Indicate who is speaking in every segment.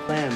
Speaker 1: plan.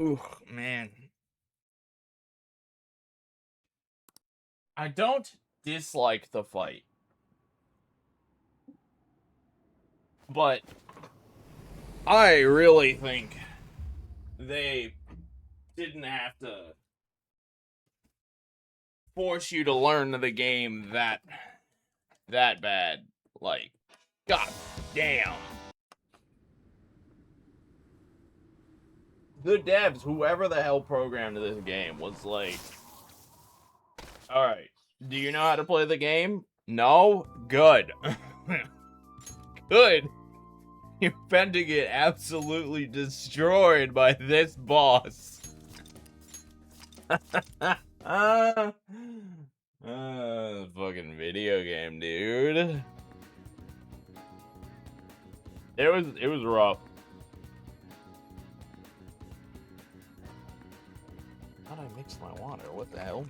Speaker 2: Ooh, man. I don't dislike the fight. But I really think they didn't have to force you to learn the game that bad. Like, god damn. The devs, whoever the hell programmed this game, was like, alright, do you know how to play the game? No? Good. Good. You're about to get absolutely destroyed by this boss. Fucking video game, dude. It was rough. How'd I mix my water? What the hell?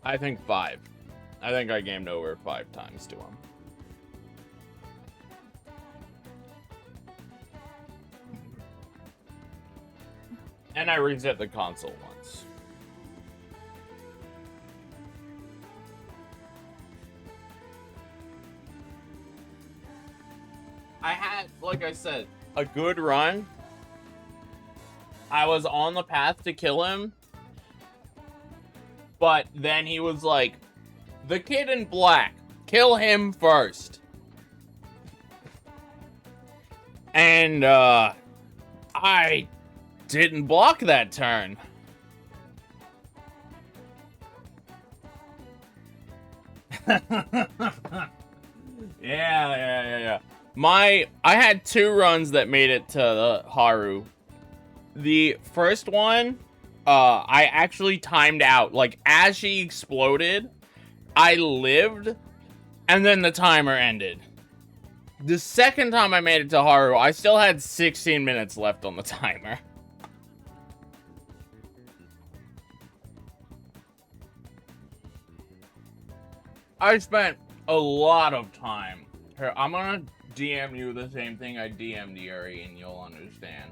Speaker 2: I think 5. I think I gamed over 5 times to him. And I reset the console once. I had, like I said, a good run. I was on the path to kill him. But then he was like, the kid in black, kill him first. And, I didn't block that turn. Yeah. I had 2 runs that made it to the Haru. The first one, I actually timed out. Like, as she exploded, I lived, and then the timer ended. The second time I made it to Haru, I still had 16 minutes left on the timer. I spent a lot of time. Here, I'm gonna DM you the same thing I DM'd Yuri, and you'll understand.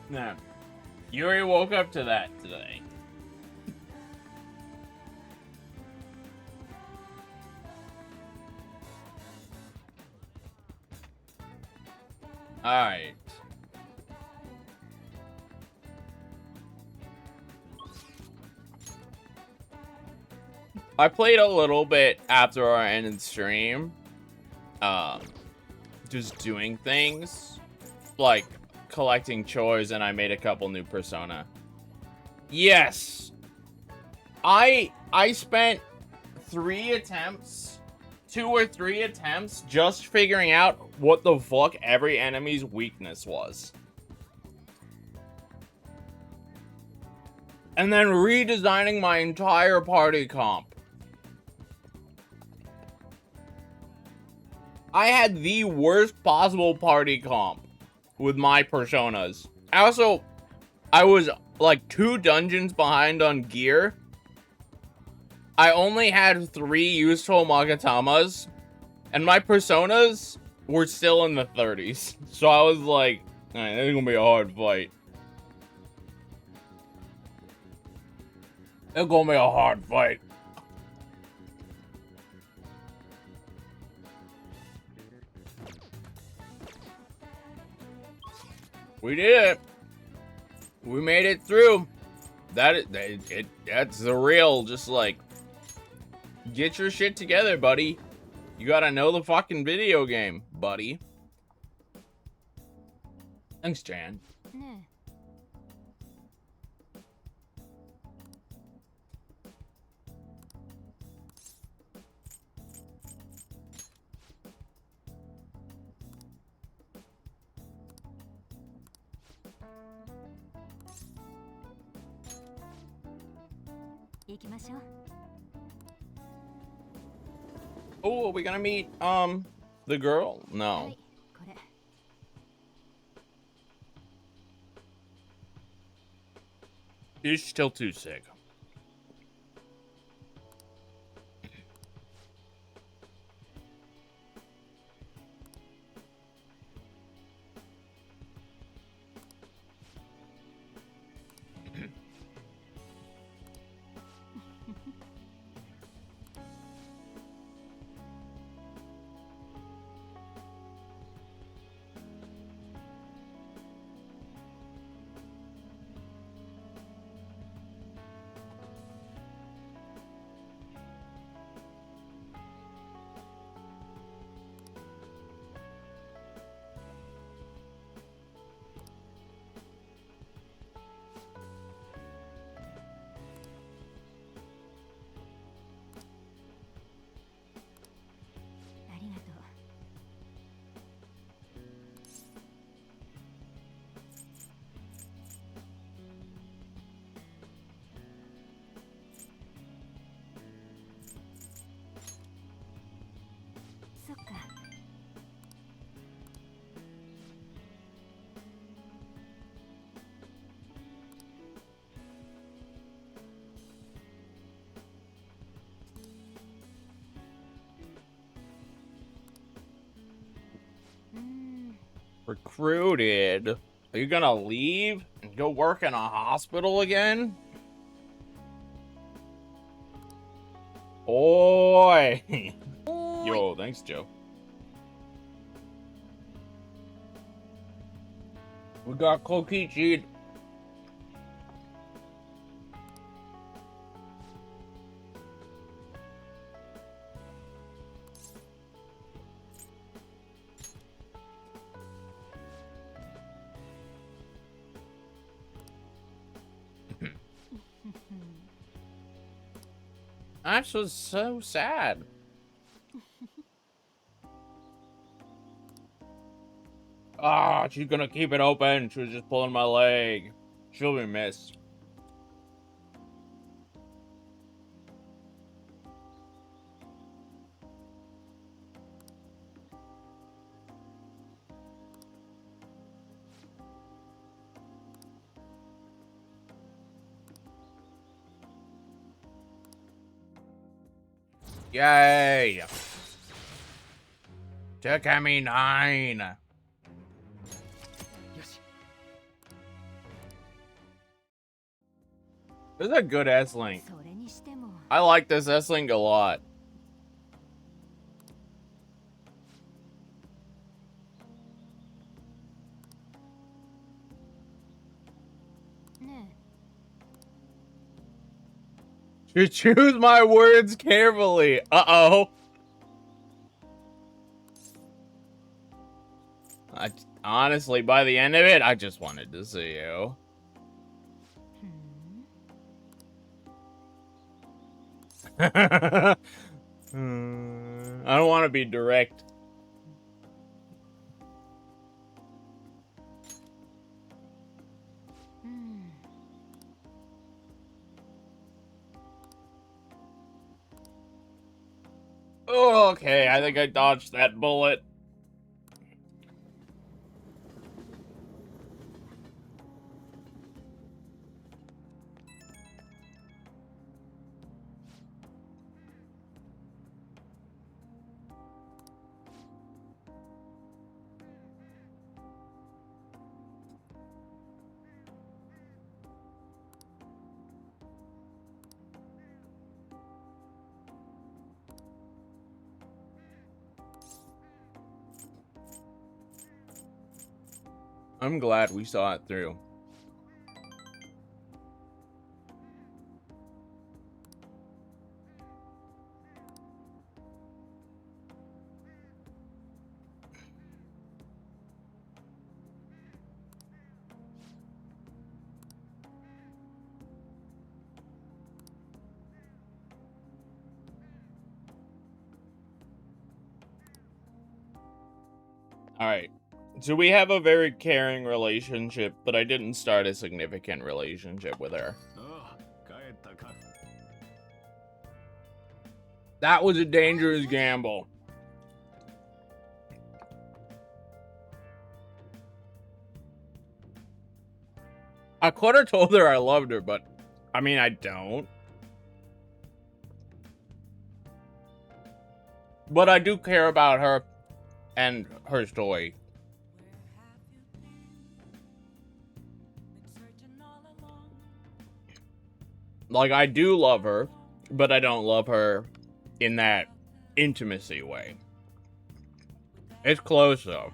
Speaker 2: Nah. Yuri woke up to that today. Alright. I played a little bit after our ended stream. Just doing things. Like, collecting chores, and I made a couple new persona. Yes! I spent 3 attempts, 2 or 3 attempts, just figuring out what the fuck every enemy's weakness was. And then redesigning my entire party comp. I had the worst possible party comp with my personas. I was like 2 dungeons behind on gear. I only had 3 useful Magatamas, and my personas were still in the 30s. So I was like, alright, this is gonna be a hard fight. It's gonna be a hard fight. We did it. We made it through. That's the real, just like, get your shit together, buddy. You gotta know the fucking video game, buddy. Thanks, Jan. Oh, are we gonna meet, the girl? No. She's still too sick. Recruited? Are you gonna leave and go work in a hospital again? Oi! Yo, thanks, Joe. We got Kokichi. Ash was so sad. Ah, she's gonna keep it open. She was just pulling my leg. She'll be missed. Yay! Takemi 9. This is a good S-Link. I like this S-Link a lot. You choose my words carefully. Uh-oh. Honestly, by the end of it, I just wanted to see you. I don't want to be direct. Oh, okay, I think I dodged that bullet. I'm glad we saw it through. All right. So we have a very caring relationship, but I didn't start a significant relationship with her. That was a dangerous gamble. I could have told her I loved her, but I mean, I don't. But I do care about her and her story. Like, I do love her, but I don't love her in that intimacy way. It's close, though.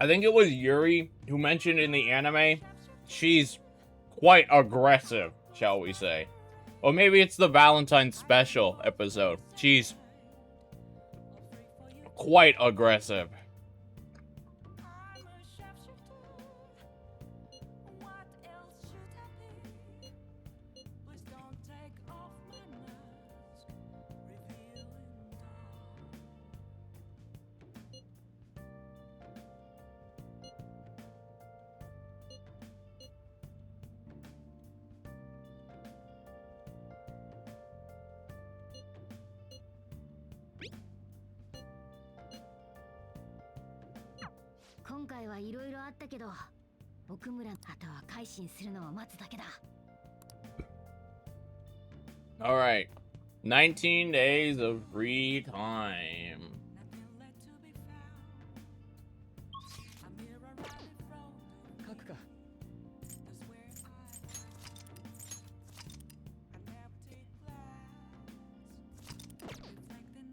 Speaker 2: I think it was Yuri who mentioned in the anime, she's quite aggressive, shall we say. Or maybe it's the Valentine's special episode. She's quite aggressive. All right, 19 days of free time.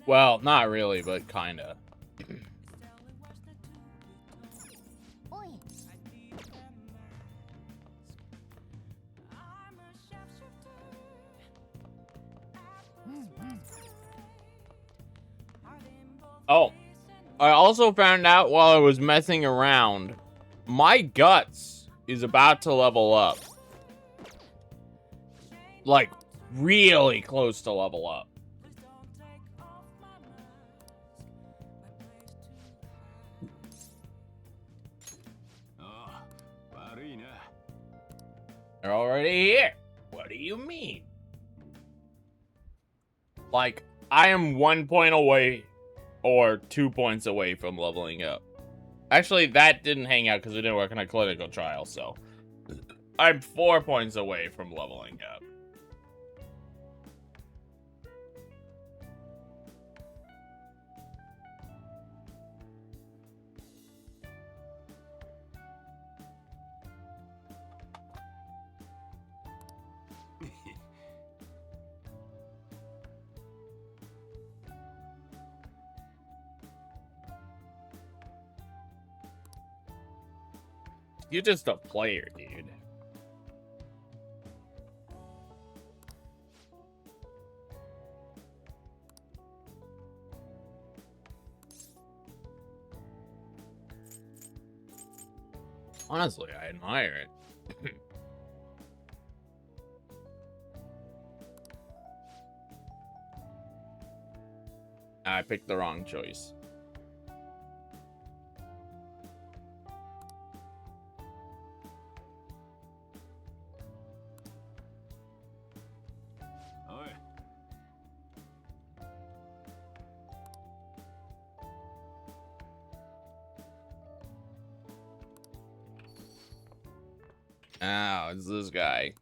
Speaker 2: Well, not really, but kinda. Oh, I also found out while I was messing around, my guts is about to level up. Like, really close to level up. They're already here. What do you mean? Like, I am 1 point away or 2 points away from leveling up. Actually, that didn't hang out because it didn't work in a clinical trial, so I'm 4 points away from leveling up. You're just a player, dude. Honestly, I admire it. I picked the wrong choice. Oh, it's this guy.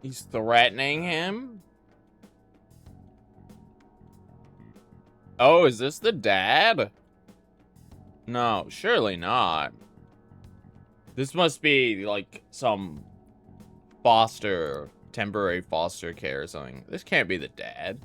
Speaker 2: He's threatening him? Oh, is this the dad? No, surely not. This must be like some temporary foster care or something. This can't be the dad.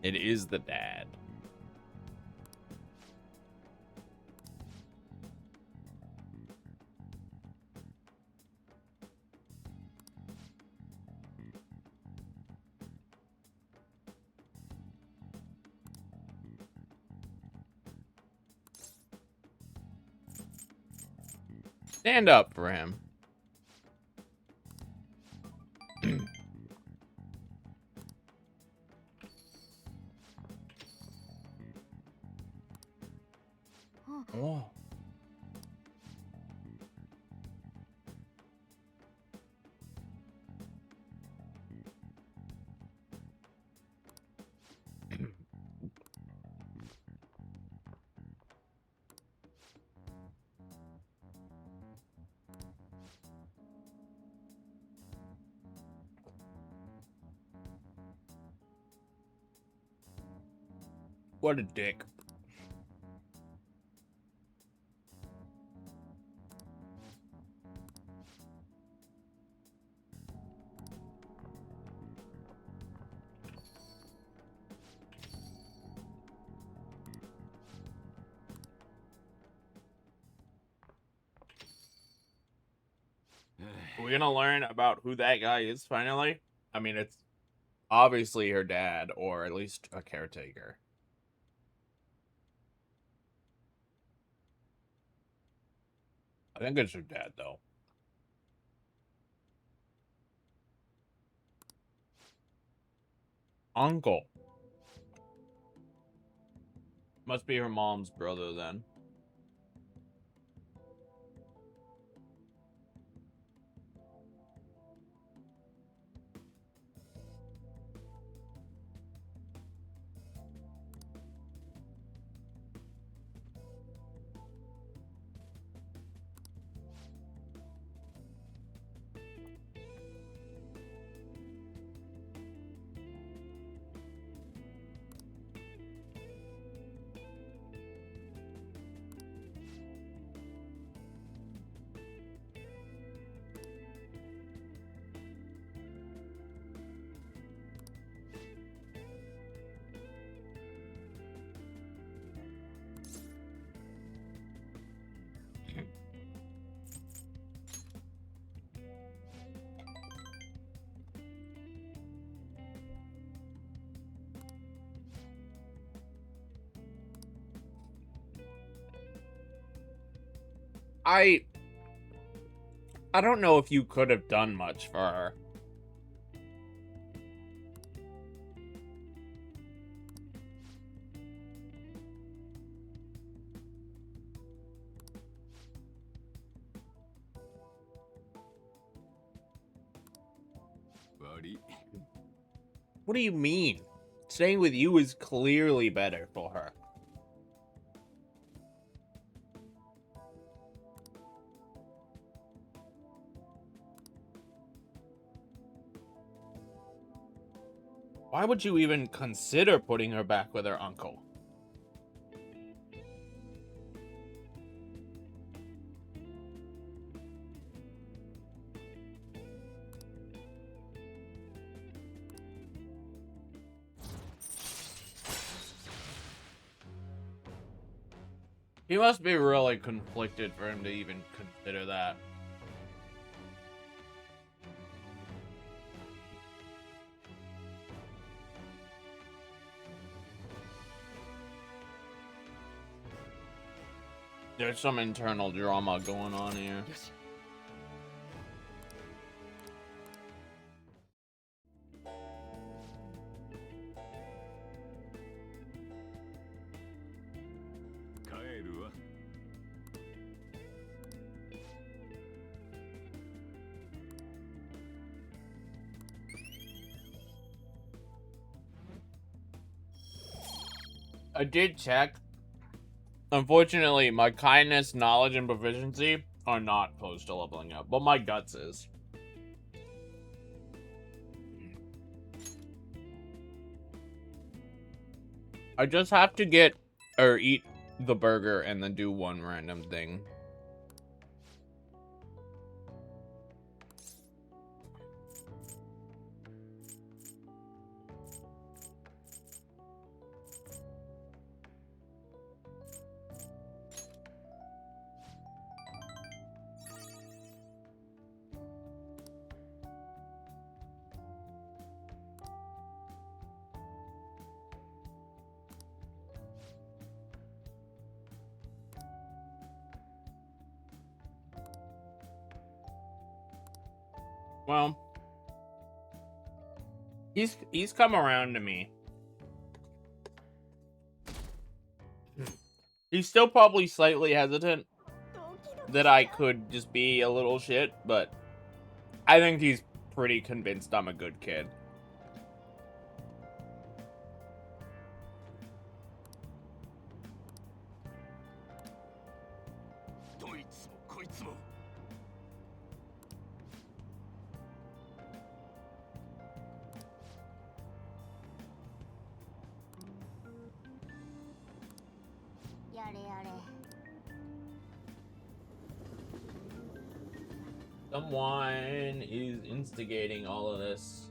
Speaker 2: It is the dad. Stand up for him. Oh. What a dick. We're gonna learn about who that guy is finally. I mean, it's obviously her dad, or at least a caretaker. I think it's her dad, though. Uncle. Must be her mom's brother, then. I don't know if you could have done much for her. What do you mean? Staying with you is clearly better for her. Why would you even consider putting her back with her uncle? He must be really conflicted for him to even consider that. There's some internal drama going on here.
Speaker 1: Yes.
Speaker 2: I did check. Unfortunately, my kindness, knowledge, and proficiency are not close to leveling up, but my guts is. I just have to get or eat the burger and then do one random thing. Well, he's come around to me. He's still probably slightly hesitant that I could just be a little shit, but I think he's pretty convinced I'm a good kid. Someone is instigating all of this.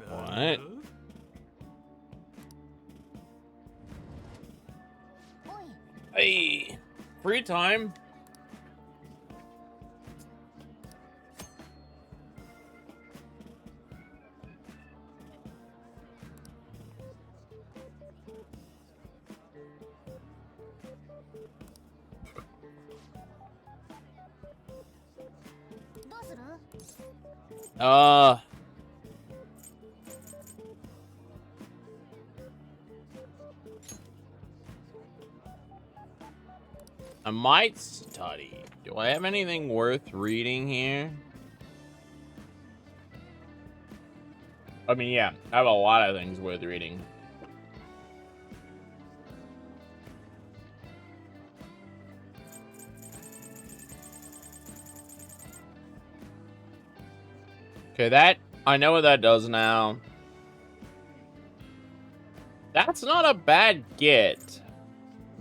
Speaker 2: What? Hey, free time? I might study. Do I have anything worth reading here? I mean, yeah, I have a lot of things worth reading. Okay, that, I know what that does now. That's not a bad get.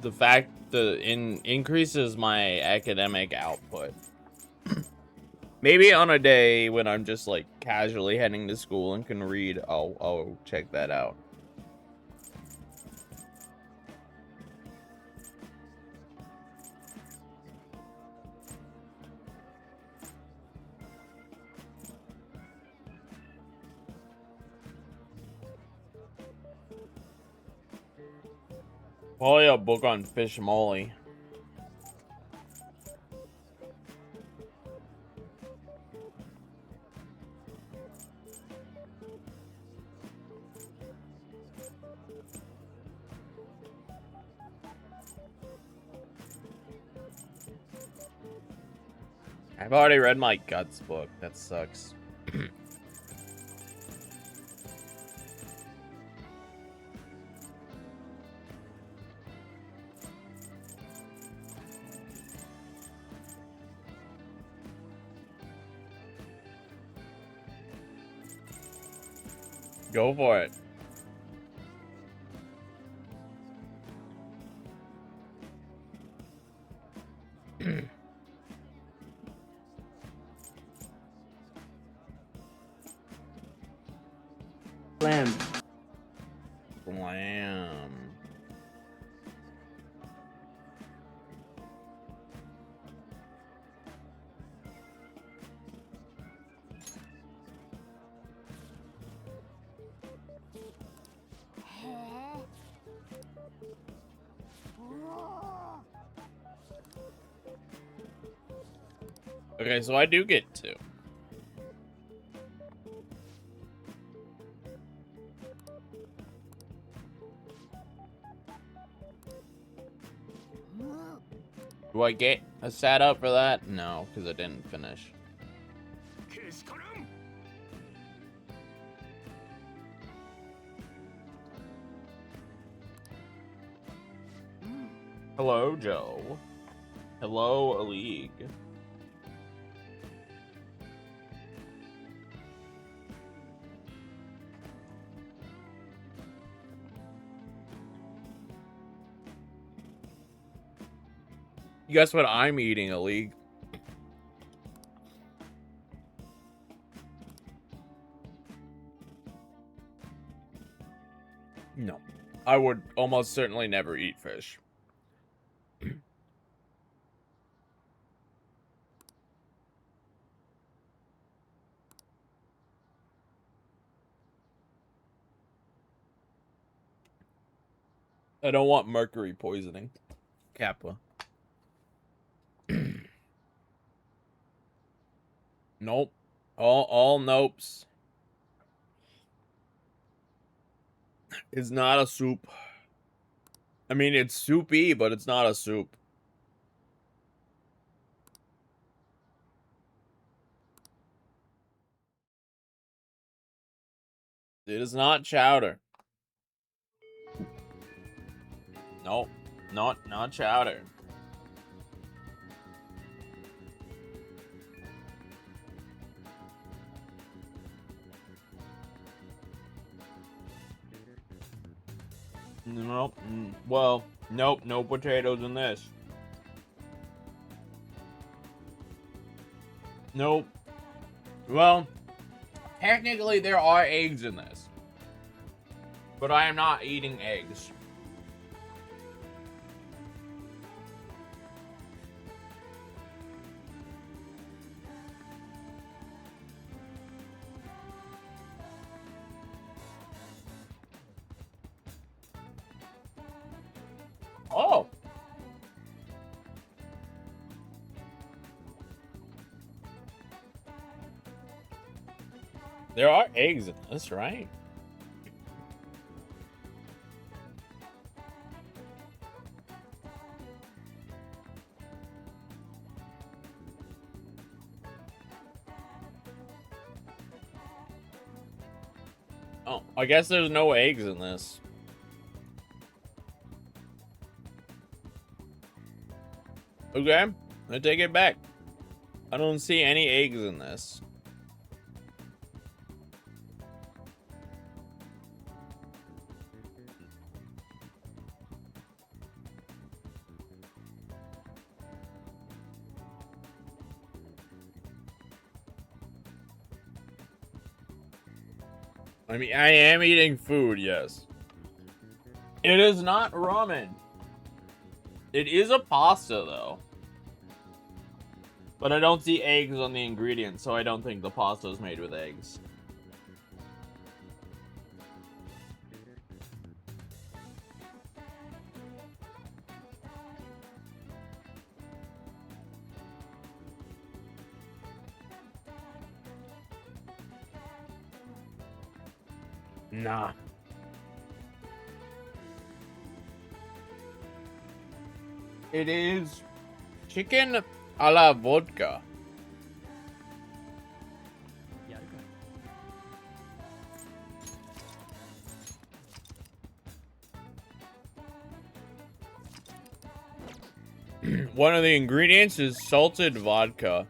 Speaker 2: The fact that increases my academic output. Maybe on a day when I'm just like casually heading to school and can read, I'll check that out. Probably a book on fish moly. I've already read my Guts book. That sucks. Go for it.
Speaker 1: Slam.
Speaker 2: Blam. Okay, so I do get 2. Do I get a setup for that? No, because I didn't finish. Hello, Joe. Hello, A League. Guess what I'm eating, A League? No. I would almost certainly never eat fish. I don't want mercury poisoning. Kappa. Nope. All nopes. It's not a soup. I mean, it's soupy, but it's not a soup. It is not chowder. Nope. Not chowder. Nope. Well, nope. No potatoes in this. Nope. Well, technically there are eggs in this. But I am not eating eggs. Oh. There are eggs in this, right? Oh, I guess there's no eggs in this. Okay, I take it back. I don't see any eggs in this. I mean, I am eating food, yes. It is not ramen. It is a pasta, though. But I don't see eggs on the ingredients, so I don't think the pasta is made with eggs. Nah. It is chicken a la vodka. One of the ingredients is salted vodka.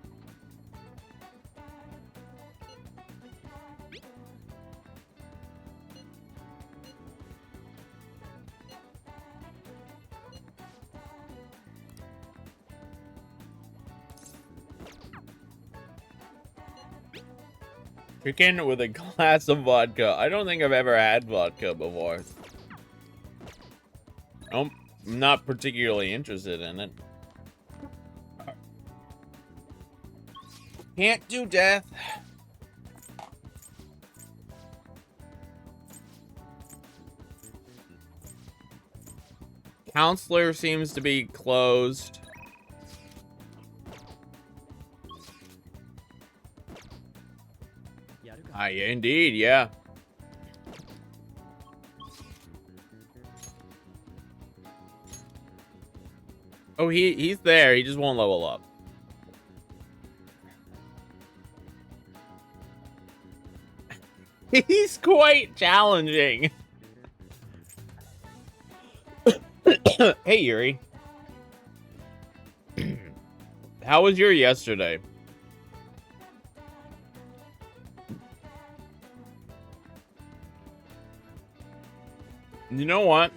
Speaker 2: Chicken with a glass of vodka. I don't think I've ever had vodka before. I'm not particularly interested in it. Can't do death. Counselor seems to be closed. Indeed, yeah. Oh, he's there. He just won't level up. He's quite challenging. Hey, Yuri. How was your yesterday? You know what?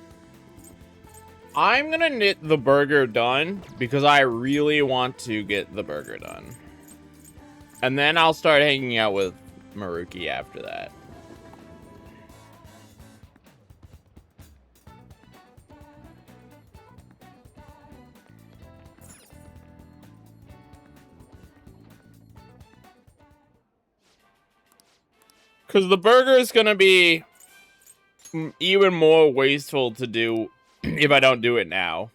Speaker 2: I'm gonna knit the burger done because I really want to get the burger done. And then I'll start hanging out with Maruki after that. Because the burger is gonna be even more wasteful to do if I don't do it now.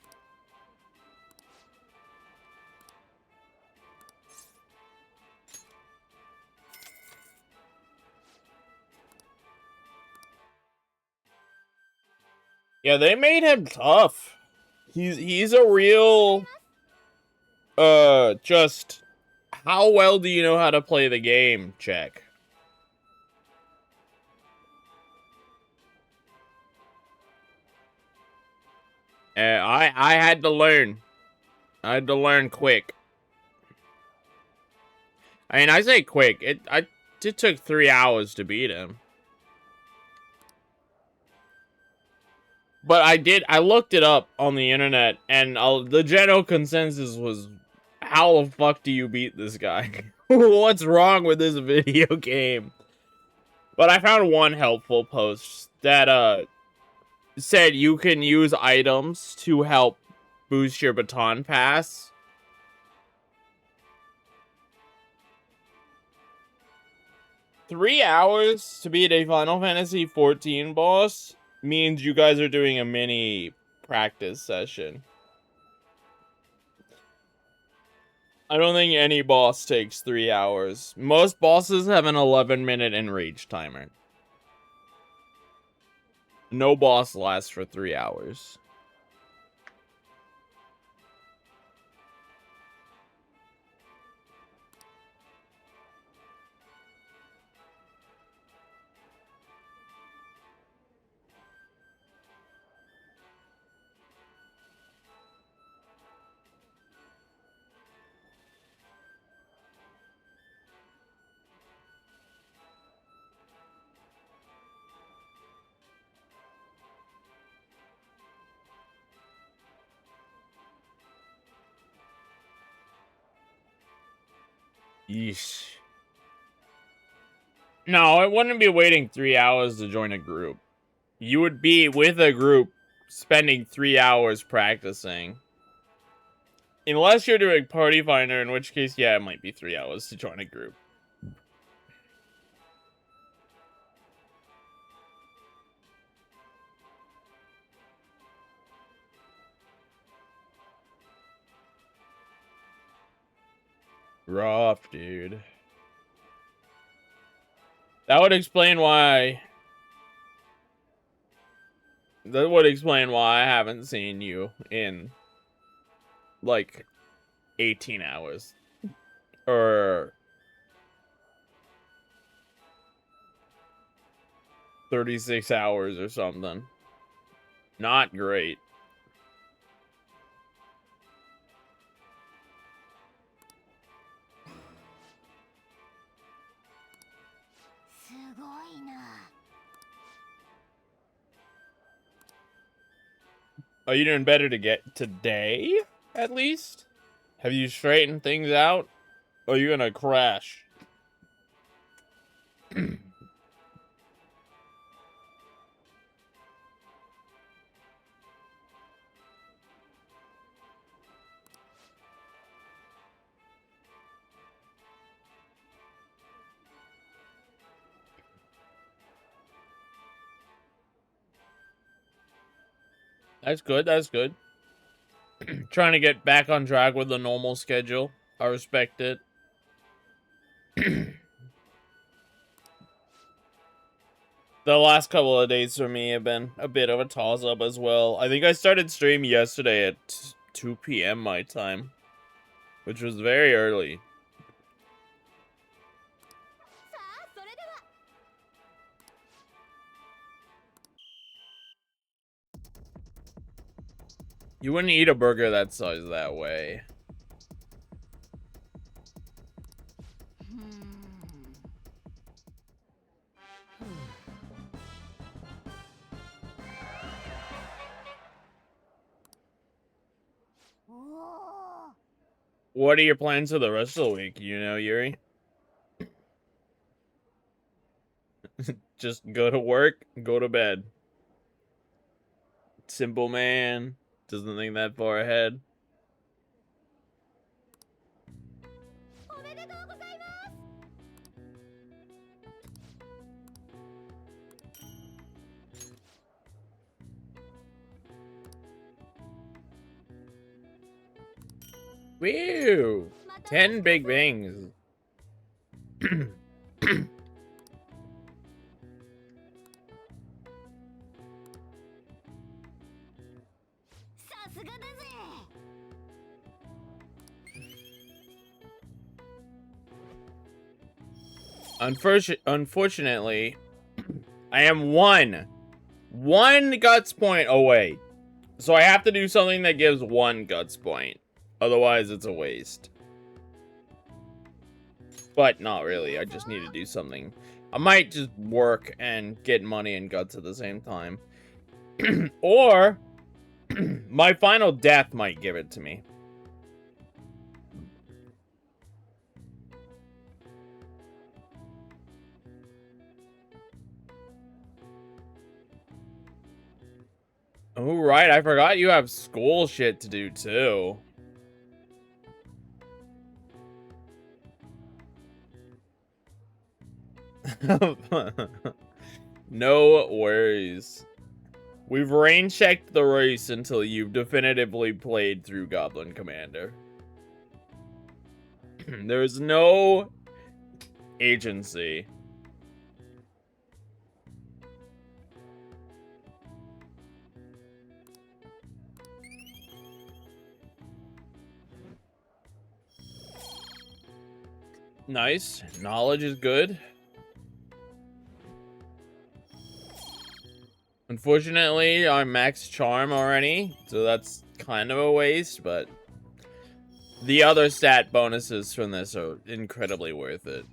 Speaker 2: Yeah, they made him tough. He's a real just how well do you know how to play the game check. I had to learn. I had to learn quick. I mean, I say quick. It took 3 hours to beat him. But I looked it up on the internet, and the general consensus was, how the fuck do you beat this guy? What's wrong with this video game? But I found one helpful post that, said you can use items to help boost your baton pass. $3 to beat a Final Fantasy 14 boss means you guys are doing a mini practice session. I don't think any boss takes 3 hours. Most bosses have an 11-minute enrage timer. No boss lasts for 3 hours. Yeesh. No, I wouldn't be waiting 3 hours to join a group. You would be with a group spending 3 hours practicing. Unless you're doing Party Finder, in which case, yeah, it might be 3 hours to join a group. Rough, dude. That would explain why That would explain why I haven't seen you in, like, 18 hours. Or 36 hours or something. Not great. Are you doing better to get today, at least? Have you straightened things out? Or are you gonna crash? That's good, that's good. Trying to get back on track with the normal schedule. I respect it. The last couple of days for me have been a bit of a toss-up as well. I think I started stream yesterday at 2 p.m. my time, which was very early. You wouldn't eat a burger that size that way. What are your plans for the rest of the week, you know, Yuri? Just go to work, go to bed. Simple man. Doesn't think that far ahead. Woo! 10 big bangs. Unfortunately, I am one guts point away. So I have to do something that gives 1 guts point. Otherwise, it's a waste. But not really. I just need to do something. I might just work and get money and guts at the same time. Or my final death might give it to me. Oh, right. I forgot you have school shit to do, too. No worries. We've rain checked the race until you've definitively played through Goblin Commander. There's no agency. Nice. Knowledge is good. Unfortunately, I'm max charm already, so that's kind of a waste, but the other stat bonuses from this are incredibly worth it.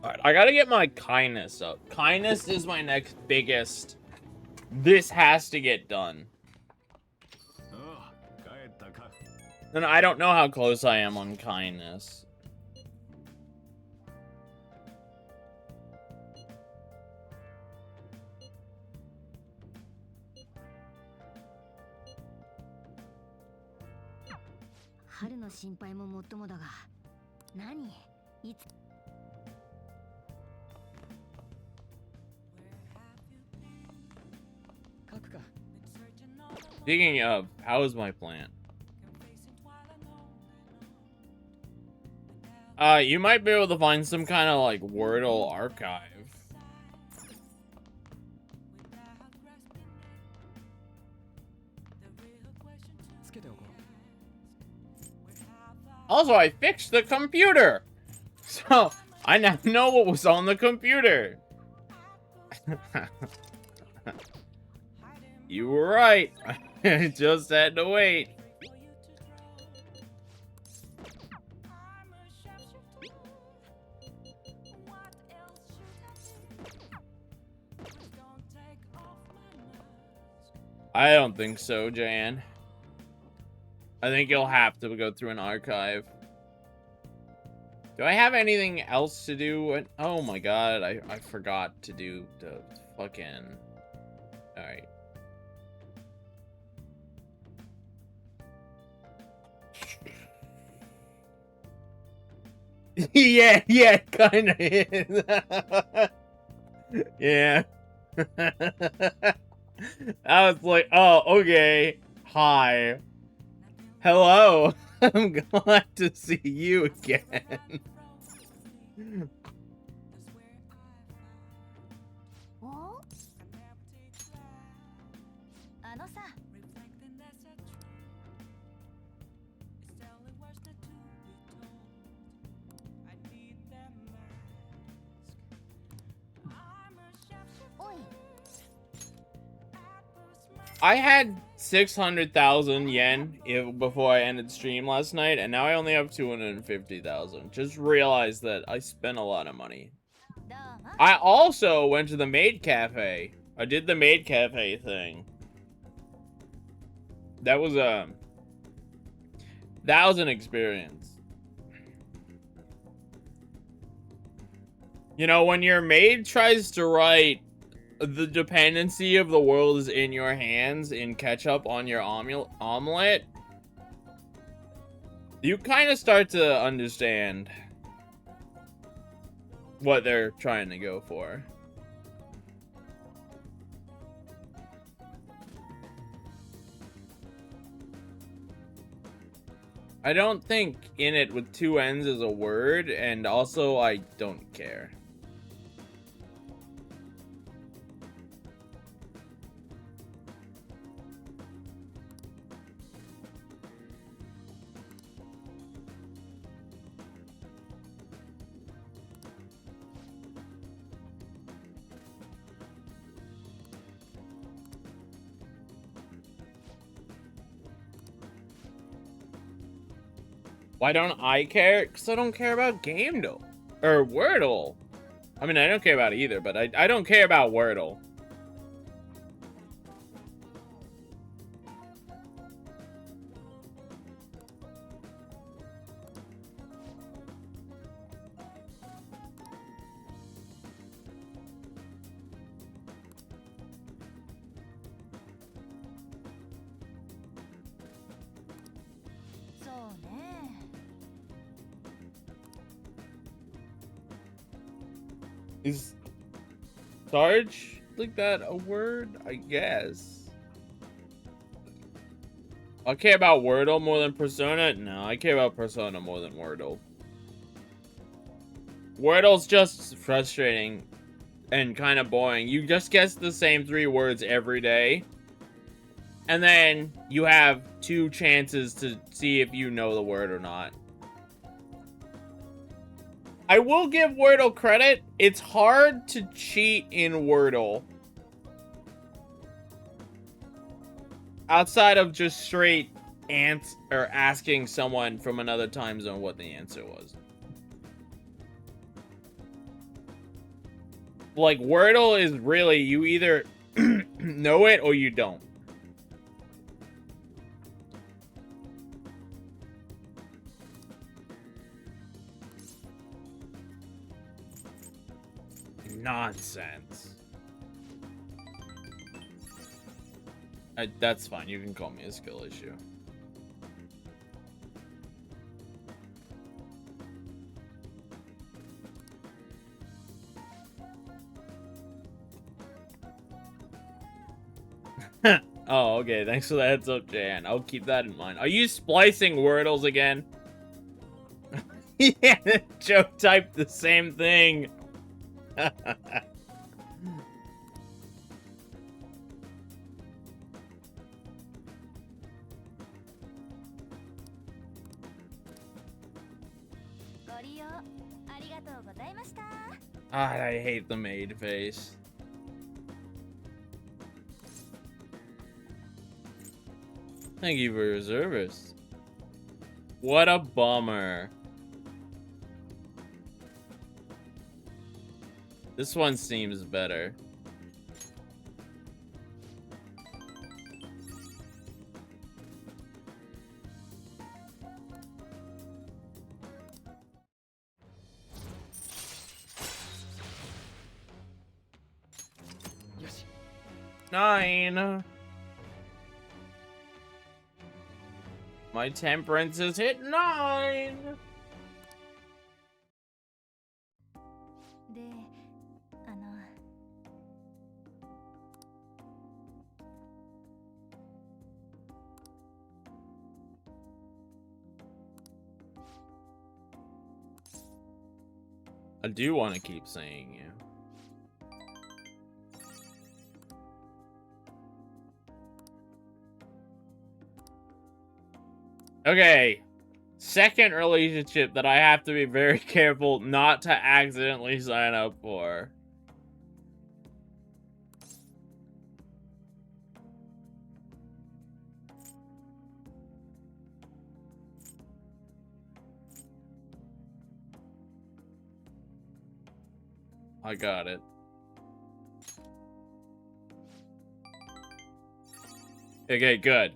Speaker 2: Alright, I gotta get my kindness up. Kindness is my next biggest. This has to get done. And I don't know how close I am on kindness. Speaking of, how is my plant? You might be able to find some kind of like Wordle archive. Also, I fixed the computer! So, I now know what was on the computer. You were right. I just had to wait. I don't think so, Jan. I think you'll have to go through an archive. Do I have anything else to do? Oh my god, I forgot to do the fucking... Alright. yeah, kinda is. Yeah. I was like, oh, okay. Hi. Hello. I'm glad to see you again. I had 600,000 yen before I ended stream last night, and now I only have 250,000. Just realized that I spent a lot of money. I also went to the maid cafe. I did the maid cafe thing. That was an experience. You know, when your maid tries to write the dependency of the world is in your hands in ketchup on your omelet, you kind of start to understand what they're trying to go for. I don't think in it with two N's is a word, and also I don't care. Why don't I care? Because I don't care about Gamedom. Or Wordle. I mean, I don't care about either, but I don't care about Wordle. Is Sarge like that a word? I guess. I care about Wordle more than Persona? No, I care about Persona more than Wordle. Wordle's just frustrating and kind of boring. You just guess the same 3 words every day. And then you have 2 chances to see if you know the word or not. I will give Wordle credit. It's hard to cheat in Wordle. Outside of just straight asking someone from another time zone what the answer was. Like, Wordle is really, you either know it or you don't. Nonsense. That's fine. You can call me a skill issue. Oh, okay. Thanks for the heads up, Jan. I'll keep that in mind. Are you splicing Wordles again? Yeah, Joe typed the same thing. God, I hate the maid face. Thank you for your service. What a bummer. This one seems better.
Speaker 1: Yes.
Speaker 2: 9. My temperance has hit 9. I do want to keep saying you. Okay. Second relationship that I have to be very careful not to accidentally sign up for. I got it. Okay, good.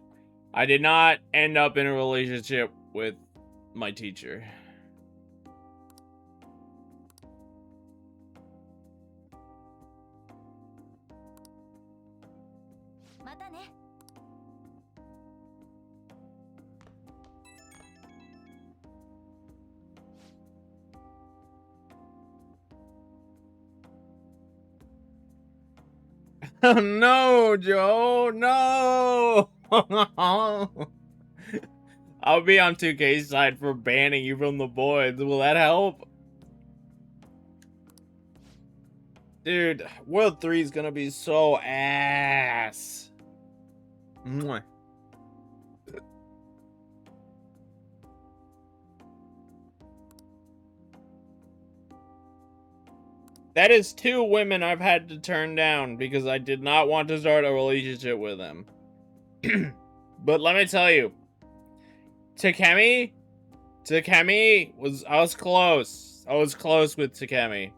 Speaker 2: I did not end up in a relationship with my teacher. Oh, no, Joe, no! I'll be on 2K's side for banning you from the boards. Will that help? Dude, World 3 is gonna be so ass. Mwah. That is 2 women I've had to turn down because I did not want to start a relationship with them. But let me tell you, Takemi was, I was close. I was close with Takemi.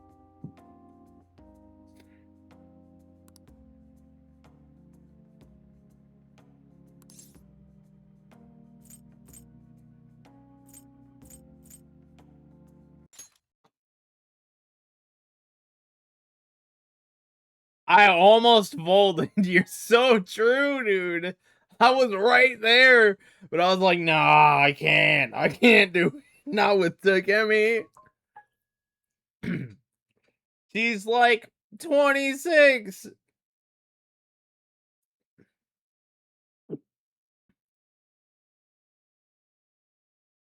Speaker 2: I almost folded. You're so true, dude. I was right there, but I was like, nah, I can't. I can't do it. Not with Takemi. She's like 26.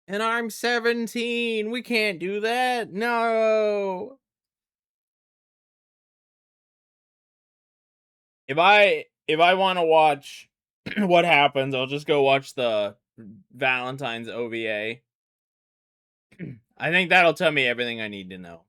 Speaker 2: And I'm 17. We can't do that. No. If I want to watch what happens, I'll just go watch the Valentine's OVA. I think that'll tell me everything I need to know.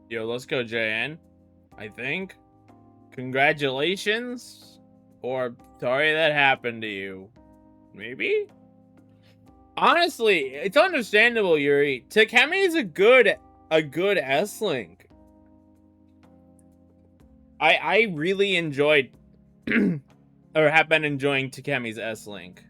Speaker 2: Yo, let's go, JN. I think. Congratulations. Or sorry that happened to you. Maybe? Honestly, it's understandable, Yuri. Takemi is a good S-Link. I really enjoyed or have been enjoying Takemi's S-Link.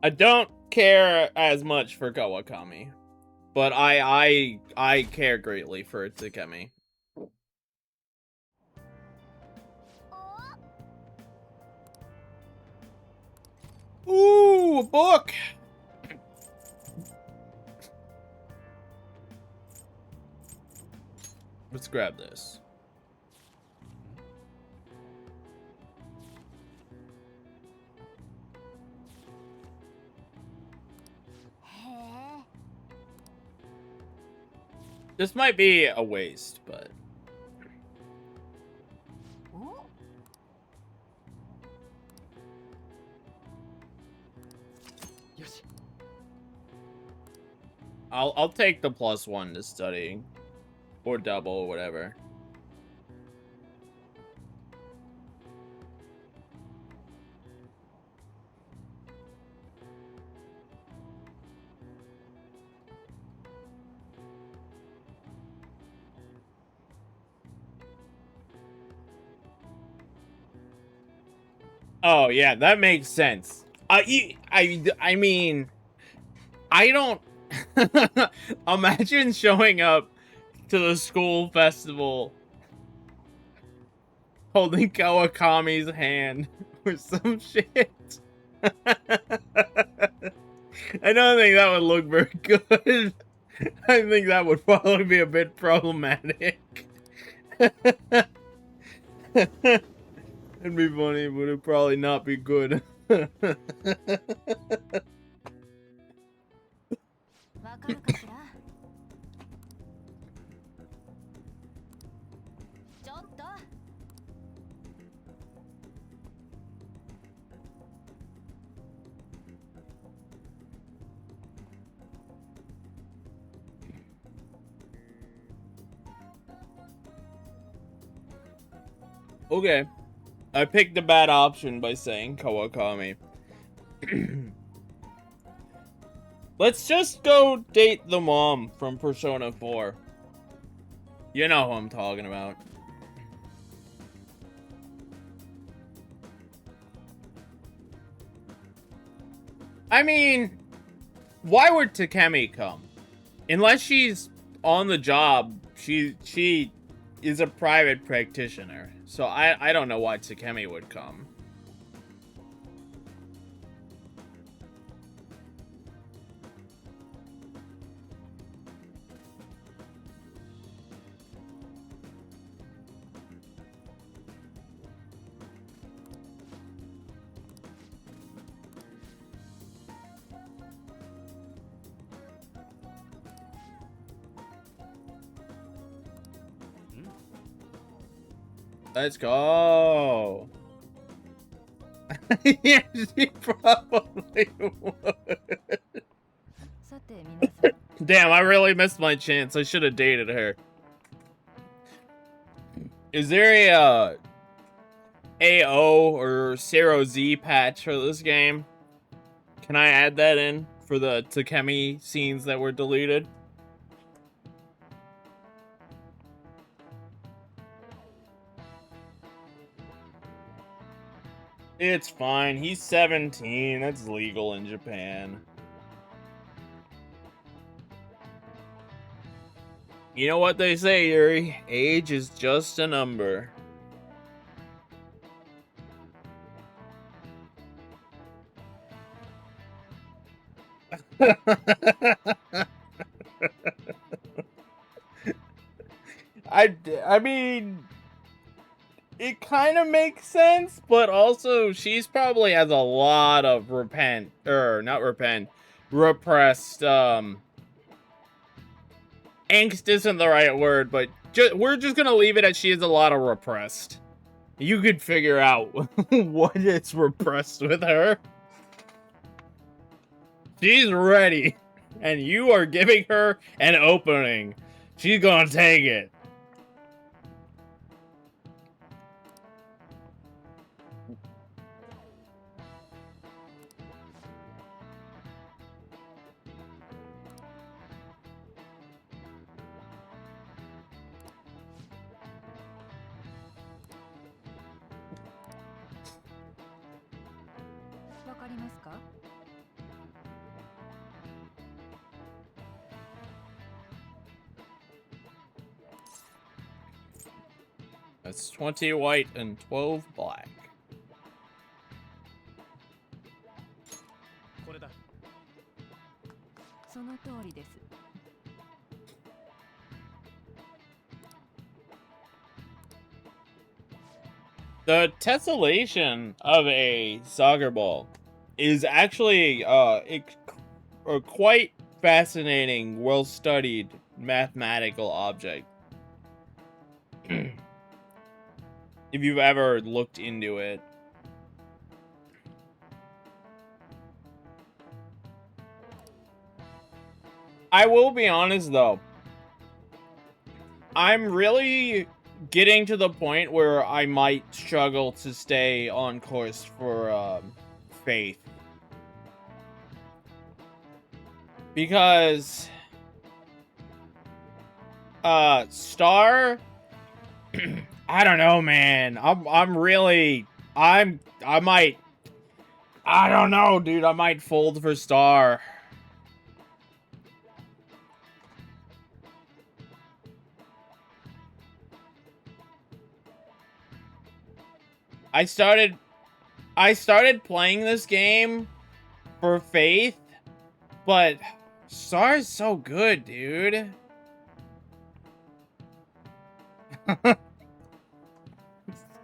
Speaker 2: I don't care as much for Kawakami, but I care greatly for Takemi. Ooh, a book. Let's grab this. This might be a waste, but... I'll take the +1 to studying. Or double, or whatever. Oh, yeah, that makes sense. I mean, I don't... Imagine showing up to the school festival holding Kawakami's hand or some shit. I don't think that would look very good. I think that would probably be a bit problematic. It'd be funny, but it'd probably not be good. Okay. I picked a bad option by saying Kawakami. Let's just go date the mom from Persona 4. You know who I'm talking about. I mean, why would Takemi come? Unless she's on the job, she is a private practitioner. So I don't know why Takemi would come. Let's go. Yeah, she probably would. Damn, I really missed my chance. I should have dated her. Is there a AO or 0Z patch for this game? Can I add that in for the Takemi scenes that were deleted? It's fine. He's 17. That's legal in Japan. You know what they say, Yuri? Age is just a number. I mean, it kind of makes sense, but also she's probably has a lot of repressed, angst isn't the right word, but we're just gonna leave it as she has a lot of repressed. You could figure out what is repressed with her. She's ready, and you are giving her an opening. She's gonna take it. That's 20 white and 12 black. The tessellation of a soccer ball is actually a quite fascinating, well-studied mathematical object. If you've ever looked into it. I will be honest, though. I'm really getting to the point where I might struggle to stay on course for faith. Because Star I don't know, man. I don't know, dude. I might fold for Star. I started playing this game for Faith, but Star's so good, dude.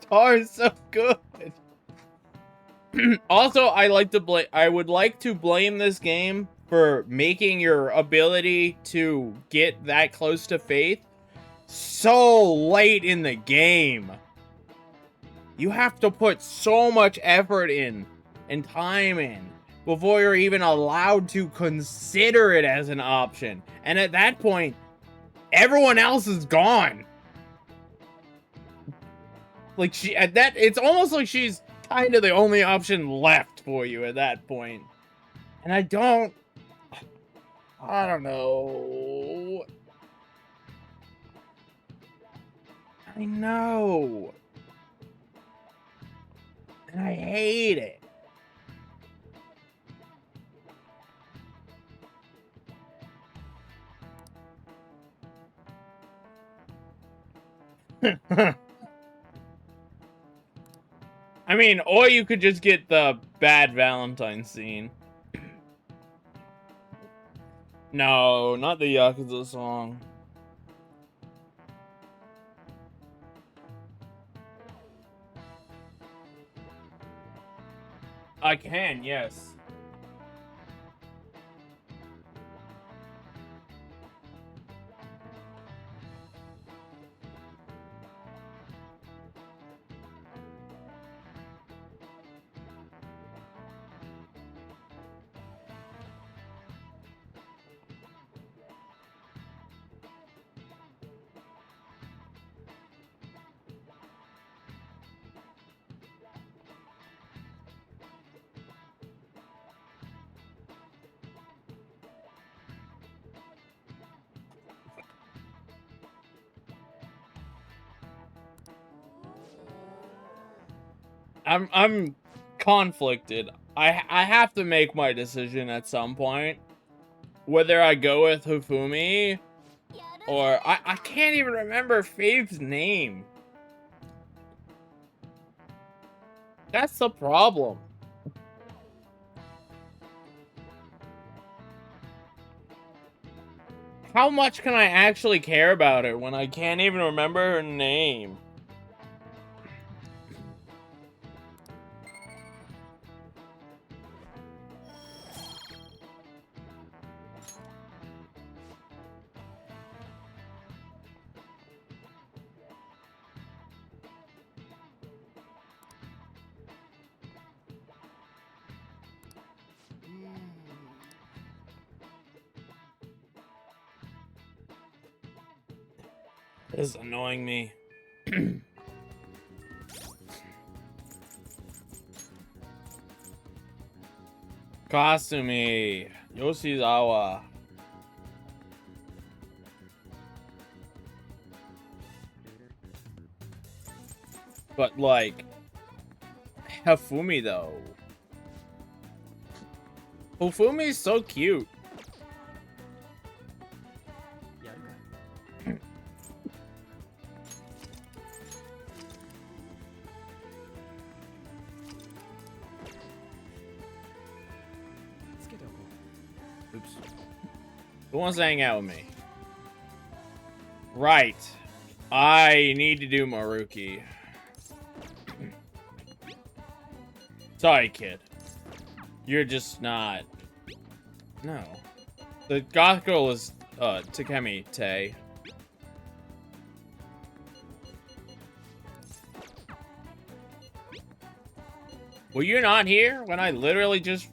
Speaker 2: Star's so good. Also, I would like to blame this game for making your ability to get that close to Faith so late in the game. You have to put so much effort in and time in before you're even allowed to consider it as an option. And at that point, everyone else is gone. Like it's almost like she's kind of the only option left for you at that point. And I don't know. I know. And I hate it. I mean, or you could just get the bad Valentine scene. No, not the Yakuza song. I can, yes. I'm conflicted. I have to make my decision at some point. Whether I go with Hifumi or I can't even remember Fave's name. That's the problem. How much can I actually care about her when I can't even remember her name? This is annoying me. Kasumi Yoshizawa. But like Hifumi though. Hifumi's so cute. Oops. Who wants to hang out with me? Right. I need to do Maruki. Sorry, kid. You're just not... No. The goth girl is, Takemi Tay. Were you not here when I literally just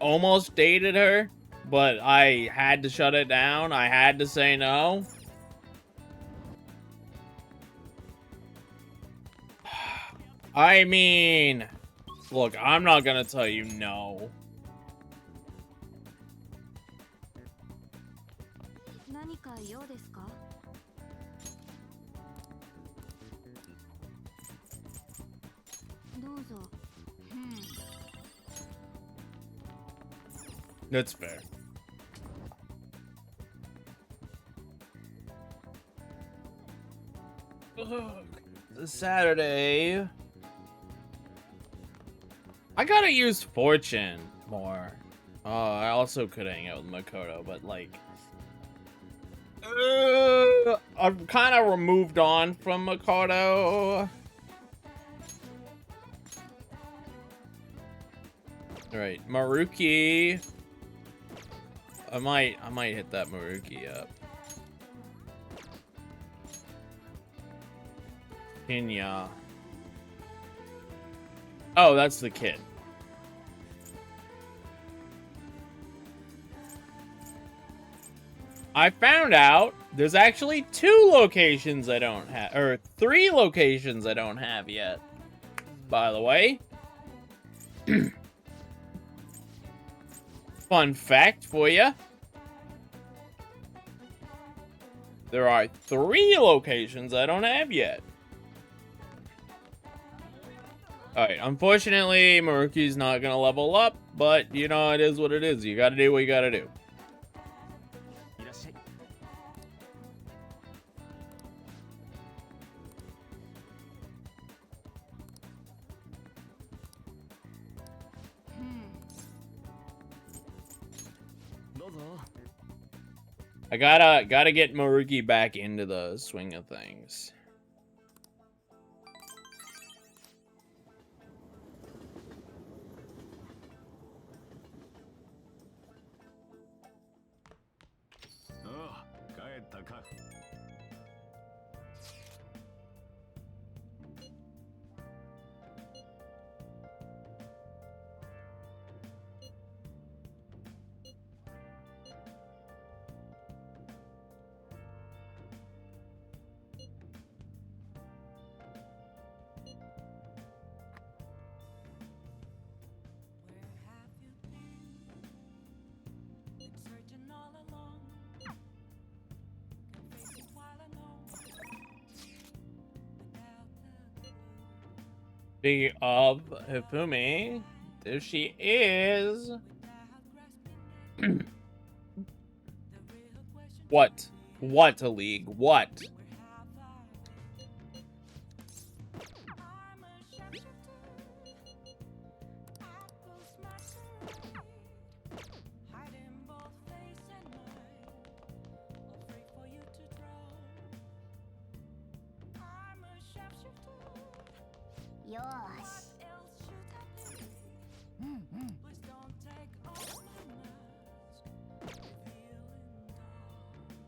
Speaker 2: almost dated her? But I had to shut it down? I had to say no? I mean... Look, I'm not gonna tell you no. That's fair. Ugh, it's Saturday. I gotta use fortune more. I also could hang out with Makoto, but like... I've kind of moved on from Makoto. Alright, Maruki. I might hit that Maruki up. Kenya. Oh, that's the kid. I found out there's actually 2 locations I don't have, or 3 locations I don't have yet, by the way. Fun fact for you. There are 3 locations I don't have yet. Alright, unfortunately, Maruki's not gonna level up, but, you know, it is what it is. You gotta do what you gotta do. I gotta get Maruki back into the swing of things. Speaking of Hifumi, there she is. What? What a league? What?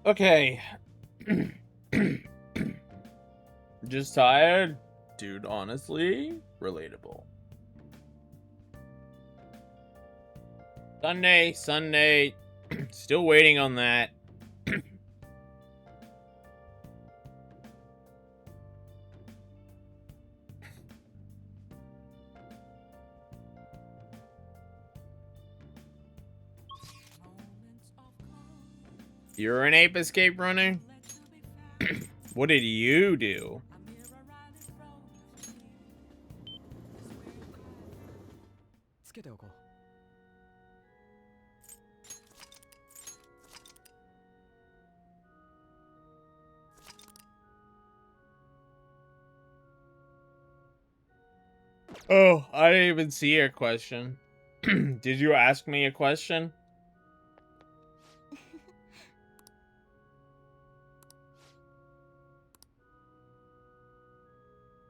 Speaker 2: Okay. Just tired? Dude, honestly, relatable. Sunday. Still waiting on that. You're an ape escape runner? What did you do? Oh, I didn't even see your question. Did you ask me a question?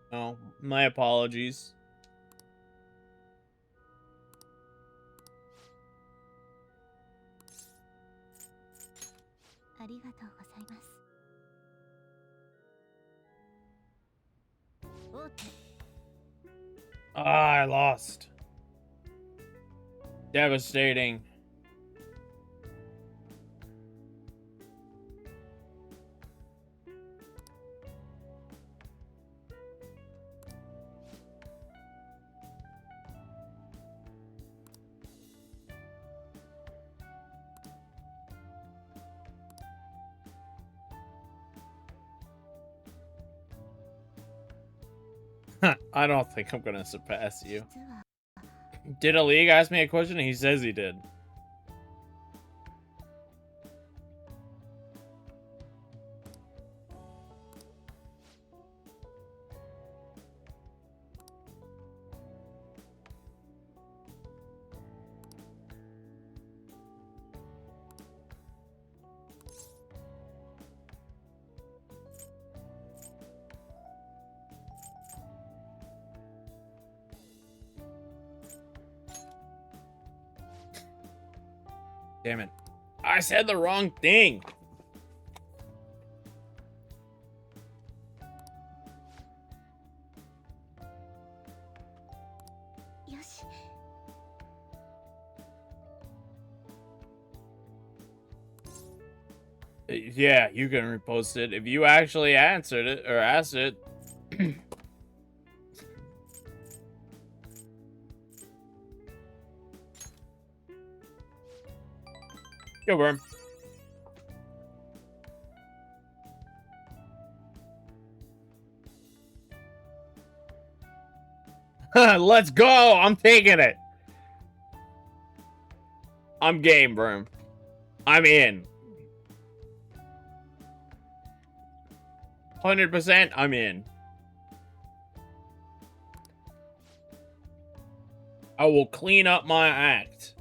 Speaker 2: Oh, my apologies. Ah, I lost. Devastating. I don't think I'm gonna surpass you. Did a league ask me a question? He says he did. Damn it. I said the wrong thing. Yeah, you can repost it if you actually answered it or asked it. Go, Worm. Let's go! I'm taking it. I'm game, Worm. I'm in. 100%, I'm in. I will clean up my act.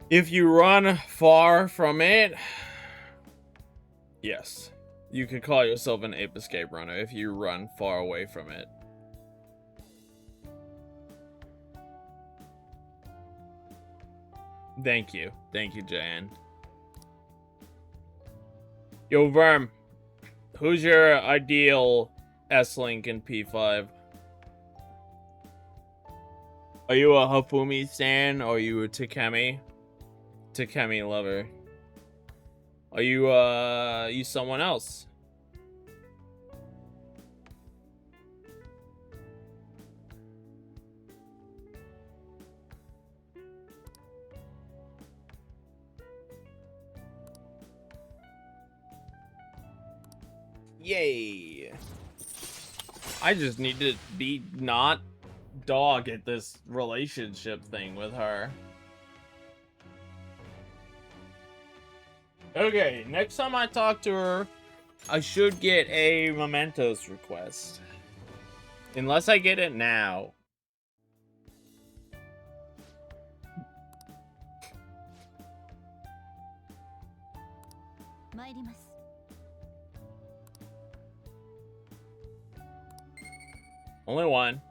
Speaker 2: If you run far from it, yes. You could call yourself an ape escape runner if you run far away from it. Thank you. Thank you, Jan. Yo, Verm. Who's your ideal S-Link in P5? Are you a Hafumi stan or are you a Takemi? Takemi lover. Are you someone else? Yay. I just need to be not dog at this relationship thing with her. Okay, next time I talk to her, I should get a Mementos request. Unless I get it now. Only one.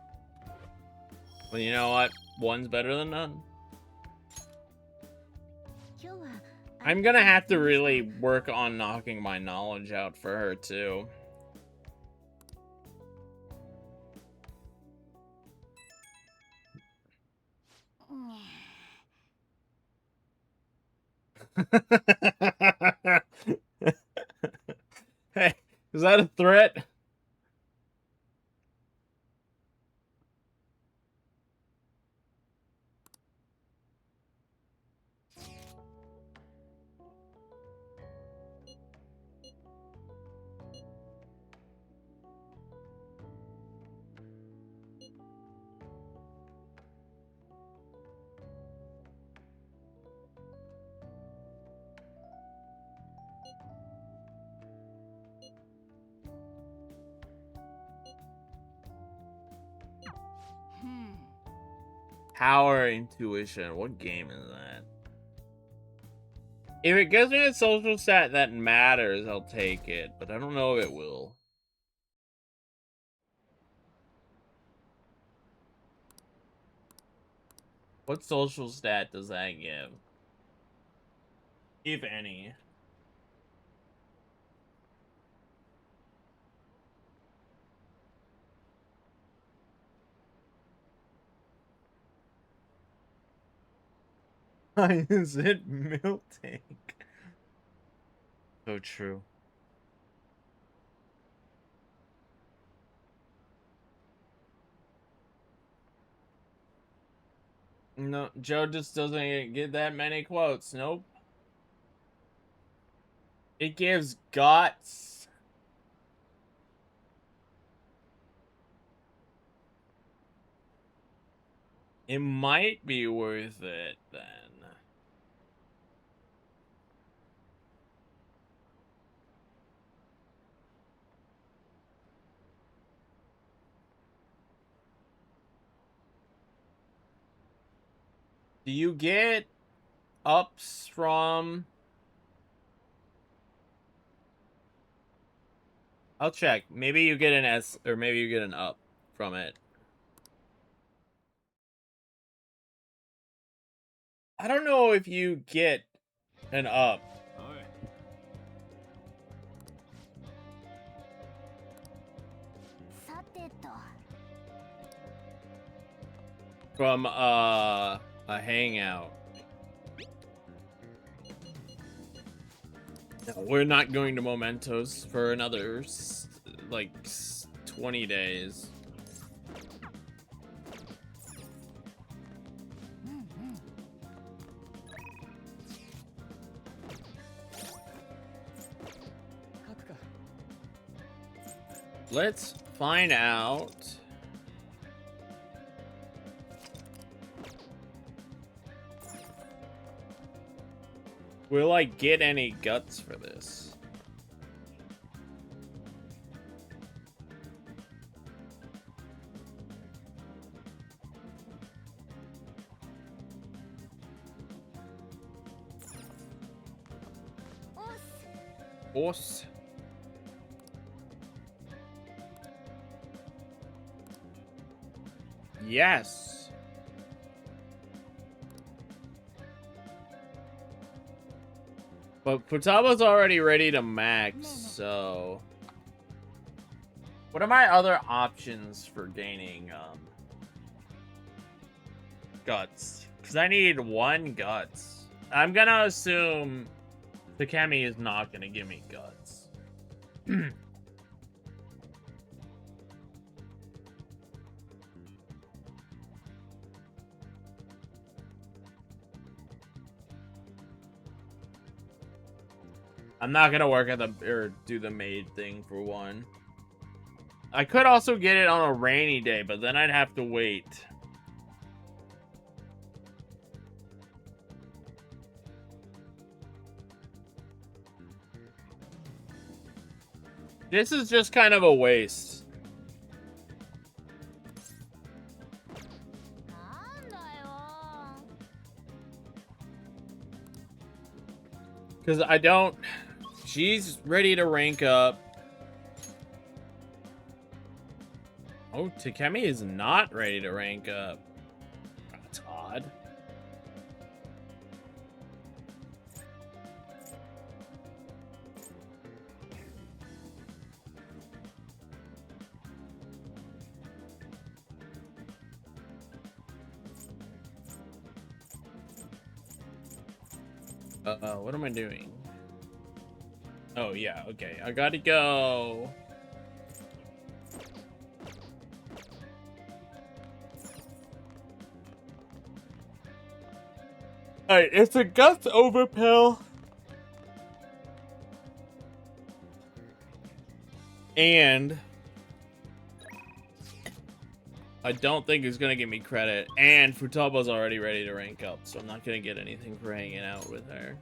Speaker 2: Well, you know what? One's better than none. I'm gonna have to really work on knocking my knowledge out for her, too. Hey, is that a threat? Power intuition. What game is that? If it gives me a social stat that matters, I'll take it. But I don't know if it will. What social stat does that give? If any. Is it milk tank? So true. No, Joe just doesn't get that many quotes. Nope. It gives guts. It might be worth it then. Do you get ups from... I'll check. Maybe you get an S, or maybe you get an up from it. I don't know if you get an up. From a hangout. No, we're not going to Mementos for another like 20 days. Let's find out. Will I get any guts for this? Os. Yes. But Futaba's already ready to max, so... What are my other options for gaining, guts? Because I need 1 guts. I'm gonna assume Takemi is not gonna give me guts. I'm not gonna work at the or do the maid thing for 1. I could also get it on a rainy day, but then I'd have to wait. This is just kind of a waste. Because I don't... She's ready to rank up. Oh, Takemi is not ready to rank up. That's odd. What am I doing? Oh, yeah, okay. I gotta go. Alright, it's a guts overpill. And I don't think it's gonna give me credit. And Futaba's already ready to rank up, so I'm not gonna get anything for hanging out with her.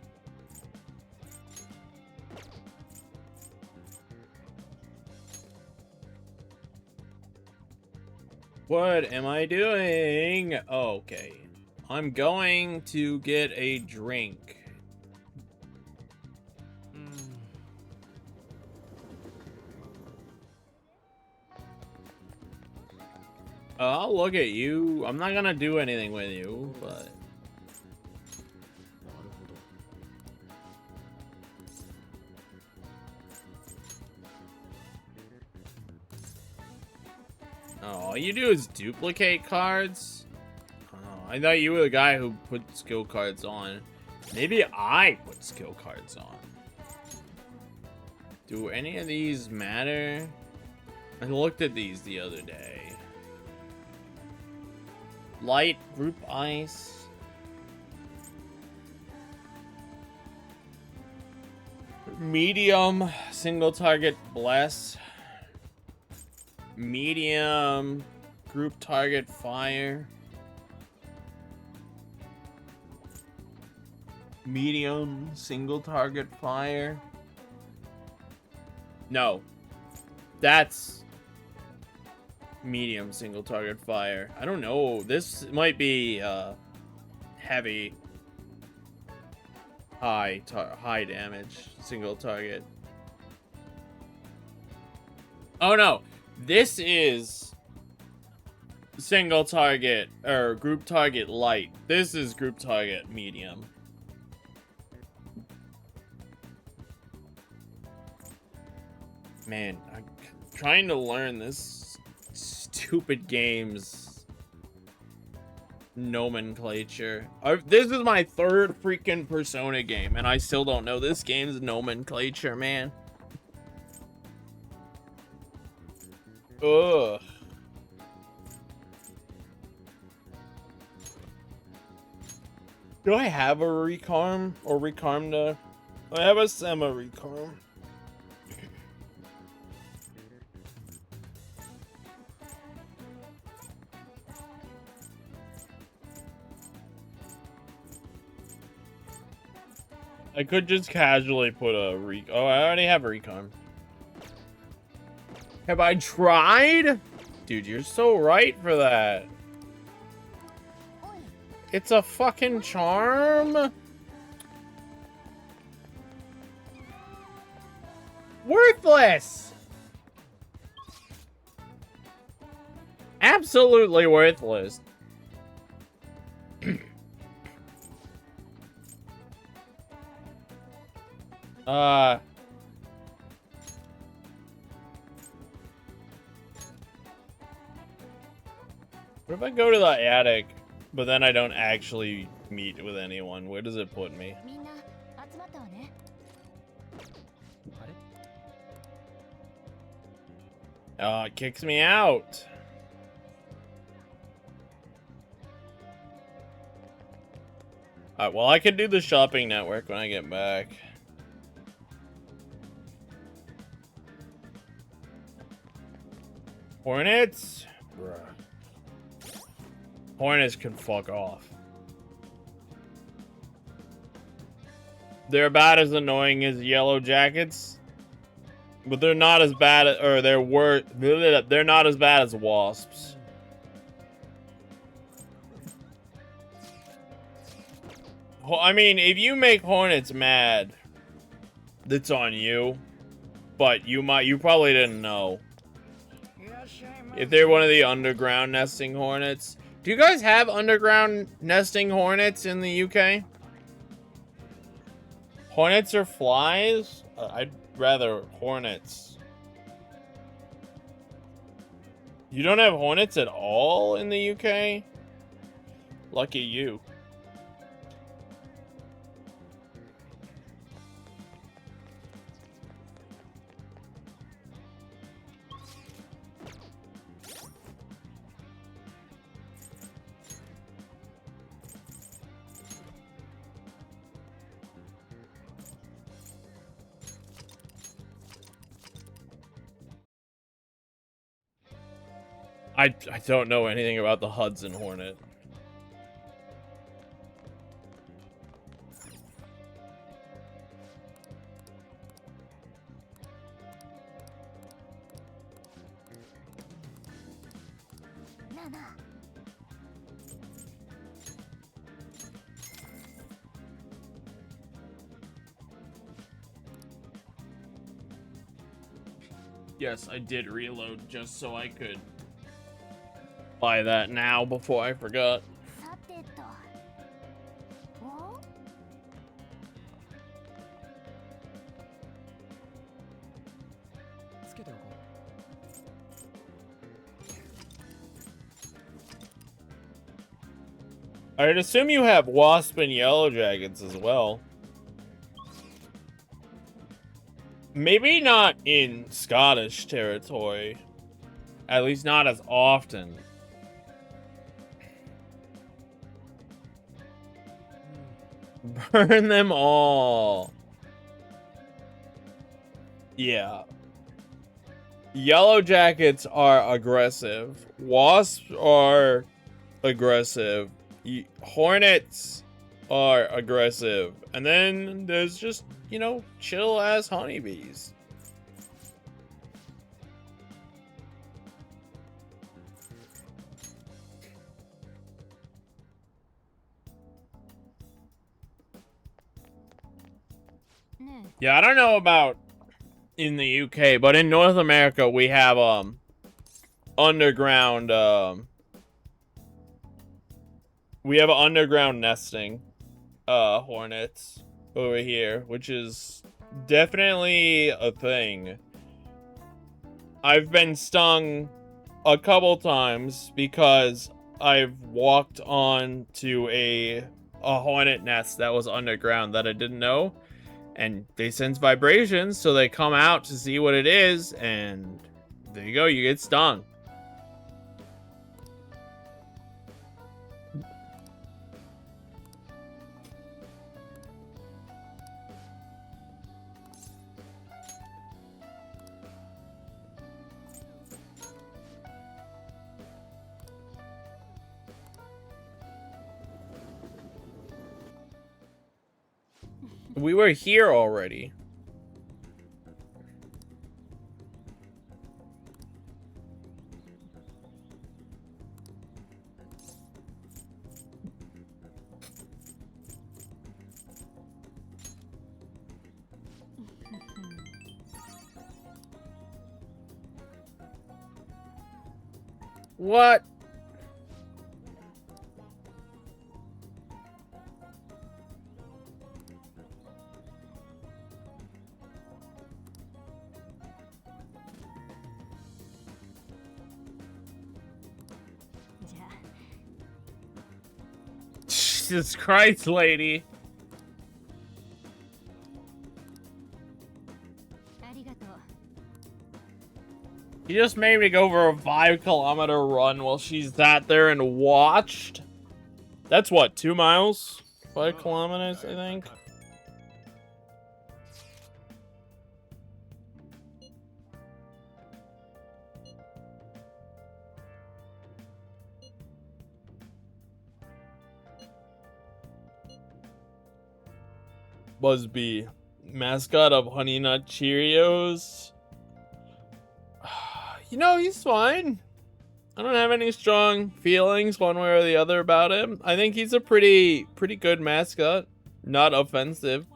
Speaker 2: What am I doing? Oh, okay. I'm going to get a drink. I'll look at you. I'm not gonna do anything with you, but... Oh, all you do is duplicate cards? Oh, I thought you were the guy who put skill cards on. Maybe I put skill cards on. Do any of these matter? I looked at these the other day. Light, group ice. Medium, single target bless. Medium, group target fire. Medium, single target fire. No. That's medium, single target fire. I don't know. This might be heavy. High damage, single target. Oh no. This is single target, or group target light. This is group target medium. Man, I'm trying to learn this stupid game's nomenclature. This is my third freaking Persona game, and I still don't know this game's nomenclature, man. Ugh. Do I have a recarm or recarmda? I have a semi-recarm. I could just casually put a oh, I already have a recarm. Have I tried? Dude, you're so right for that. It's a fucking charm. Worthless. Absolutely worthless. What if I go to the attic, but then I don't actually meet with anyone? Where does it put me? Oh, it kicks me out. Alright, well, I can do the shopping network when I get back. Hornets? Bruh. Hornets can fuck off. They're about as annoying as yellow jackets, but they're not as bad, or they're not as bad as wasps. I mean, if you make hornets mad, that's on you, but you probably didn't know. If they're one of the underground nesting hornets. Do you guys have underground nesting hornets in the UK? Hornets or flies? I'd rather hornets. You don't have hornets at all in the UK? Lucky you. I don't know anything about the Hudson Hornet. Yes, I did reload just so I could buy that now before I forgot. I'd assume you have Wasp and Yellow Jackets as well. Maybe not in Scottish territory. At least not as often. Burn them all. Yeah. Yellow Jackets are aggressive. Wasps are aggressive. Hornets are aggressive. And then there's just, you know, chill ass honeybees. Yeah, I don't know about in the UK, but in North America we have underground we have underground nesting hornets over here, which is definitely a thing. I've been stung a couple times because I've walked on to a hornet nest that was underground that I didn't know, and they sense vibrations, so they come out to see what it is, and there you go, you get stung. We were here already. What? Jesus Christ, lady. You just made me go for a 5-kilometer run while she's sat there and watched. That's what, 2 miles? 5 kilometers, I think. Buzzbee, mascot of Honey Nut Cheerios. You know, he's fine. I don't have any strong feelings one way or the other about him. I think he's a pretty good mascot. Not offensive.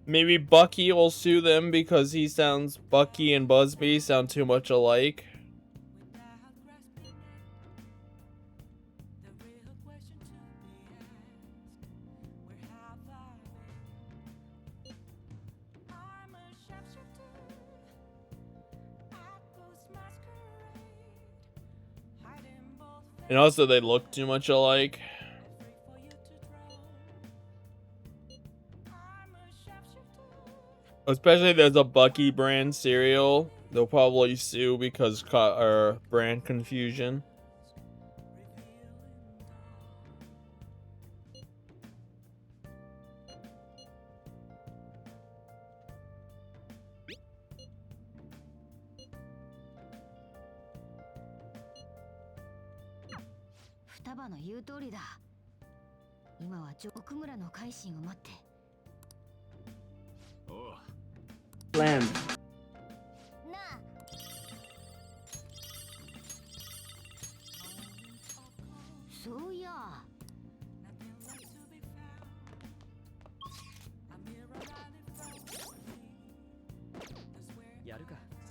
Speaker 2: Maybe Bucky will sue them because he sounds, Bucky and Buzzbee sound too much alike. And also, they look too much alike. Especially if there's a Bucky brand cereal, they'll probably sue because brand confusion.
Speaker 1: Lamb.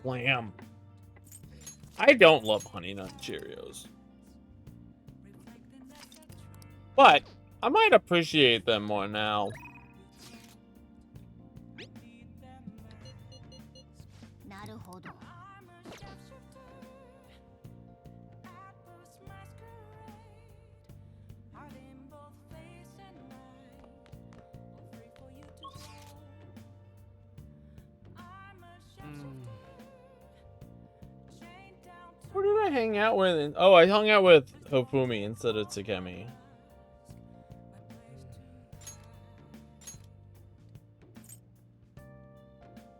Speaker 2: Slam. I don't love Honey Nut Cheerios. But I might appreciate them more now. Who did I hang out with? Oh, I hung out with Hofumi instead of Tsukemi.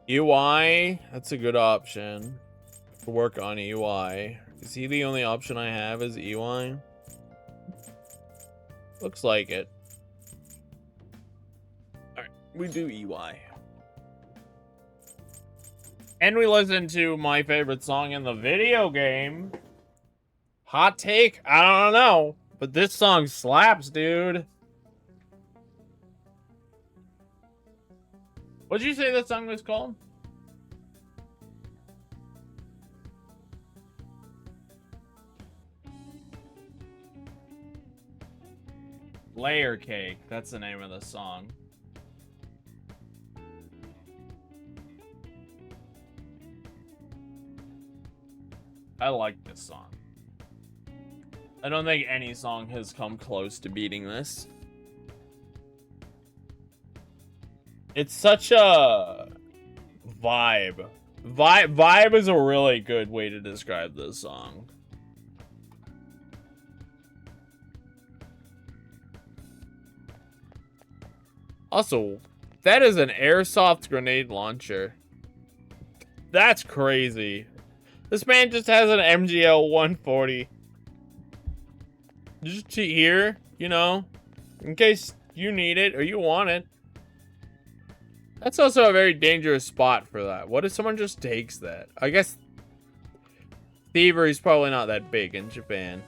Speaker 2: EY, that's a good option. Work on EY. Is he the only option I have is EY? Looks like it. Alright, we do EY. And we listen to my favorite song in the video game. Hot take? I don't know. But this song slaps, dude. What'd you say that song was called? Layer Cake. That's the name of the song. I like this song. I don't think any song has come close to beating this. It's such a vibe. Vibe is a really good way to describe this song. Also, that is an airsoft grenade launcher. That's crazy. This man just has an MGL 140. Just here, you know, in case you need it or you want it. That's also a very dangerous spot for that. What if someone just takes that? I guess thievery is probably not that big in Japan.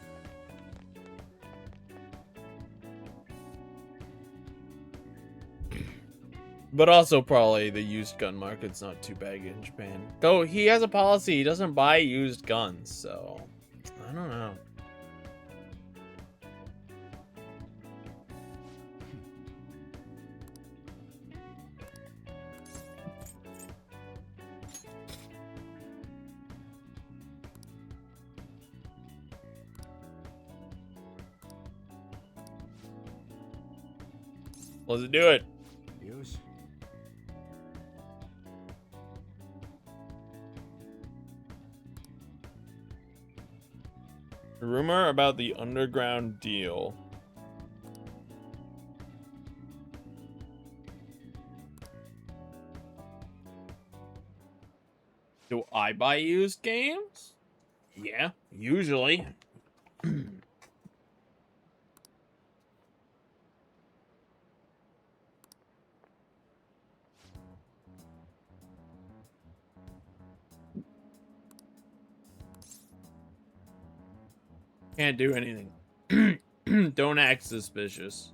Speaker 2: But also probably the used gun market's not too bad in Japan. Though he has a policy, he doesn't buy used guns, so I don't know. Let's do it. Rumor about the underground deal. Do I buy used games? Yeah, usually. Can't do anything. Don't act suspicious.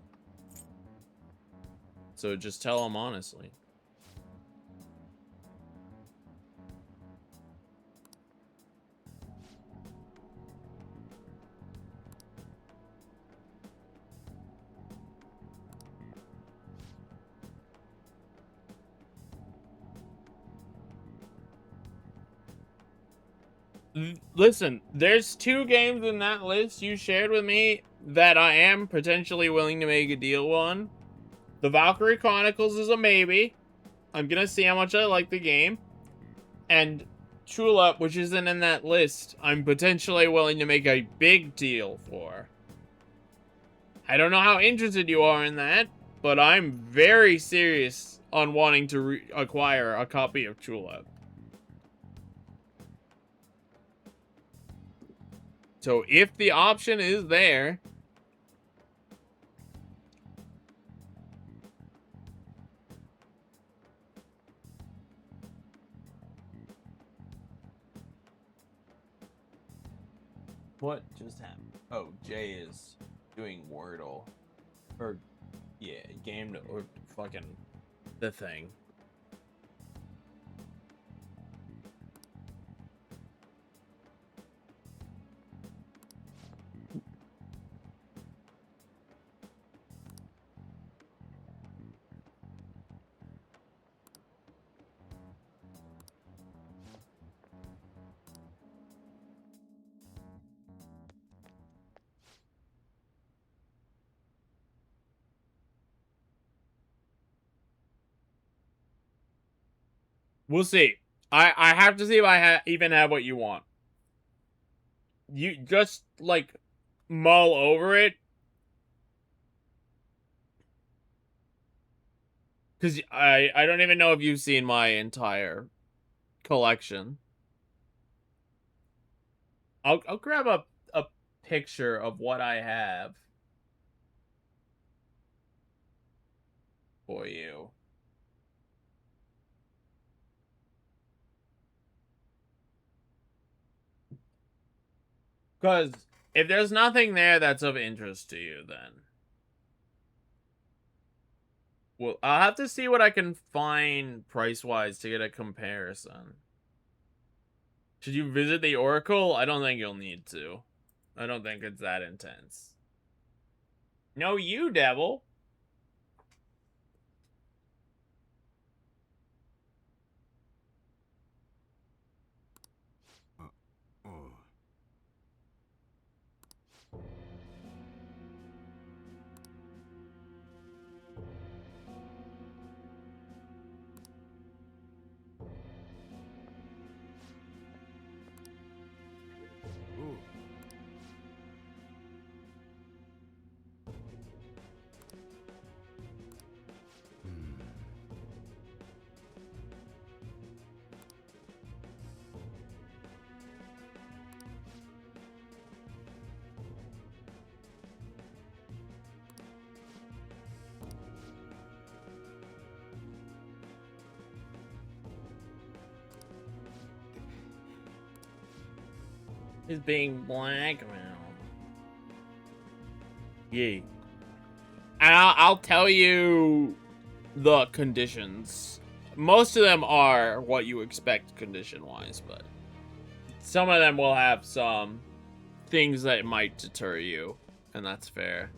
Speaker 2: So just tell them honestly. Listen, there's 2 games in that list you shared with me that I am potentially willing to make a deal on. The Valkyrie Chronicles is a maybe. I'm gonna see how much I like the game. And Tulip, which isn't in that list, I'm potentially willing to make a big deal for. I don't know how interested you are in that, but I'm very serious on wanting to acquire a copy of Tulip. So if the option is there, what just happened? Oh, Jay is doing Wordle. Or, yeah, game or fucking the thing. We'll see. I have to see if I even have what you want. You just, like, mull over it. Because I don't even know if you've seen my entire collection. I'll grab a picture of what I have for you. Because if there's nothing there that's of interest to you, then... Well, I'll have to see what I can find price-wise to get a comparison. Should you visit the Oracle? I don't think you'll need to. I don't think it's that intense. No, you, devil. Is being blackmailed. Yay. And I'll tell you the conditions. Most of them are what you expect condition-wise, but some of them will have some things that might deter you, and that's fair.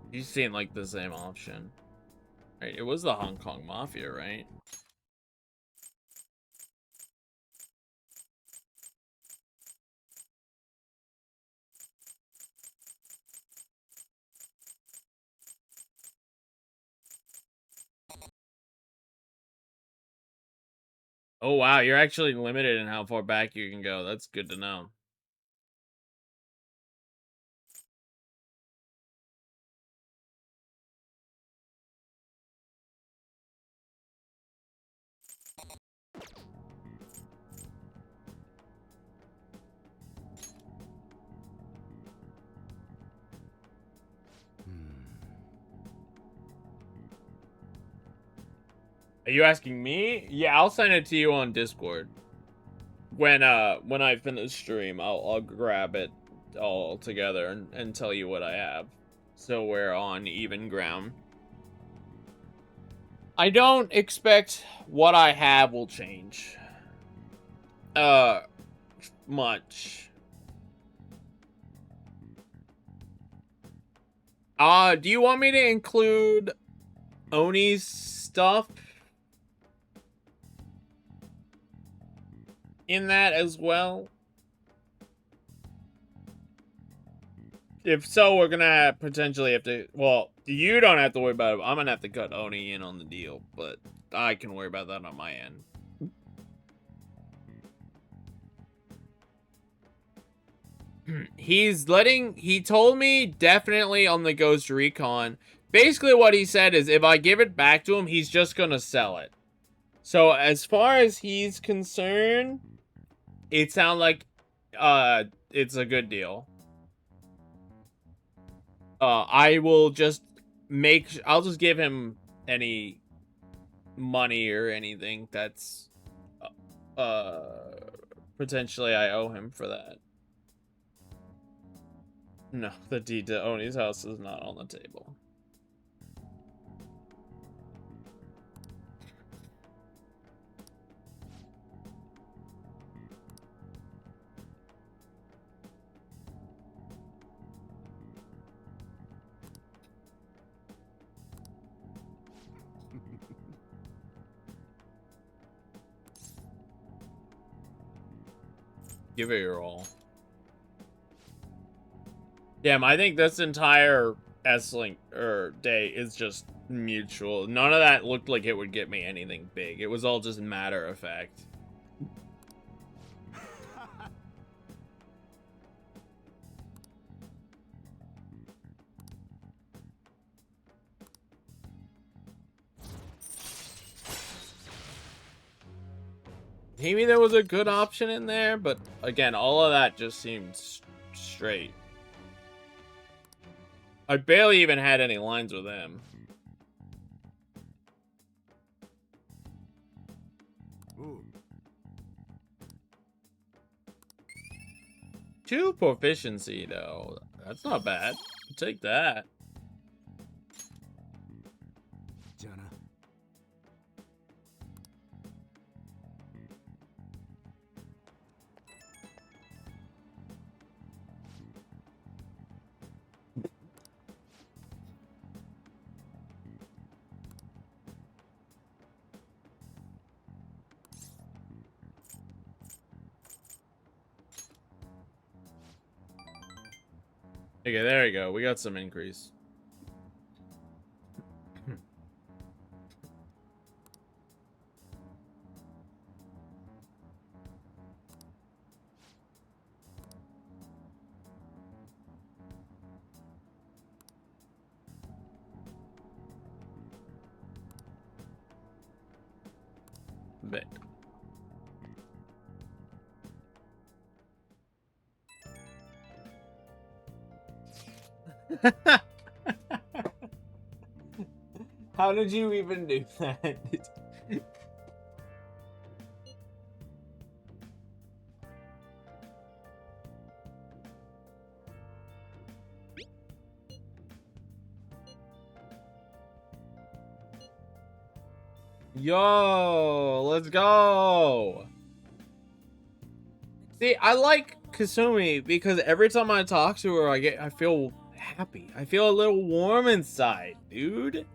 Speaker 2: You seem like the same option. Right, it was the Hong Kong Mafia, right? Oh wow, you're actually limited in how far back you can go. That's good to know. Are you asking me? Yeah, I'll send it to you on Discord. When I finish stream, I'll grab it all together and tell you what I have. So we're on even ground. I don't expect what I have will change. Much. Do you want me to include Oni's stuff in that as well? If so, we're gonna potentially have to... Well, you don't have to worry about it. I'm gonna have to cut Oni in on the deal, but I can worry about that on my end. He told me definitely on the Ghost Recon. Basically what he said is if I give it back to him, he's just gonna sell it. So as far as he's concerned, it sounds like it's a good deal. I will just I'll just give him any money or anything that's potentially I owe him for that. No, the deed to Oni's house is not on the table. Give it your all. Damn, I think this entire S-Link day is just mutual. None of that looked like it would get me anything big. It was all just matter of fact. Maybe there was a good option in there, but again, all of that just seemed straight. I barely even had any lines with him. Ooh. 2 proficiency, though. That's not bad. I'll take that. Okay, there we go. We got some increase. Bet. How did you even do that? Yo, let's go. See, I like Kasumi because every time I talk to her, I feel happy. I feel a little warm inside, dude.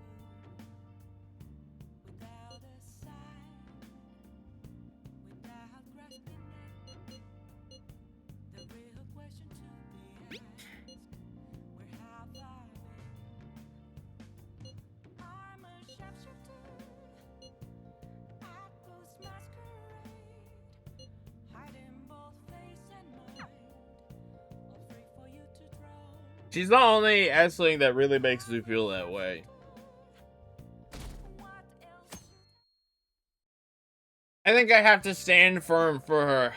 Speaker 2: She's the only S-Link that really makes me feel that way. I think I have to stand firm for her.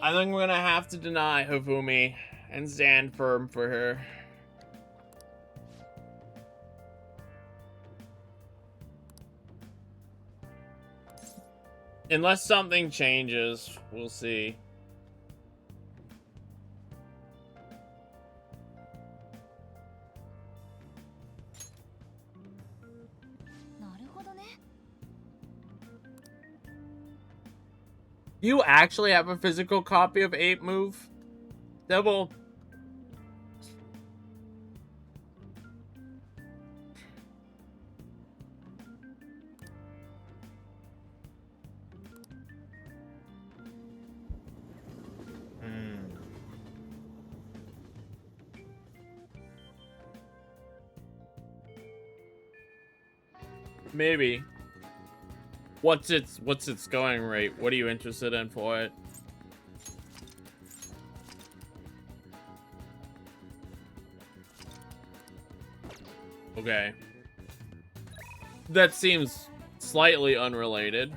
Speaker 2: I think we're gonna have to deny Hifumi and stand firm for her. Unless something changes, we'll see. You actually have a physical copy of 8 Move? Devil. Maybe. What's its going rate? What are you interested in for it? Okay. That seems slightly unrelated.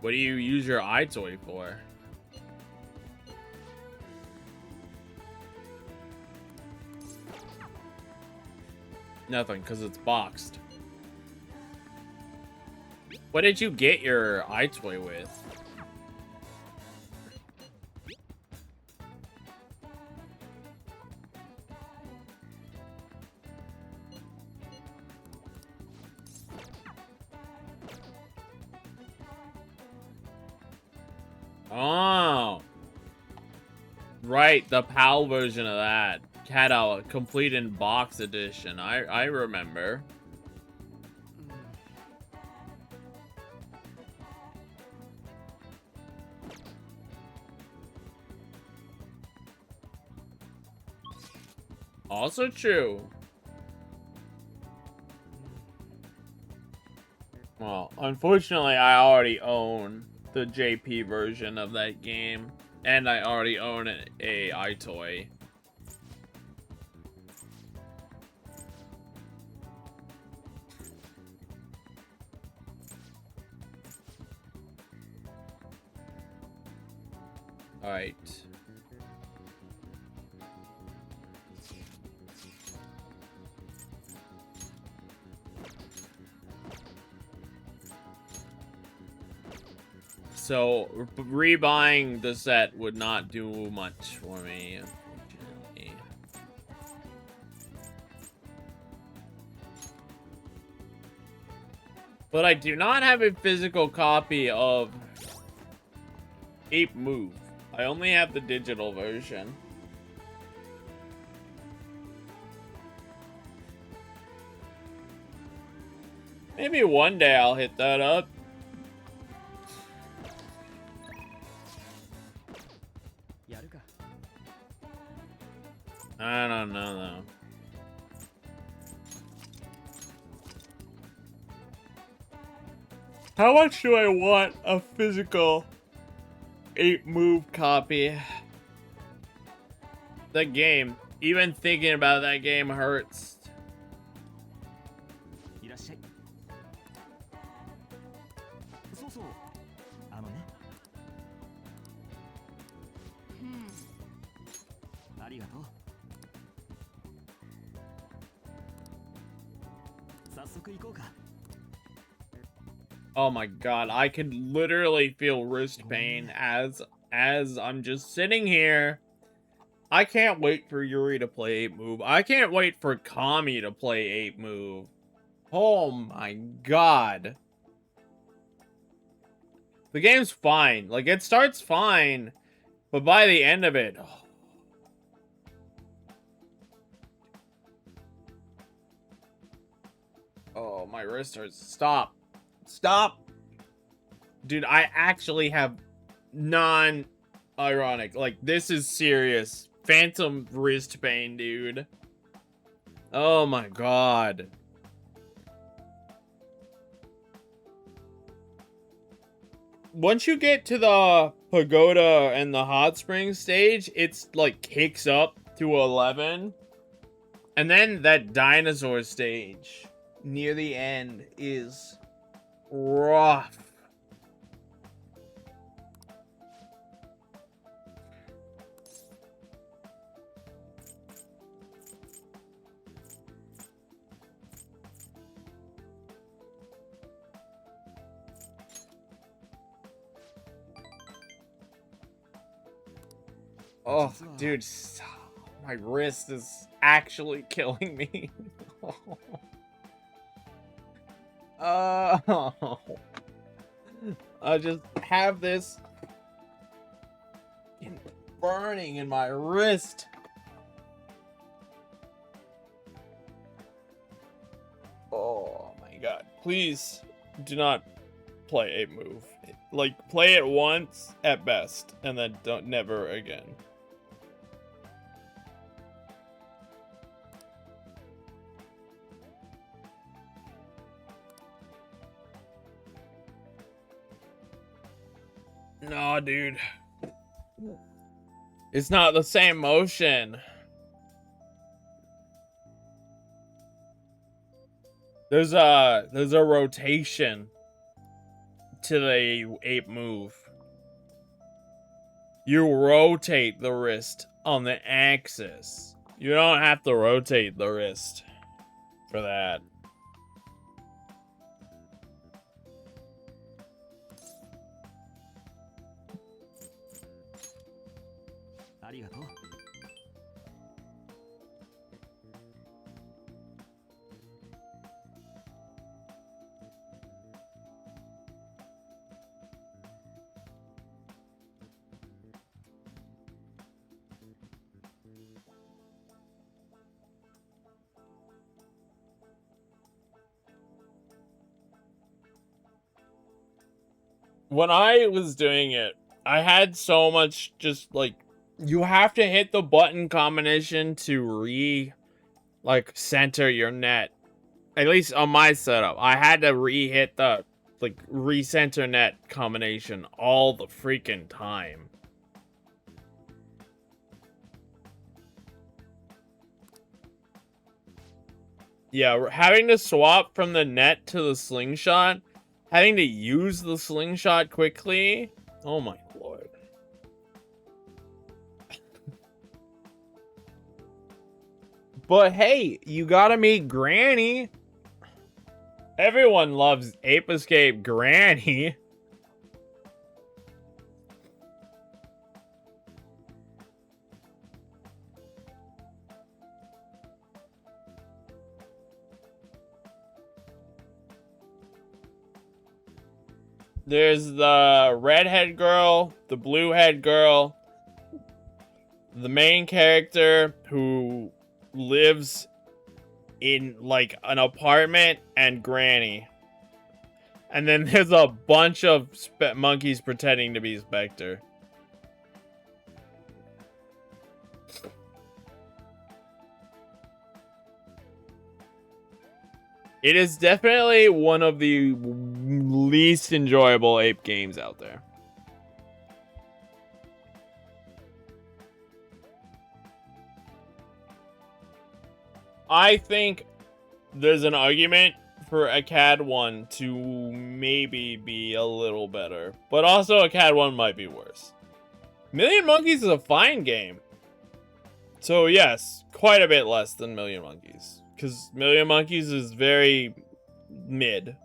Speaker 2: What do you use your eye toy for? Nothing, because it's boxed. What did you get your iToy with? Oh. Right, the PAL version of that had a complete in box edition. I remember. Also true. Well, unfortunately, I already own the JP version of that game, and I already own a iToy. All right. So, rebuying the set would not do much for me, unfortunately. But I do not have a physical copy of Ape Move. I only have the digital version. Maybe one day I'll hit that up. I don't know, though. How much do I want a physical 8-move copy? That game, even thinking about that game hurts. Oh my god, I could literally feel wrist pain as I'm just sitting here. I can't wait for Yuri to play 8-move. I can't wait for Kami to play 8-move. Oh my god. The game's fine. Like, it starts fine, but by the end of it... Oh, my wrist hurts. Stop. Stop. Dude, I actually have non-ironic. Like, this is serious. Phantom wrist pain, dude. Oh my god. Once you get to the pagoda and the hot spring stage, it's like kicks up to 11. And then that dinosaur stage near the end is rough. Oh, dude, my wrist is actually killing me. Oh, I just have this burning in my wrist. Oh my god, please do not play 8-move. Like, play it once at best, and then never again. No, dude. It's not the same motion. There's a rotation to the 8-move. You rotate the wrist on the axis. You don't have to rotate the wrist. for that. When I was doing it, I had so much just like you have to hit the button combination to center your net. At least on my setup, I had to re-hit the recenter net combination all the freaking time. Yeah, having to swap from the net to the slingshot, having to use the slingshot quickly. Oh my lord. But hey, you gotta meet Granny. Everyone loves Ape Escape Granny. There's the redhead girl, the bluehead girl, the main character who lives in like an apartment, and Granny. And then there's a bunch of monkeys pretending to be Spectre. It is definitely one of the least enjoyable ape games out there. I think there's an argument for a CAD 1 to maybe be a little better, but also a CAD 1 might be worse. Million Monkeys is a fine game. So yes, quite a bit less than Million Monkeys. Because Million Monkeys is very mid.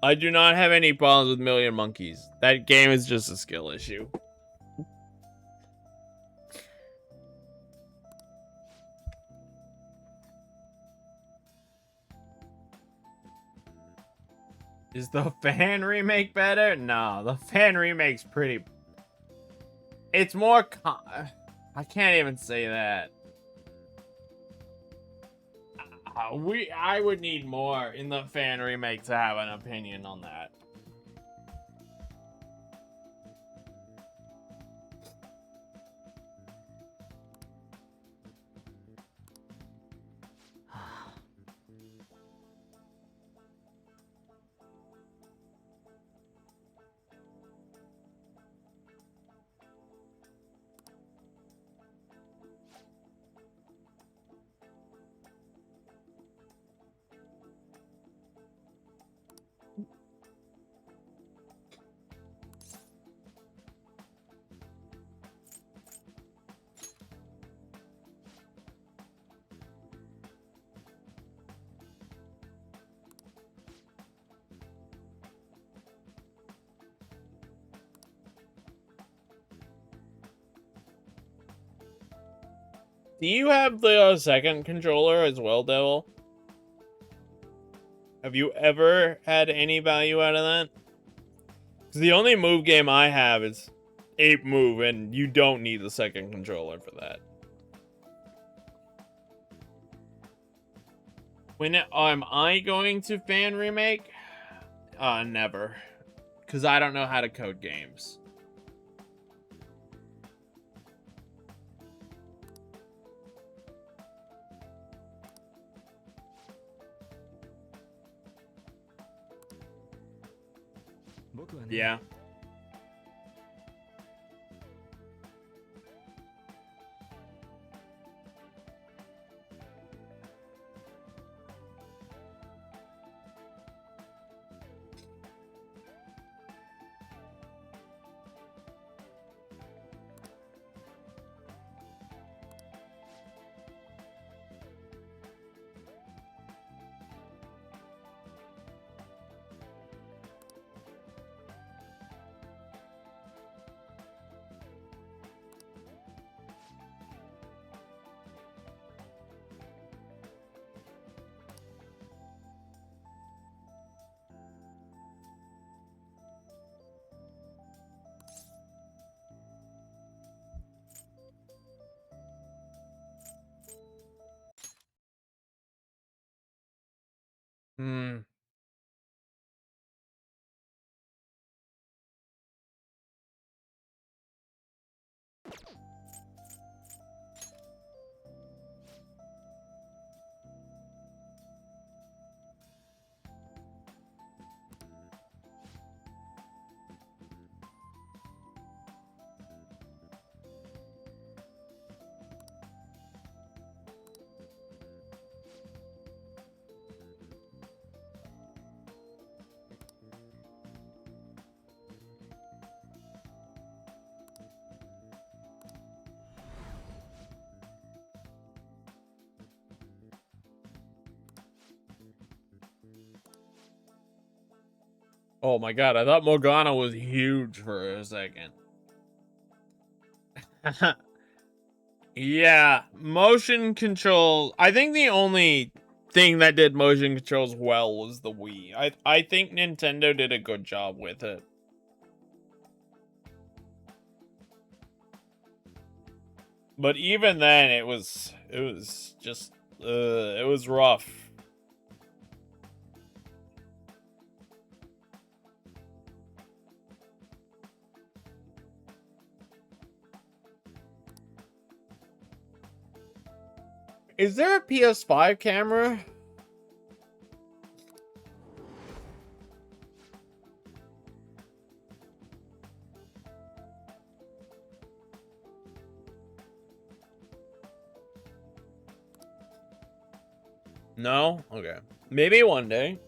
Speaker 2: I do not have any problems with Million Monkeys. That game is just a skill issue. Is the fan remake better? No, the fan remake's pretty... It's more... I can't even say that. I would need more in the fan remake to have an opinion on that. Do you have the second controller as well, Devil? Have you ever had any value out of that? Because the only move game I have is Ape Move, and you don't need the second controller for that. When am I going to fan remake? Never. Because I don't know how to code games. Yeah. Oh my god, I thought Morgana was huge for a second. Yeah, motion control. I think the only thing that did motion controls well was the Wii. I think Nintendo did a good job with it. But even then it was just it was rough. Is there a PS5 camera? No? Okay. Maybe one day.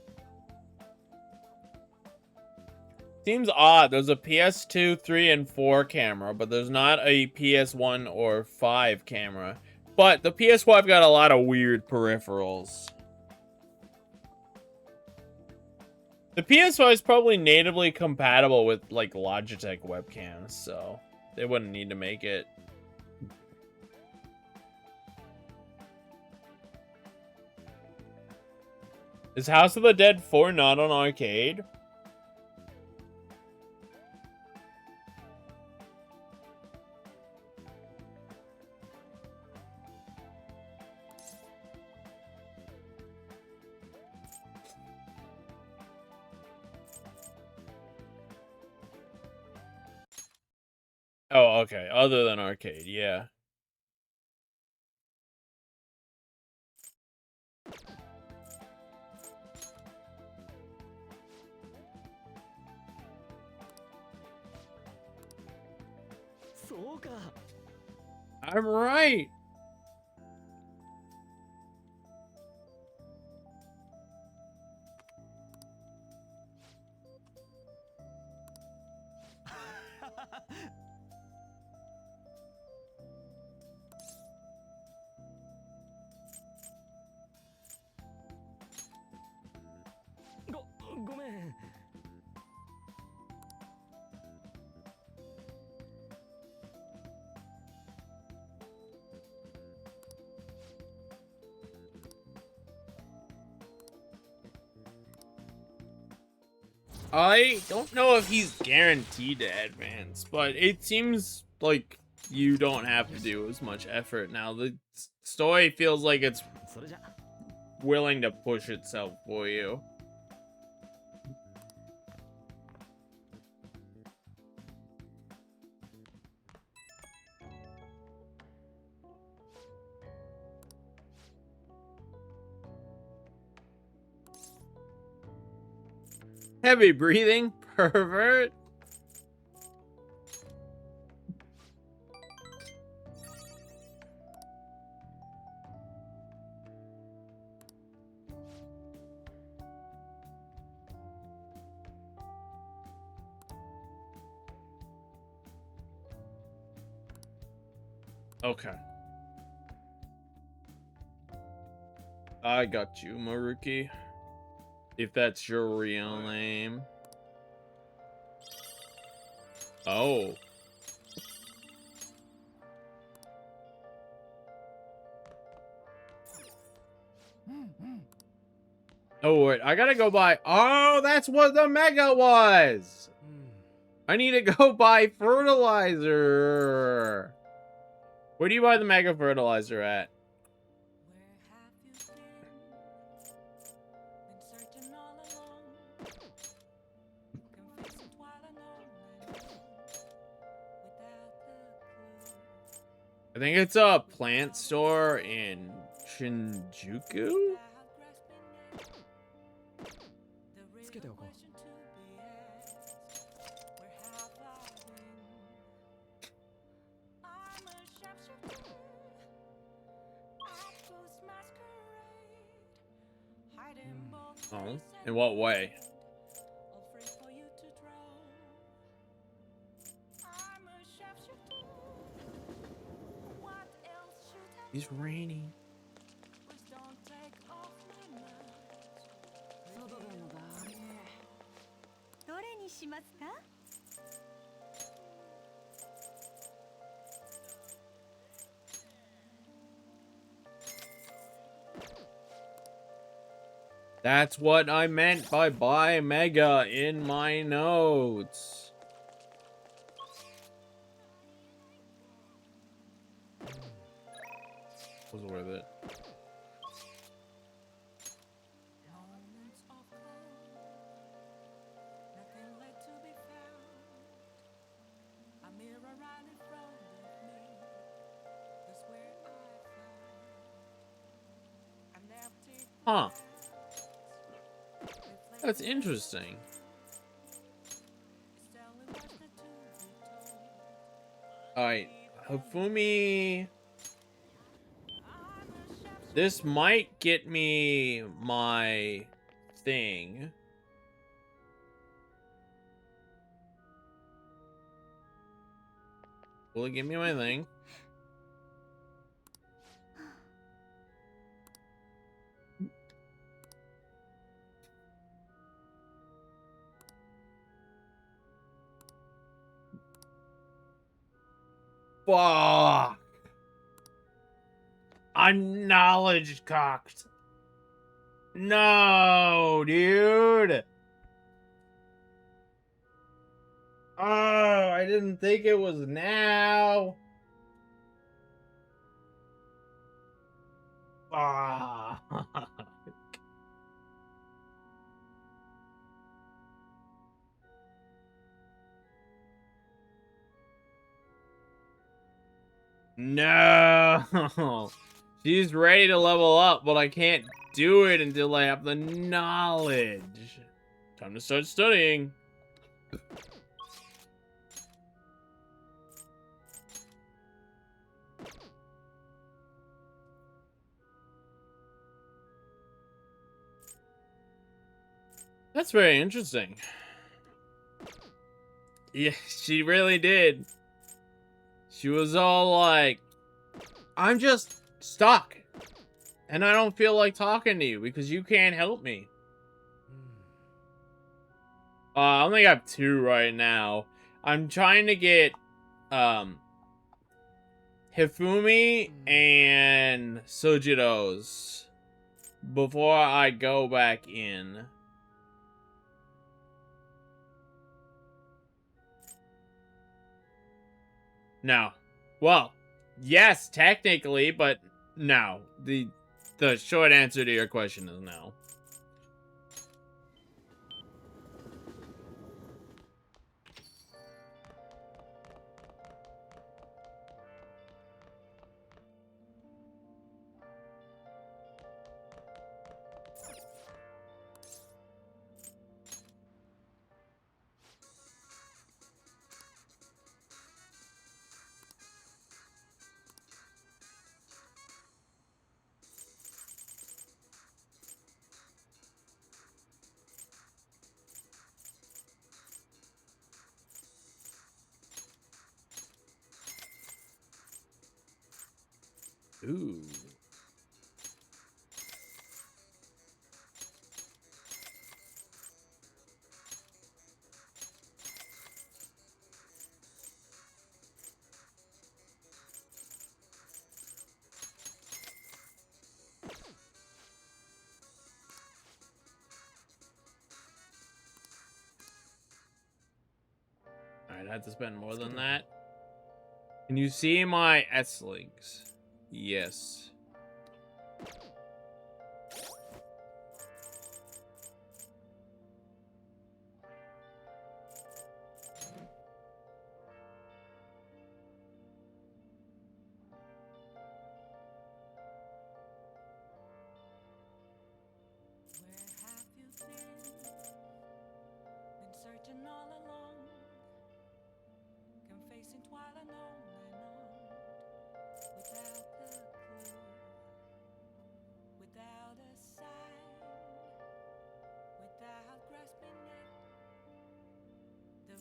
Speaker 2: Seems odd. There's a PS2, 3, and 4 camera, but there's not a PS1 or 5 camera. But the PS5 got a lot of weird peripherals. The PS5 is probably natively compatible with, like, Logitech webcams, so they wouldn't need to make it. Is House of the Dead 4 not on arcade? Oh, okay. Other than arcade, yeah. I'm right. I don't know if he's guaranteed to advance, but it seems like you don't have to do as much effort now. The story feels like it's willing to push itself for you. Heavy breathing, pervert. Okay. I got you, Maruki. If that's your real name. Oh. Oh, wait. I gotta go buy... Oh, that's what the mega was! I need to go buy fertilizer. Where do you buy the mega fertilizer at? I think it's a plant store in Shinjuku? Oh, in what way? It's raining. That's what I meant by buy mega in my notes. Was worth it. Huh. That's interesting. Alright, Hifumi. This might get me my thing. Will it give me my thing? Fuck. I'm knowledge cocked. No, dude. Oh, I didn't think it was now. Ah. No. She's ready to level up, but I can't do it until I have the knowledge. Time to start studying. That's very interesting. Yeah, she really did. She was all like, I'm just stuck. And I don't feel like talking to you because you can't help me. I only have 2 right now. I'm trying to get Hifumi and Sojiro's before I go back in. No. Well, yes, technically, but no. The short answer to your question is no. Ooh. Alright, I have to spend more than that. Can you see my S-links? Yes.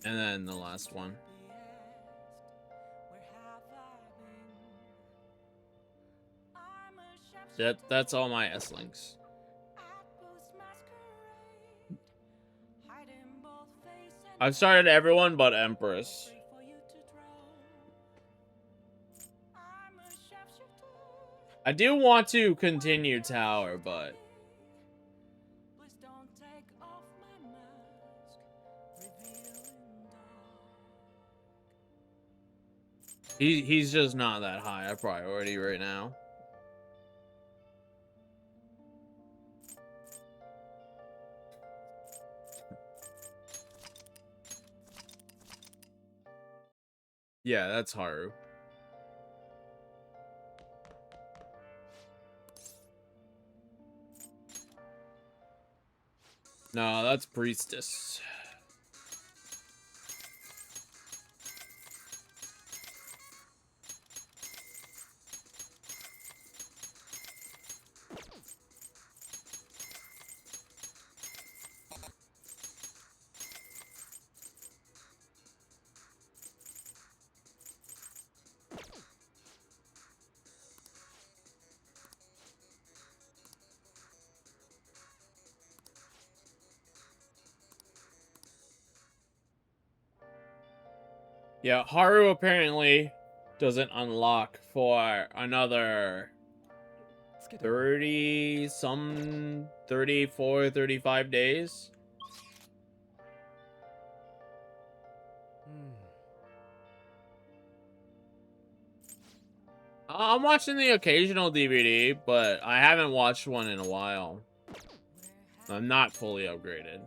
Speaker 2: And then the last one. That's all my S-links. I've started everyone but Empress. I do want to continue Tower, but he's just not that high a priority right now. Yeah, that's Haru. No, that's Priestess. Yeah, Haru apparently doesn't unlock for another 34, 35 days. I'm watching the occasional DVD, but I haven't watched one in a while. I'm not fully upgraded.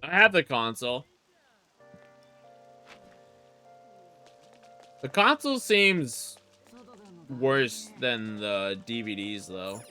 Speaker 2: I have the console. The console seems worse than the DVDs, though.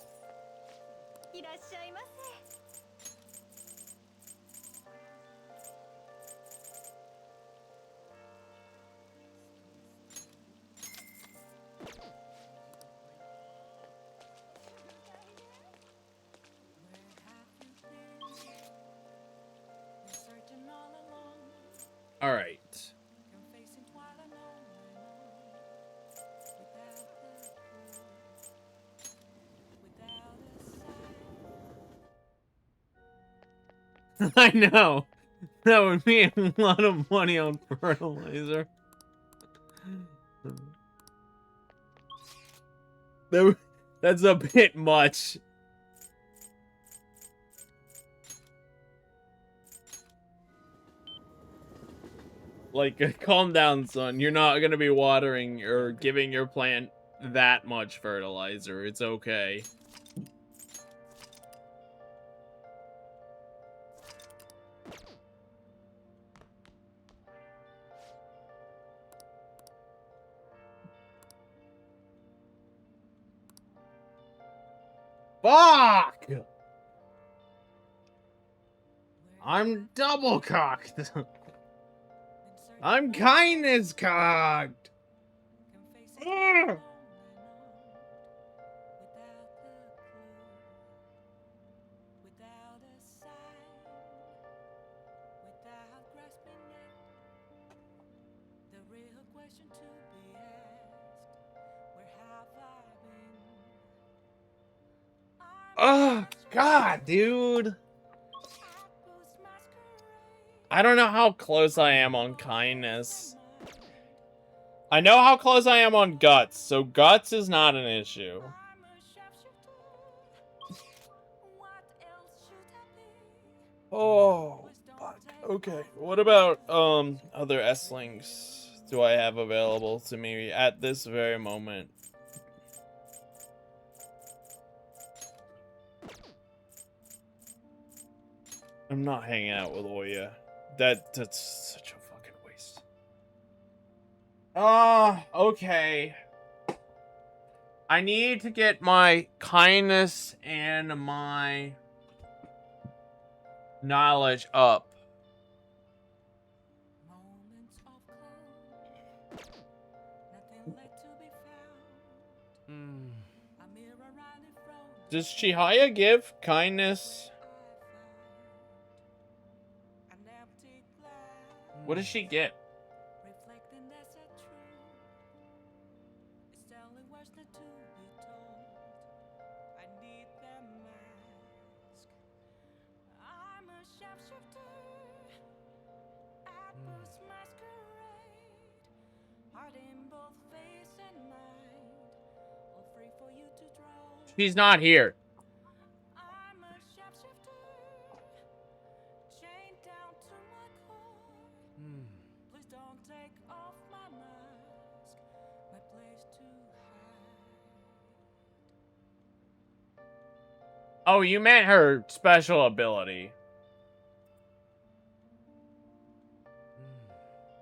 Speaker 2: All right. I know. That would be a lot of money on fertilizer. That's a bit much. Like, calm down, son. You're not gonna be watering or giving your plant that much fertilizer. It's okay. Fuck! I'm double cocked. I'm kindness cocked. Ugh. Oh, God, dude. I don't know how close I am on kindness. I know how close I am on guts, so guts is not an issue. Oh, fuck. Okay. What about, other S-Links do I have available to me at this very moment? I'm not hanging out with Oya. That's such a fucking waste. Okay. I need to get my kindness and my knowledge up. Does Chihaya give kindness? What does she get? She's not here. Oh, you meant her special ability.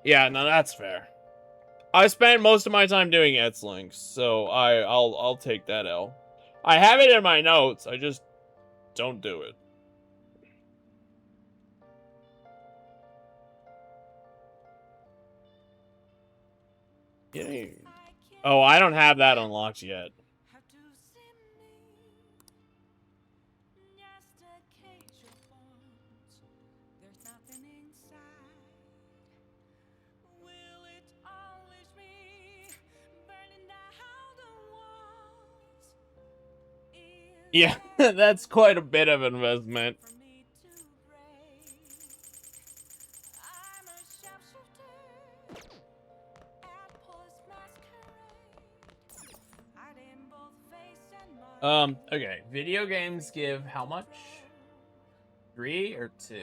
Speaker 2: Yeah, no, that's fair. I spent most of my time doing Etzlinks, so I'll take that L. I have it in my notes. I just don't do it. Yeah. Oh, I don't have that unlocked yet. Yeah, that's quite a bit of investment. Okay. Video games give how much? 3 or 2?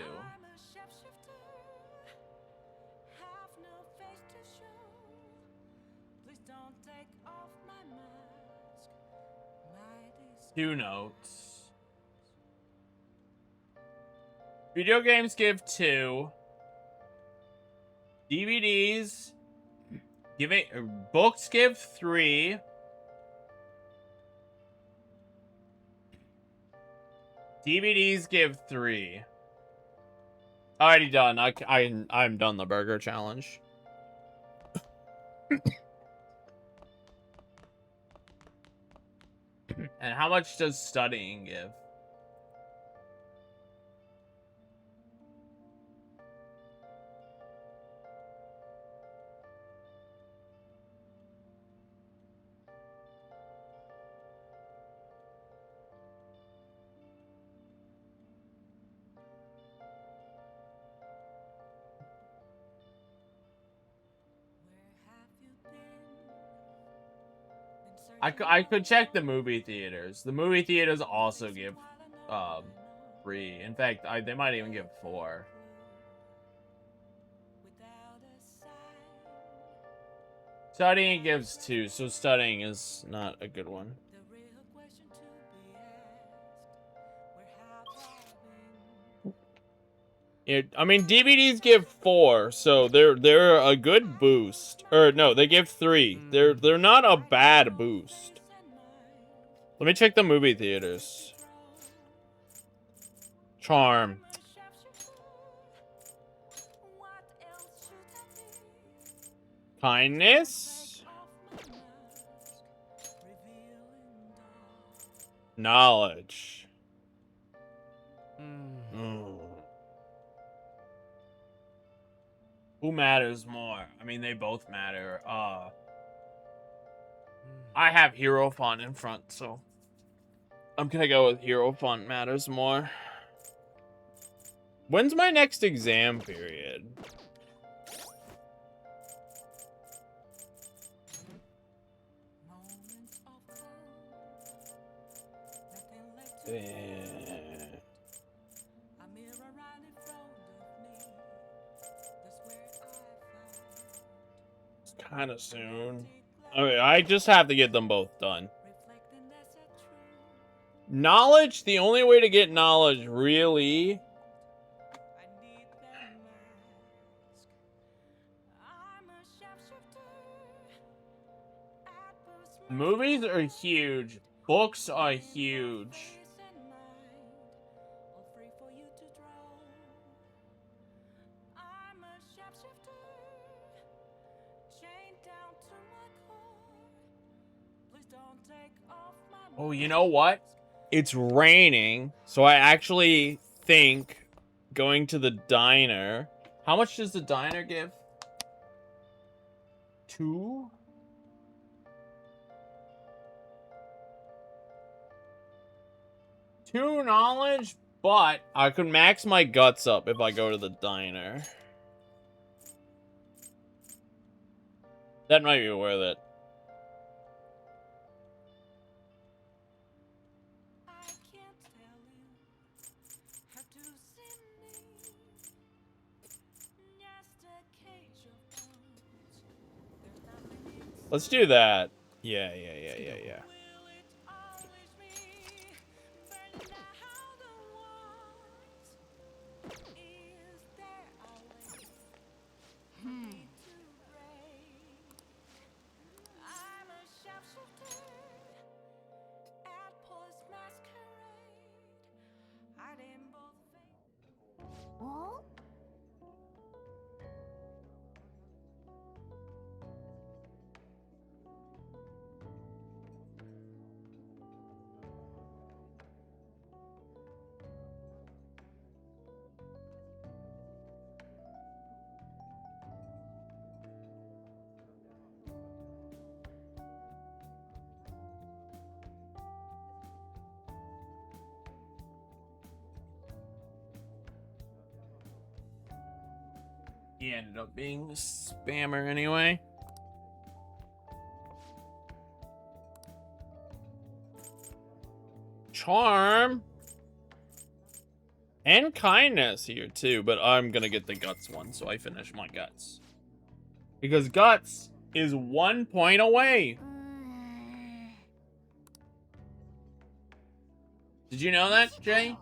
Speaker 2: Two notes. Video games give 2. DVDs give it. Books give 3. DVDs give 3. Already done. I'm done the burger challenge. And how much does studying give? I could check the movie theaters. The movie theaters also give 3. In fact, they might even give 4. Studying gives 2, so studying is not a good one. I mean, DVDs give 4, so they're a good boost. Or no, they give 3. They're not a bad boost. Let me check the movie theaters. Charm. Kindness. Knowledge. Who matters more? I mean, they both matter. I have Hero Font in front, so I'm gonna go with Hero Font matters more. When's my next exam period? It's kind of soon. Okay, I just have to get them both done. Knowledge, the only way to get knowledge, really... Movies are huge. Books are huge. Oh, you know what? It's raining, so I actually think going to the diner. How much does the diner give? 2? 2 knowledge, but I could max my guts up if I go to the diner. That might be worth it. Let's do that. Yeah. He ended up being a spammer anyway. Charm. And kindness here too, but I'm gonna get the guts one, so I finish my guts. Because guts is 1 point away. Did you know that, Jay?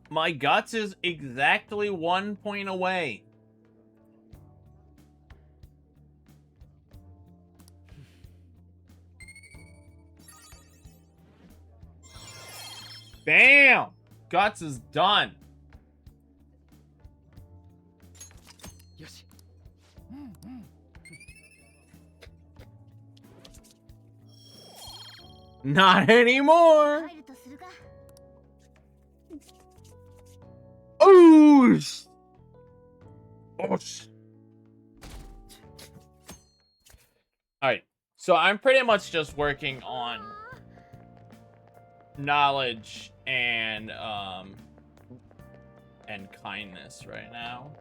Speaker 2: My guts is exactly 1 point away. Bam! Guts is done. Not anymore. Oh! Alright, so I'm pretty much just working on knowledge and kindness right now.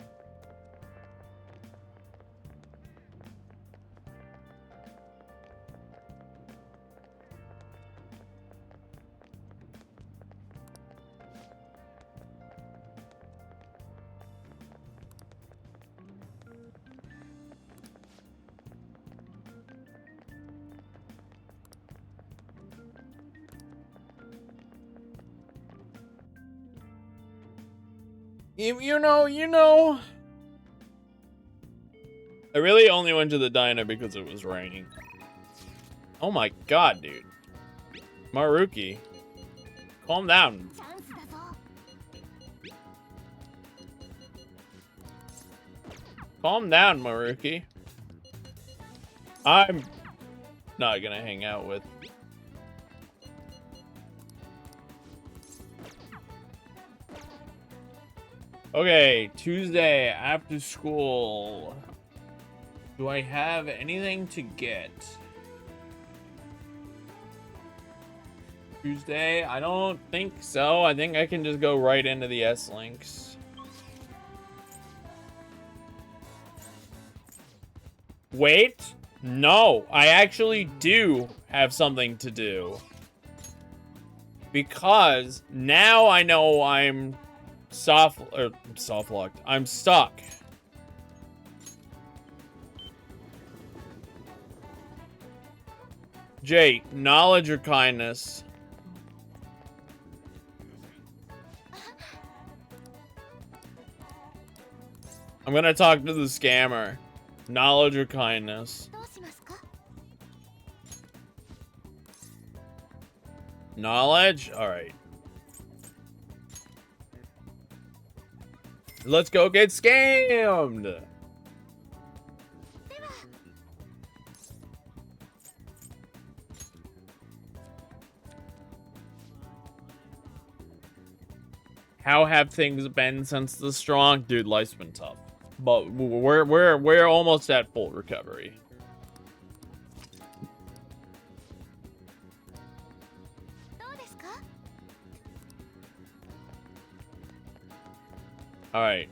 Speaker 2: You know. I really only went to the diner because it was raining. Oh my god, dude. Maruki. Calm down. Calm down, Maruki. I'm not gonna hang out with... Okay, Tuesday after school. Do I have anything to get? Tuesday? I don't think so. I think I can just go right into the S-Links. Wait. No, I actually do have something to do. Because now I know I'm soft-locked. I'm stuck. Jay, knowledge or kindness? I'm gonna talk to the scammer. Knowledge or kindness? Knowledge? Alright. Let's go get scammed! How have things been since the strong? Dude, life's been tough. But we're almost at full recovery. Alright.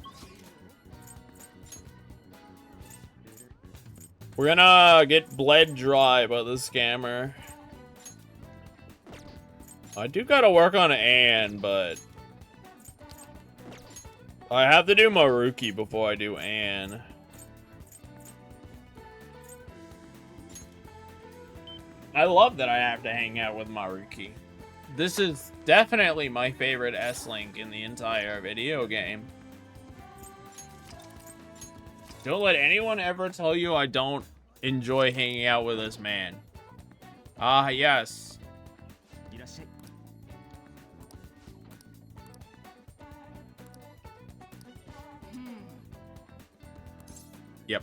Speaker 2: We're gonna get bled dry by the scammer. I do gotta work on Anne, but I have to do Maruki before I do Anne. I love that I have to hang out with Maruki. This is definitely my favorite S-Link in the entire video game. Don't let anyone ever tell you I don't enjoy hanging out with this man. Ah, yes. Yep.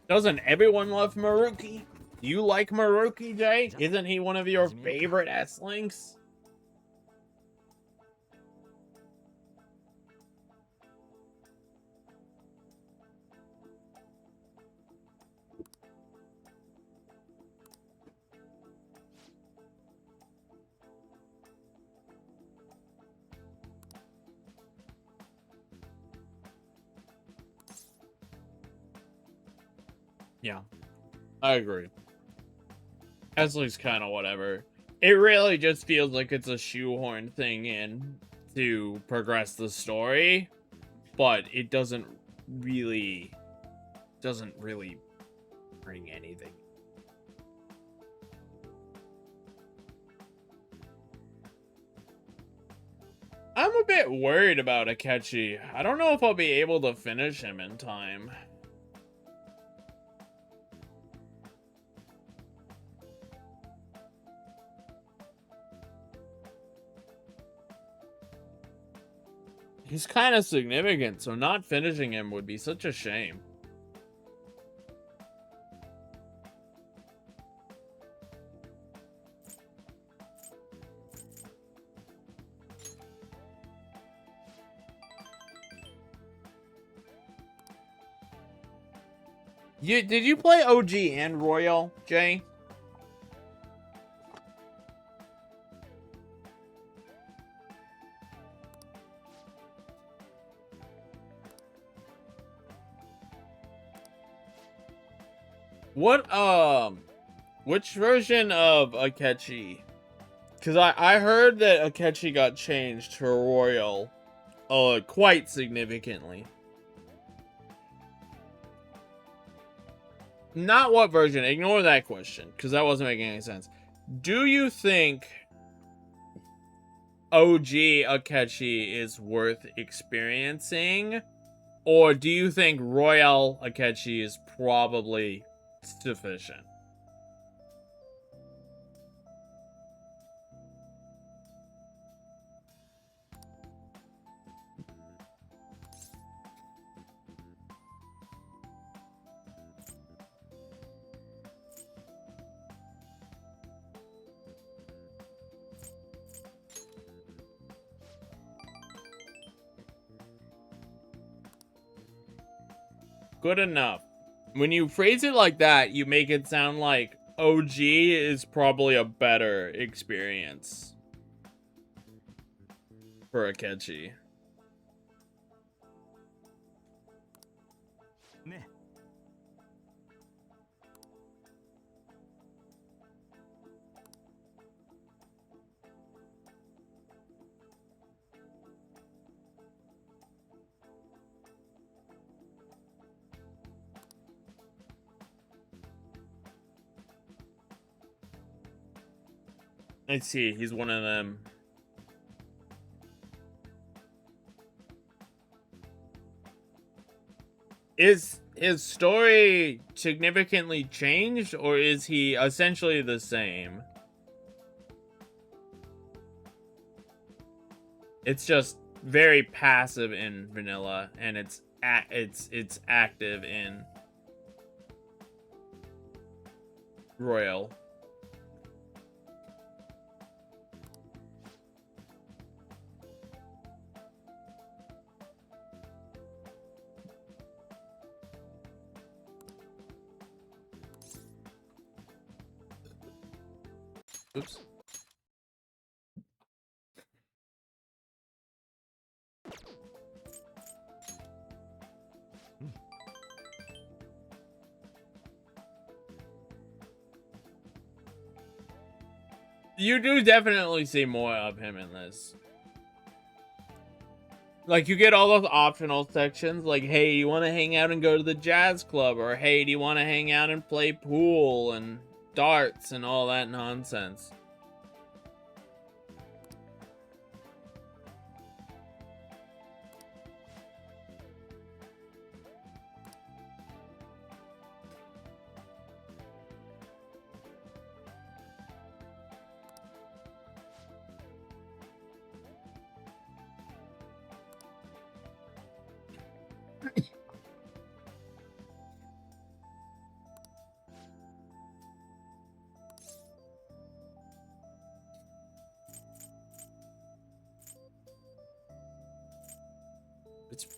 Speaker 2: Doesn't everyone love Maruki? You like Maruki, Jay? Isn't he one of your favorite S-Links? Yeah, I agree. S-Link's kind of whatever. It really just feels like it's a shoehorn thing in to progress the story, but it doesn't really bring anything. I'm a bit worried about Akechi. I don't know if I'll be able to finish him in time. He's kind of significant, so not finishing him would be such a shame. Did you play OG and Royal, Jay? Which version of Akechi? Because I heard that Akechi got changed to Royal, quite significantly. Not what version, ignore that question, because that wasn't making any sense. Do you think OG Akechi is worth experiencing? Or do you think Royal Akechi is probably sufficient? Good enough. When you phrase it like that, you make it sound like OG is probably a better experience for Akechi. I see, he's one of them. Is his story significantly changed, or is he essentially the same? It's just very passive in vanilla, and it's active in Royal. Oops. You do definitely see more of him in this. Like, you get all those optional sections, like, hey, you want to hang out and go to the jazz club? Or, hey, do you want to hang out and play pool and darts and all that nonsense?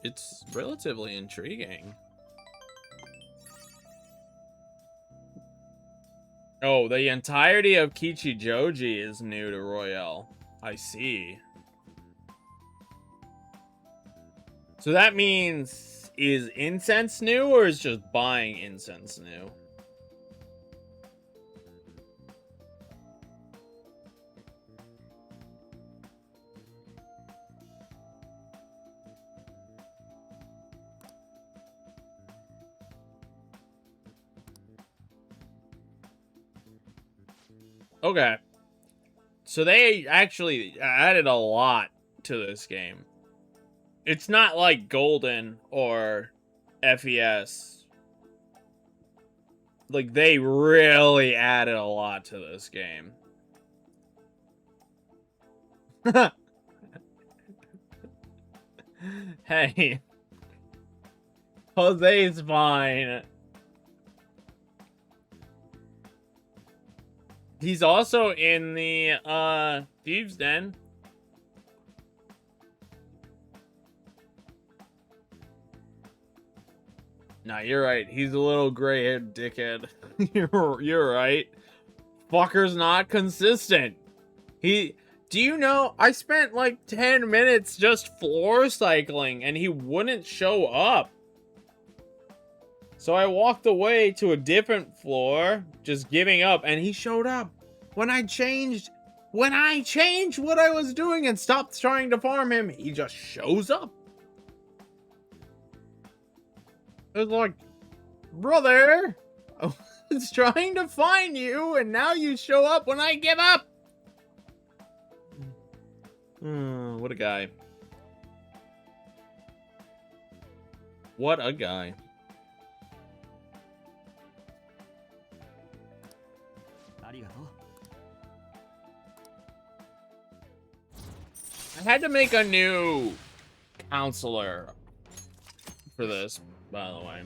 Speaker 2: It's relatively intriguing. Oh, the entirety of Kichijoji is new to Royale. I see. So that means, is incense new or is just buying incense new? Okay. So they actually added a lot to this game. It's not like Golden or FES. Like, they really added a lot to this game. Hey. Jose's fine. He's also in the, Thieves' Den. Nah, you're right. He's a little gray-haired dickhead. You're right. Fucker's not consistent. Do you know, I spent like 10 minutes just floor cycling and he wouldn't show up. So I walked away to a different floor, just giving up, and he showed up. When I changed what I was doing and stopped trying to farm him, he just shows up. It was like, brother, I was trying to find you, and now you show up when I give up. What a guy. What a guy. I had to make a new counselor for this, by the way.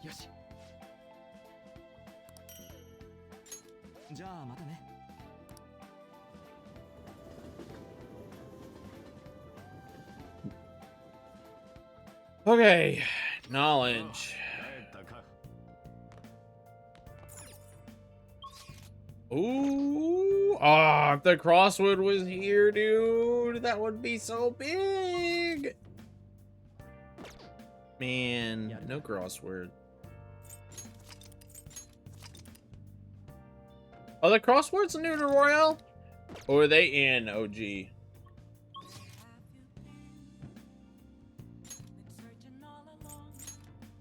Speaker 1: Yoshi.
Speaker 2: Okay, knowledge. Ooh, if the crossword was here, dude, that would be so big. Man, no crossword. Are the crosswords new to Royale? Or are they in OG?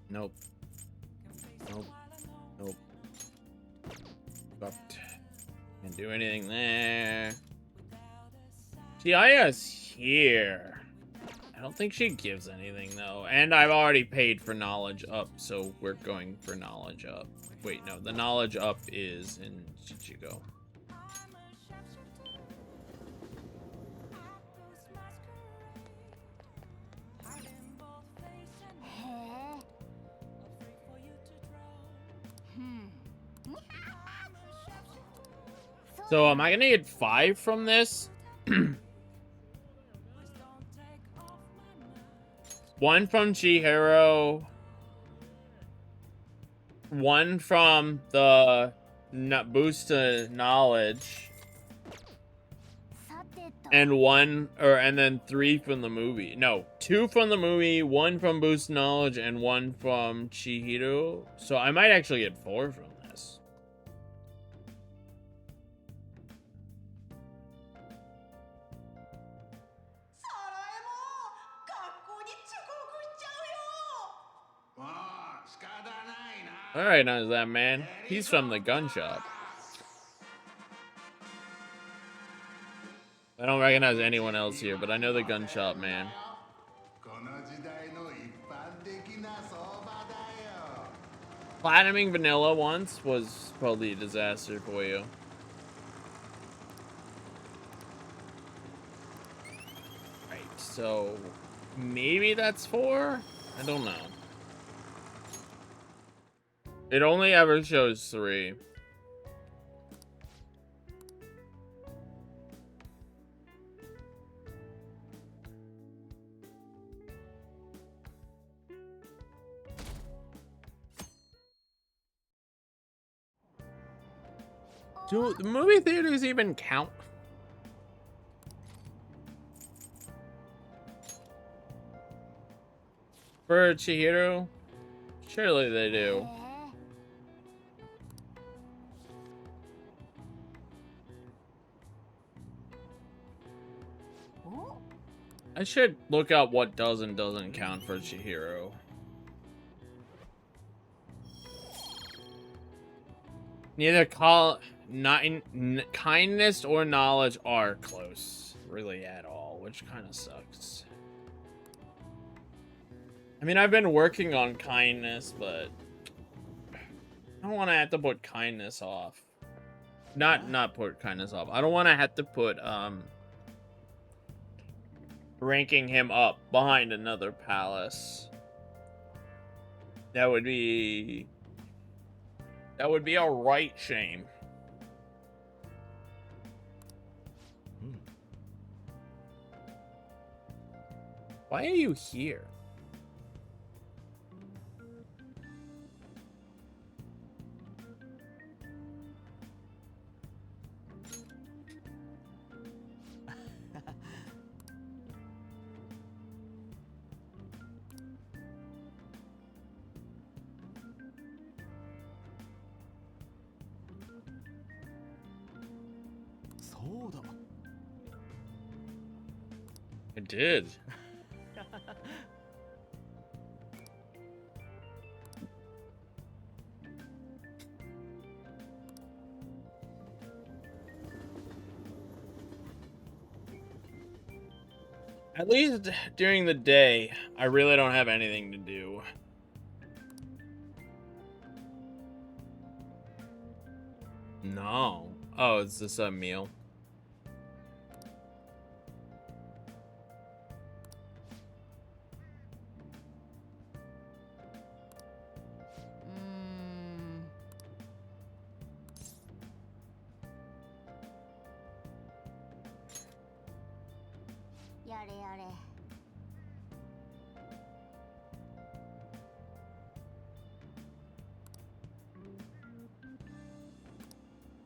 Speaker 2: Nope. Nope. Nope. Fucked. Can't do anything there. Tia's here. I don't think she gives anything, though. And I've already paid for knowledge up, so we're going for knowledge up. Wait, no. The knowledge up is in Chichigo. So am I gonna get 5 from this? 1 from Chihiro. 1 from the boost to knowledge. And then 3 from the movie. No, 2 from the movie, 1 from boost knowledge, and 1 from Chihiro. So I might actually get 4 from this. Alright, now is that man? He's from the gun shop. I don't recognize anyone else here, but I know the gun shop man. Platinuming vanilla once was probably a disaster for you. Right, so maybe that's 4? I don't know. It only ever shows 3. Do the movie theaters even count? For Chihiro? Surely they do. I should look up what does and doesn't count for Chihiro. Neither kindness or knowledge are close, really, at all, which kind of sucks. I mean, I've been working on kindness, but I don't want to have to put kindness off. Not put kindness off. I don't want to have to put ranking him up behind another palace. That would be a right shame. Why are you here? I did. At least during the day, I really don't have anything to do. No. Oh, it's just a meal.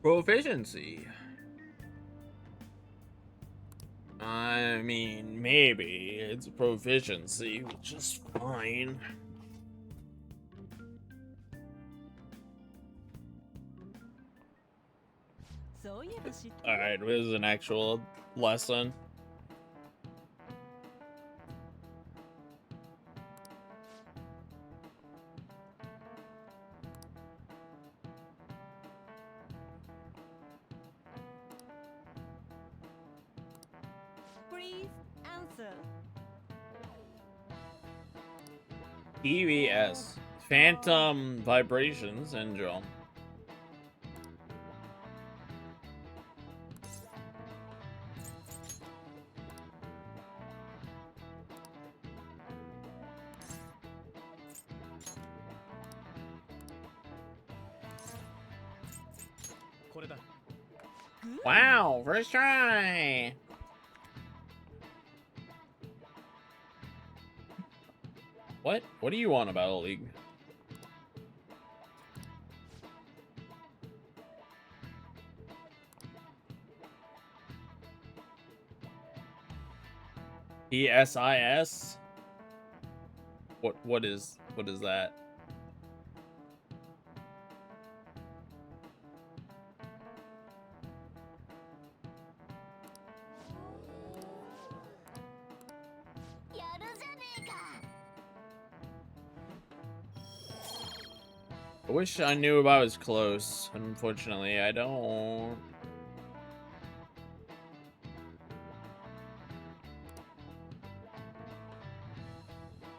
Speaker 2: Proficiency. I mean, maybe it's a proficiency, which is fine. Alright, this is an actual lesson.
Speaker 1: Please answer.
Speaker 2: PVS. Phantom Vibrations Syndrome. Wow, first try. What? What do you want about Battle League? PSIS? What is that? I wish I knew if I was close. Unfortunately, I don't.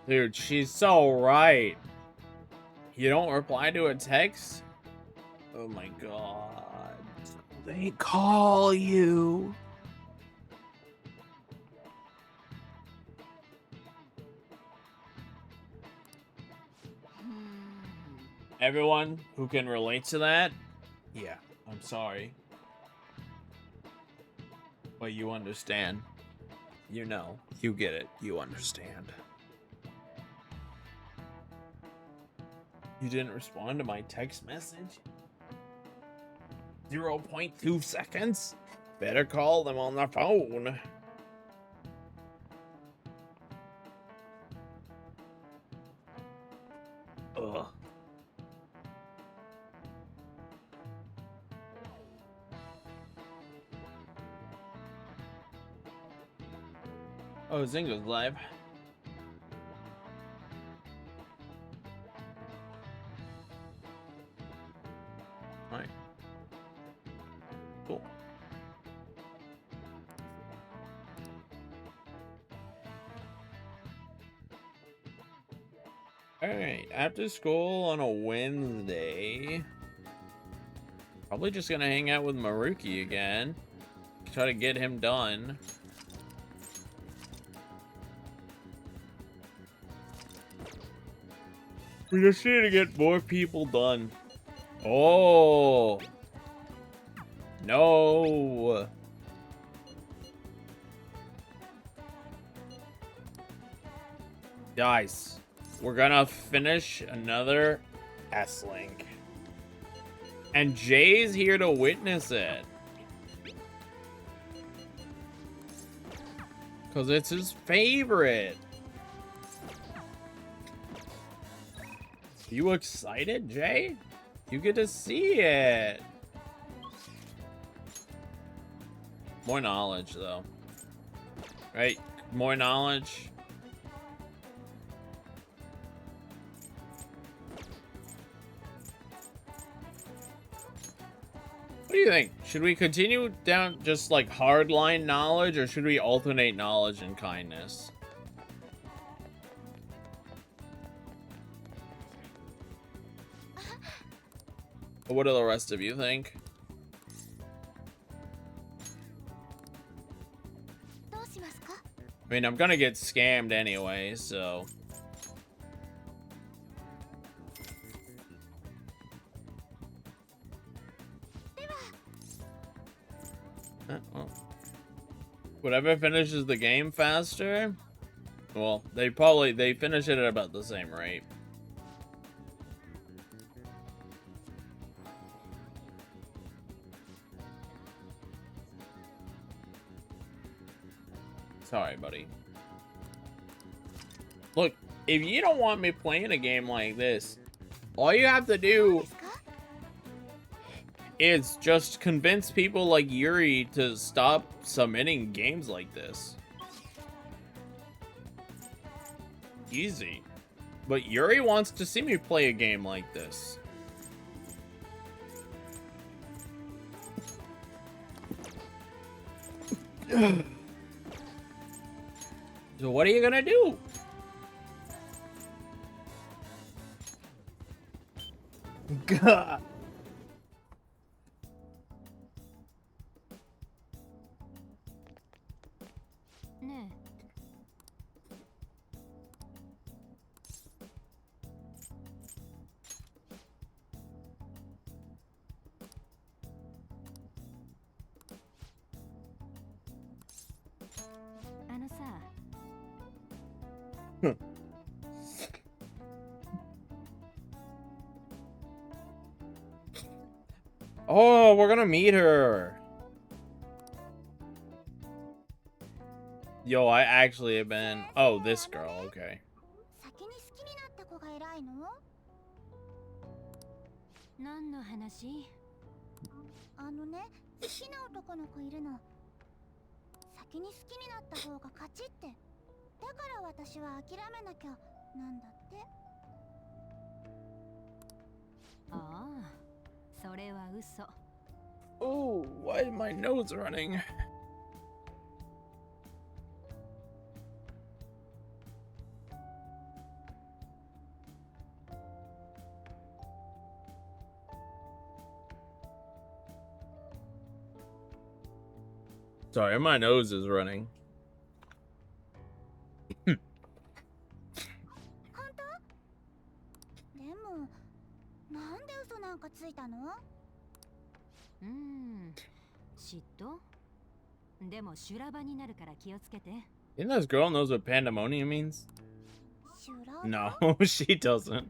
Speaker 2: Dude, she's so right. You don't reply to a text? Oh my god. They call you. Everyone who can relate to that, yeah, I'm sorry. But you understand. You know. You get it. You understand. You didn't respond to my text message? 0.2 seconds? Better call them on the phone. Ugh. Oh, Zynga's live. Alright. Cool. Alright, after school on a Wednesday. Probably just gonna hang out with Maruki again. Try to get him done. We just need to get more people done. Oh. No. Guys, we're gonna finish another S-Link. And Jay's here to witness it. Because it's his favorite. You excited, Jay? You get to see it. More knowledge, though. Right? More knowledge. What do you think? Should we continue down just like hardline knowledge, or should we alternate knowledge and kindness? What do the rest of you think? I mean, I'm gonna get scammed anyway, so... well. Whatever finishes the game faster... Well, they finish it at about the same rate. Sorry, buddy. Look, if you don't want me playing a game like this, all you have to do is just convince people like Yuri to stop submitting games like this. Easy. But Yuri wants to see me play a game like this. So what are you gonna do? God. Oh, we're gonna meet her. Yo, I actually have been... Oh, this girl, okay.
Speaker 3: 先に好きになった子が偉いの？
Speaker 1: 何の話？
Speaker 3: あのね、好きな男の子いるの。先に好きになった方が勝ちって。だから私は諦めなきゃなんだって。
Speaker 1: ああ、それは嘘。
Speaker 2: Oh, why is my nose running? Sorry, my nose is running.
Speaker 3: 本当？でも、なんで嘘なんかついたの？
Speaker 1: 嫉妬？でも修羅場になるから気をつけて。
Speaker 2: You think this girl knows what pandemonium means?
Speaker 3: 修羅場？
Speaker 2: No, she doesn't.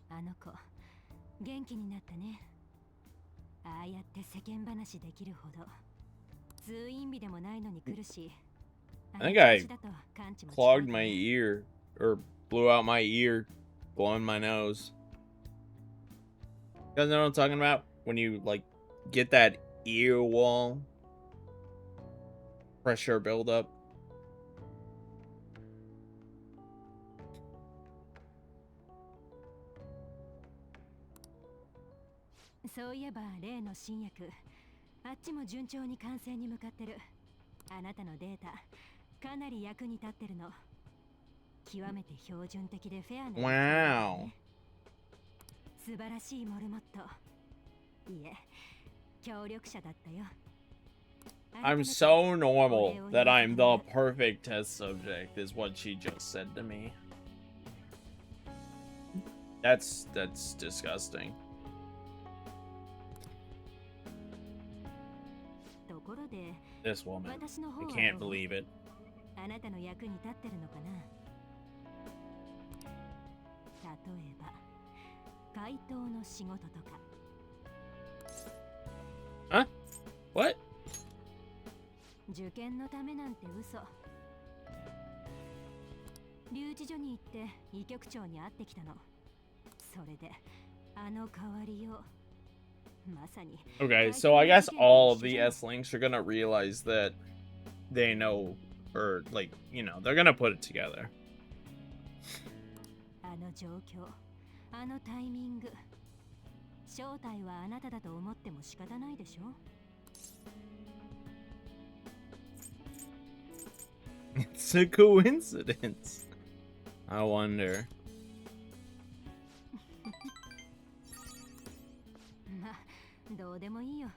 Speaker 1: あの子、元気になったね。ああやって世間話できるほど通院日でもないのに来るし。
Speaker 2: I think I clogged my ear or blew out my ear, blowing my nose. You guys know what I'm talking about? When you like get that ear wall pressure buildup.
Speaker 1: そういえば例の新薬、あっちも順調に完成に向かってる。あなたのデータかなり役に立ってるの。極めて標準的でフェアな、
Speaker 2: Wow.
Speaker 1: 素晴らしいモルモット。いえ、協力者だったよ。
Speaker 2: I'm so normal that I'm the perfect test subject is what she just said to me. That's disgusting.
Speaker 1: ところで、
Speaker 2: This woman.
Speaker 1: 私の方
Speaker 2: I
Speaker 1: は
Speaker 2: can't believe it.
Speaker 1: あなたの役に立ってるのかな。例えば、怪盗の仕事とか。
Speaker 2: Huh? What?
Speaker 1: 受験のためなんて嘘。留置所に行って医局長に会ってきたの。それであの代わりを。まさに。
Speaker 2: Okay, so I guess all of the S-Links are gonna realize that they know, or like, you know, they're gonna put it together.
Speaker 1: あの状況、あのタイミング。正体はあなただと思っても仕方ないでしょ。
Speaker 2: It's a coincidence. I wonder.
Speaker 1: まあ、どうでもいいよ。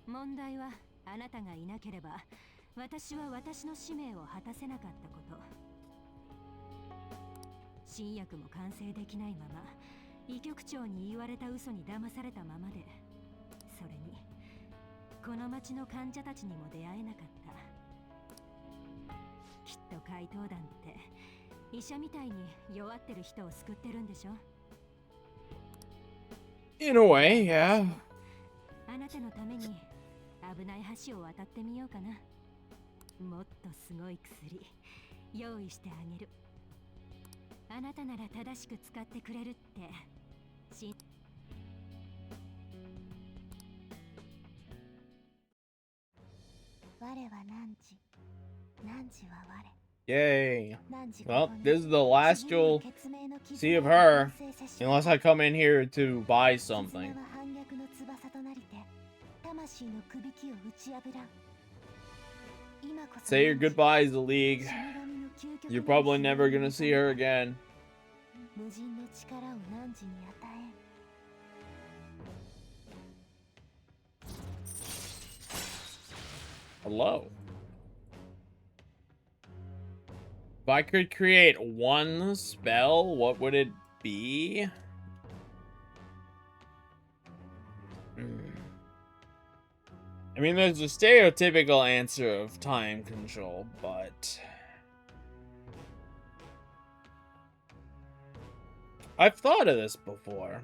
Speaker 1: 問題はあなたがいなければ私は私の使命を果たせなかったこと。新薬も完成できないまま医局長に言われた嘘に騙されたままで、それにこの町の患者たちにも出会えなかった。きっと怪盗団って医者みたいに弱ってる人を救ってるんでしょ。
Speaker 2: In a way, yeah.
Speaker 1: あなたのために危ない橋を渡ってみようかな。もっとすごい薬用意してあげる。あなたなら正しく使ってくれるってし。
Speaker 3: 我は何時、何時は我。
Speaker 2: Yay. Well, this is the last you'll see of her, unless I come in here to buy something. Say your goodbyes, the League. You're probably never gonna see her again. Hello. If I could create one spell, what would it be? I mean, there's a stereotypical answer of time control, but I've thought of this before.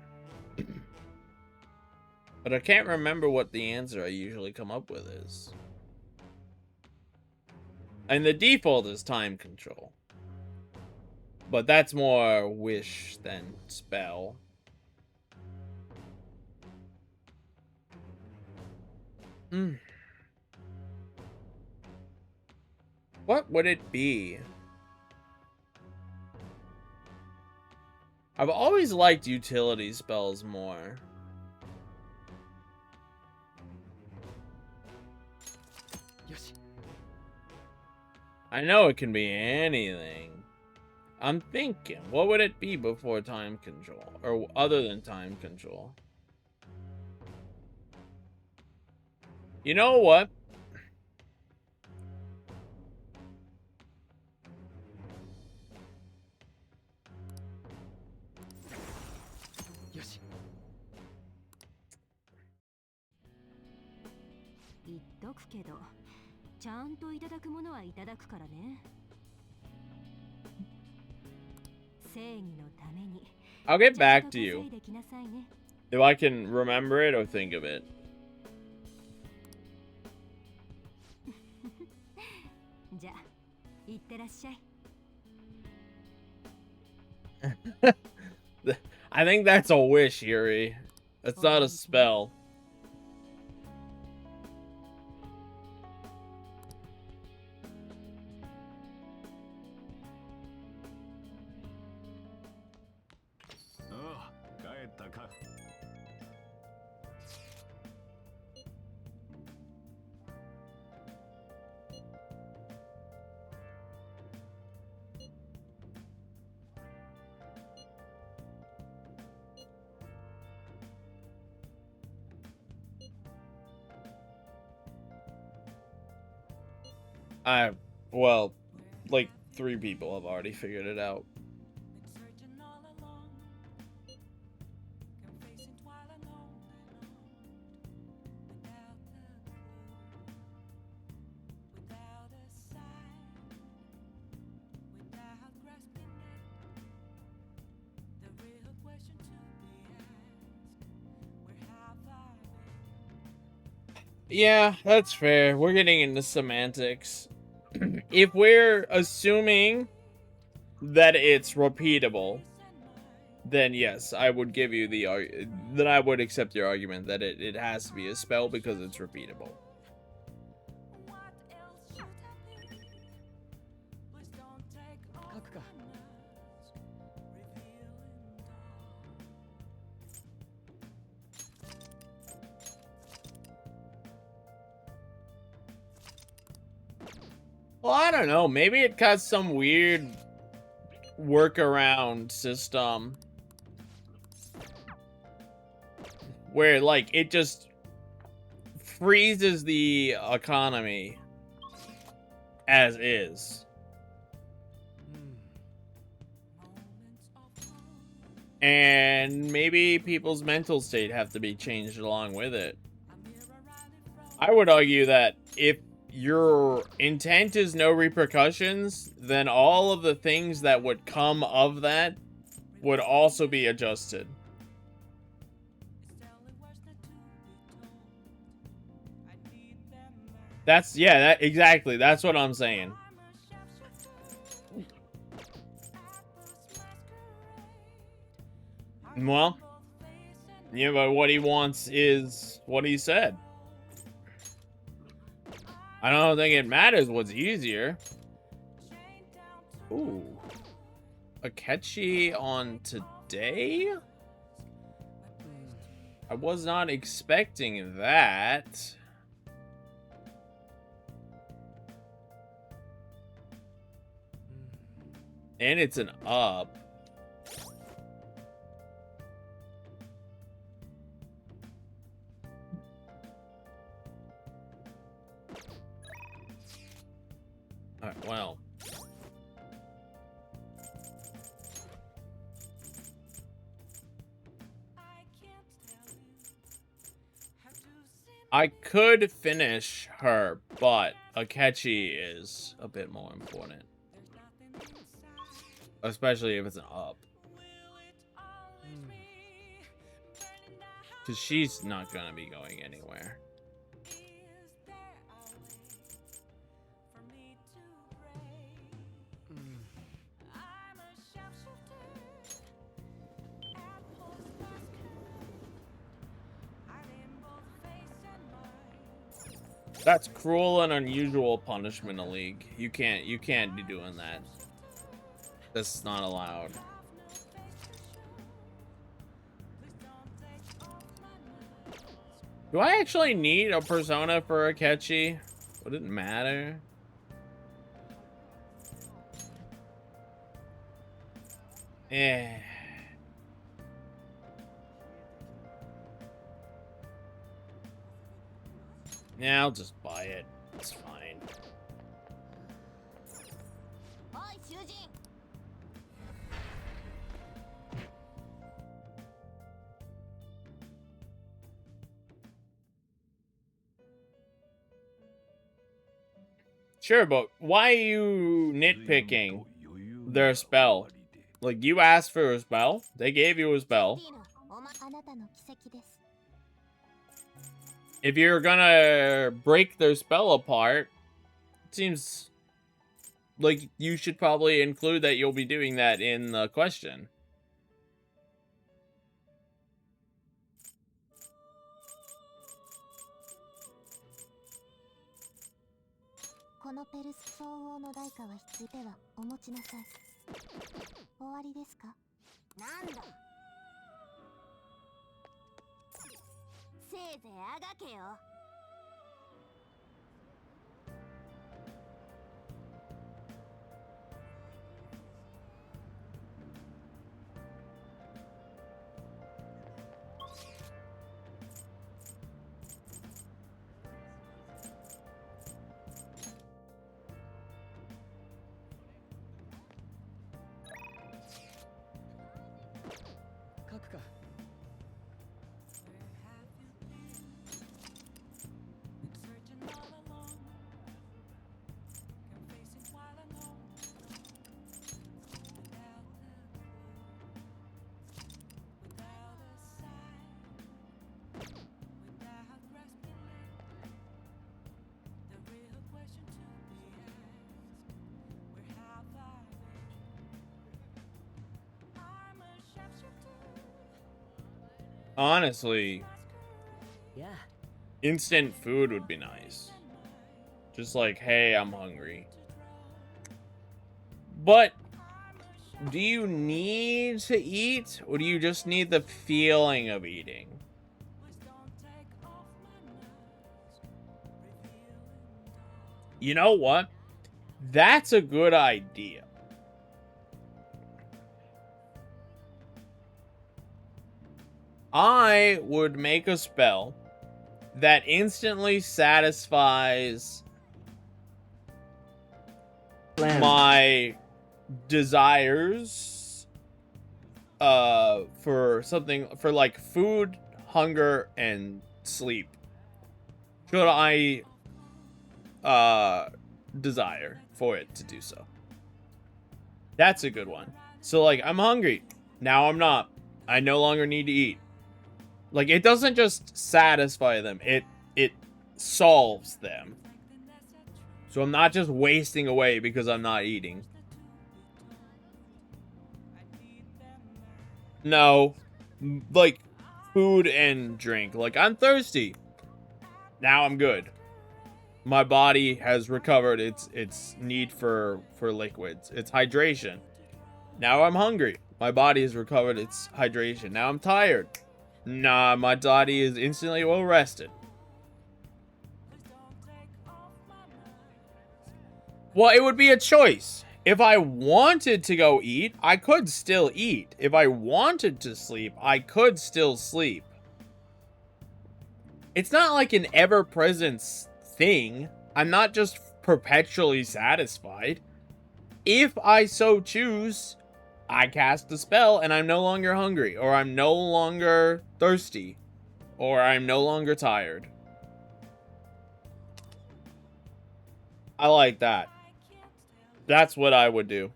Speaker 2: But I can't remember what the answer I usually come up with is. And the default is time control. But that's more wish than spell. What would it be? I've always liked utility spells more. I know it can be anything. I'm thinking, what would it be before time control? Or other than time control? You know what? I'll get back to you if I can remember it or think of it. I think that's a wish, Yuri. That's not a spell. Well, like 3 people have already figured it out. Yeah, that's fair. We're getting into semantics. If we're assuming that it's repeatable, then yes, I would give you the then I would accept your argument that it has to be a spell because it's repeatable. Well, I don't know. Maybe it got some weird workaround system where, like, it just freezes the economy as is. And maybe people's mental state have to be changed along with it. I would argue that if your intent is no repercussions, then all of the things that would come of that would also be adjusted. That's, yeah, exactly. That's what I'm saying. Well, yeah, but what he wants is what he said. I don't think it matters what's easier. Ooh. Akechi on today? I was not expecting that. And it's an up. Alright, well. I could finish her, but Akechi is a bit more important. Especially if it's an up. Because she's not going to be going anywhere. That's cruel and unusual punishment in a league. You can't be doing that. That's not allowed. Do I actually need a persona for Akechi? Would it matter? Eh. Yeah, I'll just buy it. It's fine. Sure, but why are you nitpicking their spell? Like, you asked for a spell, they gave you a spell. If you're gonna break their spell apart, it seems like you should probably include that you'll be doing that in the question. Honestly,
Speaker 4: Yeah.
Speaker 2: instant food would be nice. Just like, hey, I'm hungry. But do you need to eat, or do you just need the feeling of eating? You know what? That's a good idea. I would make a spell that instantly satisfies my desires for something, for like food, hunger, and sleep. Should I desire for it to do so. That's a good one. So like, I'm hungry. Now I'm not. I no longer need to eat. Like, it doesn't just satisfy them, it solves them. So I'm not just wasting away because I'm not eating. No. Like, food and drink. Like, I'm thirsty. Now I'm good. My body has recovered its need for liquids. It's hydration. Now I'm hungry. My body has recovered its hydration. Now I'm tired. Nah, my body is instantly well rested. Well, it would be a choice. If I wanted to go eat, I could still eat. If I wanted to sleep, I could still sleep. It's not like an ever-present thing. I'm not just perpetually satisfied. If I so choose, I cast a spell and I'm no longer hungry, or I'm no longer thirsty, or I'm no longer tired. I like that. That's what I would do.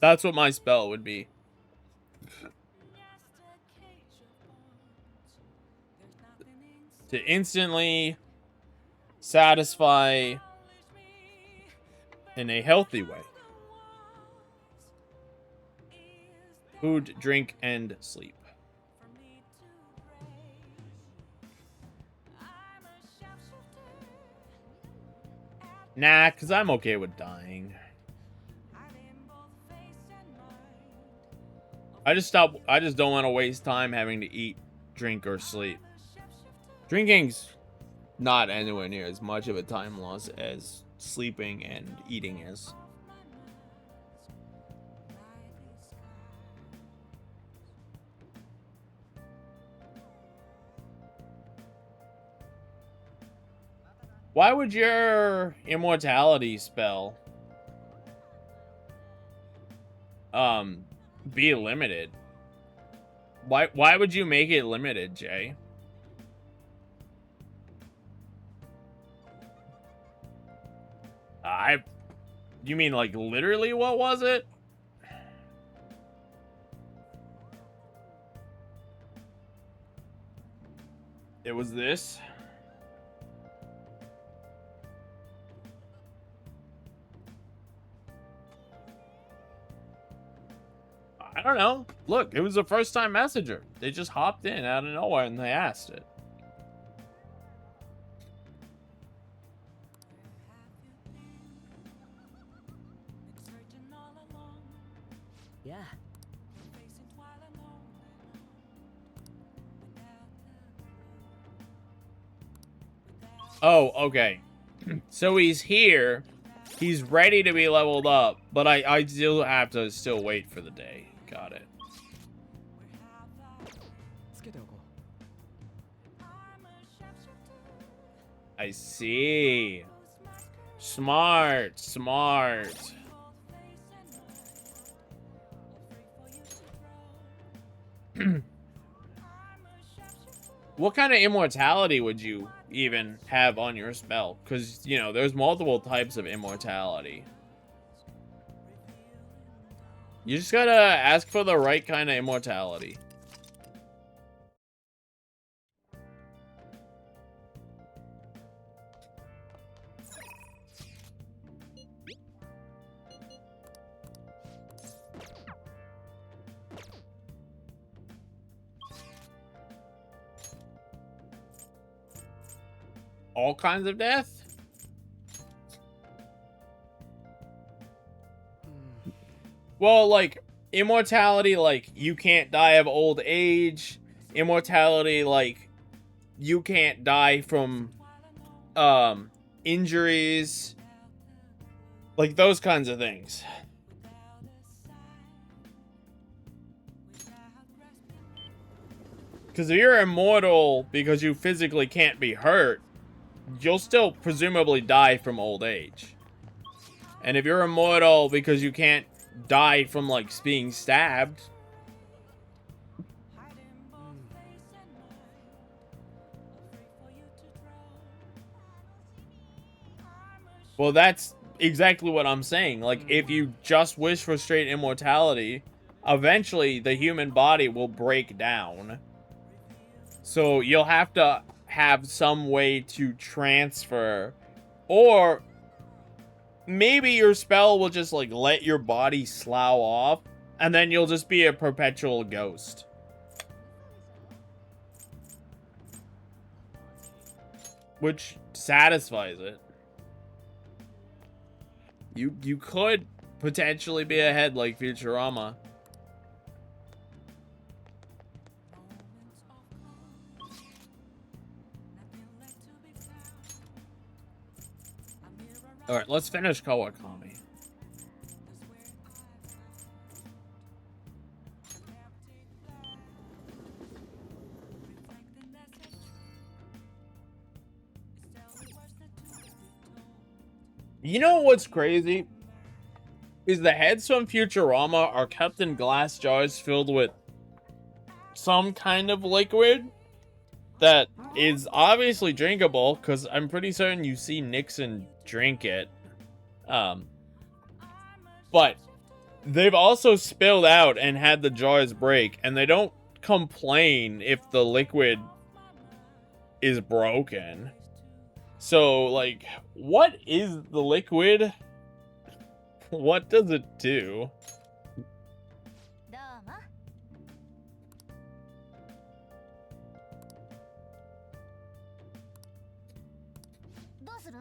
Speaker 2: That's what my spell would be. to instantly satisfy in a healthy way. Food, drink, and sleep. Nah, because I'm okay with dying. I just don't want to waste time having to eat, drink, or sleep. Drinking's not anywhere near as much of a time loss as sleeping and eating is. Why would your immortality spell be limited? Why would you make it limited, Jay? You mean like literally what was it? It was this. I don't know. Look, it was a first-time messenger. They just hopped in out of nowhere and they asked it.
Speaker 4: Yeah.
Speaker 2: Oh, okay. So he's here. He's ready to be leveled up, but I still have to wait for the day. Got it. I see. Smart, smart. What kind of immortality would you even have on your spell? Because, you know, there's multiple types of immortality. You just gotta ask for the right kind of immortality. All kinds of death? Well, like, immortality, like, you can't die of old age. Immortality, like, you can't die from, injuries. Like, those kinds of things. Because if you're immortal because you physically can't be hurt, you'll still presumably die from old age. And if you're immortal because you can't die from, like, being stabbed, well, that's exactly what I'm saying. Like, if you just wish for straight immortality, eventually the human body will break down. So you'll have to have some way to transfer, or maybe your spell will just, like, let your body slough off, and then you'll just be a perpetual ghost. Which satisfies it. You could potentially be ahead like Futurama. Alright, let's finish Kawakami. You know what's crazy? Is the heads from Futurama are kept in glass jars filled with some kind of liquid that is obviously drinkable, because I'm pretty certain you see Nixon drink it. But they've also spilled out and had the jars break, and they don't complain if the liquid is broken. So, like, what is the liquid? What does it do?
Speaker 3: どうも。どうする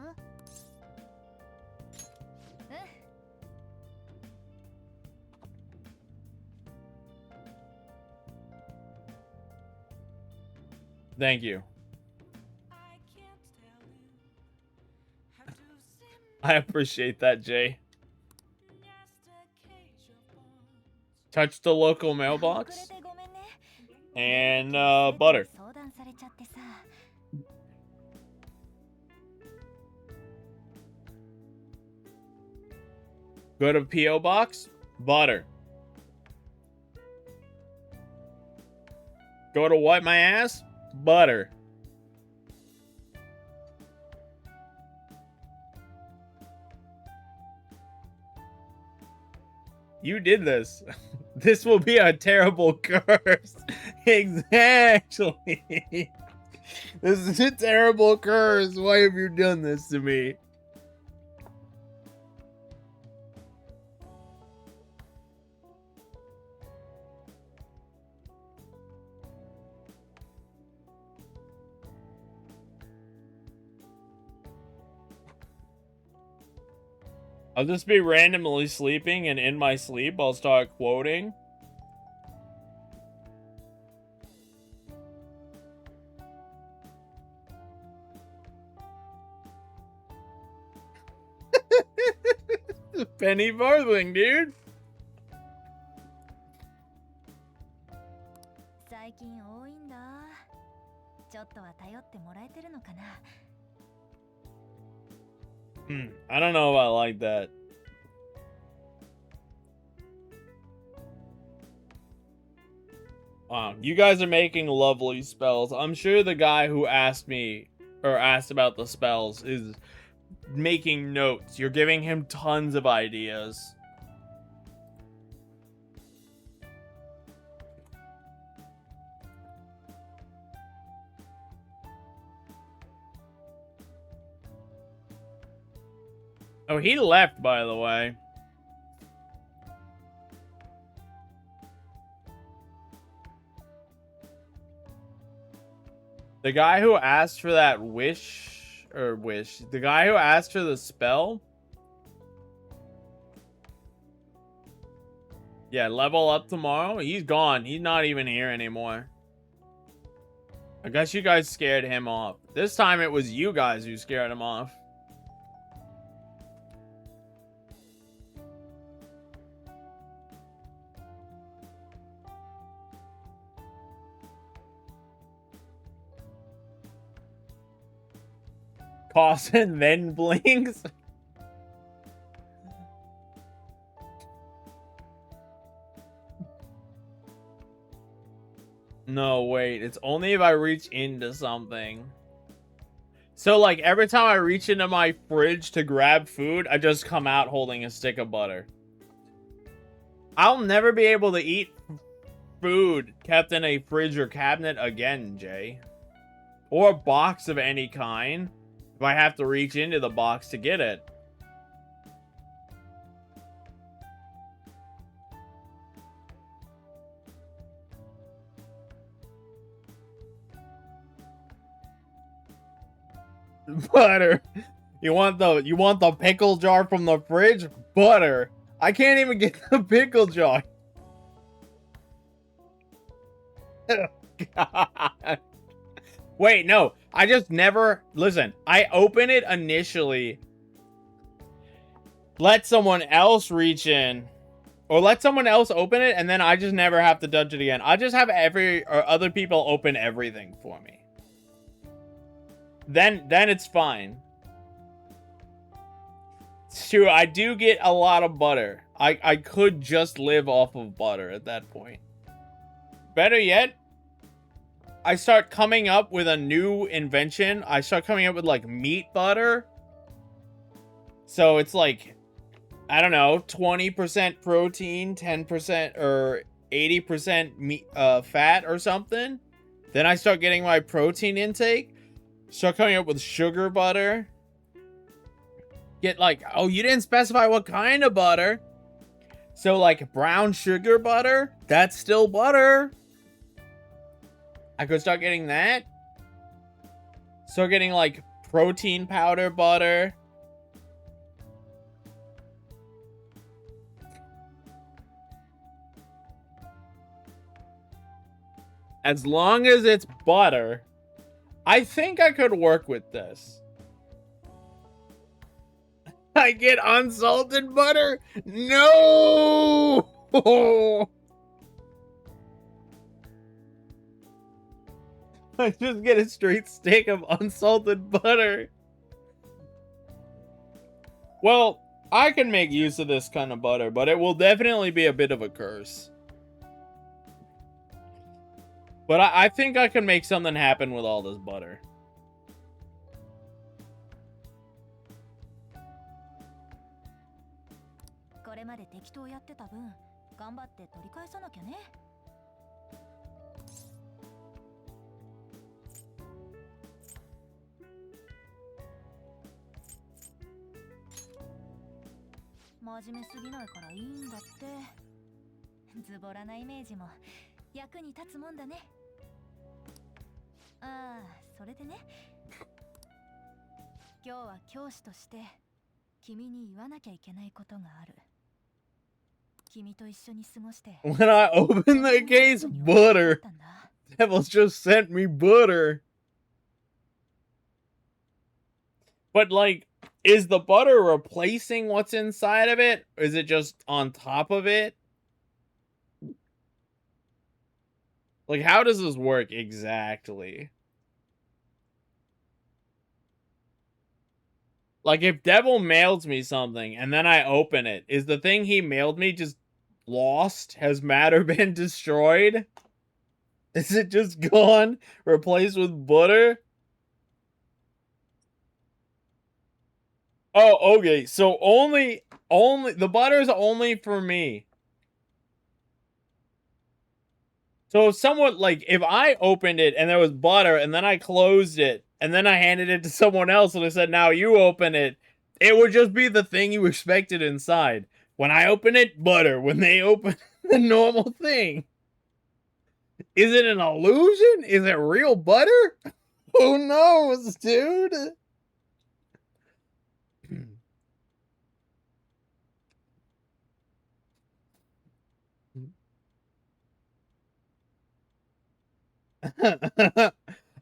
Speaker 3: ？Thank
Speaker 2: you. I appreciate that, Jay. Touch the local mailbox. And, butter. Go to P.O. Box. Butter. Go to wipe my ass. Butter. You did this. This will be a terrible curse. Exactly. This is a terrible curse. Why have you done this to me? I'll just be randomly sleeping, and in my sleep, I'll start quoting. Penny farthing, dude.
Speaker 3: 最近多いんだ。ちょっとは頼ってもらえてるのかな。
Speaker 2: I don't know if I like that. Wow, you guys are making lovely spells. I'm sure the guy who asked me, or asked about the spells, is making notes. You're giving him tons of ideas. Oh, he left, by the way. The guy who asked for that the guy who asked for the spell. Yeah, level up tomorrow. He's gone. He's not even here anymore. I guess you guys scared him off. This time it was you guys who scared him off. Coughs and then blinks. No, wait. It's only if I reach into something. So, like, every time I reach into my fridge to grab food, I just come out holding a stick of butter. I'll never be able to eat food kept in a fridge or cabinet again, Jay. Or a box of any kind. If I have to reach into the box to get it. Butter. You want the pickle jar from the fridge? Butter. I can't even get the pickle jar. Oh, God. Wait, no. I just never... Listen, I open it initially. Let someone else reach in. Or let someone else open it, and then I just never have to touch it again. I just have other people open everything for me. Then it's fine. It's true, I do get a lot of butter. I could just live off of butter at that point. Better yet, I start coming up with a new invention. I start coming up with, like, meat butter. So it's like, I don't know, 20% protein, 10% or 80% meat, fat or something. Then I start getting my protein intake. Start coming up with sugar butter. Get like, oh, you didn't specify what kind of butter. So like brown sugar butter, that's still butter. I could start getting that. Start getting like protein powder butter. As long as it's butter, I think I could work with this. I get unsalted butter? No! I just get a straight stick of unsalted butter. Well, I can make use of this kind of butter, but it will definitely be a bit of a curse. But I think I can make something happen with all this butter. When I open the case, butter. Devil's just sent me butter. But like, is the butter replacing what's inside of it? Or is it just on top of it? Like, how does this work exactly? Like, if Devil mails me something and then I open it, is the thing he mailed me just lost? Has matter been destroyed? Is it just gone? Replaced with butter? Oh, okay. So only the butter is only for me. So if someone, like, if I opened it and there was butter and then I closed it and then I handed it to someone else and I said, now you open it, it would just be the thing you expected inside. When I open it, butter. When they open the normal thing. Is it an illusion? Is it real butter? Who knows, dude?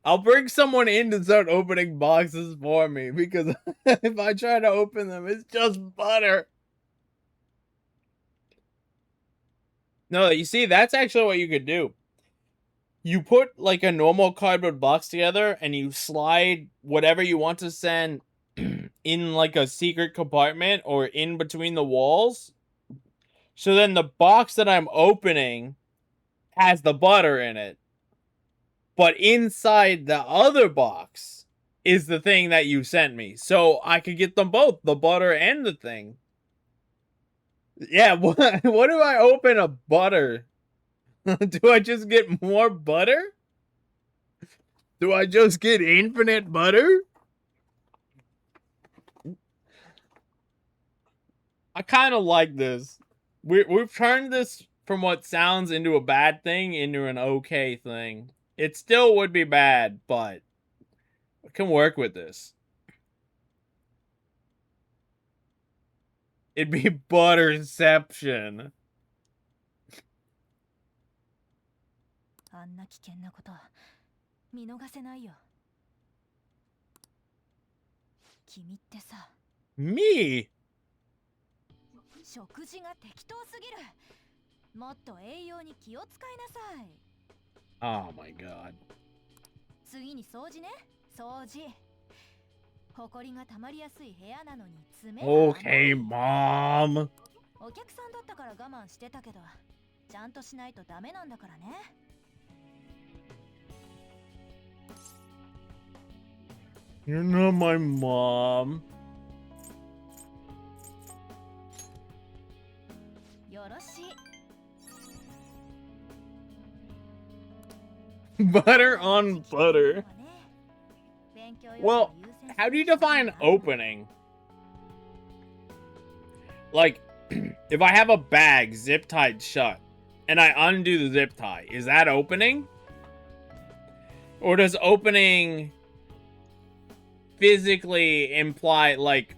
Speaker 2: I'll bring someone in to start opening boxes for me because if I try to open them, it's just butter. No, you see, that's actually what you could do. You put like a normal cardboard box together and you slide whatever you want to send in like a secret compartment or in between the walls. So then the box that I'm opening has the butter in it. But inside the other box is the thing that you sent me. So I could get them both, the butter and the thing. Yeah, what do I open a butter? Do I just get more butter? Do I just get infinite butter? I kind of like this. We've turned this from what sounds into a bad thing into an okay thing. It still would be bad, but I can work with this. It'd be butterception. Me? Oh my god. Okay, Mom. You're not my mom. Butter on butter. Well, how do you define opening? Like, if I have a bag zip tied shut and I undo the zip tie, is that opening? Or does opening physically imply like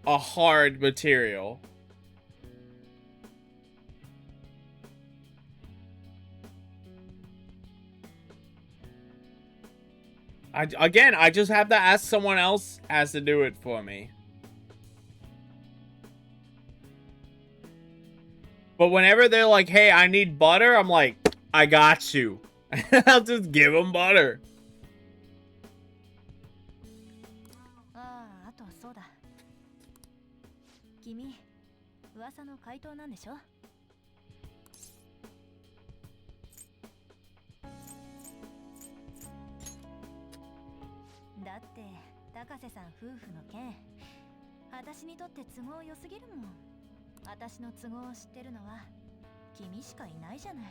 Speaker 2: a hard material? I just have to ask someone else has to do it for me. But whenever they're like, hey, I need butter, I'm like, I got you. I'll just give them butter.
Speaker 1: あとそうだ。君、噂の怪盗なんでしょ？だって高瀬さん夫婦の件、私にとって都合良すぎるもん。私の都合を知ってるのは君しかいないじゃない。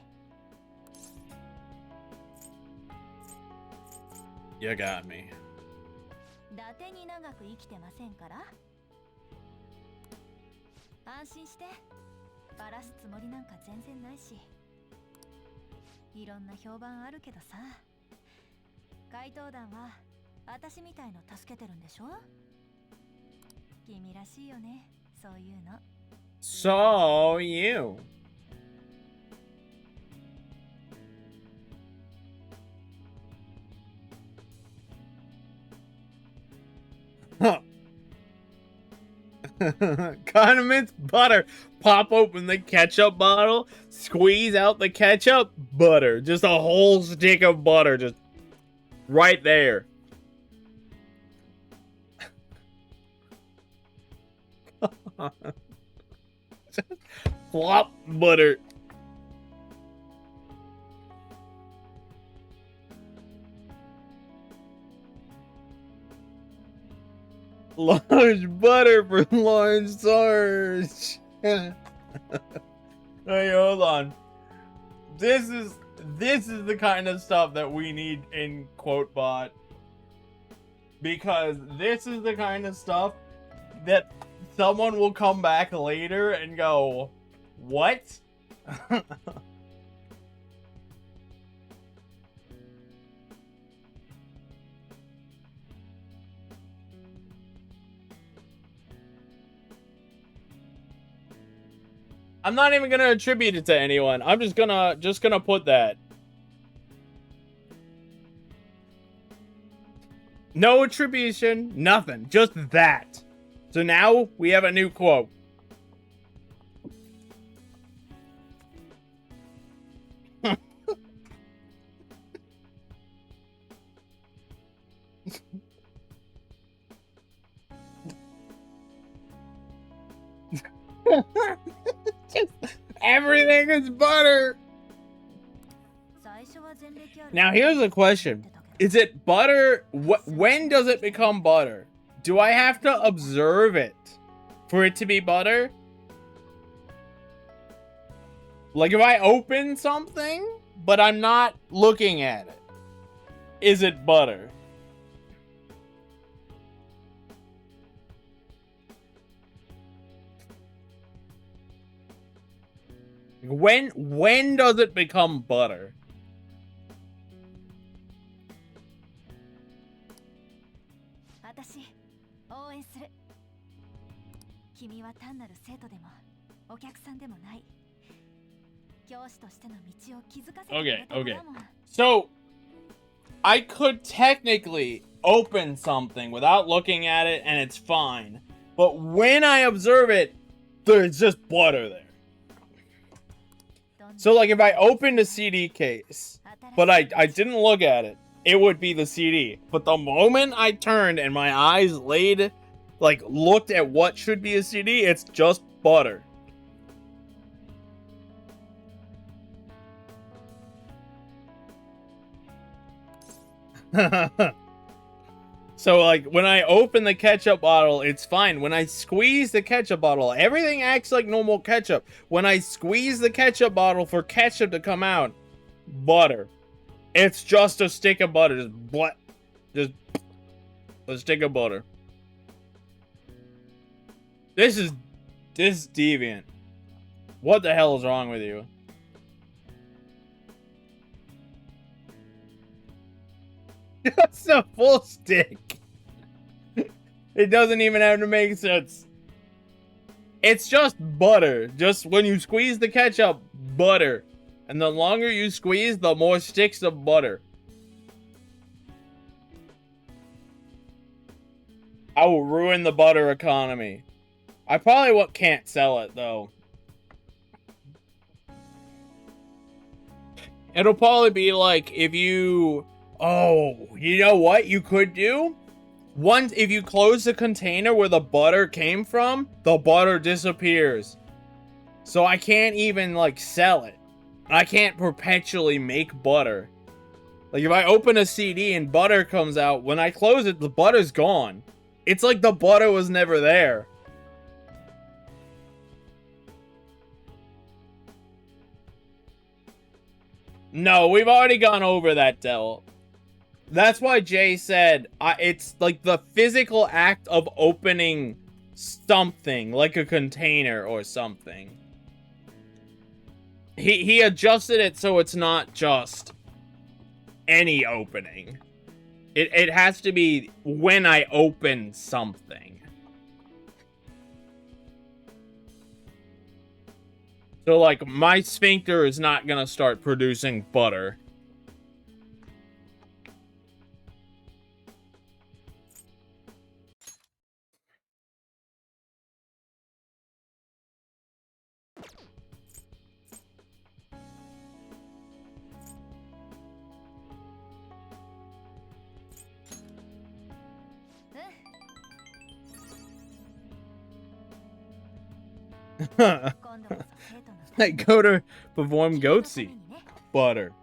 Speaker 2: You got me.
Speaker 1: 伊達に長く生きてませんから。安心して。バラすつもりなんか全然ないし。いろんな評判あるけどさ。怪盗団は私みたいの助けてるんでしょ？君らしいよね、そういうの。
Speaker 2: So you. Huh. Condiments, butter. Pop open the ketchup bottle, squeeze out the ketchup, butter. Just a whole stick of butter, just right there. Flop butter. Large butter for large Sarge. Hey, hold on. This is the kind of stuff that we need in QuoteBot. Because this is the kind of stuff that someone will come back later and go, what? I'm not even gonna attribute it to anyone. I'm just gonna put that. No attribution, nothing. Just that. So now we have a new quote. Just everything is butter. Now here's a question. Is it butter? When does it become butter? Do I have to observe it for it to be butter? Like if I open something, but I'm not looking at it, is it butter? When does it become butter? Okay. So, I could technically open something without looking at it and it's fine. But when I observe it, there's just butter there. So, like, if I opened a CD case, but I didn't look at it, it would be the CD. But the moment I turned and my eyes looked at what should be a CD, it's just butter. So, like, when I open the ketchup bottle, it's fine. When I squeeze the ketchup bottle, everything acts like normal ketchup. When I squeeze the ketchup bottle for ketchup to come out, butter. It's just a stick of butter. Just A stick of butter. This is deviant. What the hell is wrong with you? That's a full stick. It doesn't even have to make sense. It's just butter. Just when you squeeze the ketchup, butter. And the longer you squeeze, the more sticks of butter. I will ruin the butter economy. I probably can't sell it, though. It'll probably be like if you... Oh, you know what you could do? Once, if you close the container where the butter came from, the butter disappears. So I can't even, like, sell it. I can't perpetually make butter. Like, if I open a CD and butter comes out, when I close it, the butter's gone. It's like the butter was never there. No, we've already gone over that, Del. That's why Jay said it's like the physical act of opening something, like a container or something. He adjusted it so it's not just any opening. It has to be when I open something. So, like, my sphincter is not gonna start producing butter. I go to perform goatsy. Butter.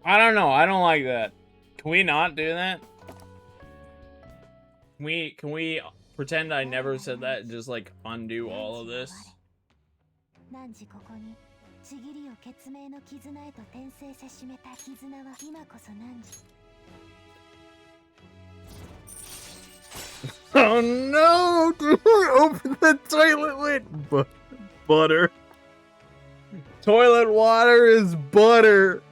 Speaker 2: I don't know. I don't like that. Can we not do that? Can we pretend I never said that and just like undo all of this? Oh no! Dude, open the toilet lid! Butter. Toilet water is butter.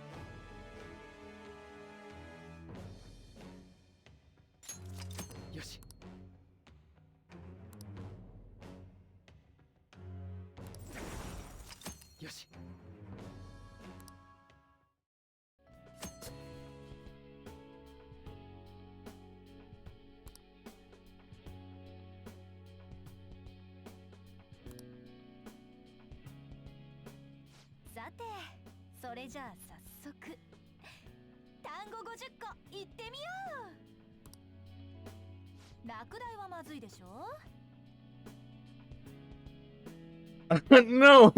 Speaker 2: No!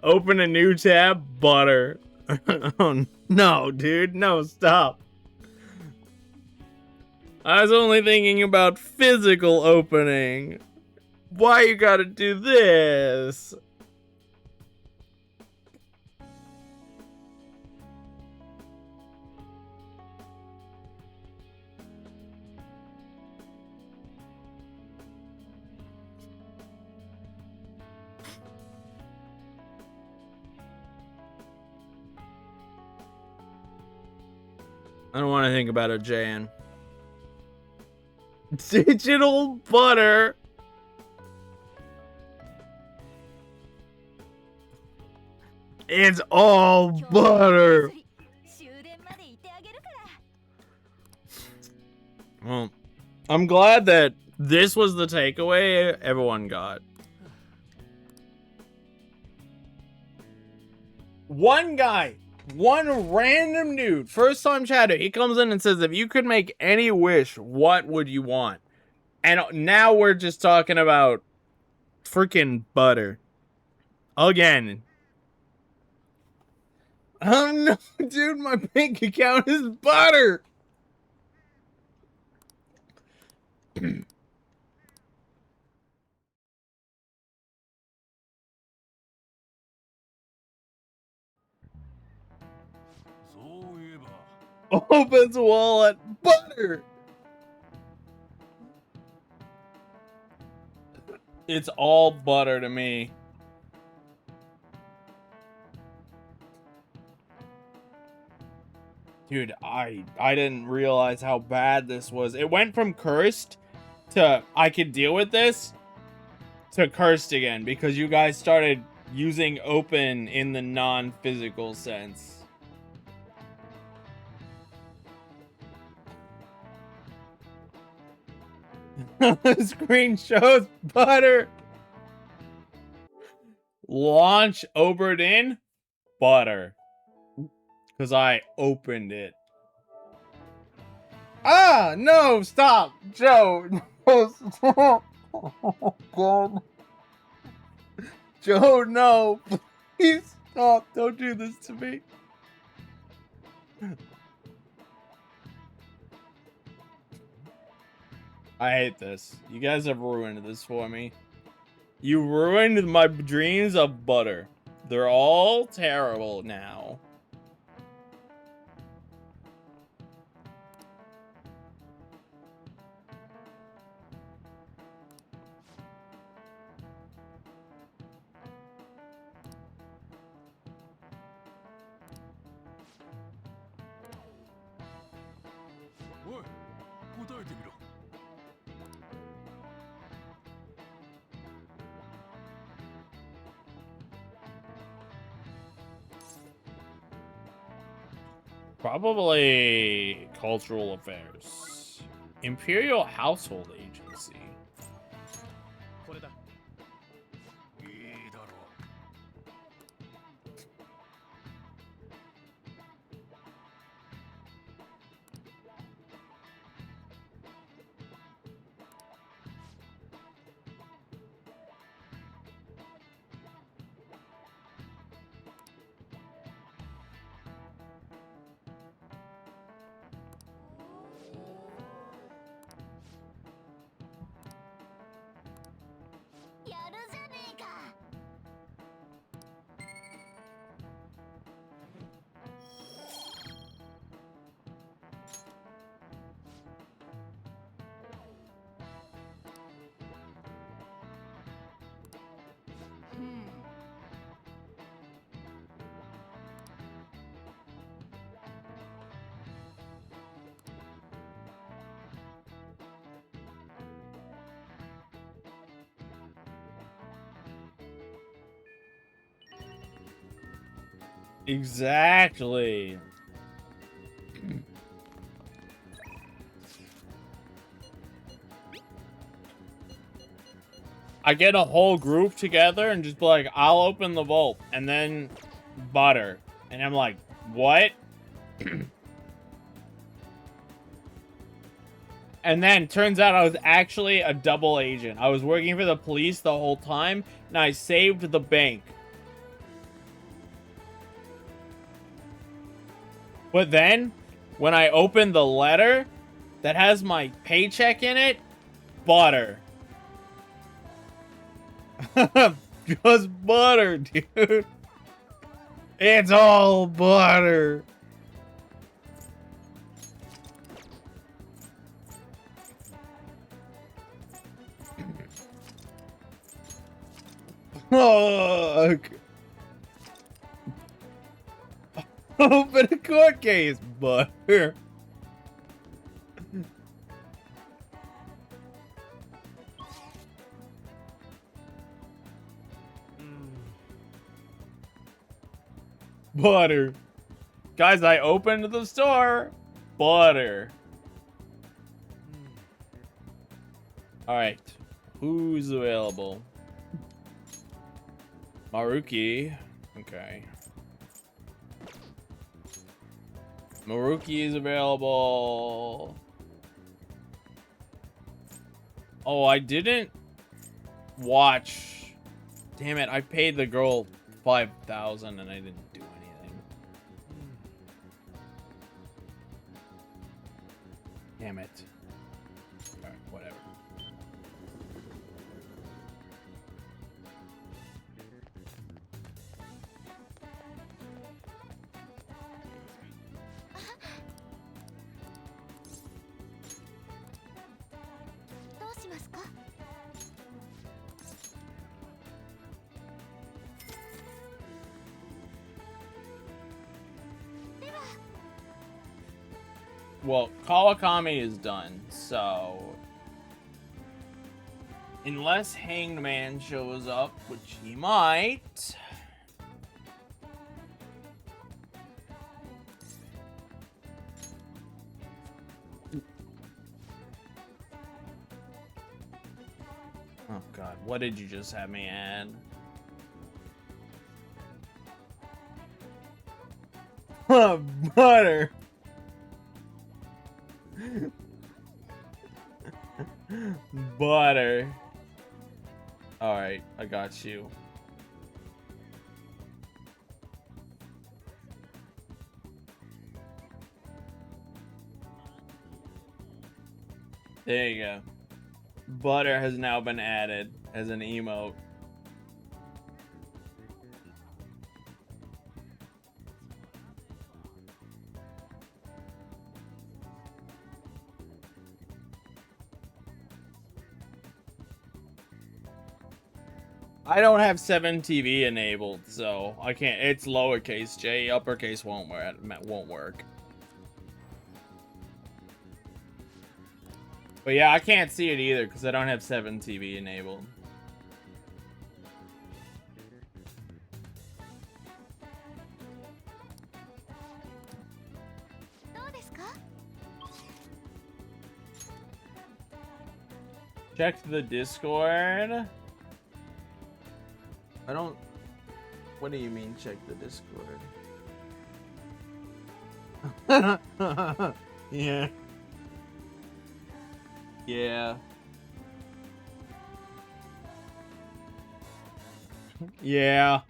Speaker 2: Open a new tab, butter. Oh no, dude, no, stop. I was only thinking about physical opening. Why you gotta do this? I don't want to think about it, Jan. Digital butter. It's all butter. Well, I'm glad that this was the takeaway everyone got. One guy, one random dude, first time chatter, he comes in and says, if you could make any wish, what would you want? And now we're just talking about freaking butter. Again. Oh no, dude, my bank account is butter. Opens wallet. Butter. It's all butter to me. Dude, I didn't realize how bad this was. It went from cursed to I could deal with this to cursed again because you guys started using open in the non-physical sense. The screen shows butter. Launch Oberdin butter. Because I opened it. Ah, no, stop, Joe. No, stop. Oh, God. Joe, no. Please stop. Don't do this to me. I hate this. You guys have ruined this for me. You ruined my dreams of butter. They're all terrible now. Probably cultural affairs. Imperial Household Agency. Exactly. I get a whole group together and just be like, I'll open the vault. And then butter. And I'm like, what? And then turns out I was actually a double agent. I was working for the police the whole time. And I saved the bank. But then, when I opened the letter that has my paycheck in it, butter. Just butter, dude. It's all butter. Fuck. Open a court case, butter. Butter. Guys, I opened the store. Butter. Alright. Who's available? Maruki. Okay. Maruki is available. Oh, I didn't watch. Damn it, I paid the girl 5,000 and I didn't do anything. Damn it. Alright, whatever. Well, Kawakami is done, so unless Hanged Man shows up, which he might. Oh god, what did you just have me add? Butter. Butter. Alright, I got you. There you go. Butter has now been added as an emote. I don't have 7TV enabled, so I can't. It's lowercase J, uppercase won't work. But yeah, I can't see it either because I don't have 7TV enabled. Check the Discord. I don't... What do you mean, check the Discord? Yeah. Yeah. Yeah.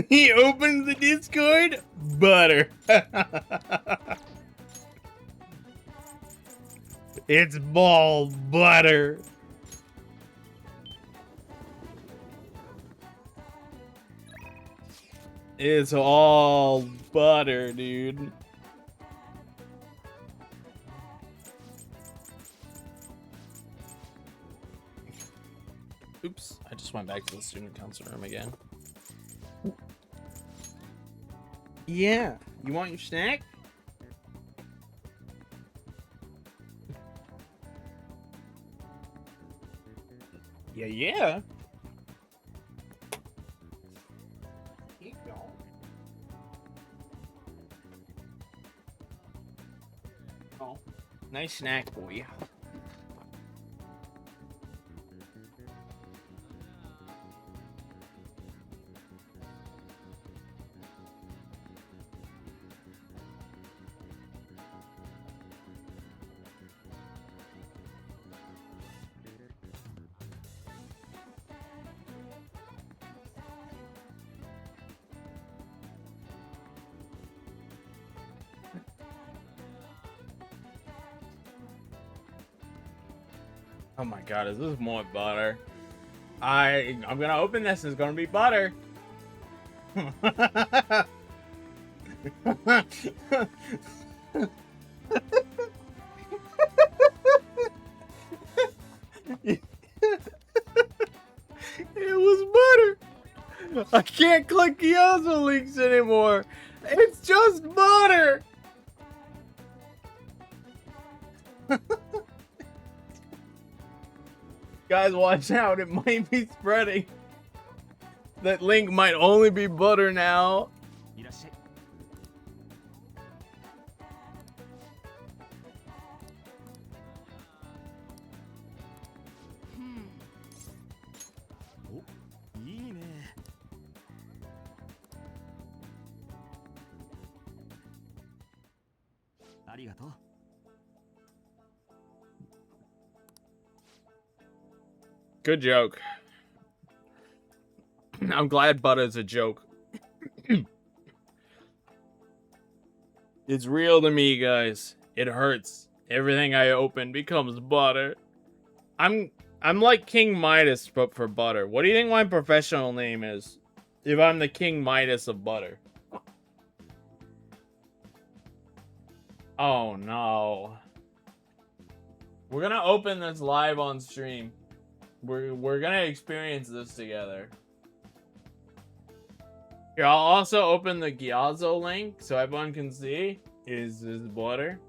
Speaker 2: He opens the Discord? Butter. It's ball butter. It's all butter, dude. Oops, I just went back to the student council room again. Yeah, you want your snack? Yeah, yeah. Here you go. Oh, nice snack, boy. Oh my god, is this more butter? I'm gonna open this and it's gonna be butter. It was butter. I can't click Kyozo links anymore. It's just butter. Guys, watch out. It might be spreading. That link might only be butter now. Good joke. I'm glad butter's a joke. It's real to me, guys. It hurts. Everything I open becomes butter. I'm like King Midas, but for butter. What do you think my professional name is? If I'm the King Midas of butter. Oh no. We're gonna open this live on stream. We're gonna experience this together. Here, I'll also open the Gyozo link so everyone can see. Is butter.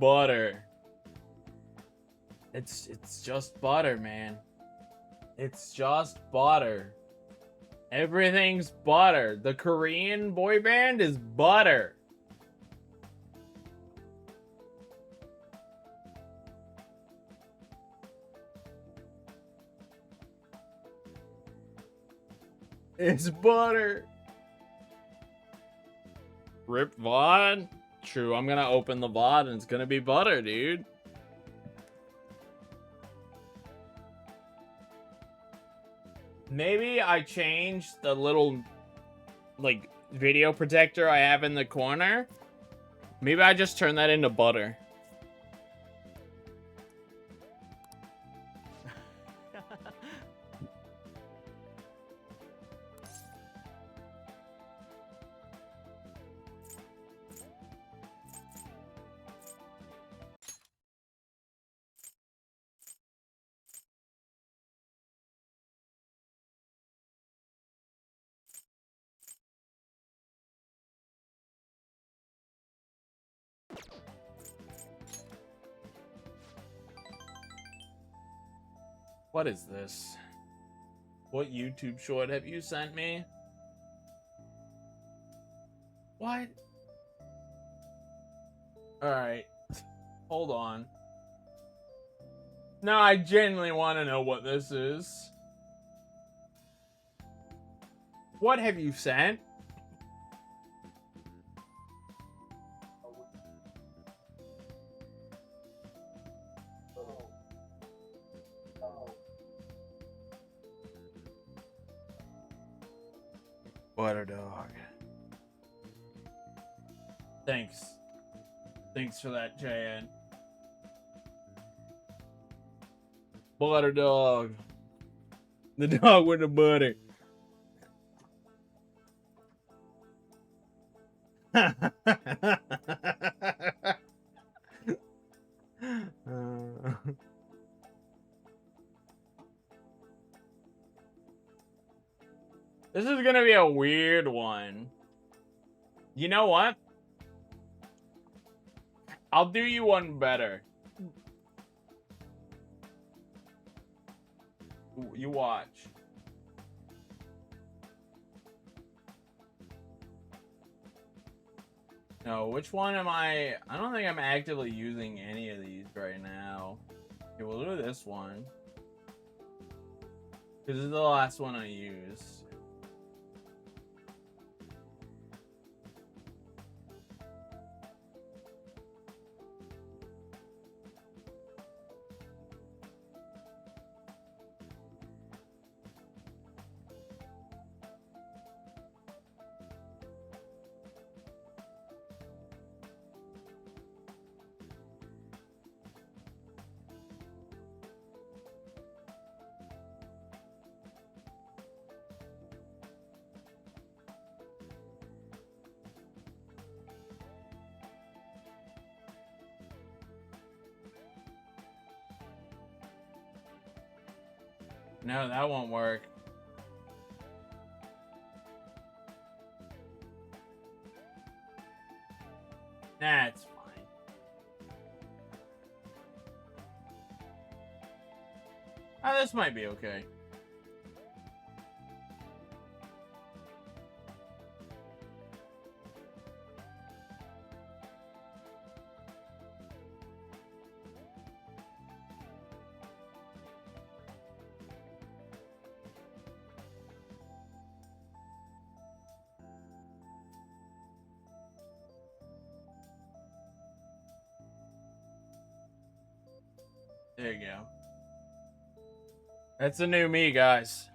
Speaker 2: Butter. It's just butter, man. It's just butter. Everything's butter. The Korean boy band is butter. It's butter. Rip VOD? True, I'm gonna open the VOD and it's gonna be butter, dude. Maybe I changed the little, like, video protector I have in the corner. Maybe I just turn that into butter. What is this? What YouTube short have you sent me? What? Alright. Hold on. No, I genuinely want to know what this is. What have you sent? Butter dog. Thanks. Thanks for that, JN. Butter dog. The dog with the butter. This is gonna be a weird one. You know what? I'll do you one better. You watch. No, which one am I? I don't think I'm actively using any of these right now. Okay, we'll do this one. This is the last one I use. No, that won't work. Nah, it's fine. Oh, this might be okay. There you go. That's the new me, guys.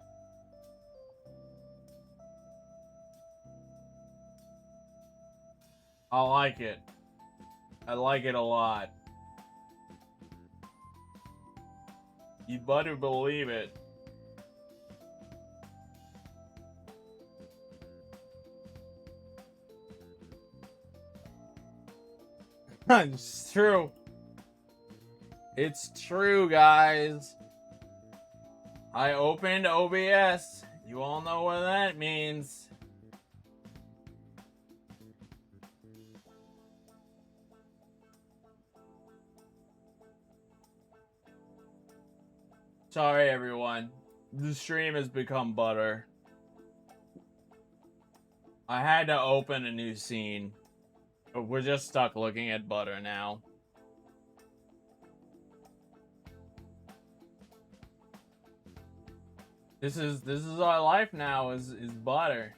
Speaker 2: I like it. I like it a lot. You better believe it. It's true. It's true, guys. I opened OBS. You all know what that means. Sorry, everyone. The stream has become butter. I had to open a new scene. But we're just stuck looking at butter now. This is our life now, is butter.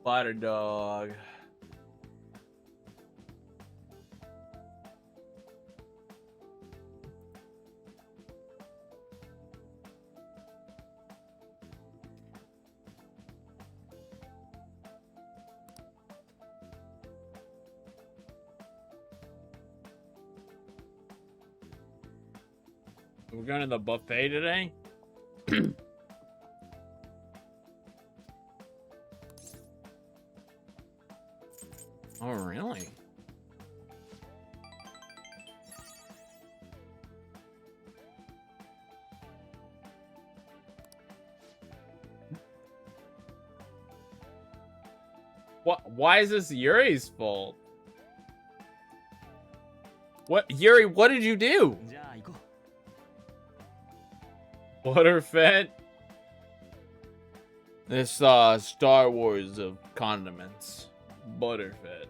Speaker 2: Butter dog. We're going to the buffet today? Oh, really? What? Why is this Yuri's fault? What? Yuri, what did you do? Butterfed? This, Star Wars of condiments. Butterfed.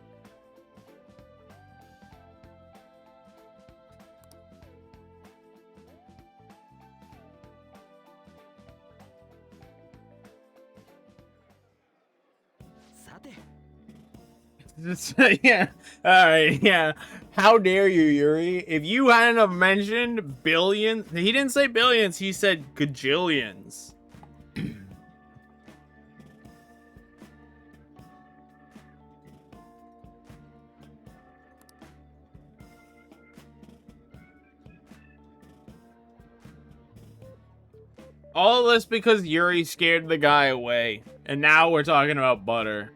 Speaker 2: Yeah. Alright, yeah. How dare you, Yuri? If you hadn't have mentioned billions... He didn't say billions, he said gajillions. All this because Yuri scared the guy away. And now we're talking about butter.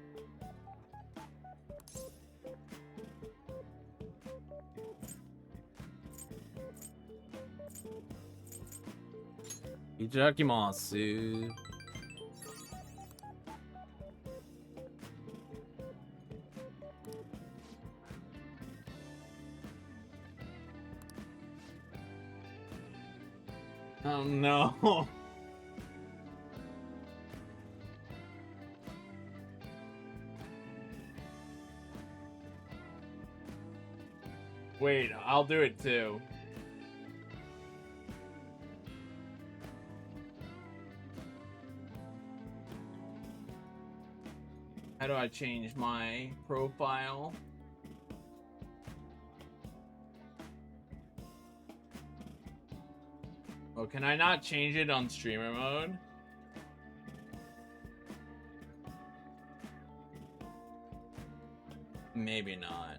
Speaker 2: Itadakimasu. Oh no. Wait, I'll do it too. How do I change my profile? Oh, can I not change it on streamer mode? Maybe not.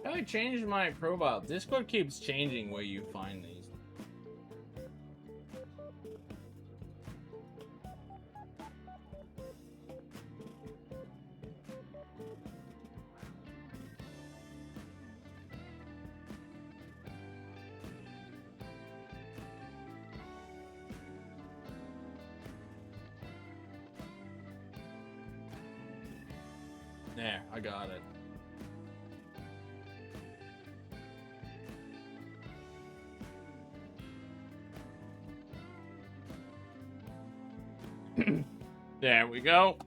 Speaker 2: How do I change my profile? Discord keeps changing where you find these. There, I got it. There we go.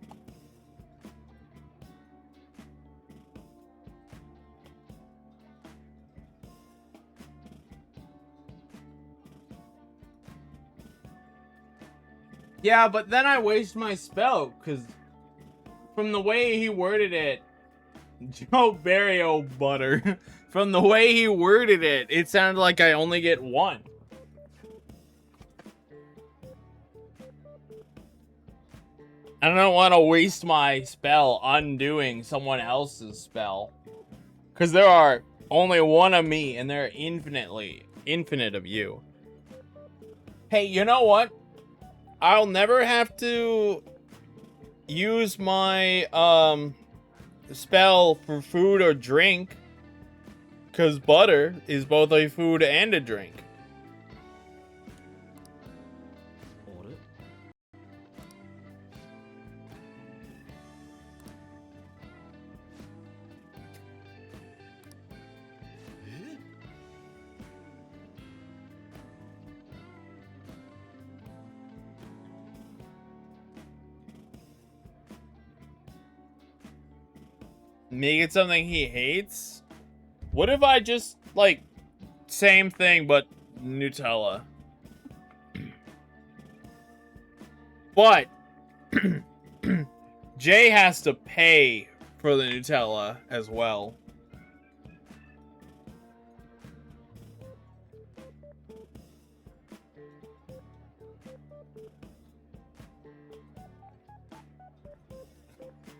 Speaker 2: Yeah, but then I waste my spell, because From the way he worded it, Joe Barrio butter. From the way he worded it, it sounded like I only get one. I don't want to waste my spell undoing someone else's spell. Because there are only one of me, and there are infinite of you. Hey, you know what? I'll never have to use my spell for food or drink. Because butter is both a food and a drink.
Speaker 4: あれ
Speaker 2: Make it something he hates? What if I just, like, same thing, but Nutella? But Jay has to pay for the Nutella as well.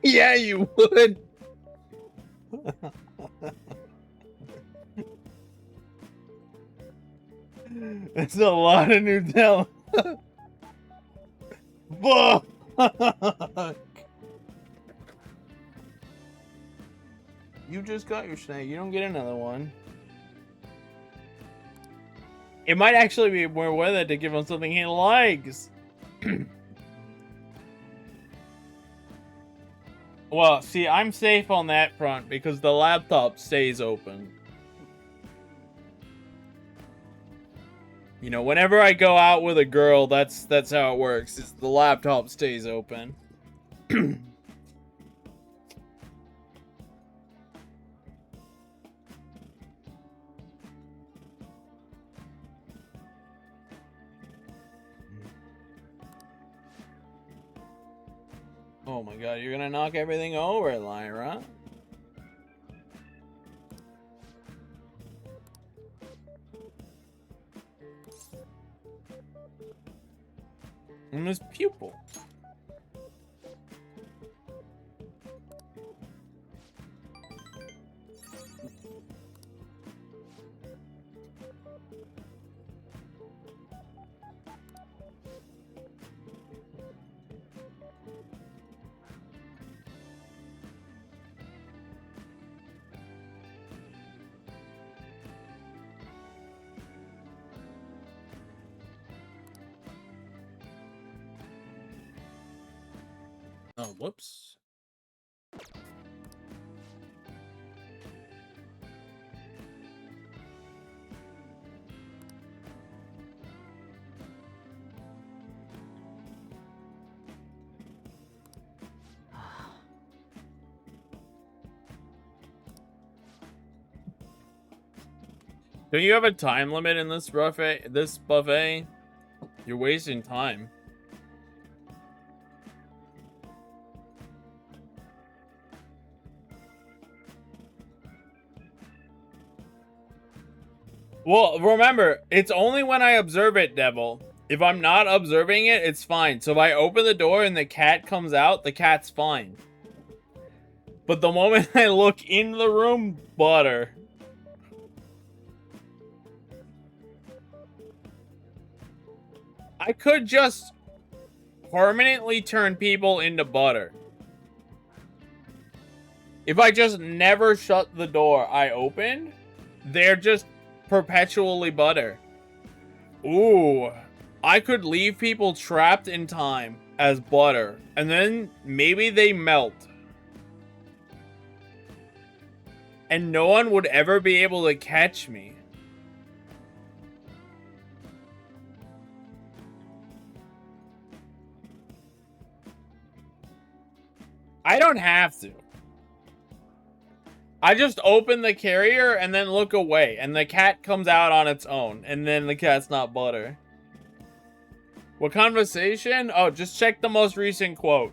Speaker 2: Yeah, you would. It's a lot of Nutella. Fuck. You just got your snake. You don't get another one. It might actually be more worth it to give him something he likes. Well, see, I'm safe on that front because the laptop stays open. You know, whenever I go out with a girl, that's how it works. It's the laptop stays open. Oh my god, you're gonna knock everything over, Lyra. And his pupil. Oh, whoops. Don't you have a time limit in this buffet? You're wasting time. Well, remember, it's only when I observe it, Devil. If I'm not observing it, it's fine. So if I open the door and the cat comes out, the cat's fine. But the moment I look in the room, butter. I could just permanently turn people into butter. If I just never shut the door I opened, they're just perpetually butter. Ooh, I could leave people trapped in time as butter, and then maybe they melt. And no one would ever be able to catch me. I don't have to. I just open the carrier and then look away, and the cat comes out on its own, and then the cat's not butter. What conversation? Oh, just check the most recent quote.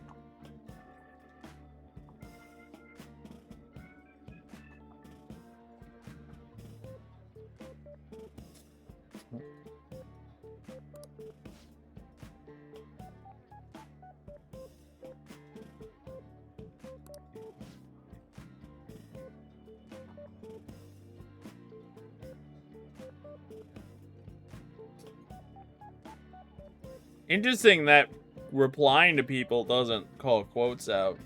Speaker 2: Interesting that replying to people doesn't call quotes out.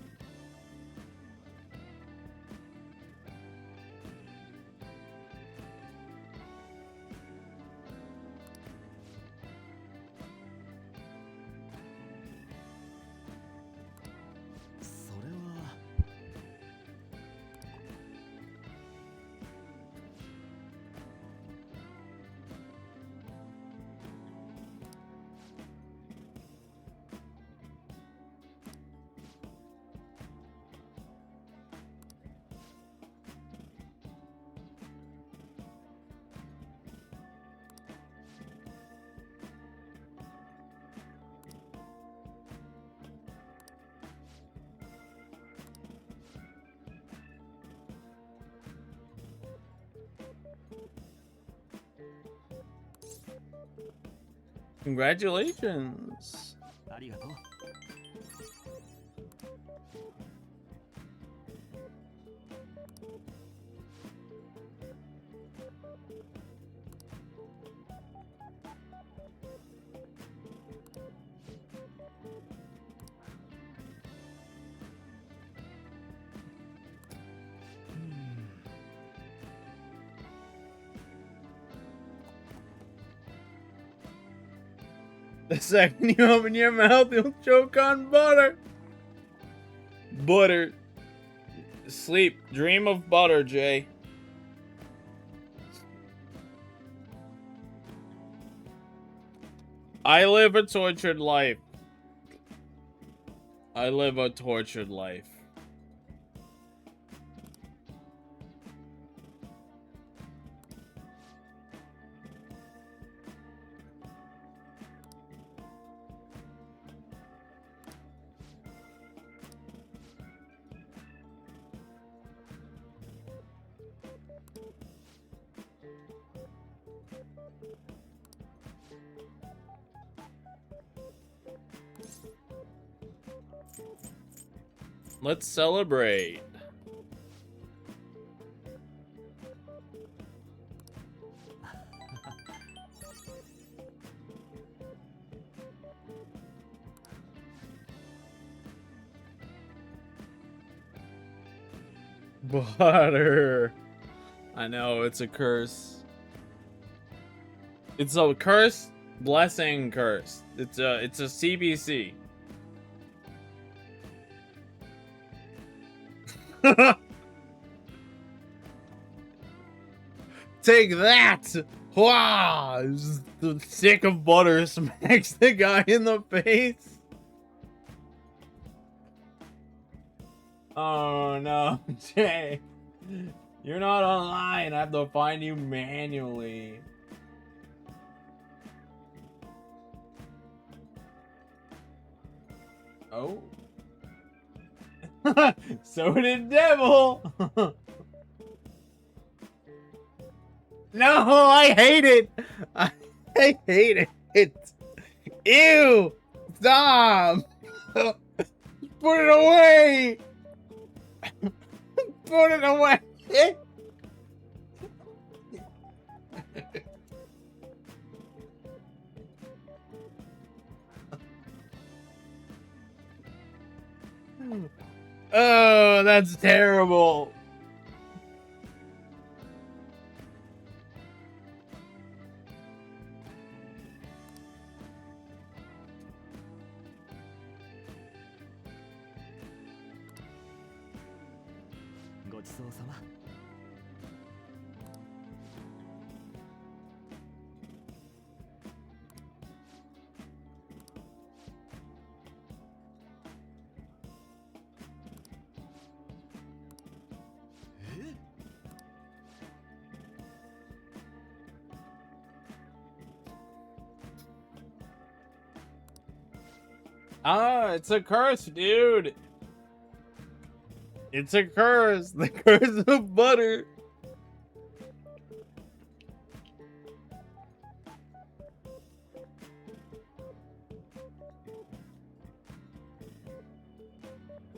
Speaker 2: Congratulations.
Speaker 4: ありがとう。
Speaker 2: The second you open your mouth, you'll choke on butter. Butter. Sleep. Dream of butter, Jay. I live a tortured life. I live a tortured life. Let's celebrate. Butter. I know, it's a curse. It's a curse, blessing, curse. It's a CBC. Take that! Wow! The stick of butter smacks the guy in the face. Oh no, Jay. You're not online. I have to find you manually. Oh. So did Devil. No, I hate it. I hate it. Ew. Stop. Put it away. Put it away. Oh, that's terrible. Ah, it's a curse, dude. It's a curse. The curse of butter.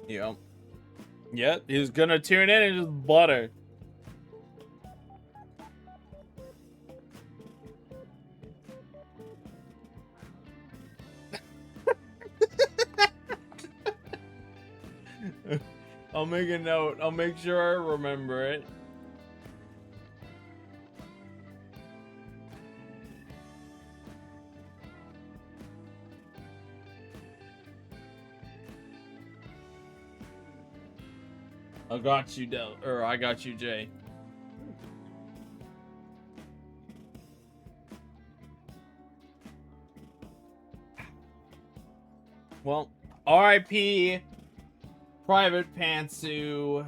Speaker 2: Yep. Yep, he's gonna tune in and just butter. I'll make a note. I'll make sure I remember it. I got you, I got you, Jay. Well, R.I.P. Private Pantsu.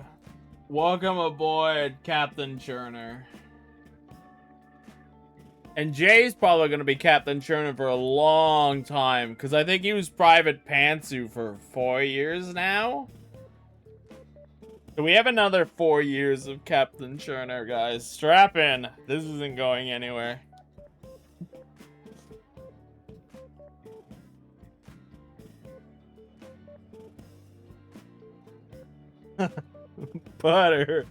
Speaker 2: Welcome aboard, Captain Cherner. And Jay's probably going to be Captain Cherner for a long time, because I think he was Private Pantsu for 4 years now. So we have another 4 years of Captain Cherner, guys. Strap in. This isn't going anywhere. Butter.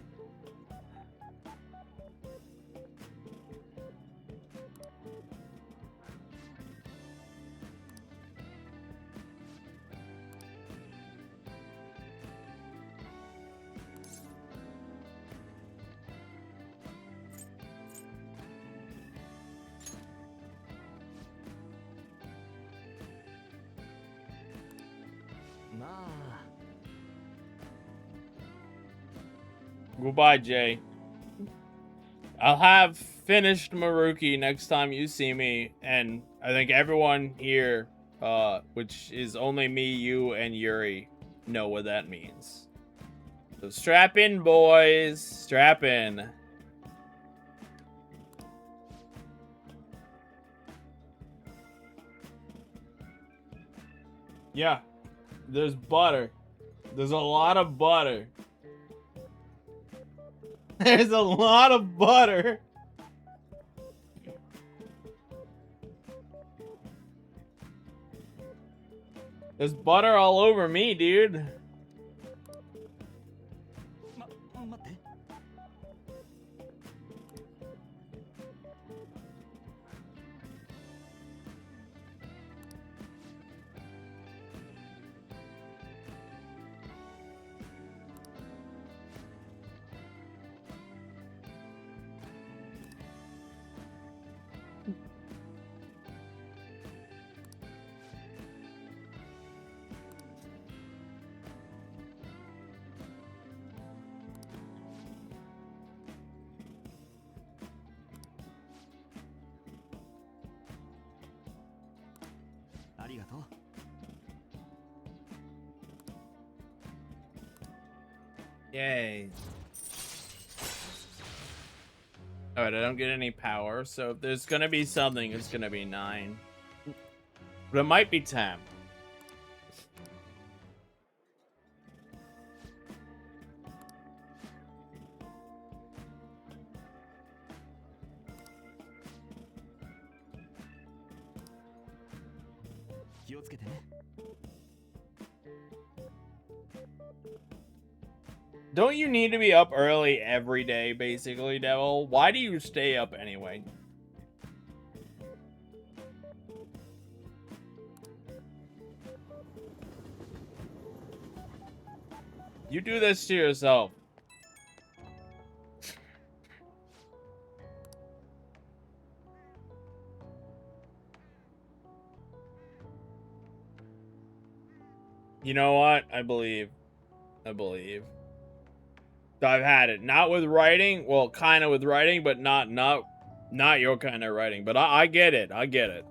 Speaker 2: Goodbye, Jay. I'll have finished Maruki next time you see me, and I think everyone here, which is only me, you, and Yuri, know what that means. So strap in, boys. Strap in. Yeah, there's butter. There's a lot of butter. There's a lot of butter. There's butter all over me, dude. Yay. Alright, I don't get any power, so if there's gonna be something, it's gonna be 9. But it might be 10. Don't you need to be up early every day, basically, Devil? Why do you stay up anyway? You do this to yourself. You know what? I believe. I've had it. Not with writing. Well, kind of with writing, but not your kind of writing. But I get it. I get it.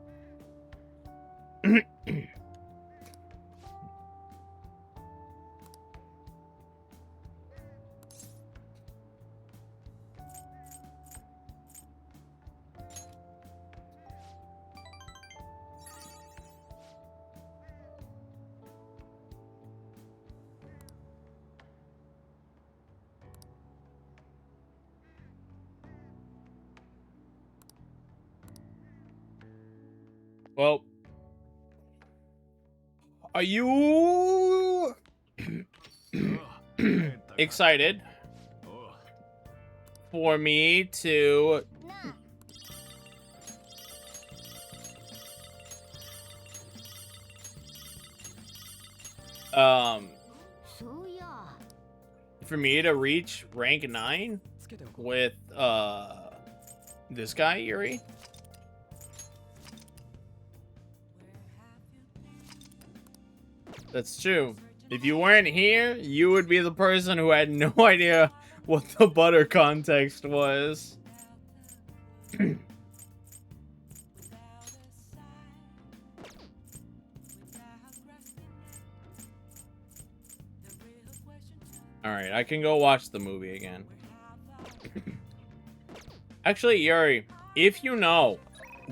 Speaker 2: Well, are you excited for me to for me to reach rank 9 with this guy, Yuri. That's true. If you weren't here, you would be the person who had no idea what the butter context was. Alright, I can go watch the movie again. Actually, Yuri, if you know,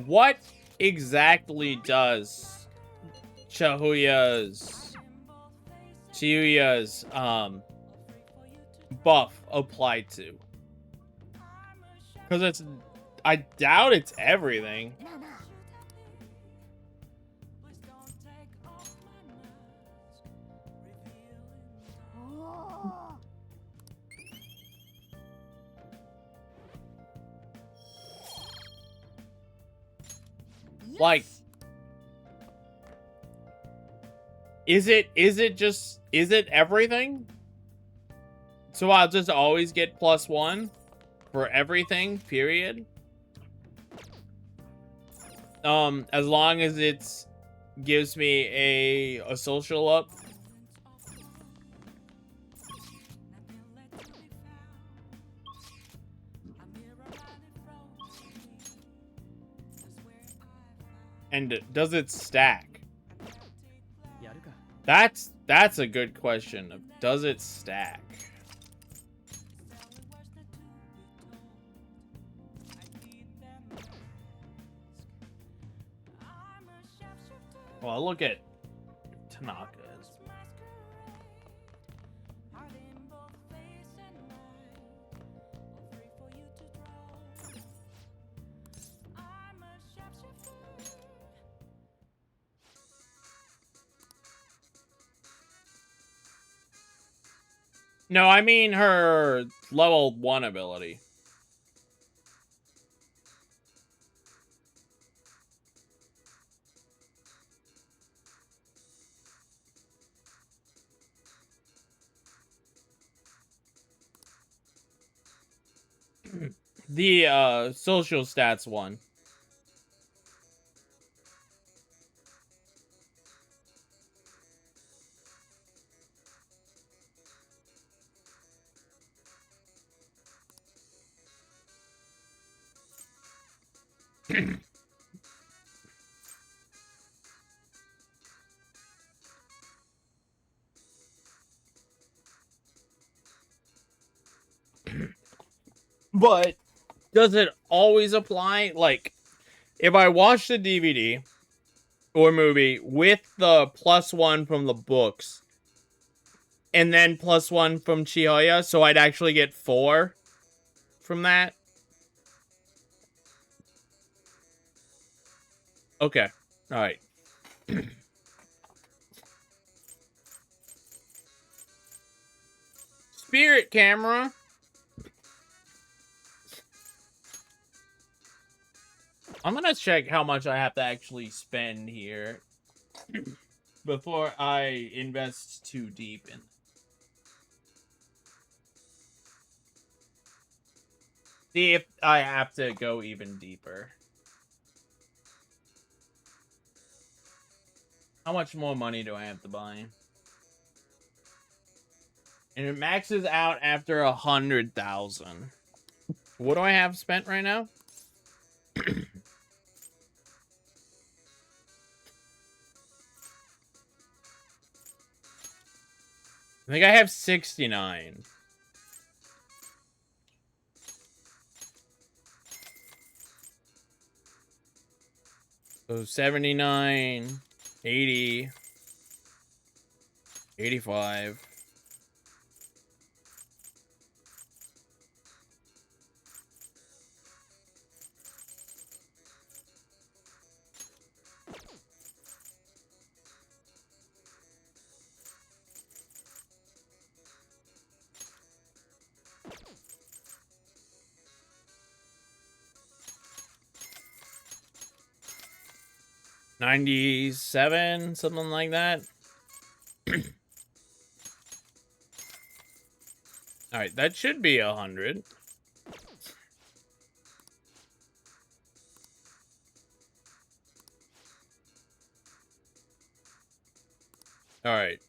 Speaker 2: what exactly does Chihuya's buff apply to? Because I doubt it's everything. Like, is it everything? So I'll just always get +1 for everything, period? As long as it's gives me a social up. And does it stack? That's a good question. Does it stack? Well, look at Tanaka's. No, I mean her level 1 ability. The social stats one. But does it always apply? Like, if I watch the DVD or movie with the +1 from the books, and then +1 from Chihoya, so I'd actually get 4 from that? Okay. Alright. Spirit camera. I'm gonna check how much I have to actually spend here before I invest too deep in. See if I have to go even deeper. How much more money do I have to buy? And it maxes out after 100,000. What do I have spent right now? I think I have 69. So 79, 80, 85. $97, something like that. Alright, that should be 100. Alright.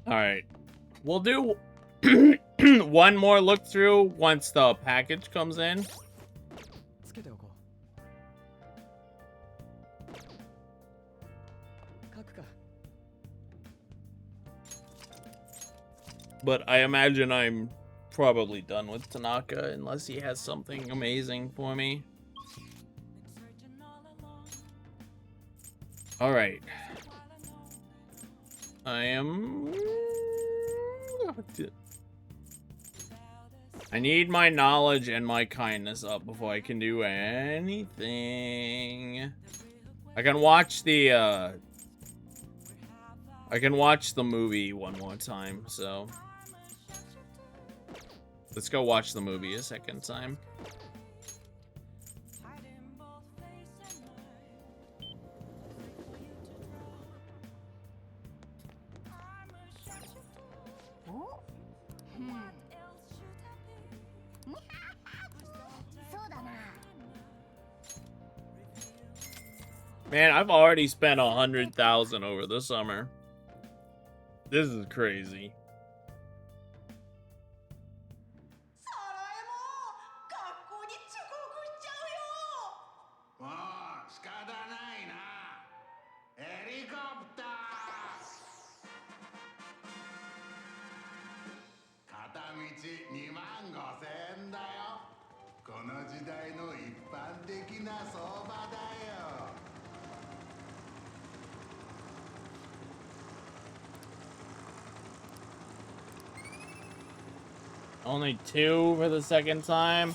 Speaker 2: Alright. We'll do one more look through once the package comes in. But I imagine I'm probably done with Tanaka unless he has something amazing for me. Alright. I need my knowledge and my kindness up before I can do anything. I can watch the movie one more time, so let's go watch the movie a second time. Man, I've already spent 100,000 over the summer. This is crazy. Only 2 for the second time.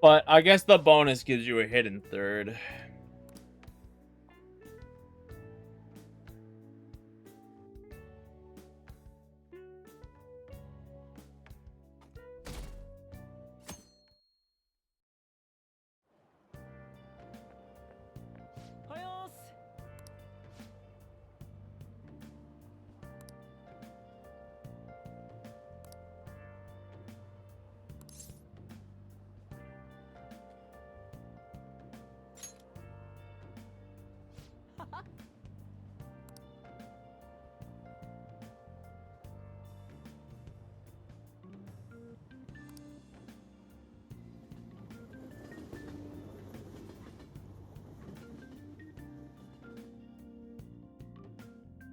Speaker 2: But I guess the bonus gives you a hidden third.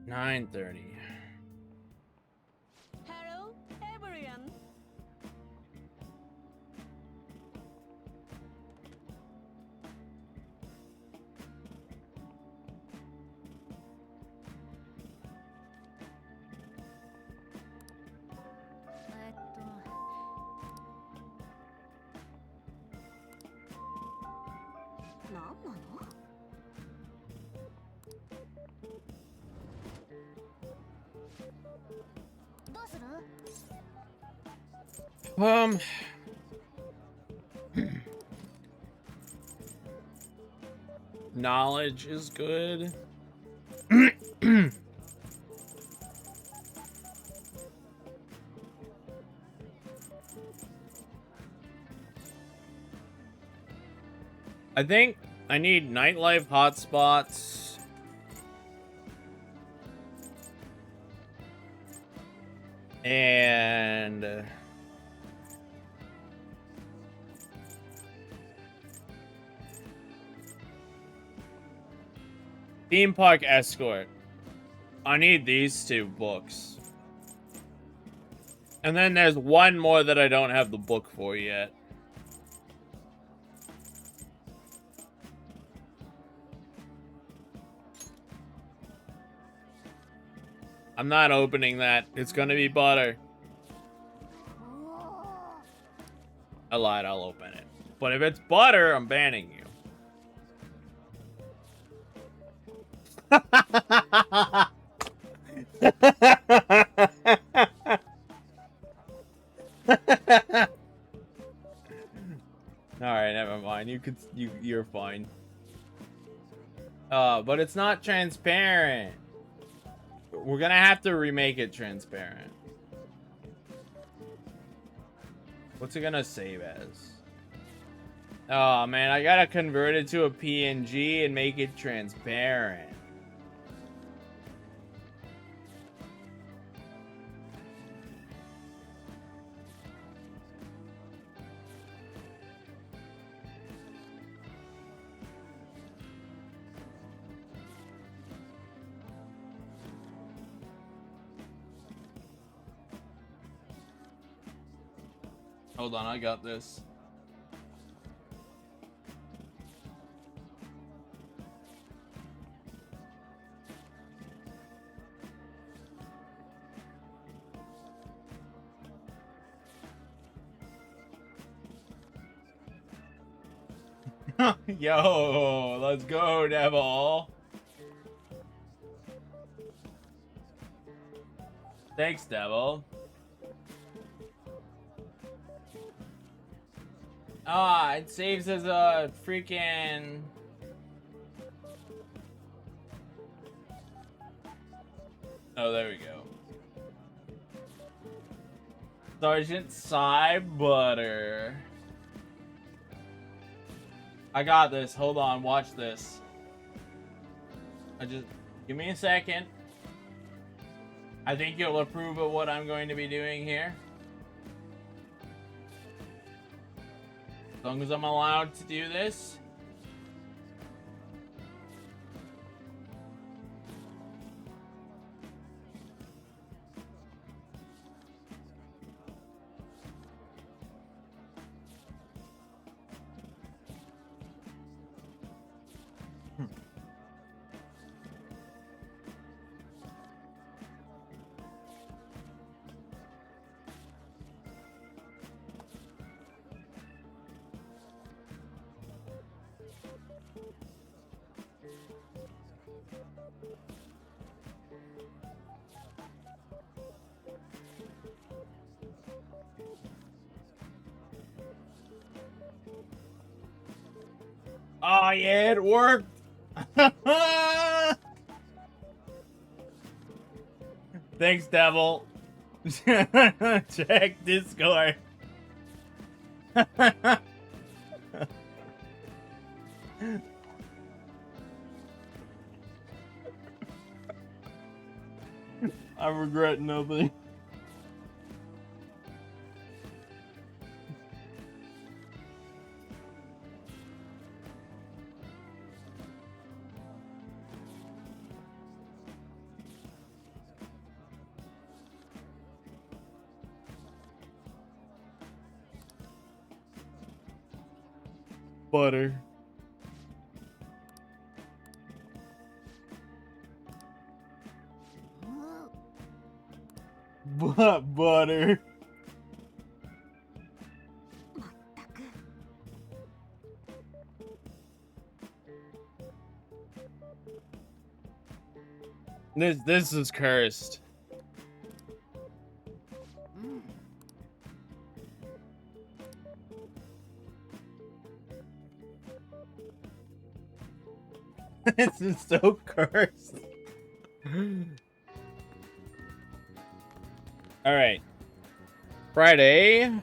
Speaker 2: $9.30.
Speaker 5: Hello, everyone.
Speaker 2: Knowledge is good. I think I need nightlife hotspots. And theme park escort. I need these 2 books. And then there's one more that I don't have the book for yet. I'm not opening that. It's gonna be butter. I lied, I'll open it. But if it's butter, I'm banning you. you're fine. But it's not transparent. We're gonna have to remake it transparent. What's it gonna save as? Oh man, I gotta convert it to a PNG and make it transparent. Hold on, I got this. Yo, let's go, Devil. Thanks, Devil. Ah, it saves as a freaking... Oh, there we go. Sergeant Cy Butter. I got this. Hold on. Watch this. Give me a second. I think you'll approve of what I'm going to be doing here. As long as I'm allowed to do this. Oh yeah, it worked. Thanks, Devil. Check Discord. I regret nothing. Butter. Butter. This is cursed. This is so cursed. All right. Friday.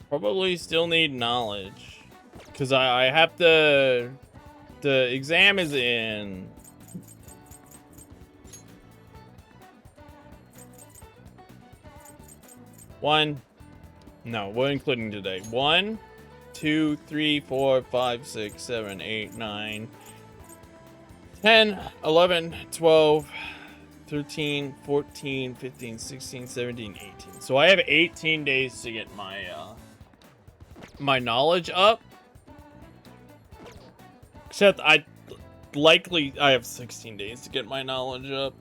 Speaker 2: Probably still need knowledge. Because I have to... The exam is in... No, we're including today. 1, 2, 3, 4, 5, 6, 7, 8, 9, 10, 11, 12, 13, 14, 15, 16, 17, 18. So I have 18 days to get my my knowledge up. Except I have 16 days to get my knowledge up.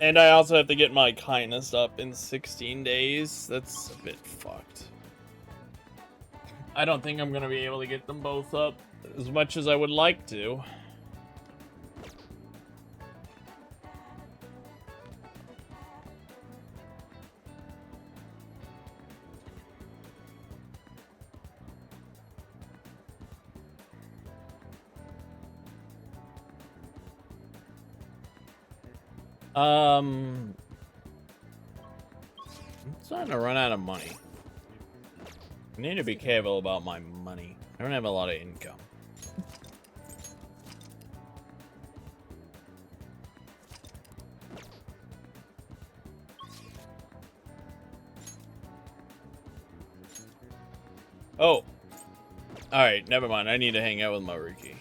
Speaker 2: And I also have to get my kindness up in 16 days. That's a bit fucked. I don't think I'm going to be able to get them both up as much as I would like to. I'm starting to run out of money. I need to be careful about my money. I don't have a lot of income. Oh. Alright, never mind. I need to hang out with Maruki.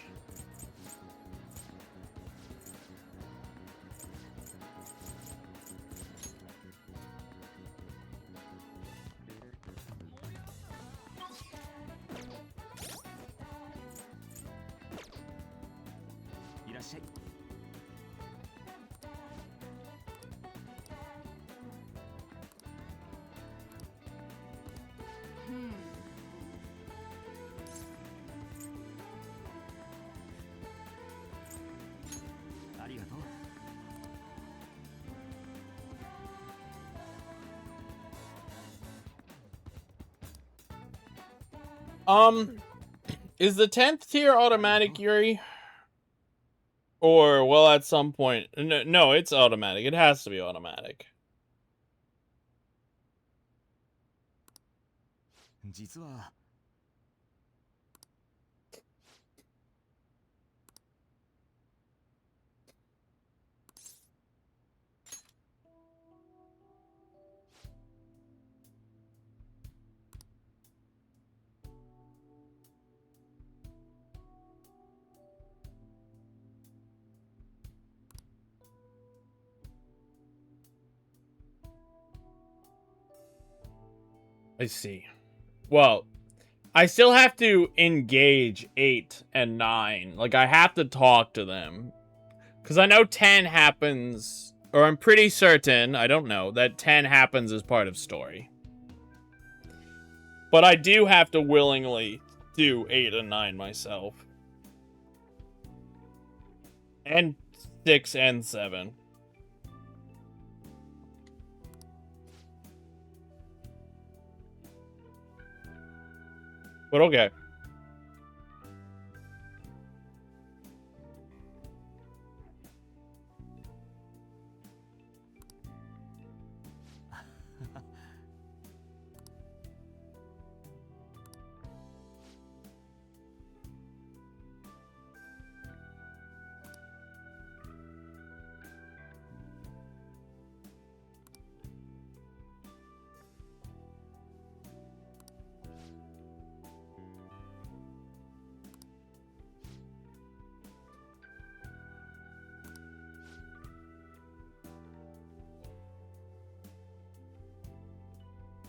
Speaker 2: Is the 10th tier automatic, Yuri? Or, well, at some point... No, it's automatic. It has to be automatic.
Speaker 4: 実は
Speaker 2: I see. Well, I still have to engage 8 and 9. Like, I have to talk to them. Because I know 10 happens... Or I'm pretty certain, I don't know, that 10 happens as part of story. But I do have to willingly do 8 and 9 myself. And 6 and 7. But okay.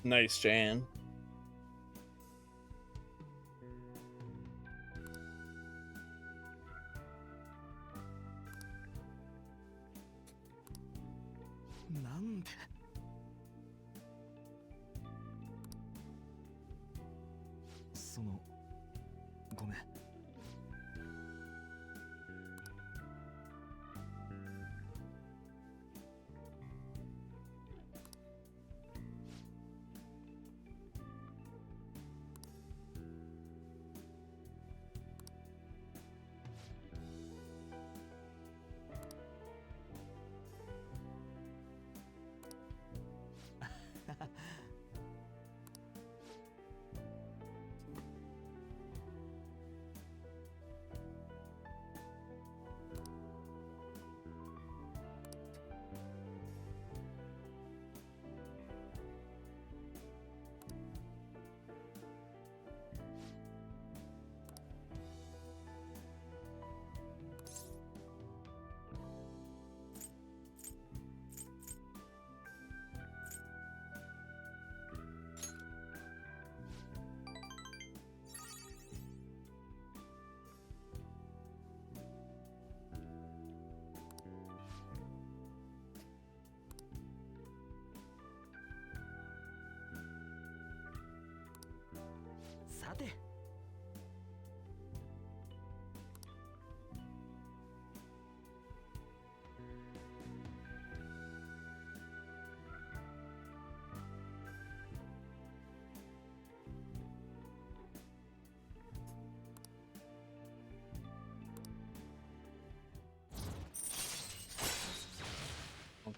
Speaker 2: Nice, Jan.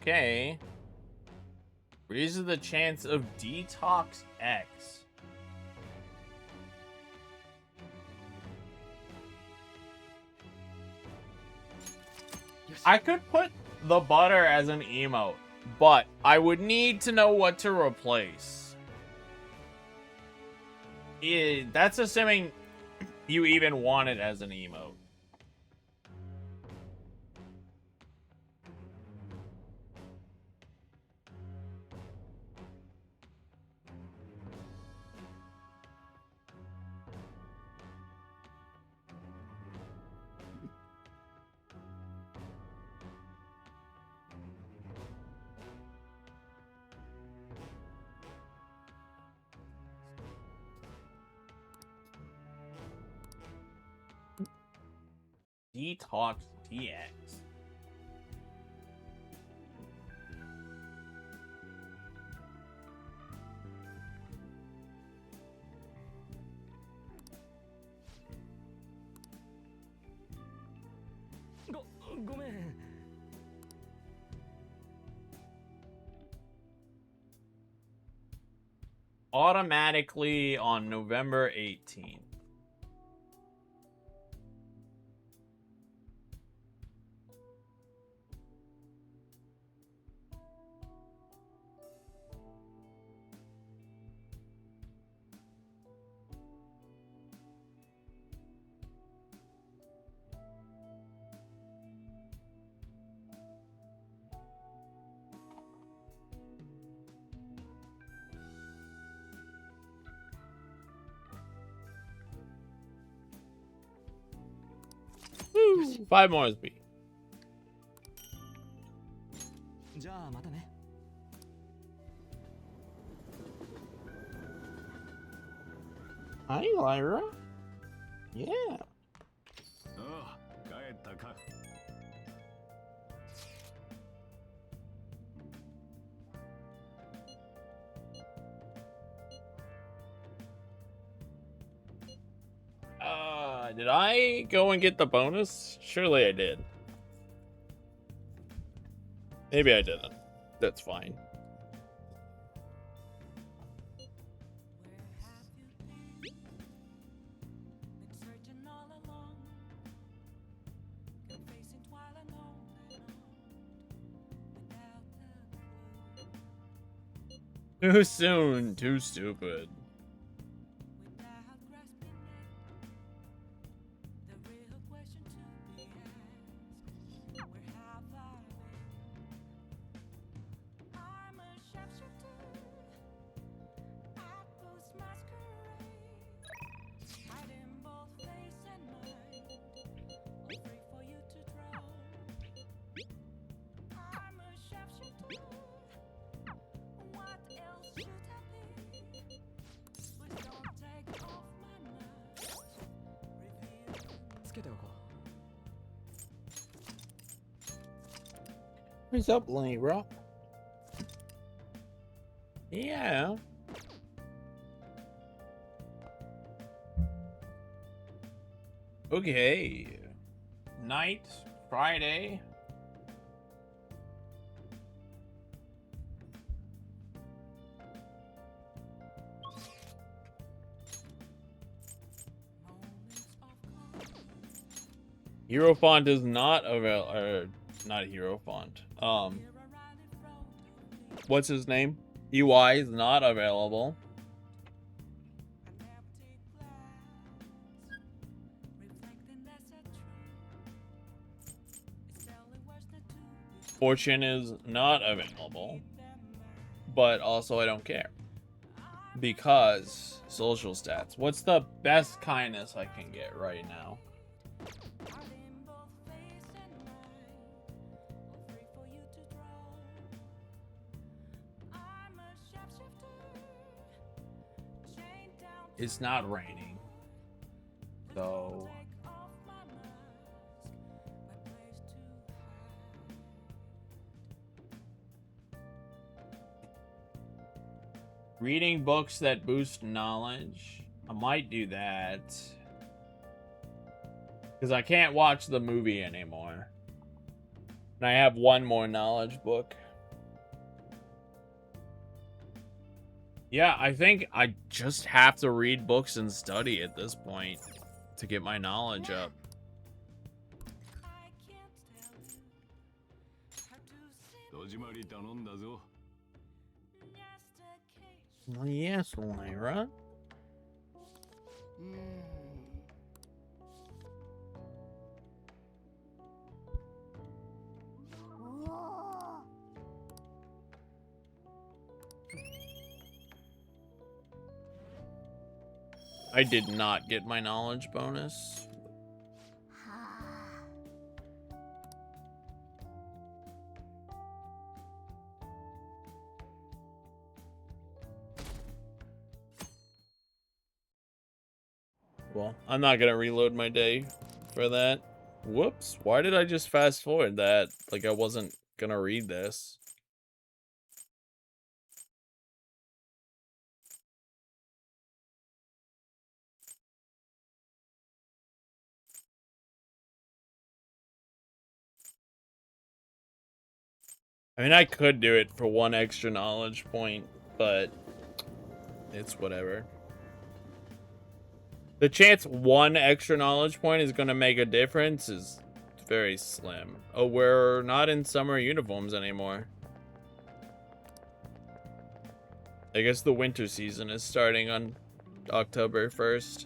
Speaker 2: Okay. Raises the chance of Detox X. I could put the butter as an emote, but I would need to know what to replace. That's assuming you even want it as an emote. Detox DX.
Speaker 4: ごめん。
Speaker 2: Automatically on November 18th. Woo, 5 more SB.
Speaker 4: じゃあまたね。
Speaker 2: Hi, Lyra. Yeah.
Speaker 6: ああ、帰ったか。
Speaker 2: Did I go and get the bonus? Surely I did. Maybe I didn't. That's fine. Too soon, too stupid. What's up, Lyra? Yeah. Okay. Night, Friday. Hero font is not available. Not hero font. What's his name? UI is not available. Fortune is not available. But also I don't care. Because social stats. What's the best kindness I can get right now? It's not raining. So reading books that boost knowledge. I might do that. Because I can't watch the movie anymore. And I have one more knowledge book. Yeah, I think I just have to read books and study at this point to get my knowledge up.
Speaker 6: 戸締まり頼んだぞ。
Speaker 2: Yes, Lyra.
Speaker 3: うお
Speaker 2: I did not get my knowledge bonus.
Speaker 3: ーはあ
Speaker 2: Well, I'm not gonna reload my day for that. Whoops, why did I just fast forward that? Like I wasn't gonna read this. I mean, I could do it for 1 extra knowledge point, but it's whatever. The chance 1 extra knowledge point is going to make a difference is very slim. Oh, we're not in summer uniforms anymore. I guess the winter season is starting on October 1st.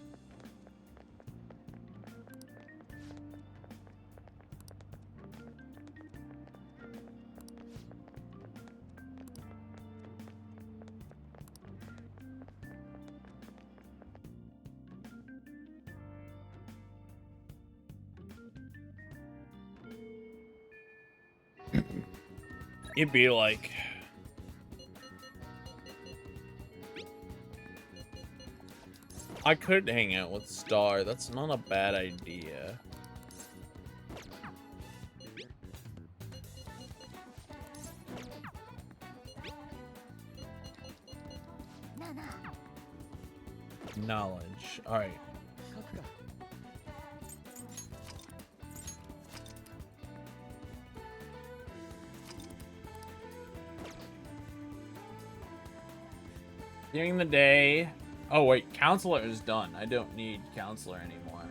Speaker 2: It'd be like... I could hang out with Star. That's not a bad idea. Knowledge. Alright.
Speaker 4: 書くか。
Speaker 2: During the day. Oh wait, counselor is done. I don't need counselor anymore.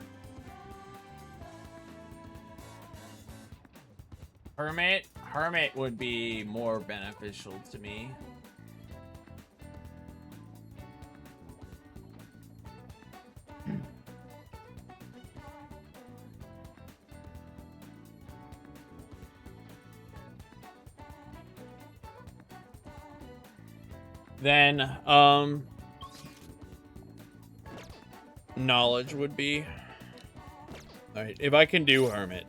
Speaker 2: Hermit would be more beneficial to me. Then, knowledge would be. Alright, if I can do Hermit.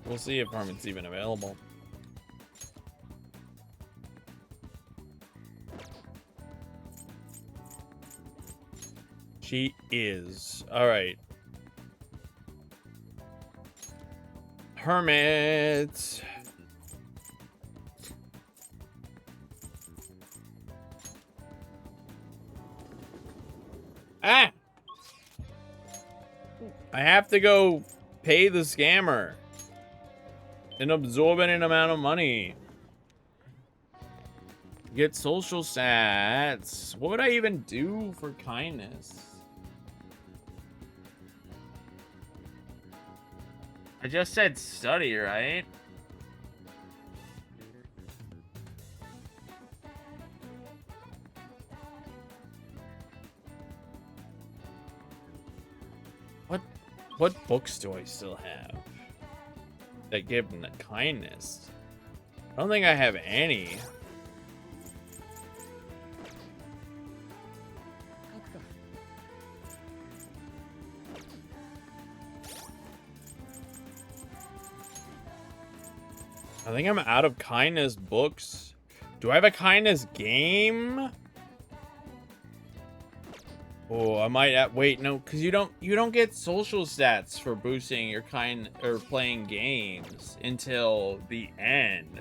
Speaker 2: We'll see if Hermit's even available. She is. Alright. Hermit. Ah! I have to go pay the scammer and absorb an amount of money. Get social stats. What would I even do for kindness? I just said study, right? What books do I still have that give them the kindness? I don't think I have any.
Speaker 4: 書くか。
Speaker 2: I think I'm out of kindness books. Do I have a kindness game? Oh, I might wait, no, because you don't get social stats for boosting your kind or playing games until the end.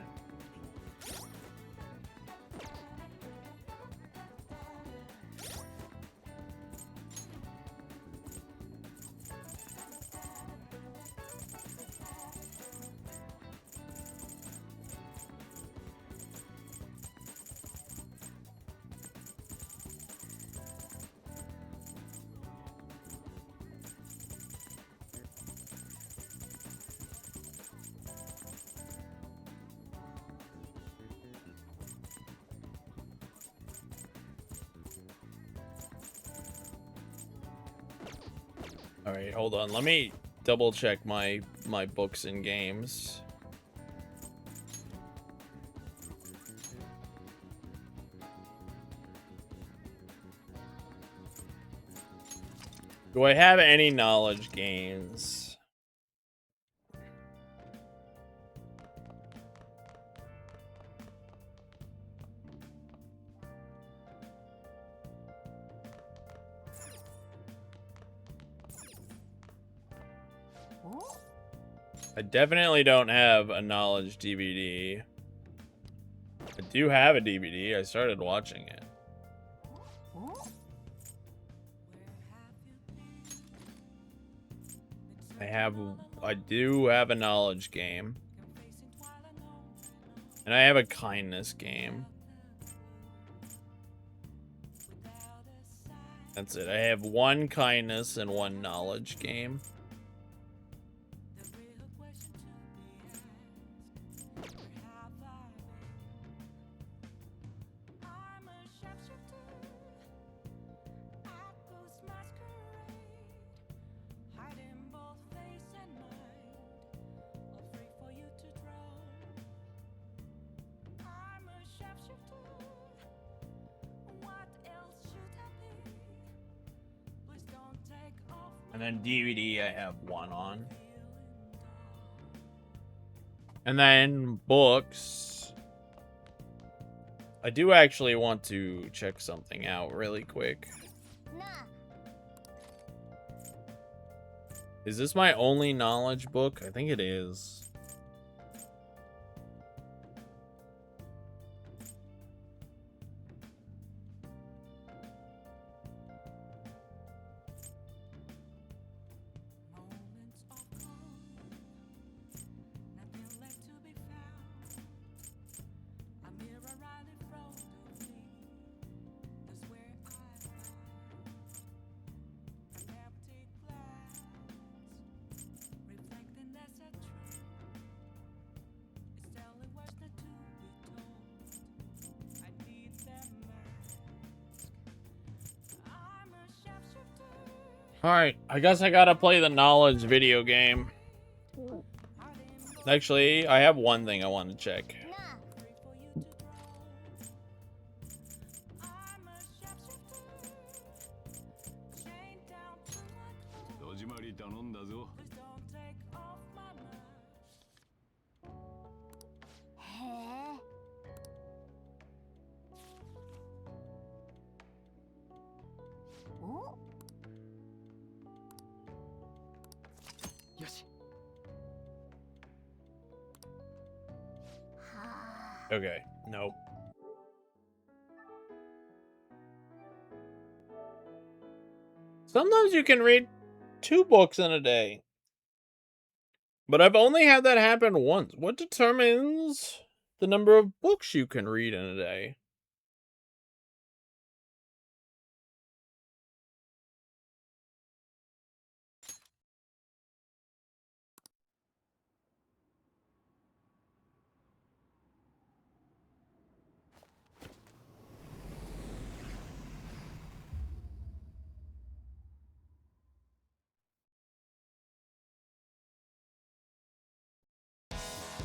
Speaker 2: All right, hold on. Let me double check my books and games. Do I have any knowledge games? I definitely don't have a knowledge DVD. I do have a DVD. I started watching it. I do have a knowledge game. And I have a kindness game. That's it. I have one kindness and one knowledge game. And then DVD I have one on. And then books. I do actually want to check something out really quick. Is this my only knowledge book? I think it is. Alright, I guess I gotta play the knowledge video game. Actually, I have one thing I want to check. Okay, nope. Sometimes you can read 2 books in a day. But I've only had that happen once. What determines the number of books you can read in a day?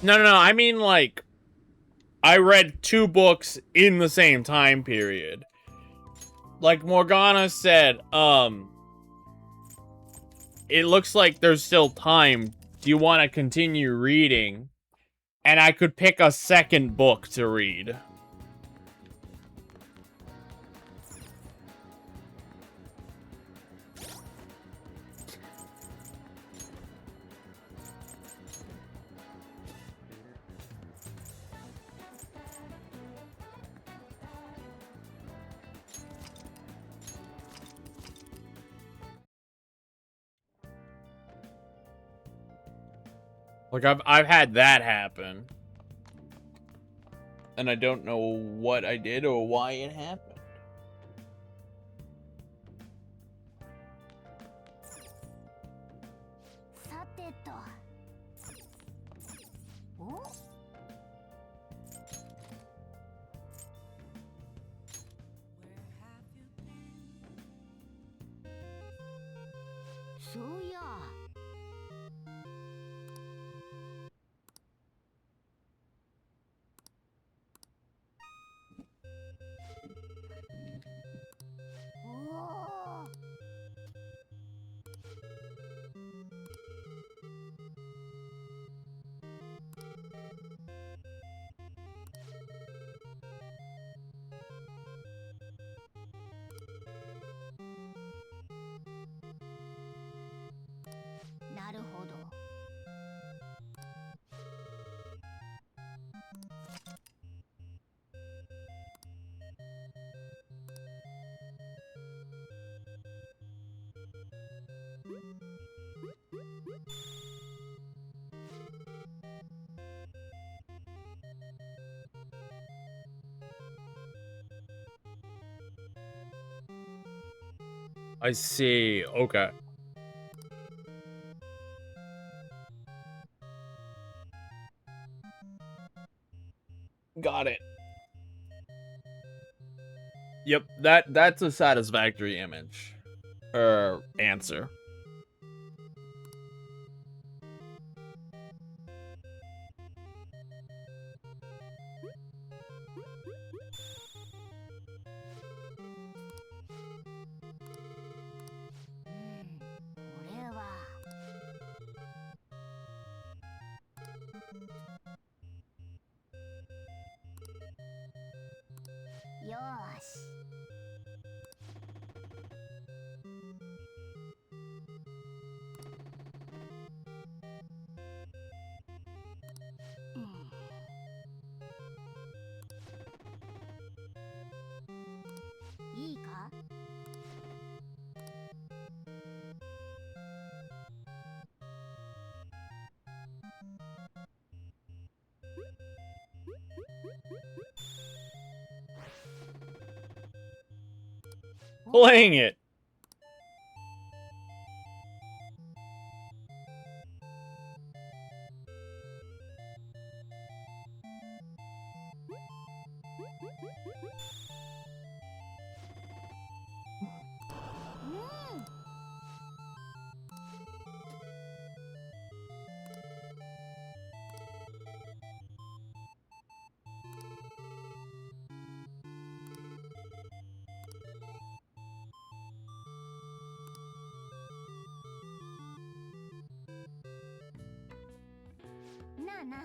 Speaker 2: No, I mean, like, I read 2 books in the same time period. Like Morgana said, it looks like there's still time. Do you want to continue reading? And I could pick a second book to read. Like, I've had that happen. And I don't know what I did or why it happened.
Speaker 3: そういや。おお。なるほど。
Speaker 2: I see. Okay. Got it. Yep, that's a satisfactory image. Or answer.
Speaker 3: よーし。いいか。
Speaker 2: Playing it.
Speaker 3: なあなあ。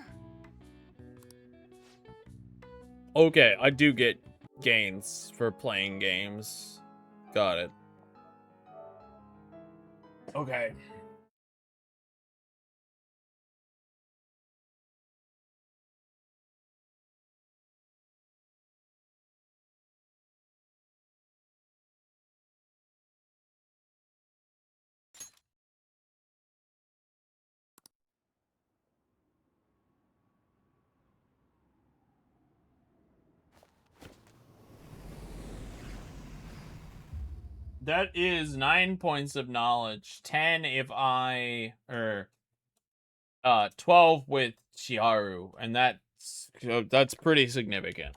Speaker 2: Okay, I do get gains for playing games. Got it. Okay. That is 9 points of knowledge. 10 if I 12 with Chiharu, and that's pretty significant.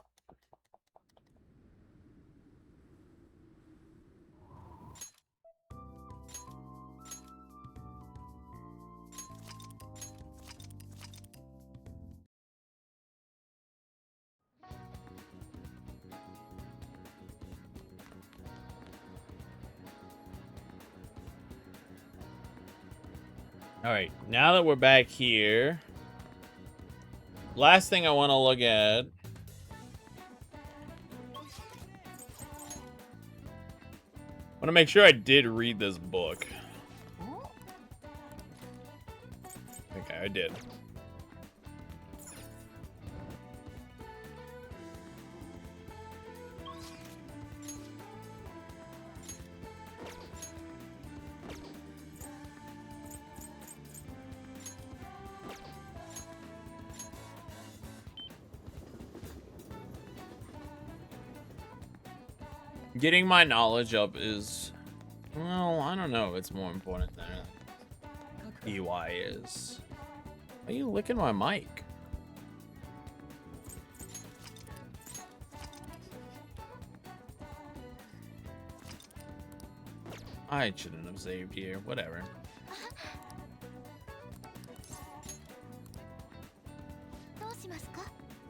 Speaker 2: All right, now that we're back here, last thing I want to look at. I want to make sure I did read this book. Okay, I did. Getting my knowledge up is, well, I don't know if it's more important than EY is. Why are you licking my mic? I shouldn't have saved here. Whatever.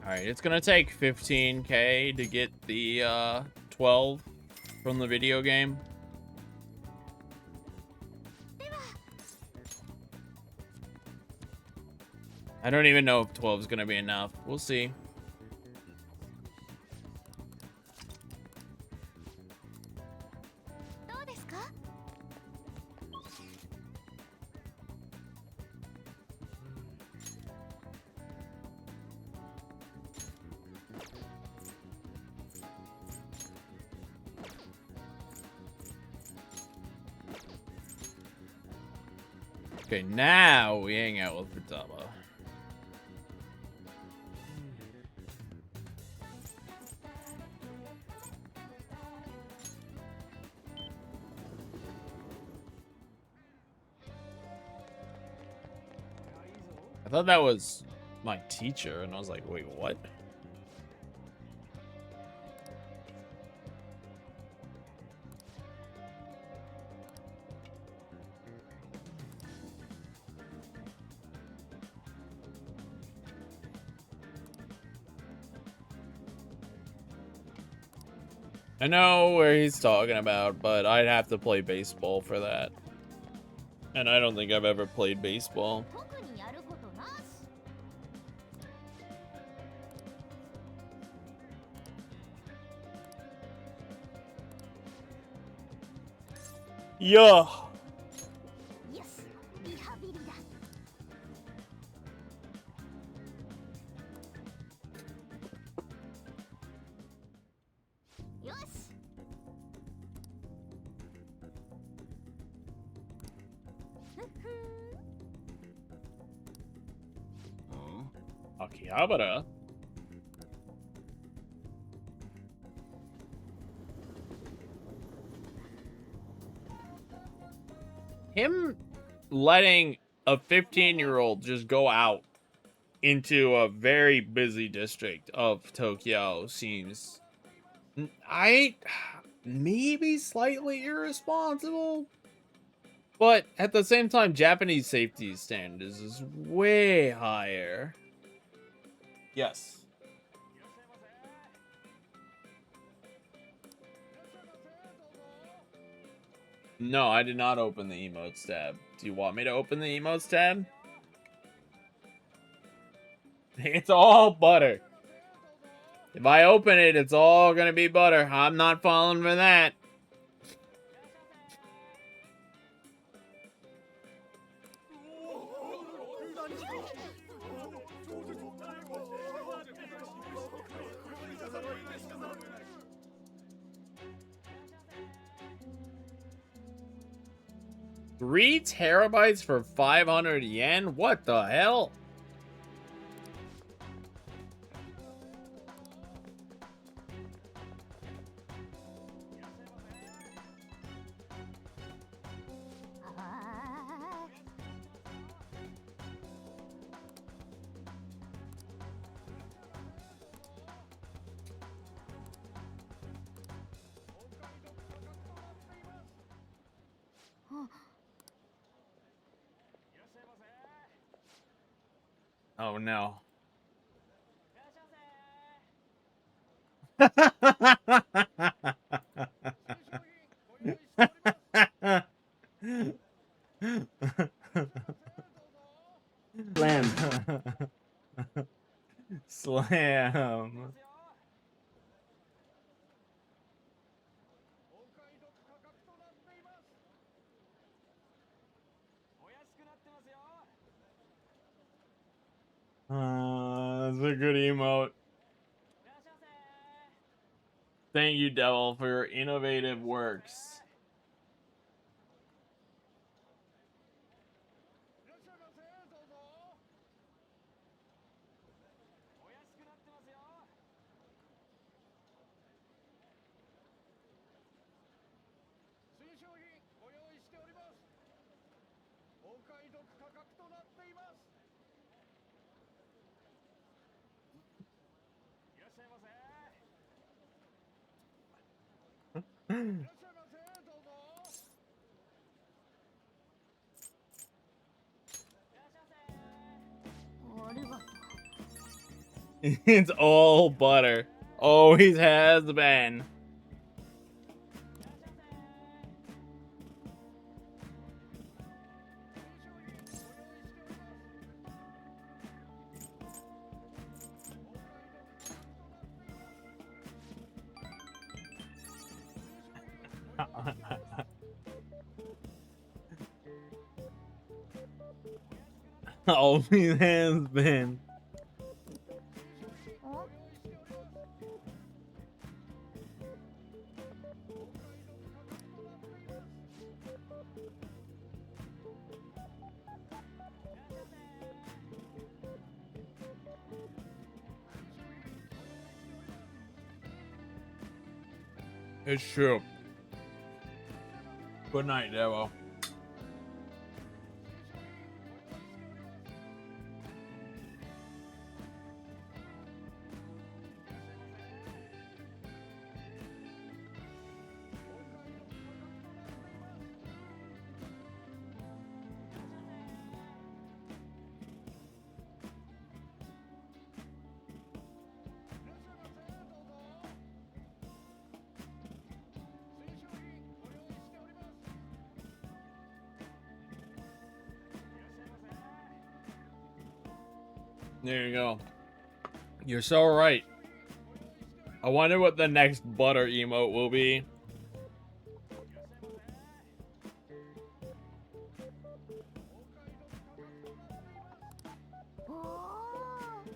Speaker 2: Alright, it's gonna take 15k to get the 12 from the video game. I don't even know if 12 is gonna be enough. We'll see. Okay, now we hang out with Futaba. I thought that was my teacher, and I was like, wait, what? I know where he's talking about, but I'd have to play baseball for that. And I don't think I've ever played baseball. Yeah. Akihabara. Him letting a 15-year-old just go out into a very busy district of Tokyo seems maybe slightly irresponsible, but at the same time Japanese safety standards is way higher. Yes. No, I did not open the emotes tab. Do you want me to open the emotes tab? It's all butter. If I open it, it's all gonna be butter. I'm not falling for that. Three terabytes for 500 yen? What the hell? Oh no.
Speaker 7: Slam.
Speaker 2: Slam. That's a good emote. Thank you, Devil, for your innovative works. It's all butter. Always has been. Always has been.
Speaker 3: お
Speaker 2: It's true. Good night, Devo. There you go. You're so right. I wonder what the next butter emote will be.
Speaker 3: おー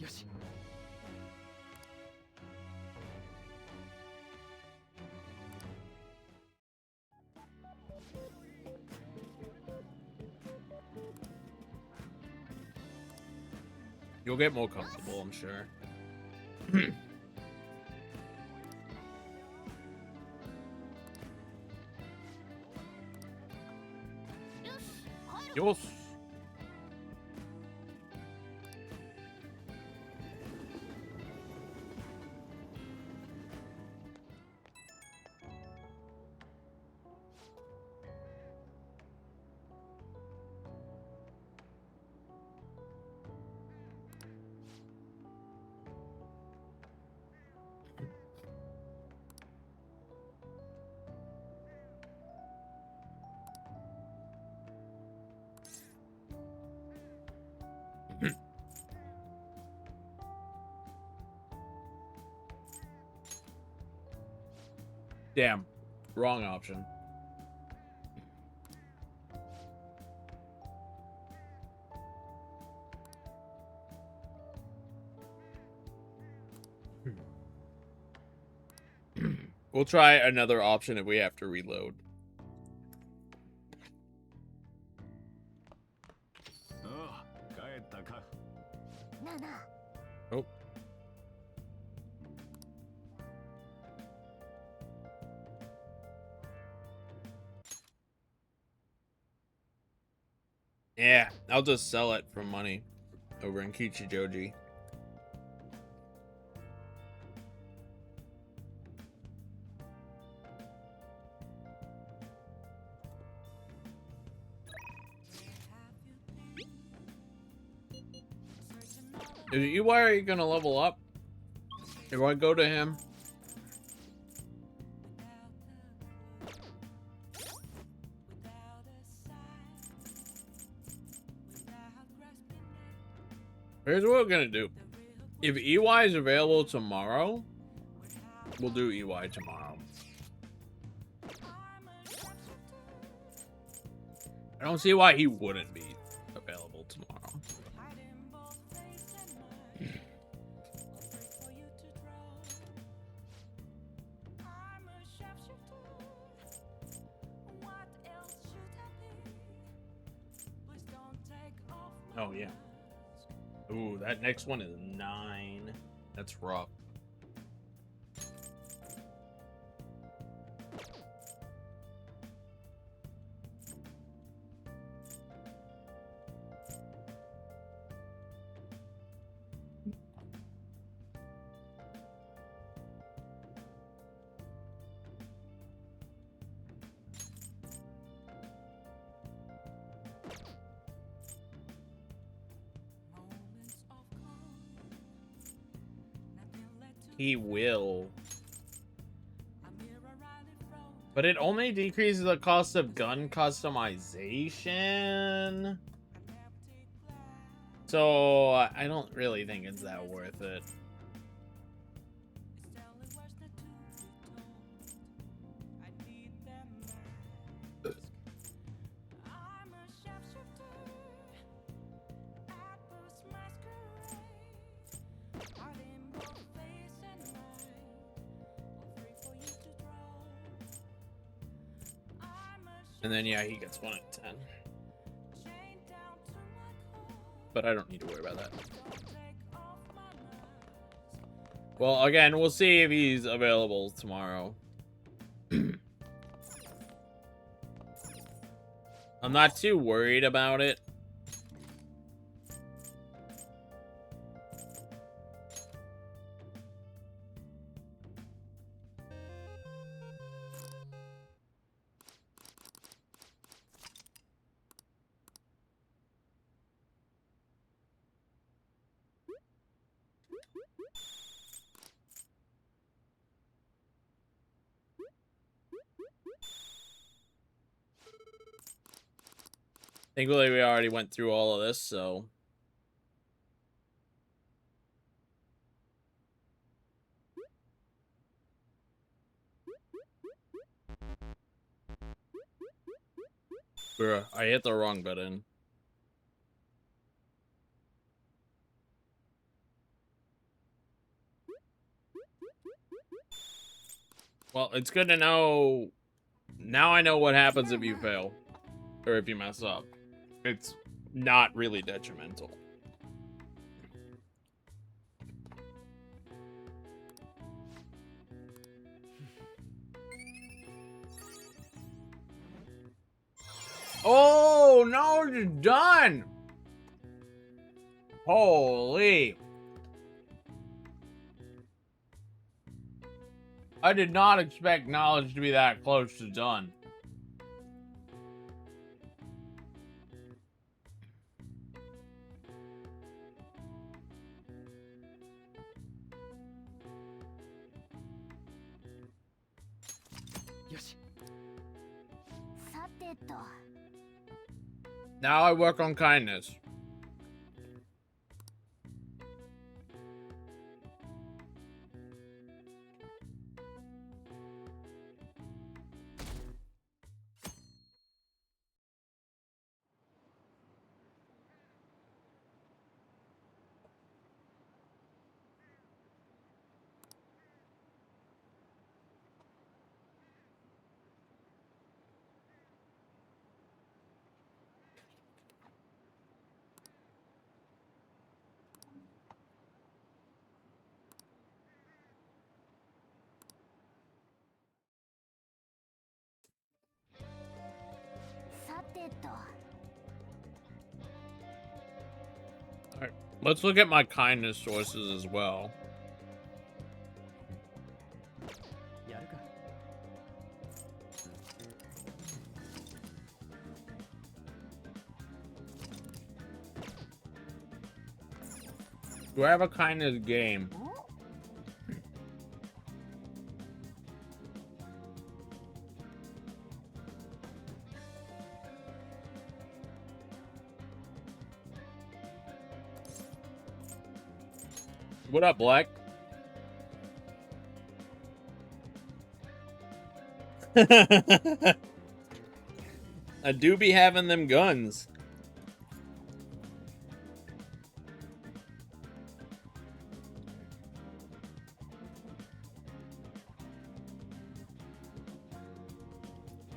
Speaker 4: よし。
Speaker 2: You'll get more comfortable, I'm sure. よし。 Damn. Wrong option. We'll try another option if we have to reload.
Speaker 6: ああ、帰ったか。
Speaker 3: なあなあ
Speaker 2: Oh. Yeah, I'll just sell it for money over in Kichijoji. Is EY gonna level up? If I go to him? Here's what we're gonna do. If EY is available tomorrow, we'll do EY tomorrow. I don't see why he wouldn't be available tomorrow. Oh, yeah. Ooh, that next one is 9. That's rough. he will. But it only decreases the cost of gun customization. So I don't really think it's that worth it. And then, yeah, he gets 1 in 10. But I don't need to worry about that. Well, again, we'll see if he's available tomorrow. I'm not too worried about it. Thankfully, we already went through all of this, so... Bruh, I hit the wrong button. Well, it's good to know... Now I know what happens if you fail. Or if you mess up. It's not really detrimental. Oh, no, it's done! Holy. I did not expect knowledge to be that close to done. Now I work on kindness. Alright, let's look at my kindness sources as well. Do I have a kindness game? What up, Black? I do be having them guns.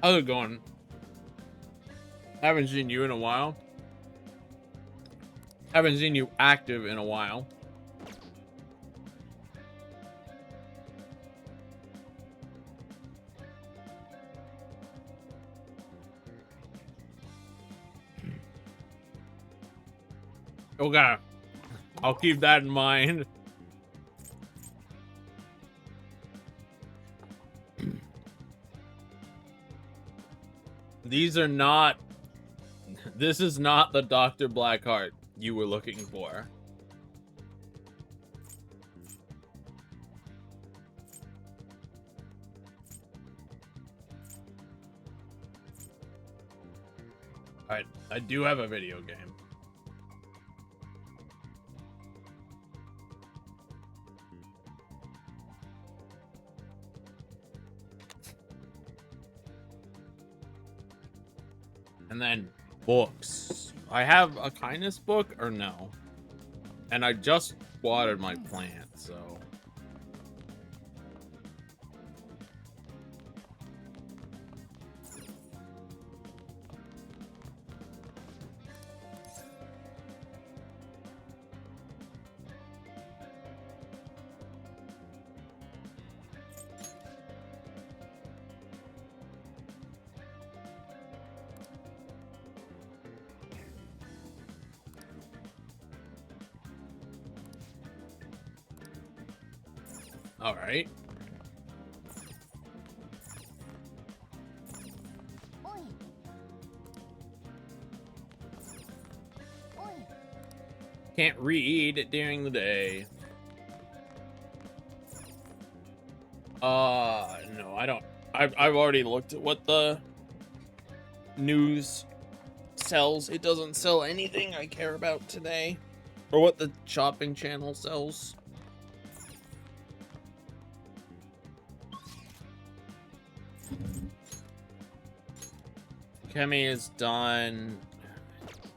Speaker 2: How's it going? Haven't seen you in a while. Haven't seen you active in a while. Okay. I'll keep that in mind. These are not... This is not the Dr. Blackheart you were looking for. I do have a video game. And then books. I have a kindness book or no? And I just watered my plant, so. All right.
Speaker 3: おいおい
Speaker 2: Can't read during the day. No, I don't. I've already looked at what the news sells. It doesn't sell anything I care about today. Or what the shopping channel sells. Kemi is done.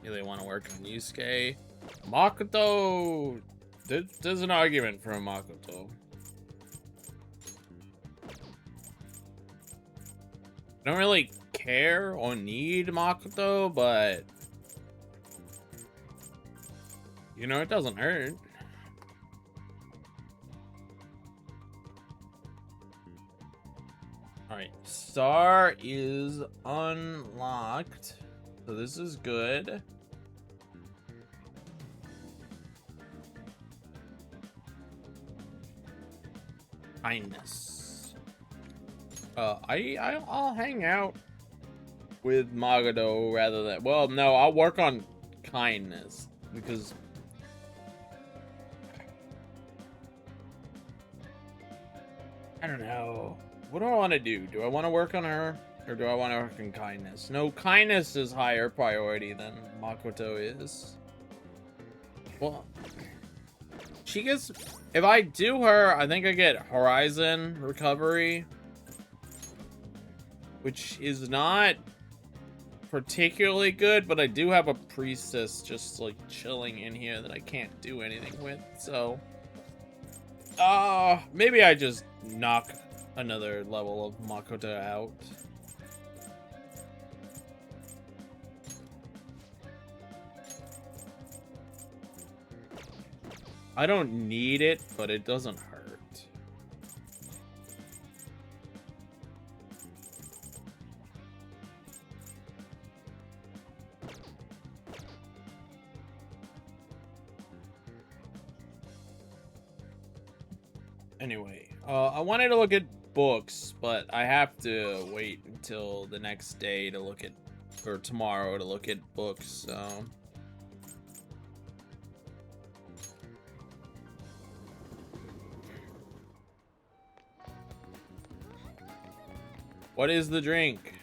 Speaker 2: Really want to work on Yusuke. Makoto! There's an argument for Makoto. I don't really care or need Makoto, but you know, it doesn't hurt. Alright, Star is unlocked. So this is good. Kindness. I'll hang out with Magodo rather than, well, no, I'll work on kindness because I don't know. What do I want to do? Do I want to work on her or do I want to work on kindness? No, kindness is higher priority than Makoto is. Well, she gets, if I do her, I think I get Horizon Recovery, which is not particularly good, but I do have a priestess just like chilling in here that I can't do anything with, so maybe I just knock another level of Makoto out. I don't need it, but it doesn't hurt. Anyway, I wanted to look at books, but I have to wait until the next day to look at, or tomorrow to look at books, so. What is the drink?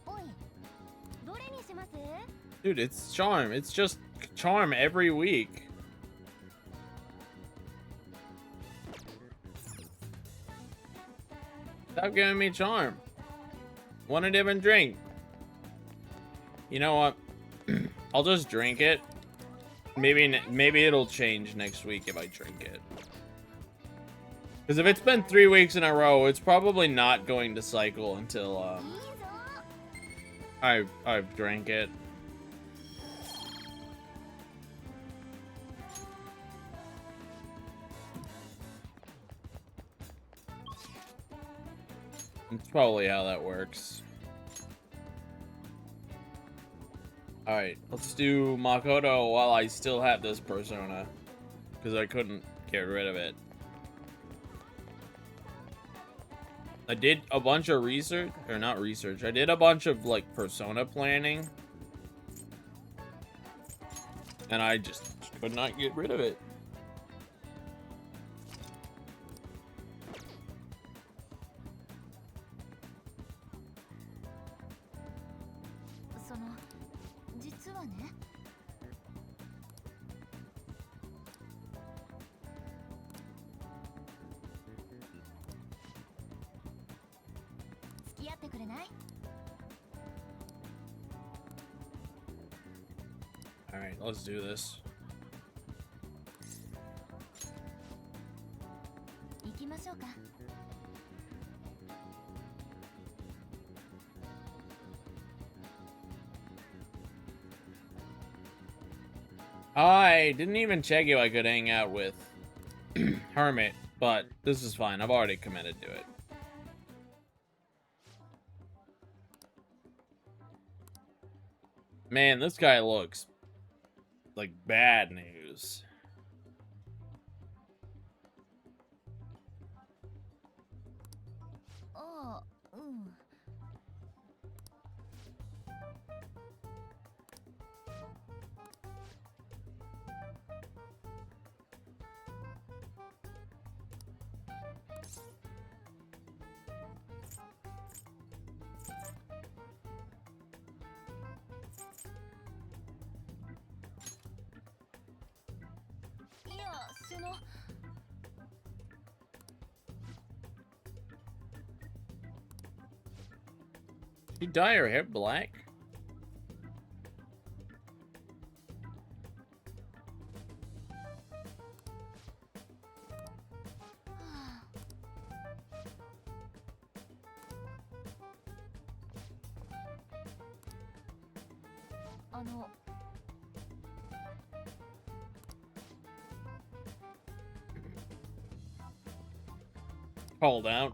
Speaker 3: おいどれにします
Speaker 2: Dude, it's charm. It's just charm every week. Stop giving me charm. Want a different drink. You know what? I'll just drink it. Maybe it'll change next week if I drink it. Because if it's been 3 weeks in a row, it's probably not going to cycle until I've drank it. It's probably how that works. Alright, let's do Makoto while I still have this persona. Because I couldn't get rid of it. I did a bunch of research, or not research, I did a bunch of like persona planning. And I just could not get rid of it.
Speaker 3: わね。付き合ってくれない？
Speaker 2: All right, let's do this.
Speaker 3: 行きましょうか。
Speaker 2: I didn't even check if I could hang out with Hermit, but this is fine. I've already committed to it. Man, this guy looks like bad news.
Speaker 3: Oh, うん。いや、その。
Speaker 2: She dye her hair black? Called out.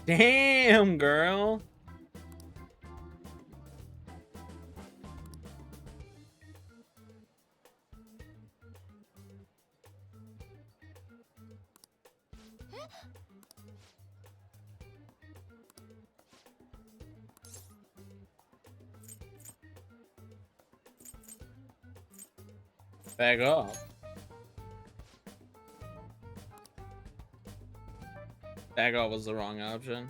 Speaker 2: Damn, girl. Back off. Back off was the wrong option.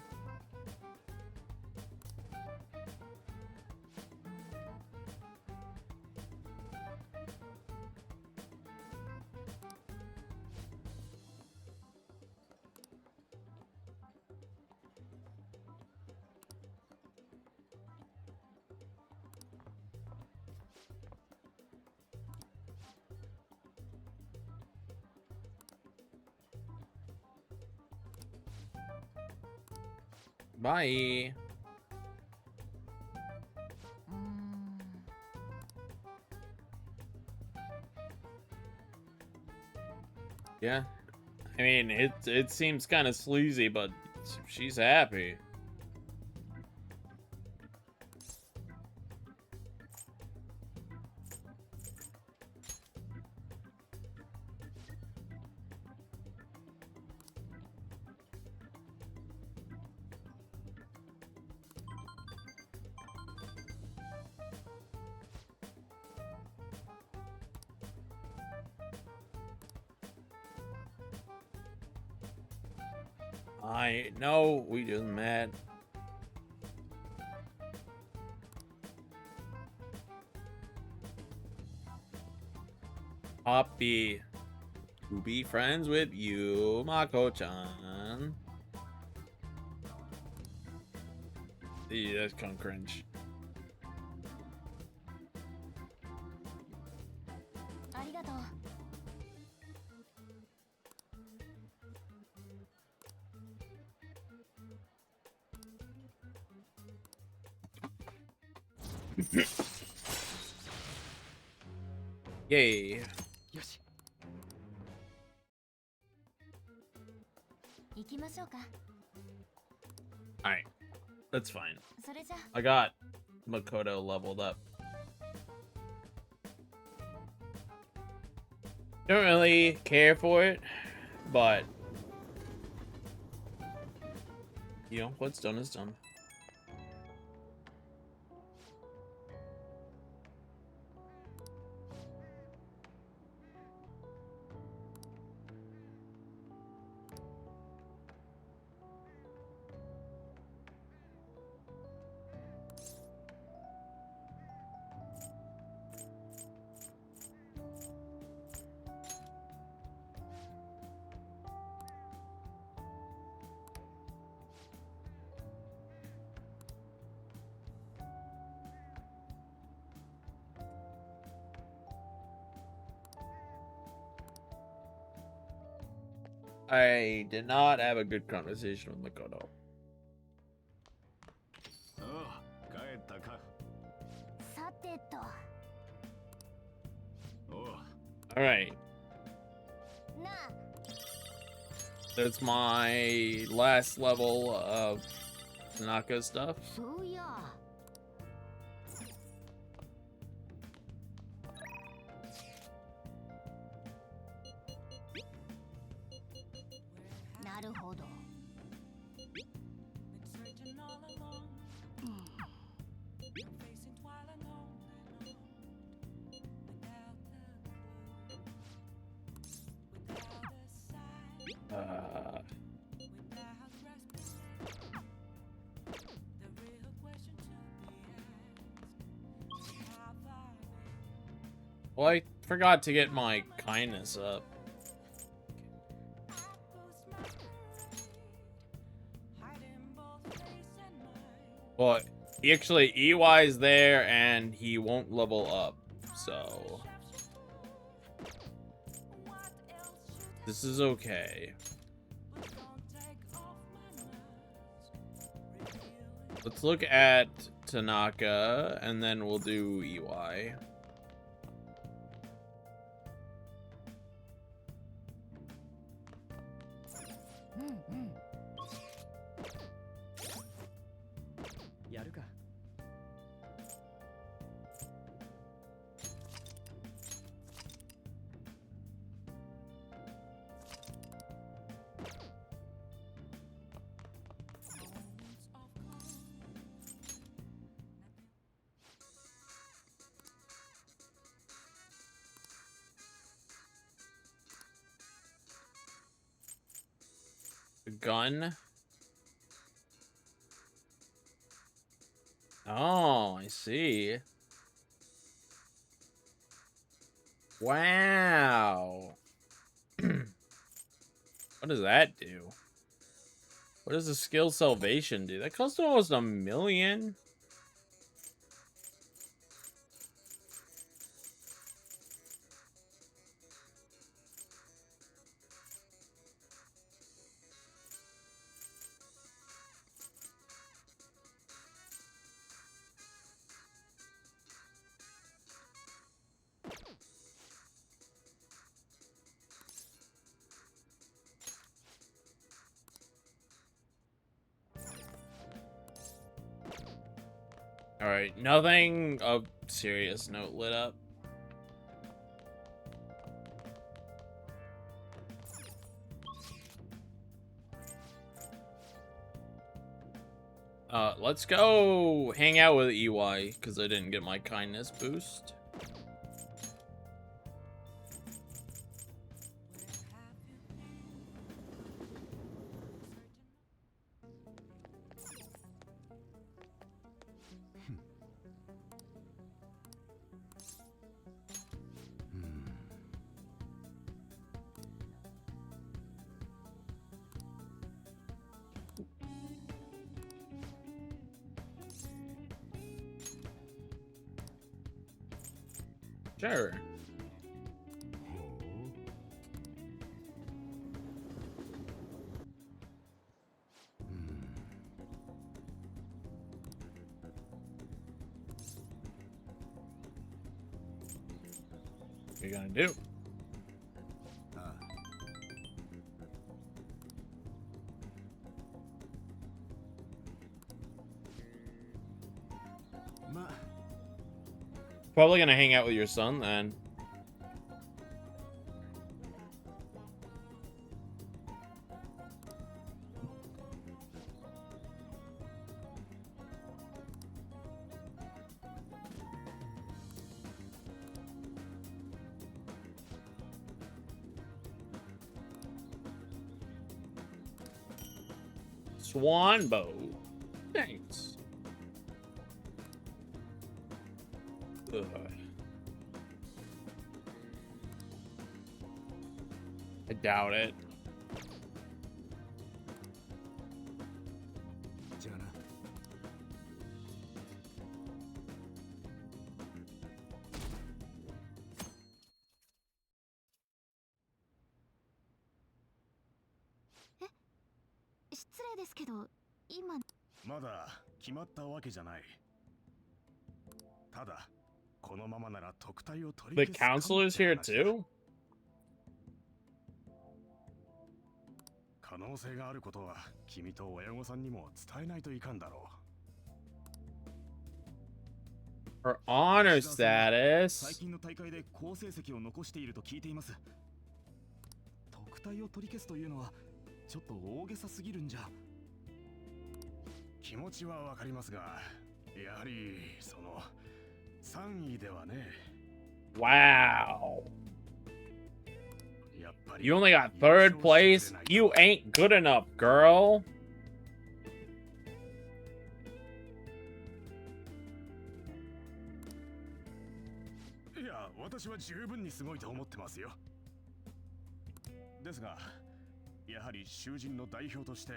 Speaker 2: Bye. Yeah. I mean, it seems kind of sleazy, but she's happy. I know we just met. Happy to be friends with you, Mako-chan. Yeah, that's kind of cringe.
Speaker 3: ありがとう。
Speaker 2: Yay.
Speaker 4: よし。
Speaker 3: 行きましょうか。
Speaker 2: Alright. That's fine.
Speaker 3: それじゃ。
Speaker 2: I got Makoto leveled up. Don't really care for it, but you know, what's done is done. I did not have a good conversation with Makoto.
Speaker 6: ああ、帰ったか。
Speaker 3: さてと。
Speaker 6: おう。
Speaker 2: Alright.
Speaker 3: なあ、
Speaker 2: That's my last level of Tanaka stuff.
Speaker 3: そうや。なるほど。
Speaker 2: Well, I forgot to get my kindness up. Well, actually, EY's there and he won't level up, so this is okay. Let's look at Tanaka and then we'll do EY. Gun. Oh, I see. Wow. What does that do? What does the skill salvation do? That costs almost $1 million. Alright, nothing of serious note lit up. Let's go hang out with EY, because I didn't get my kindness boost. Sure. What are you gonna do? Probably gonna hang out with your son then. Swan bow. Thanks. Ugh. I doubt it.
Speaker 3: 失礼ですけど、今
Speaker 6: まだ決まったわけじゃない。ただこのままなら特待を取
Speaker 2: The
Speaker 6: り消すかも
Speaker 2: counselor's
Speaker 6: って
Speaker 2: here
Speaker 6: 話だ。
Speaker 2: too?
Speaker 6: 可能性があることは君と親御さんにも伝えないといかんだろ
Speaker 2: Her honor
Speaker 4: 最
Speaker 2: status.
Speaker 4: 近の大会で好成績を残していると聞いています。特待を取り消すというのはちょっと大げさすぎるんじゃ。
Speaker 6: う。気持ちはわかりますが、やはりその3位ではね。
Speaker 2: Wow.
Speaker 6: やっぱり
Speaker 2: You only got third place? You ain't good enough, girl.
Speaker 6: いや、私は十分にすごいと思ってますよ。ですが、やはり囚人の代表として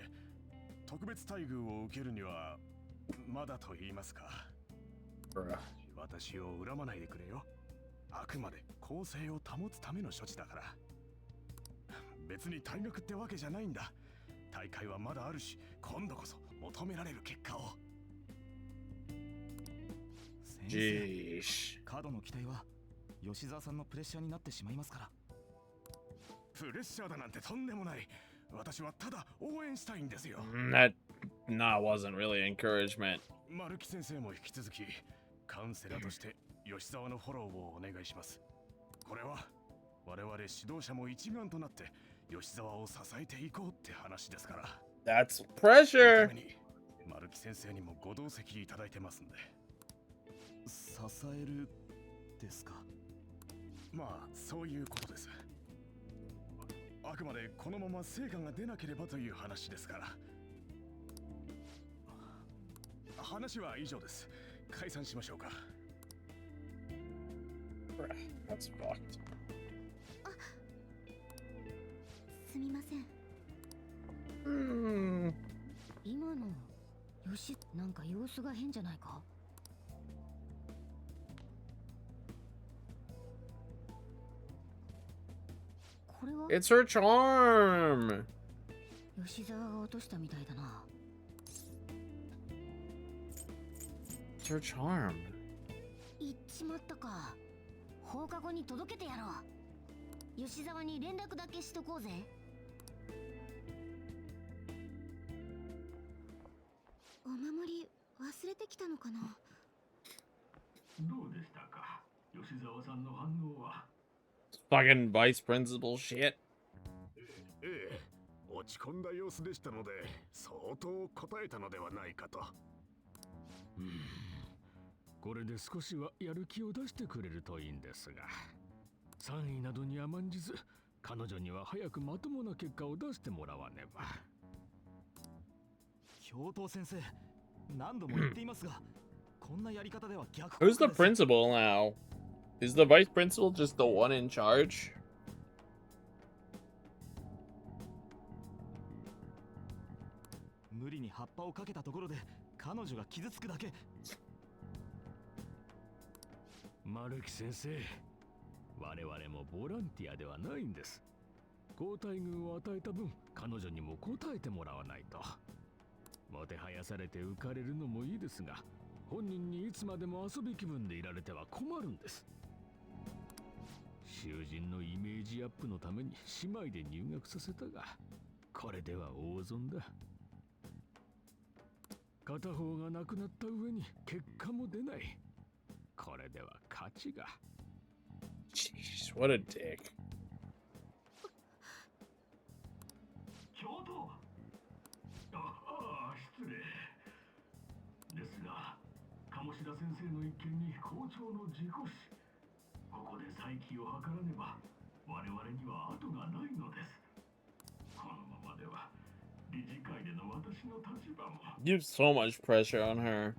Speaker 6: 特別待遇を受けるにはまだと言いますか。
Speaker 2: Bruh.
Speaker 6: 私を恨まないでくれよ。あくまで公正を保つための処置だから。別に退学ってわけじゃないんだ。大会はまだあるし、今度こそ求められる結果を。
Speaker 4: 先生、
Speaker 2: Jeez.
Speaker 4: 過度の期待は吉沢さんのプレッシャーになってしまいますから。
Speaker 6: プレッシャーだなんてとんでもない。私はただ応援したいんですよ。
Speaker 2: That wasn't really encouragement.
Speaker 6: 丸木先生も引き続きカウンセラーとして吉沢のフォローをお願いします。これは我々指導者も一丸となって吉沢を支えていこうって話ですから。
Speaker 2: That's
Speaker 6: た
Speaker 2: pressure.
Speaker 6: めに丸木先生にもご同席いただいてますんで。
Speaker 4: 支えるですか。
Speaker 6: まあそういうことです。あくまでこのまま成果が出なければという話ですから。話は以上です。解散しましょうか。
Speaker 2: Bruh, that's fucked.
Speaker 3: すみません。
Speaker 2: Mm.
Speaker 1: 今のなんか様子が変じゃないか。これは
Speaker 2: It's her charm.
Speaker 1: 吉沢が落としたみたいだな。
Speaker 2: It's her charm.
Speaker 1: 言っちまったか。放課後に届けてやろう。吉沢に連絡だけしとこうぜ。
Speaker 3: お守り忘れてきたのかな。
Speaker 6: どうでしたか、吉沢さんの反応は。
Speaker 2: Fucking vice principal shit.
Speaker 6: ええ、落ち込んだ様子でしたので相当答えたのではないかと。
Speaker 8: これで少しはやる気を出してくれるといいんですが、3位などに甘んじず彼女には早くまともな結果を出してもらわねば。
Speaker 4: 教頭先生、何度も言っていますが、こんなやり方では逆
Speaker 2: Who's
Speaker 4: 効
Speaker 2: the
Speaker 4: 果です。
Speaker 2: principal now? Is the vice principal just the one in charge?
Speaker 4: 無理に葉っぱをかけたところで彼女が傷つくだけ。
Speaker 8: 丸木先生、我々もボランティアではないんです。好待遇を与えた分、彼女にも応えてもらわないと。もてはやされて浮かれるのもいいですが、本人にいつまでも遊び気分でいられては困るんです。囚人のイメージアップのために姉妹で入学させたが、これでは大損だ。片方が亡くなった上に結果も出ない。これでは勝ちが。
Speaker 2: Jeez, what a dick.
Speaker 6: 教頭、失礼ですが、鴨志田先生の一件に校長の事故死、ここで再起を図らねば我々には後がないのです。このままでは理事会での私の立場も。
Speaker 2: You have so much pressure on her.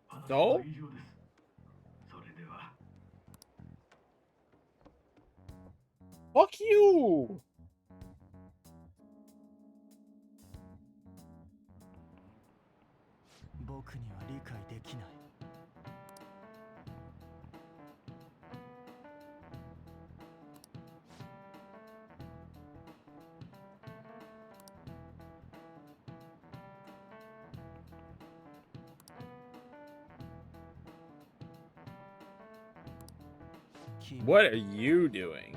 Speaker 6: 話は以上です。それでは。
Speaker 2: Fuck you!
Speaker 4: 僕には理解できない。
Speaker 2: What are you doing?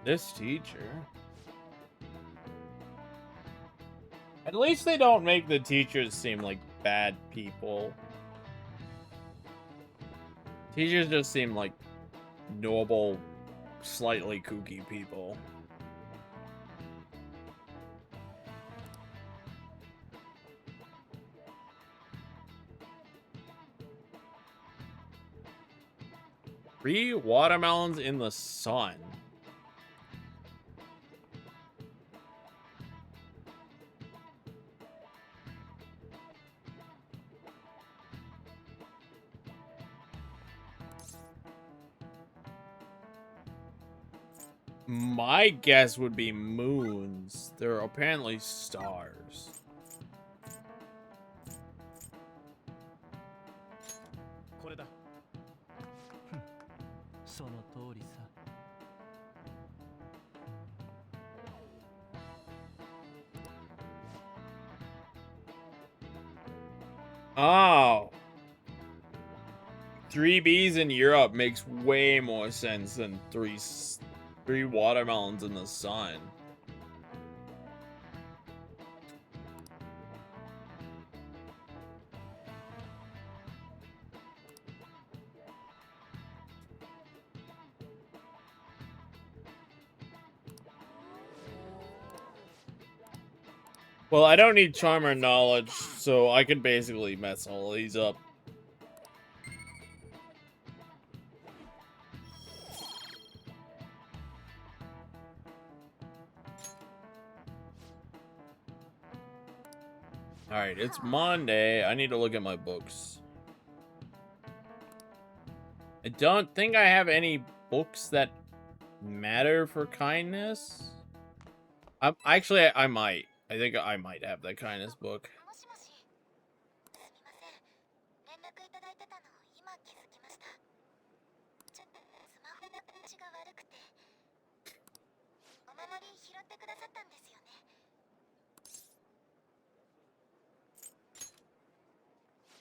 Speaker 2: This teacher. At least they don't make the teachers seem like bad people. Teachers just seem like noble, slightly kooky people. Three watermelons in the sun. My guess would be moons. They're apparently stars.
Speaker 4: これだ。
Speaker 9: その通りさ。
Speaker 2: Oh. 3Bs in Europe makes way more sense than three watermelons in the sun. Well, I don't need charmer knowledge, so I can basically mess all these up. Alright, it's Monday. I need to look at my books. I don't think I have any books that matter for kindness. Actually, I might. I think I might have the kindness book.
Speaker 3: もしもし。すみません。連絡いただいてたの今気づきました。ちょっとスマホの調子が悪くて。お守り拾ってくださったんですよね。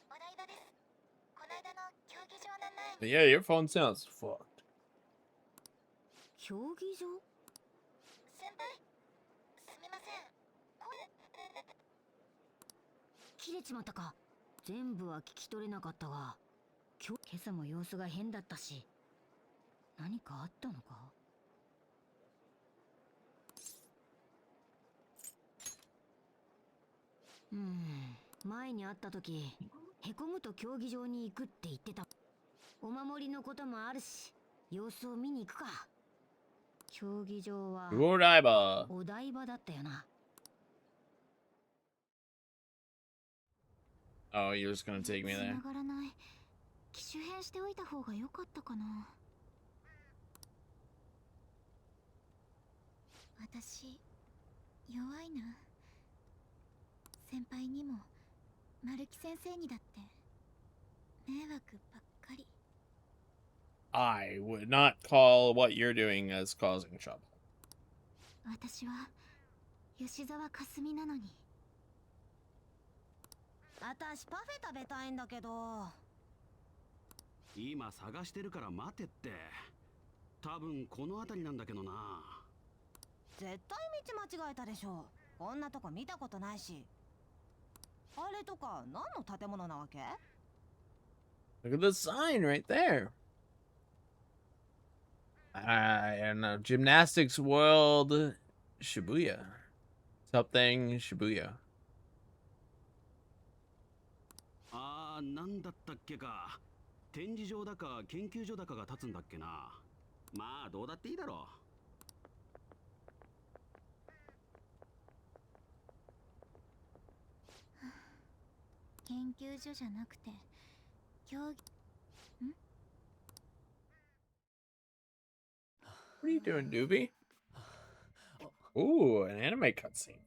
Speaker 3: お台場です。この間の競技場の前に。
Speaker 2: Yeah, your phone sounds fucked.
Speaker 1: 競技場？
Speaker 3: 先輩、すみません。
Speaker 1: 切れちまったか。全部は聞き取れなかったが、今朝も様子が変だったし、何かあったのか？前に会った時、へこむと競技場に行くって言ってた。お守りのこともあるし、様子を見に行くか。競技場は
Speaker 2: お台場。
Speaker 1: お台場だったよな。
Speaker 2: Oh, you're just gonna take me there.
Speaker 3: 繋がらない。機種変しておいた方が良かったかな。私弱いな。先輩にも丸木先生にだって迷惑ばっかり。
Speaker 2: I would not call what you're doing as causing trouble.
Speaker 3: 私は吉沢かすみなのに。
Speaker 5: 私パフェ食べたいんだけど。
Speaker 4: 今探してるから待てって。多分この辺りなんだけどな。
Speaker 5: 絶対道間違えたでしょ。こんなとこ見たことないし。あれとか何の建物なわけ？
Speaker 2: Look at the sign right there. I don't know. Gymnastics World Shibuya. Something Shibuya.
Speaker 4: あー、なんだったっけか。展示場だか研究所だかが立つんだっけな。まあどうだっていいだろう。
Speaker 3: 研究所じゃなくて競技。
Speaker 2: What are you doing, Doobie? Ooh, an anime cutscene.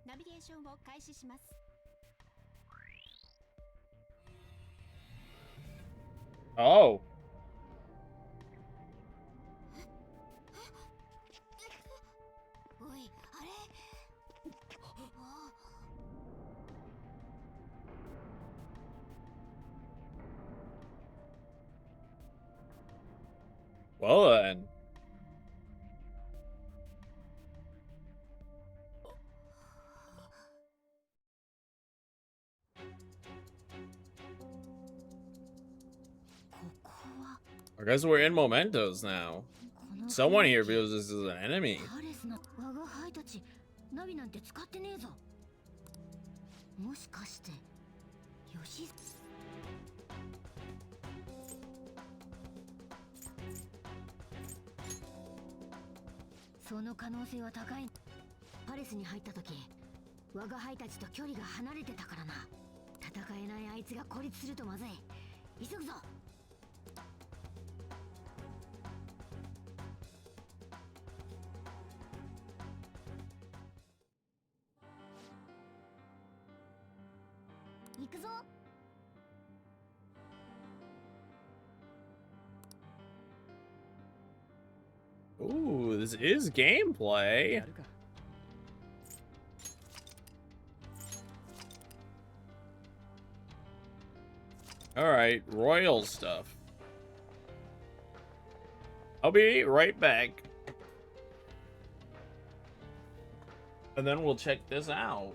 Speaker 5: ナビゲーションを開始します。
Speaker 2: Oh.
Speaker 3: おい、あれ。
Speaker 2: Well then. I guess we're in Mementos now. Someone here feels this is an enemy.
Speaker 1: パレスの我が輩たちナビなんて使ってねえぞ。もしかしてヨシその可能性は高い。パレスに入った時我が輩たちと距離が離れてたからな。戦えないあいつが孤立するとまずい。急ぐぞ。行くぞ。
Speaker 2: Ooh, this is gameplay. Alright, royal stuff. I'll be right back. And then we'll check this out.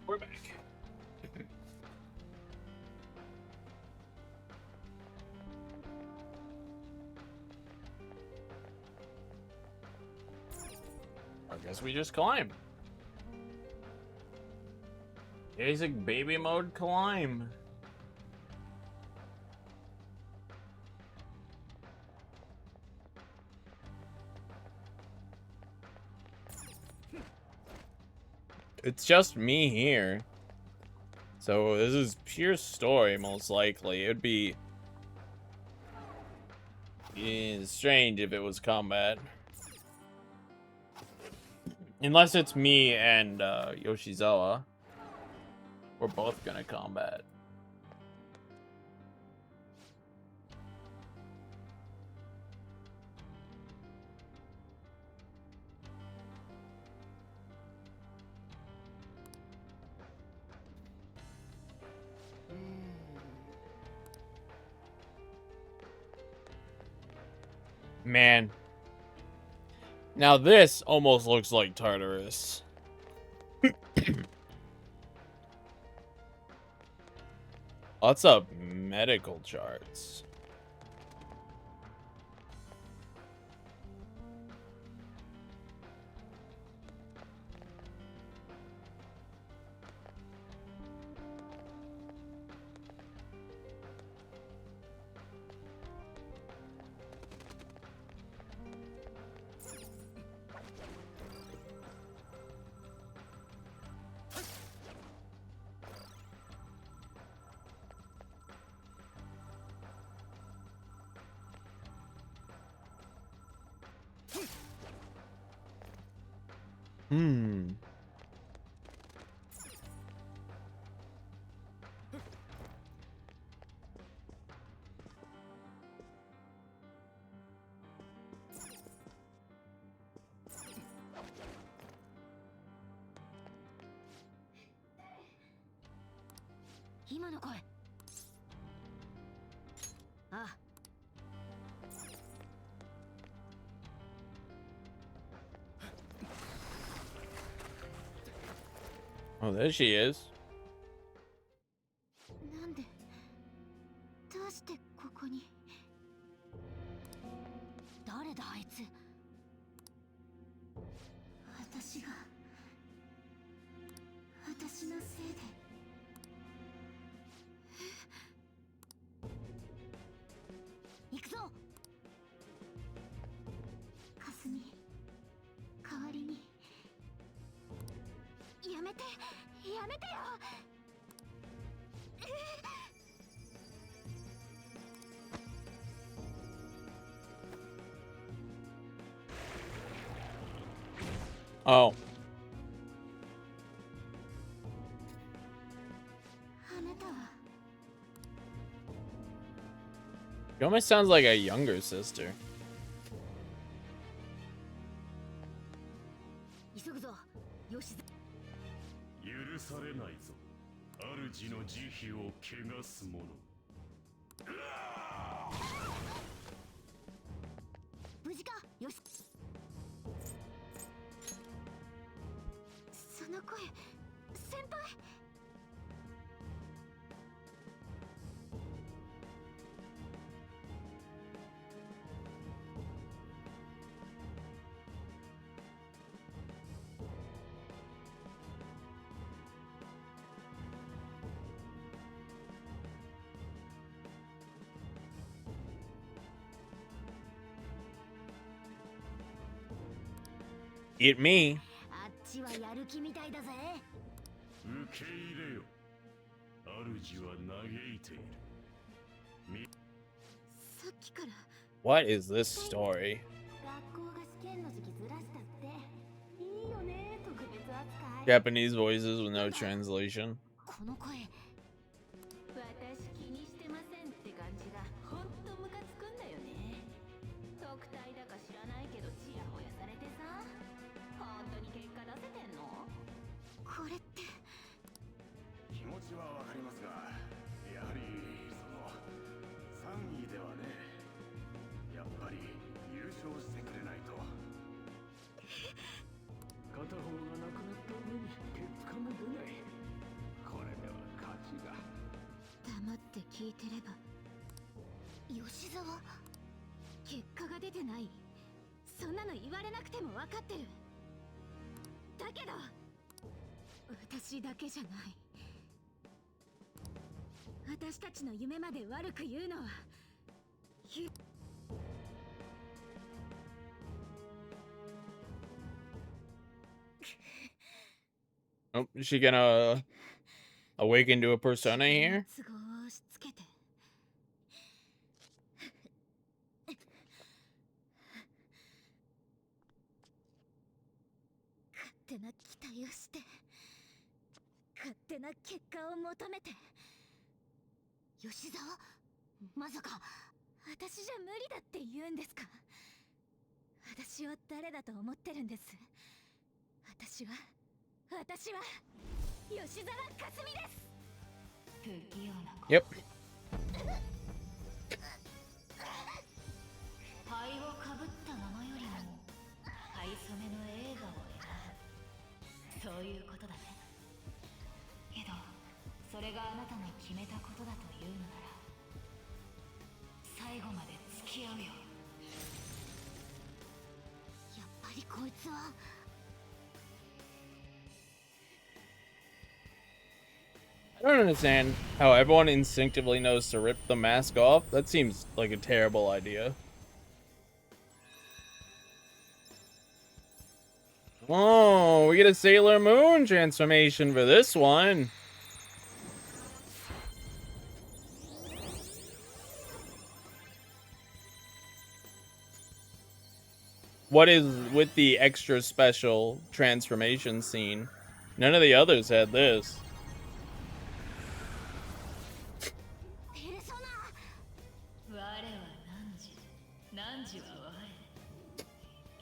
Speaker 2: We're back. I guess we just climb. Basic baby mode climb. It's just me here. So this is pure story, most likely. It would be strange if it was combat. Unless it's me and Yoshizawa. We're both gonna combat. Man. Now this almost looks like Tartarus. Lots of medical charts. Hmm. Oh, there she is.
Speaker 3: なんでどうしてここに誰だあいつ私のせいで行くぞかすみ代わりにやめてよ
Speaker 2: Oh.
Speaker 3: あなたは
Speaker 2: She almost sounds like a younger sister.
Speaker 3: 急ぐぞ吉田
Speaker 8: 許されないぞ。主の慈悲を汚す者。
Speaker 3: 無事かよしその声先輩
Speaker 2: Eat me.
Speaker 3: あっちはやる気みたいだぜ
Speaker 8: 受け入れよ。主は嘆いている。
Speaker 3: さっきから
Speaker 2: What is this story?
Speaker 3: 学校が試験の時期ずらしたっていいよね特別扱い
Speaker 2: Japanese voices with no translation.
Speaker 3: この声私気にしてませんって感じがほんとムカつくんだよね特待だか知らないけどチヤホヤされてさ本当に結果出せてんのこれって
Speaker 4: 気持ちはわかりますが、やはり3位ではね、やっぱり優勝してくれないと。
Speaker 8: 片方がなくなった上に結果も出ない。これでは勝ちが。
Speaker 3: 黙って聞いてれば吉沢結果が出てないそんなの言われなくても分かってるだけど私だけじゃない私たちの夢まで悪く言うのは
Speaker 2: Oh, is she gonna awaken to a persona here?
Speaker 3: 都合を押し付けて勝手な期待をして勝手な結果を求めて吉沢まさか私じゃ無理だって言うんですか。私を誰だと思ってるんです。私は吉沢かすみです。不器用な子。
Speaker 2: Yep.
Speaker 3: 灰をかぶったままよりも灰染めの映画を選ぶ、そういうことだね。けどそれがあなたの決めたことだというのなら最後まで付き合うよ。やっぱりこいつは
Speaker 2: I don't understand how everyone instinctively knows to rip the mask off. That seems like a terrible idea. Oh, we get a Sailor Moon transformation for this one. What is with the extra special transformation scene? None of the others had this.
Speaker 3: ペルソナ。我は汝は我。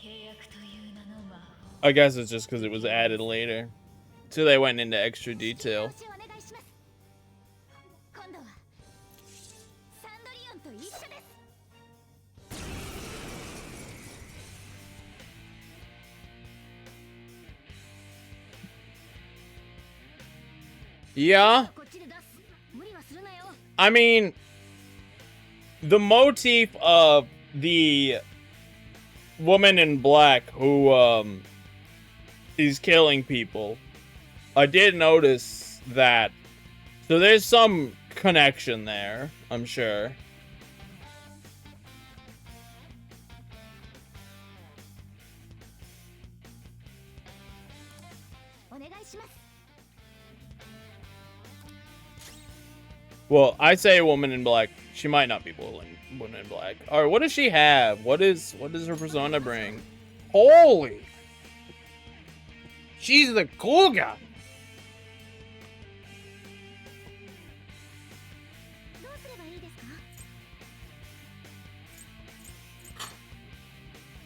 Speaker 3: 契約という名の魔法。
Speaker 2: I guess it's just because it was added later. So they went into extra detail.
Speaker 3: お願いします。今度はサンドリオンと一緒です。
Speaker 2: Yeah.
Speaker 3: こっちで出す。無理はするなよ。
Speaker 2: I mean, the motif of the woman in black who is killing people, I did notice that. So there's some connection there, I'm sure.
Speaker 3: お願いします。
Speaker 2: Well, I say woman in black. She might not be woman in black. All right, what does she have? What does her persona bring? Holy! She's the cool guy.
Speaker 3: どうすればいいですか？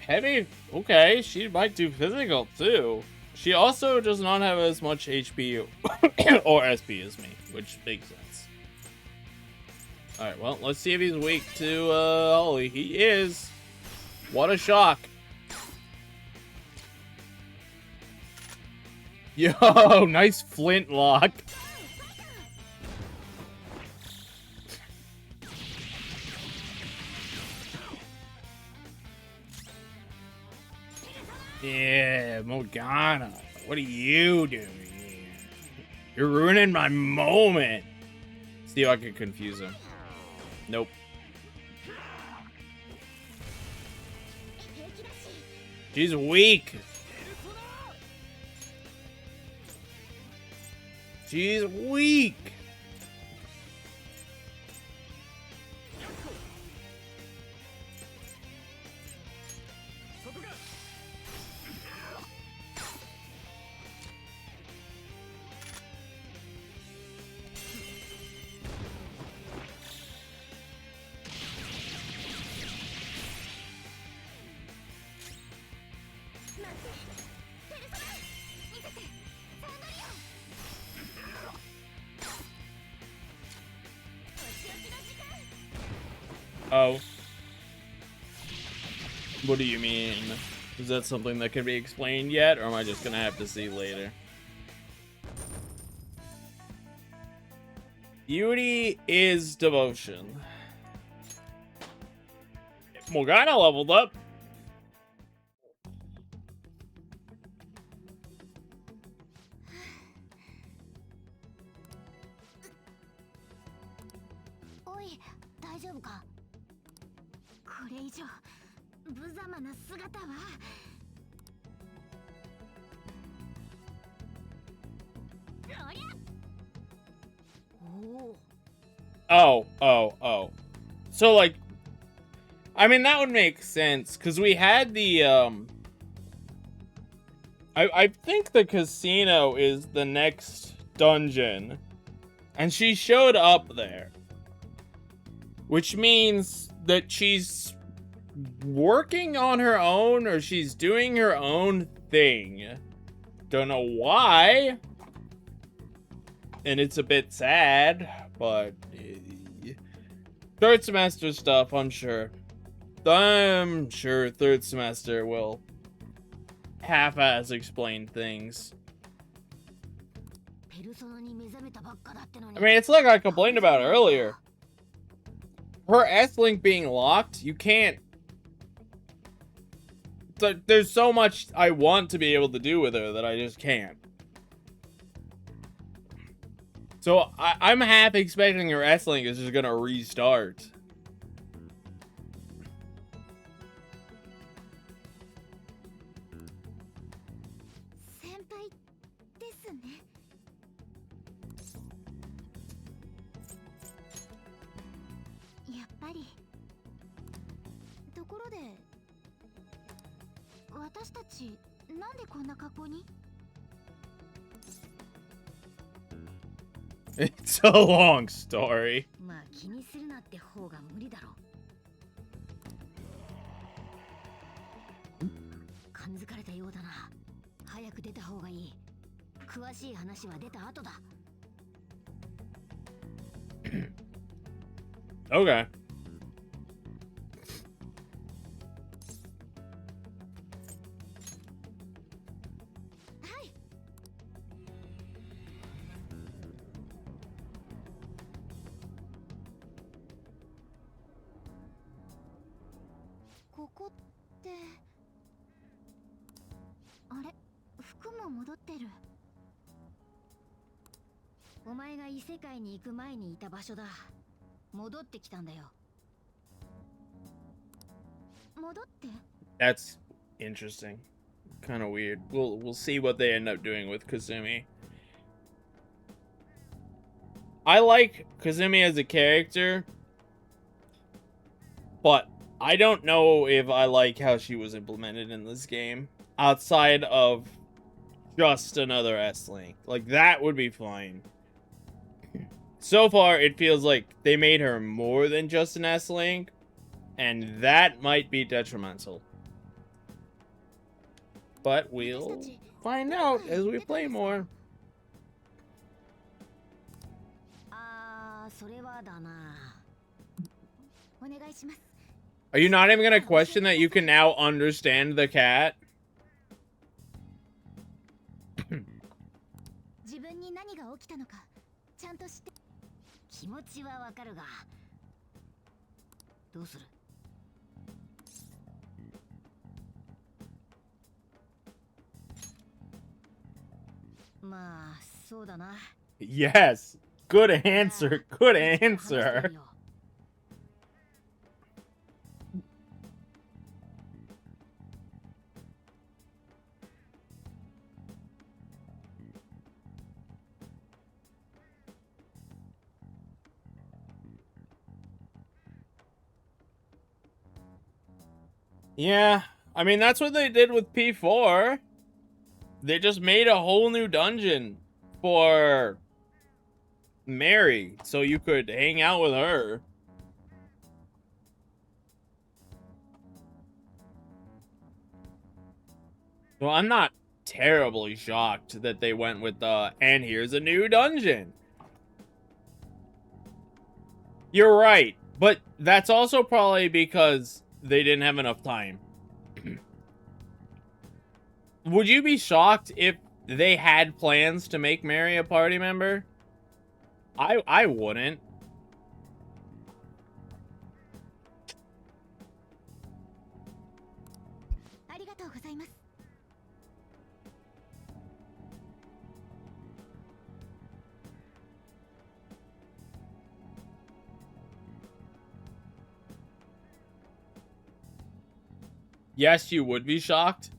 Speaker 2: Heavy? Okay, she might do physical too. She also does not have as much HP or SP as me, which makes sense. Alright, well, let's see if he's weak to Holly. He is. What a shock. Yo, nice flintlock. Yeah, Morgana. What are you doing here? You're ruining my moment. See if I can confuse him. Nope. She's weak. She's weak. Oh. What do you mean? Is that something that can be explained yet, or am I just gonna have to see later? Beauty is devotion. Morgana leveled up.
Speaker 3: Oi, 大丈夫か？これ以上無様な姿は。おりゃ！
Speaker 2: Oh. So, like, I mean, that would make sense, because we had the, I think the casino is the next dungeon, and she showed up there. Which means that she's working on her own, or she's doing her own thing. Don't know why. And it's a bit sad, but third semester stuff, I'm sure. I'm sure third semester will half-ass explain things. I mean, it's like I complained about earlier. Her S-Link being locked, you can't... There's so much I want to be able to do with her that I just can't. So I'm half expecting her S-Link is just gonna restart. It's a long story.
Speaker 1: まあ気にするなって方が無理だろう。感づかれたようだな。早く出た方がいい。詳しい話は出た後だ。
Speaker 2: Okay.
Speaker 1: Hey. お前が異世界に行く前にいた場所だ。戻ってきたんだよ。戻って？
Speaker 2: That's interesting. Kind of weird. We'll see what they end up doing with Kazumi. I like Kazumi as a character, but I don't know if I like how she was implemented in this game outside of just another S-Link. Like, that would be fine. So far, it feels like they made her more than just an S-Link, and that might be detrimental. But we'll find out as we play more. Are you not even gonna question that you can now understand the cat?
Speaker 1: 自分に何が起きたのかちゃんとして気持ちはわかるがどうするまあそうだな
Speaker 2: Yes. Good answer. Good answer. Yeah, I mean, that's what they did with p5r. They just made a whole new dungeon for Mary, so you could hang out with her. So I'm not terribly shocked that they went with and here's a new dungeon. You're right, but that's also probably because they didn't have enough time. Would you be shocked if they had plans to make Mary a party member? I wouldn't. Yes, you would be shocked.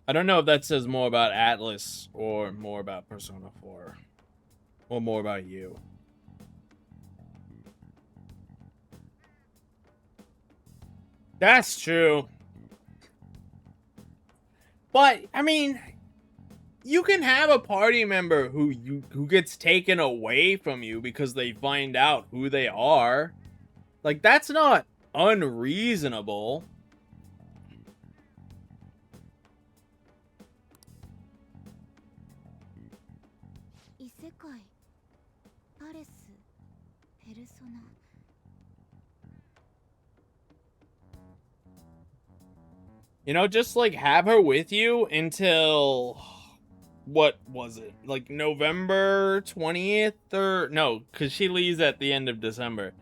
Speaker 2: I don't know if that says more about Atlas or more about Persona 4. Or more about you. That's true. But I mean, you can have a party member who gets taken away from you because they find out who they are. Like, that's not unreasonable. You know, just like have her with you until, what was it? Like November 20th or no, because she leaves at the end of December.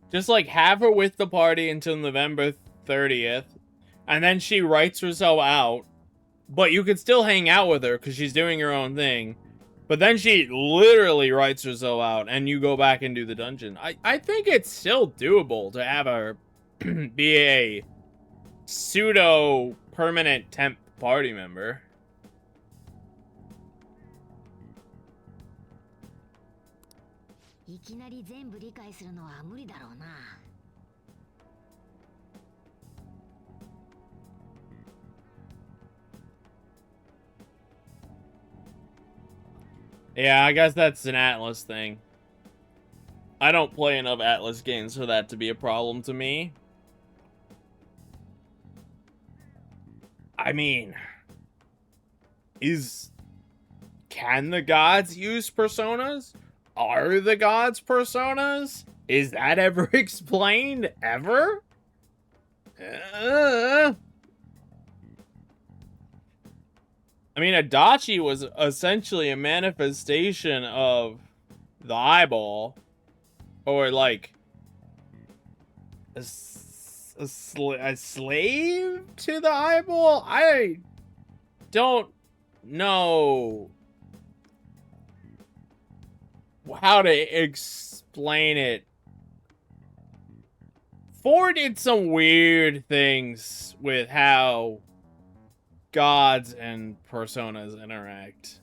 Speaker 2: Just like have her with the party until November 30th, and then she writes herself out. But you could still hang out with her because she's doing her own thing. But then she literally writes herself out, and you go back and do the dungeon. I think it's still doable to have her be a pseudo permanent temp party member. Yeah, I guess that's an Atlas thing. I don't play enough Atlas games for that to be a problem to me. I mean, can the gods use personas? Are the gods personas? Is that ever explained? Ever? I mean, Adachi was essentially a manifestation of the eyeball. Or, like, a slave to the eyeball? I don't know how to explain it. 4 did some weird things with how gods and personas interact.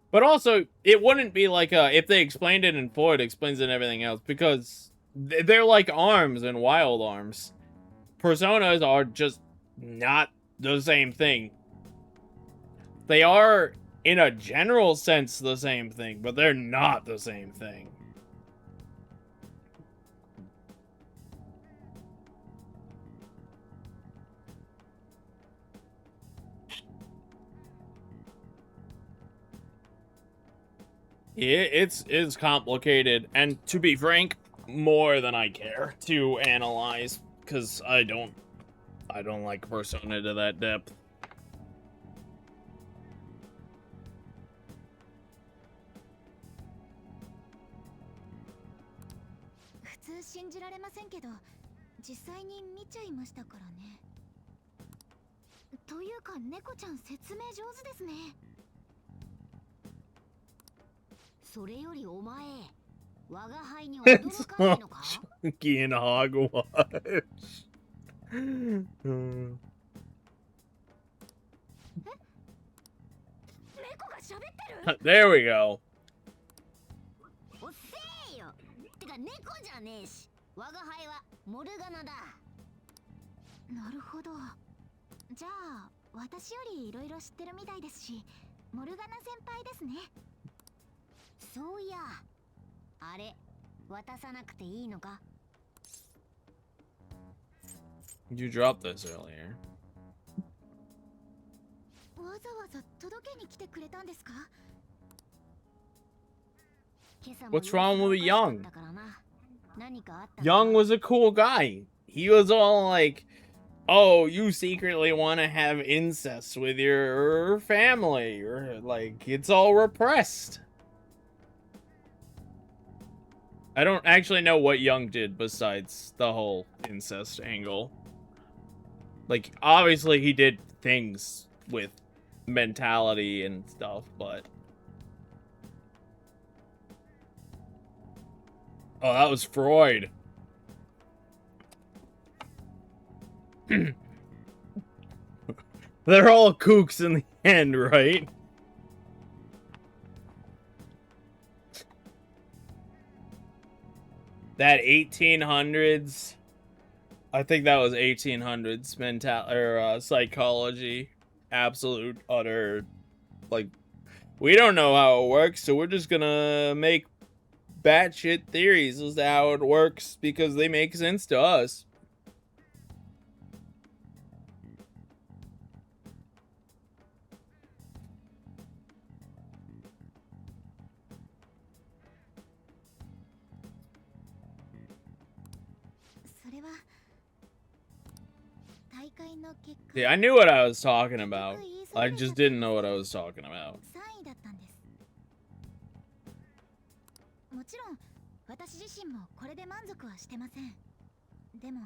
Speaker 2: But also, it wouldn't be like if they explained it in 4, it explains it in everything else. Because they're like arms and wild arms. Personas are just not the same thing. They are, in a general sense, the same thing. But they're not the same thing. It's complicated, and to be frank, more than I care to analyze, because I don't like Persona to that depth. Chunky and hogwash. There we go.
Speaker 3: なるほど。じゃあ私よりいろいろ知ってるみたいですし、モルガナ先輩ですね。そういや、あれ渡さなくていいのか?
Speaker 2: You dropped this earlier.
Speaker 3: わざわざ届けに来てくれたんですか?
Speaker 2: What's wrong with Young? Young was a cool guy. He was all like, oh, you secretly want to have incest with your family, or like, it's all repressed. I don't actually know what Young did besides the whole incest angle. Like, obviously he did things with mentality and stuff, but... Oh, that was Freud. They're all kooks in the end, right? that 1800s. I think that was 1800s psychology. Absolute utter, like, we don't know how it works, so we're just gonna make batshit theories as to how it works because they make sense to us. See, I knew what I was talking about. I just didn't know what I was talking about.
Speaker 3: もちろん私自身もこれで満足はしてません。でも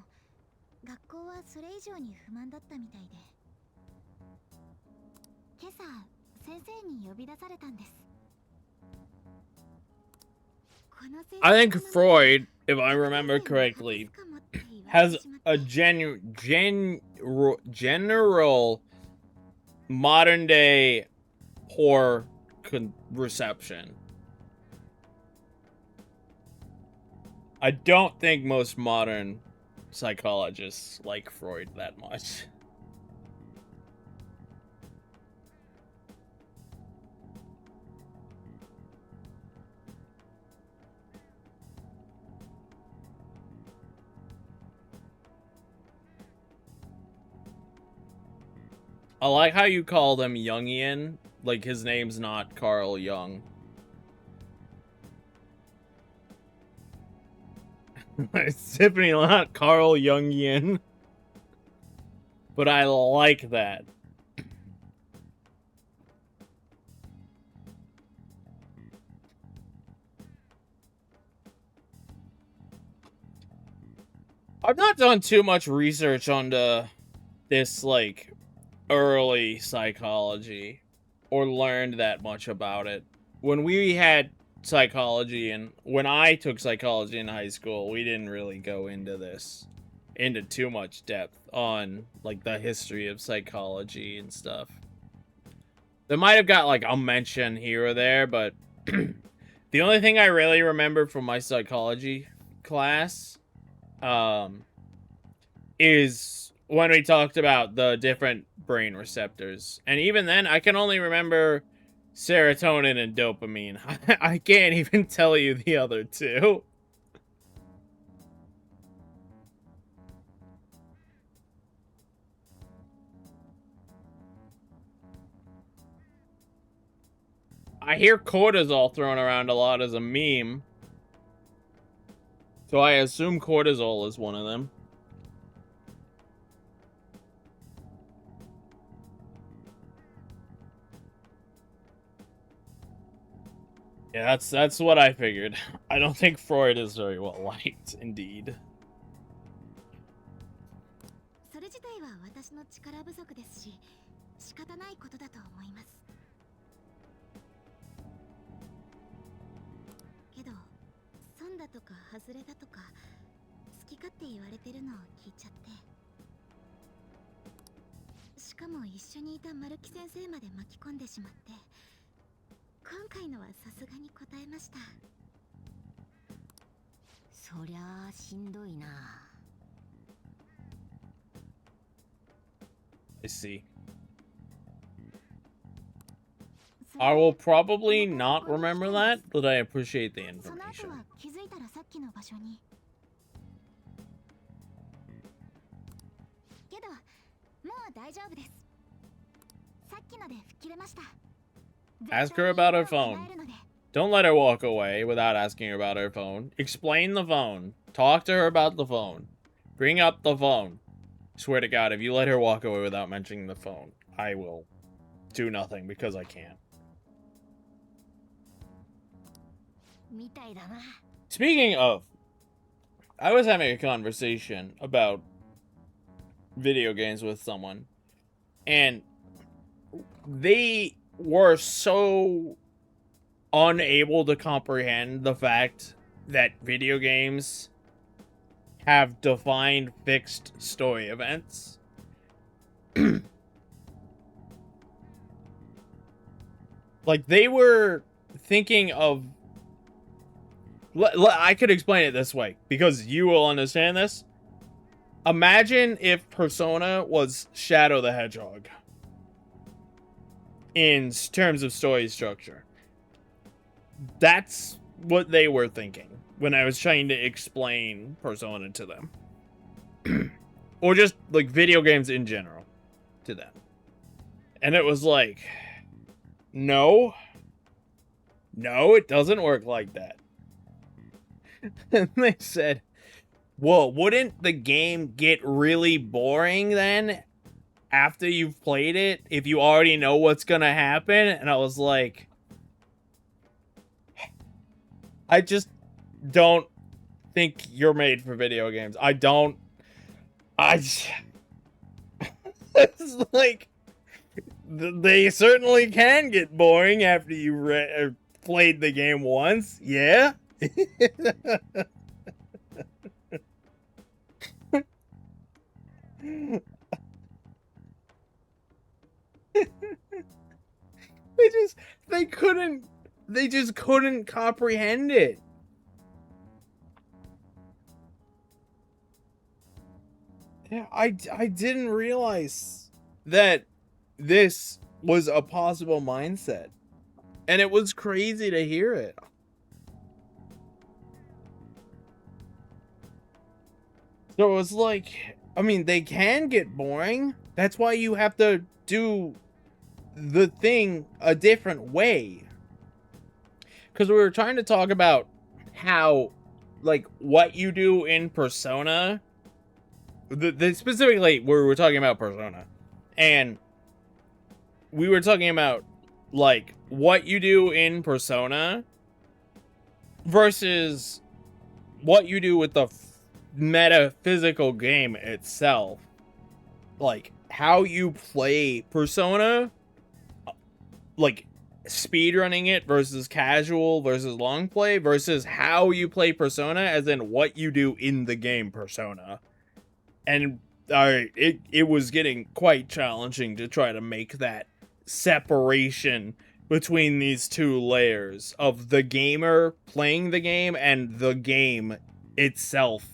Speaker 3: 学校はそれ以上に不満だったみたいで、今朝先生に呼び出されたんです。
Speaker 2: I think Freud, if I remember correctly, has a general modern day horror reception. I don't think most modern psychologists like Freud that much. I like how you call them Jungian, like his name's not Carl Jung. It's definitely not Carl Jungian. But I like that. I've not done too much research on this, like, early psychology, or learned that much about it. When we had psychology, and when I took psychology in high school, we didn't really go into too much depth on, like, the history of psychology and stuff. They might have got, like, a mention here or there, but the only thing I really remember from my psychology class is when we talked about the different brain receptors. And even then, I can only remember serotonin and dopamine. I can't even tell you the other two. I hear cortisol thrown around a lot as a meme. So I assume cortisol is one of them. Yeah, that's what I figured. I don't think Freud is very well liked, indeed.
Speaker 3: それ自体は私の力不足ですし、仕方ないことだと思います。けど、損だとか外れだとか好き勝手言われてるのを聞いちゃって、しかも一緒にいた丸木先生まで巻き込んでしまって、今回のはさすがに答えました。
Speaker 1: そりゃあしんどいな。
Speaker 2: I see. I will probably not remember that, but I appreciate the
Speaker 3: その後
Speaker 2: information.
Speaker 3: は気づいたらさっきの場所に。けど、もう大丈夫です。さっきので吹っ切れました。
Speaker 2: Ask her about her phone. Don't let her walk away without asking her about her phone. Explain the phone. Talk to her about the phone. Bring up the phone. Swear to God, if you let her walk away without mentioning the phone, I will do nothing because I can't.
Speaker 1: みたいだな。
Speaker 2: Speaking of, I was having a conversation about video games with someone, and they were so unable to comprehend the fact that video games have defined fixed story events. Like, they were thinking of I could explain it this way because you will understand this. Imagine if Persona was Shadow the Hedgehog in terms of story structure. That's what they were thinking when I was trying to explain Persona to them. Or just, like, video games in general to them. And it was like, no, it doesn't work like that. And they said, well, wouldn't the game get really boring then after you've played it if you already know what's gonna happen? And I was like, I just don't think you're made for video games. It's like, they certainly can get boring after you played the game once, yeah? They just couldn't comprehend it. Yeah, I didn't realize that this was a possible mindset. And it was crazy to hear it. So it was like, I mean, they can get boring. That's why you have to do the thing a different way. Because we were trying to talk about how, like, what you do in Persona. Specifically, we were talking about Persona. And we were talking about, like, what you do in Persona versus what you do with the metaphysical game itself. Like, how you play Persona, like, speedrunning it versus casual versus long play versus how you play Persona, as in what you do in the game Persona. And it was getting quite challenging to try to make that separation between these two layers of the gamer playing the game and the game itself.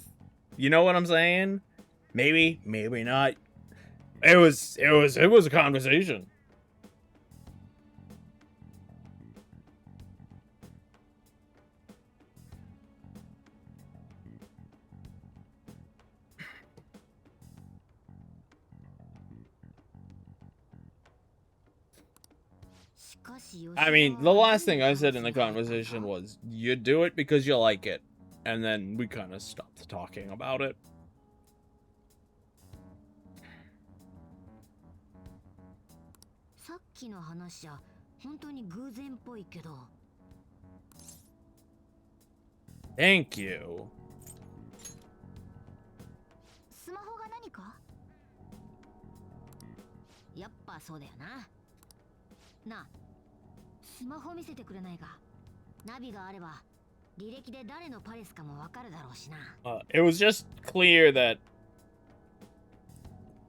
Speaker 2: You know what I'm saying? Maybe not. It was a conversation. I mean, the last thing I said in the conversation was, you do it because you like it. And then we kind of stopped talking about it. Thank you.
Speaker 5: スマホが何か？やっぱそうだよな。なあ、スマホ見せてくれないか。ナビがあれば履歴で誰のパレスかもわかるだろうしな。
Speaker 2: It was just clear that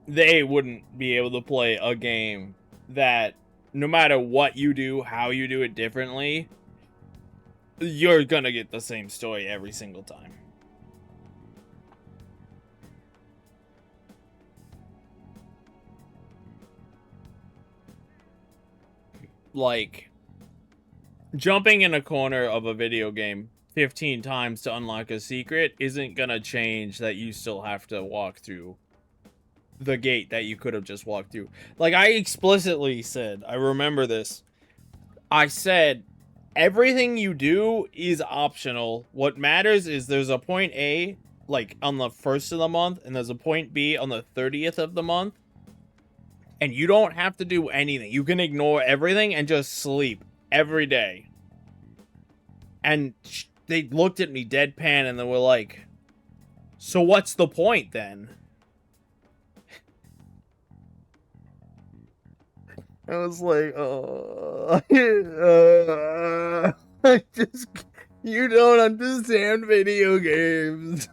Speaker 2: they wouldn't be able to play a game that, no matter what you do, how you do it differently, you're gonna get the same story every single time. Like, jumping in a corner of a video game 15 times to unlock a secret isn't gonna change that you still have to walk through the gate that you could have just walked through. Like, I explicitly said, I remember this, I said, everything you do is optional. What matters is there's a point A, like, on the 1st of the month, and there's a point B on the 30th of the month. And you don't have to do anything. You can ignore everything and just sleep every day. And they looked at me deadpan and they were like, so what's the point then? I was like, I just, you don't understand video games.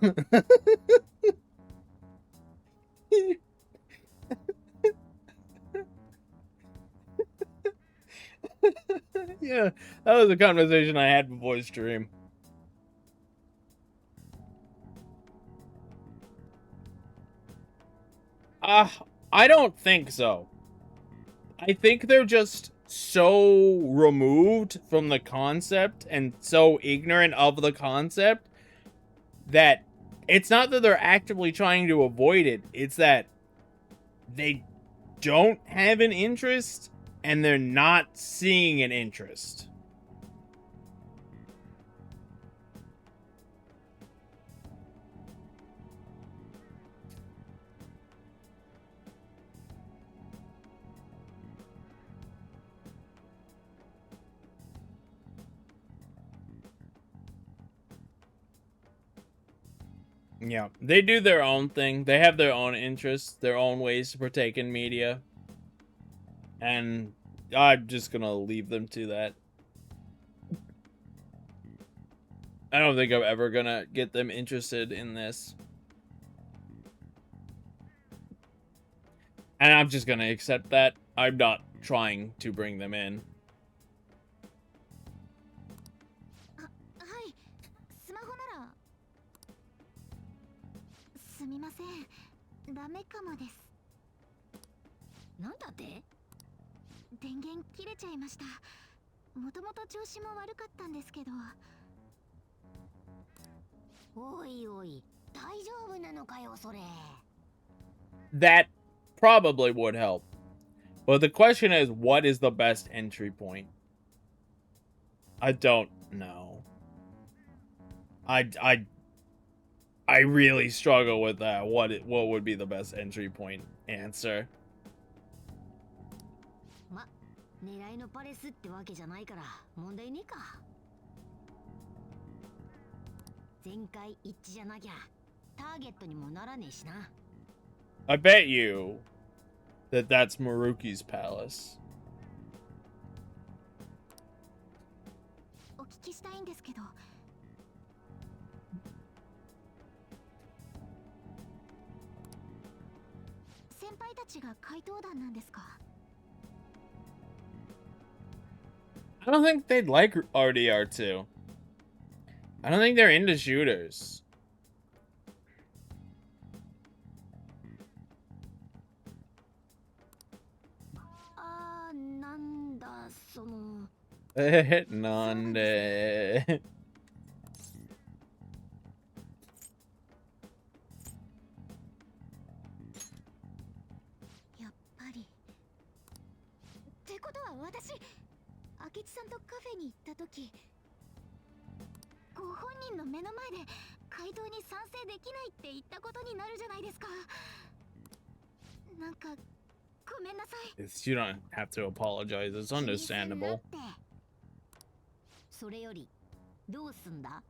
Speaker 2: Yeah, that was a conversation I had before stream. I don't think so. I think they're just so removed from the concept and so ignorant of the concept that it's not that they're actively trying to avoid it. It's that they don't have an interest and they're not seeing an interest. Yeah, they do their own thing. They have their own interests, their own ways to partake in media. And I'm just gonna leave them to that. I don't think I'm ever gonna get them interested in this. And I'm just gonna accept that. I'm not trying to bring them in.
Speaker 3: はい、スマホなら。すみません、ダメかもです。
Speaker 5: なんだって？
Speaker 3: 電源切れちゃいました。もともと調子も悪かったんですけど。
Speaker 5: おいおい、大丈夫なのかよそれ。
Speaker 2: That probably would help. But the question is, what is the best entry point? I don't know. I really struggle with that. What would be the best entry point answer?
Speaker 5: ま、狙いのパレスってわけじゃないから問題ねえか。全会一致じゃなきゃターゲットにもならねえしな。
Speaker 2: I bet you that that's Maruki's palace.
Speaker 3: お聞きしたいんですけど。先輩たちが怪盗団なんですか？
Speaker 2: I don't think they'd like RDR2. I don't think they're into shooters.
Speaker 5: なんだその。
Speaker 2: なんで。
Speaker 3: やっぱり。ってことは私、明智さんとカフェに行った時、ご本人の目の前で怪盗に賛成できないって言ったことになるじゃないですか。なんかごめんなさい。
Speaker 2: You don't have to apologize. It's understandable.
Speaker 5: それよりどうすんだ？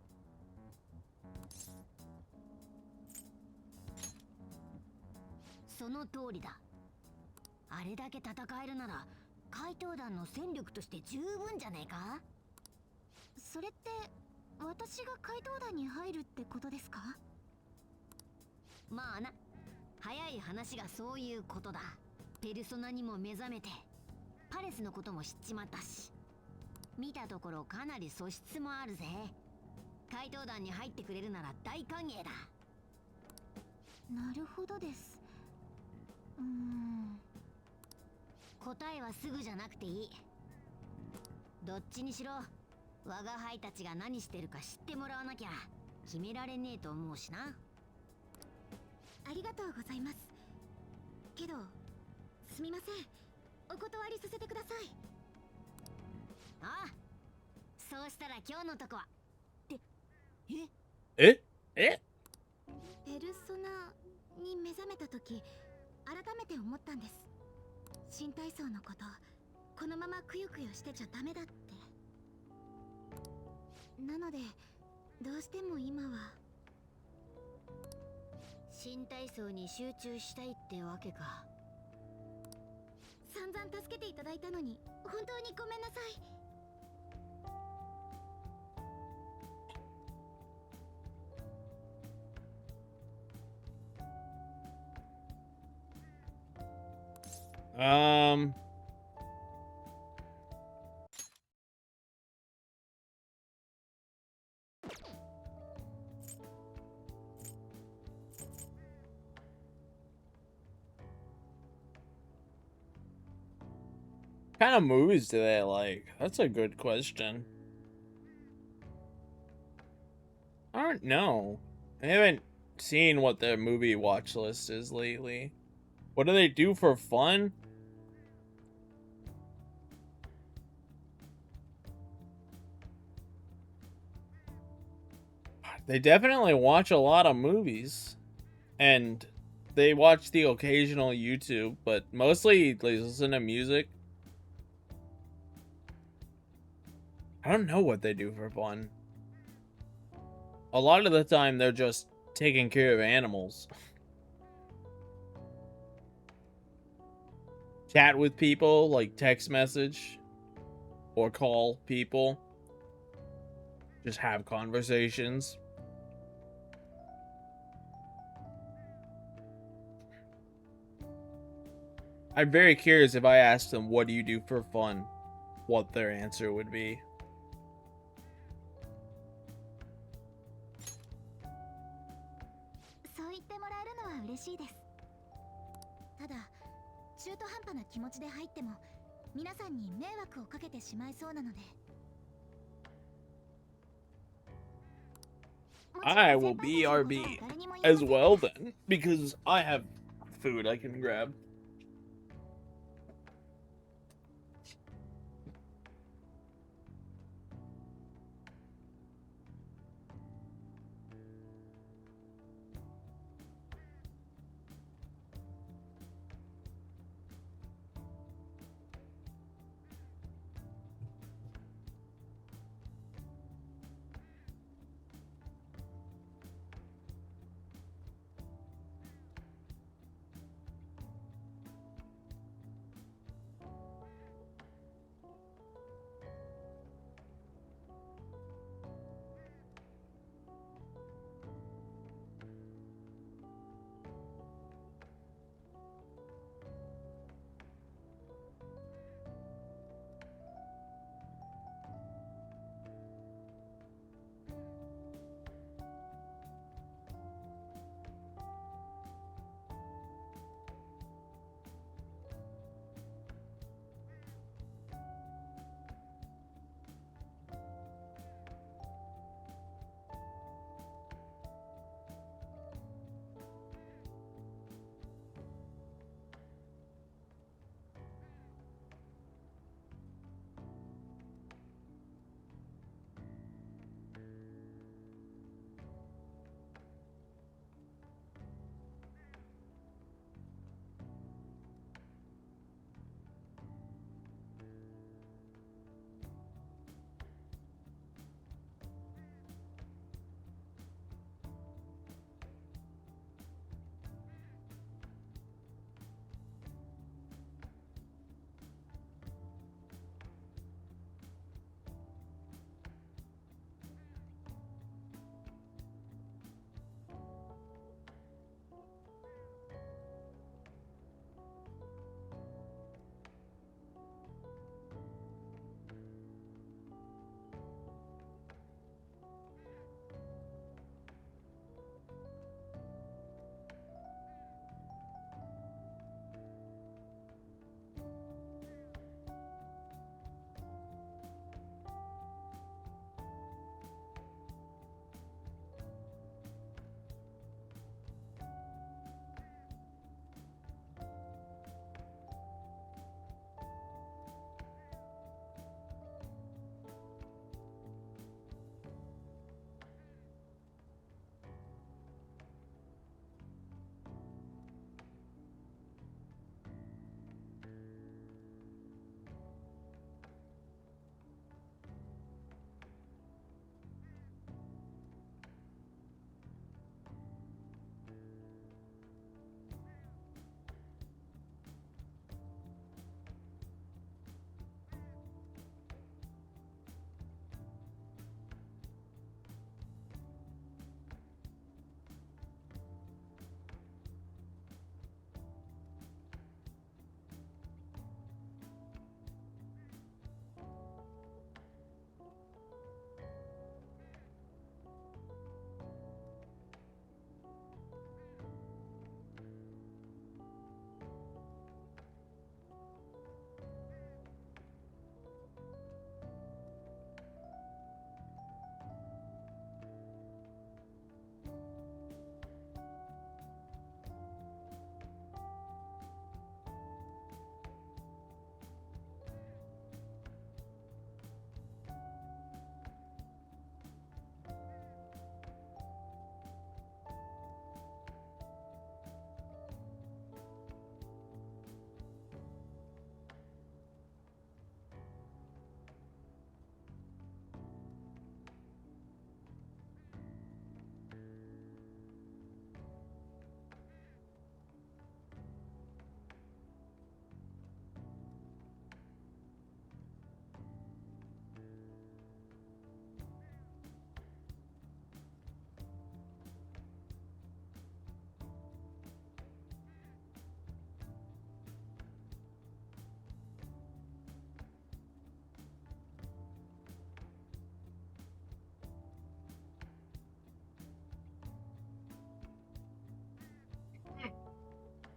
Speaker 5: その通りだ。あれだけ戦えるなら怪盗団の戦力として十分じゃねえか？
Speaker 3: それって私が怪盗団に入るってことですか？
Speaker 5: まあな、早い話がそういうことだ。ペルソナにも目覚めてパレスのことも知っちまったし、見たところかなり素質もあるぜ。怪盗団に入ってくれるなら大歓迎だ。
Speaker 3: なるほどです。
Speaker 5: 答えはすぐじゃなくていい。どっちにしろ我が輩たちが何してるか知ってもらわなきゃ決められねえと思うしな。
Speaker 3: ありがとうございます。けどすみません、お断りさせてください。
Speaker 5: ああ、そうしたら今日のとこはって
Speaker 2: え
Speaker 3: ペルソナに目覚めた時改めて思ったんです。新体操のこと、このままくよくよしてちゃダメだって。なのでどうしても今は。
Speaker 5: 新体操に集中したいってわけか。
Speaker 3: 散々助けていただいたのに本当にごめんなさい。
Speaker 2: What kind of movies do they like? That's a good question. I don't know. I haven't seen what their movie watch list is lately. What do they do for fun? They definitely watch a lot of movies. And they watch the occasional YouTube, but mostly they listen to music. I don't know what they do for fun. A lot of the time, they're just taking care of animals. Chat with people, like text message. Or call people. Just have conversations. I'm very curious if I asked them, what do you do for fun? What their answer would be. I will BRB as well then, because I have food I can grab.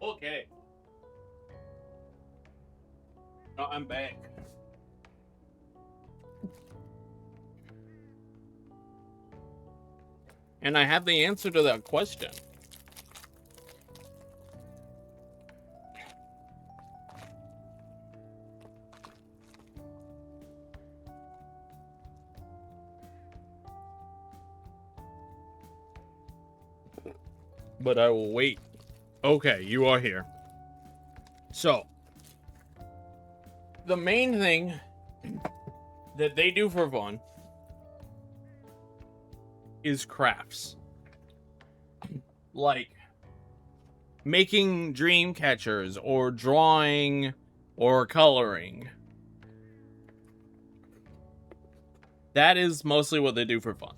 Speaker 2: Okay. Oh, I'm back. And I have the answer to that question. But I will wait. Okay, you are here. So, the main thing that they do for fun is crafts. Like making dream catchers or drawing or coloring. That is mostly what they do for fun.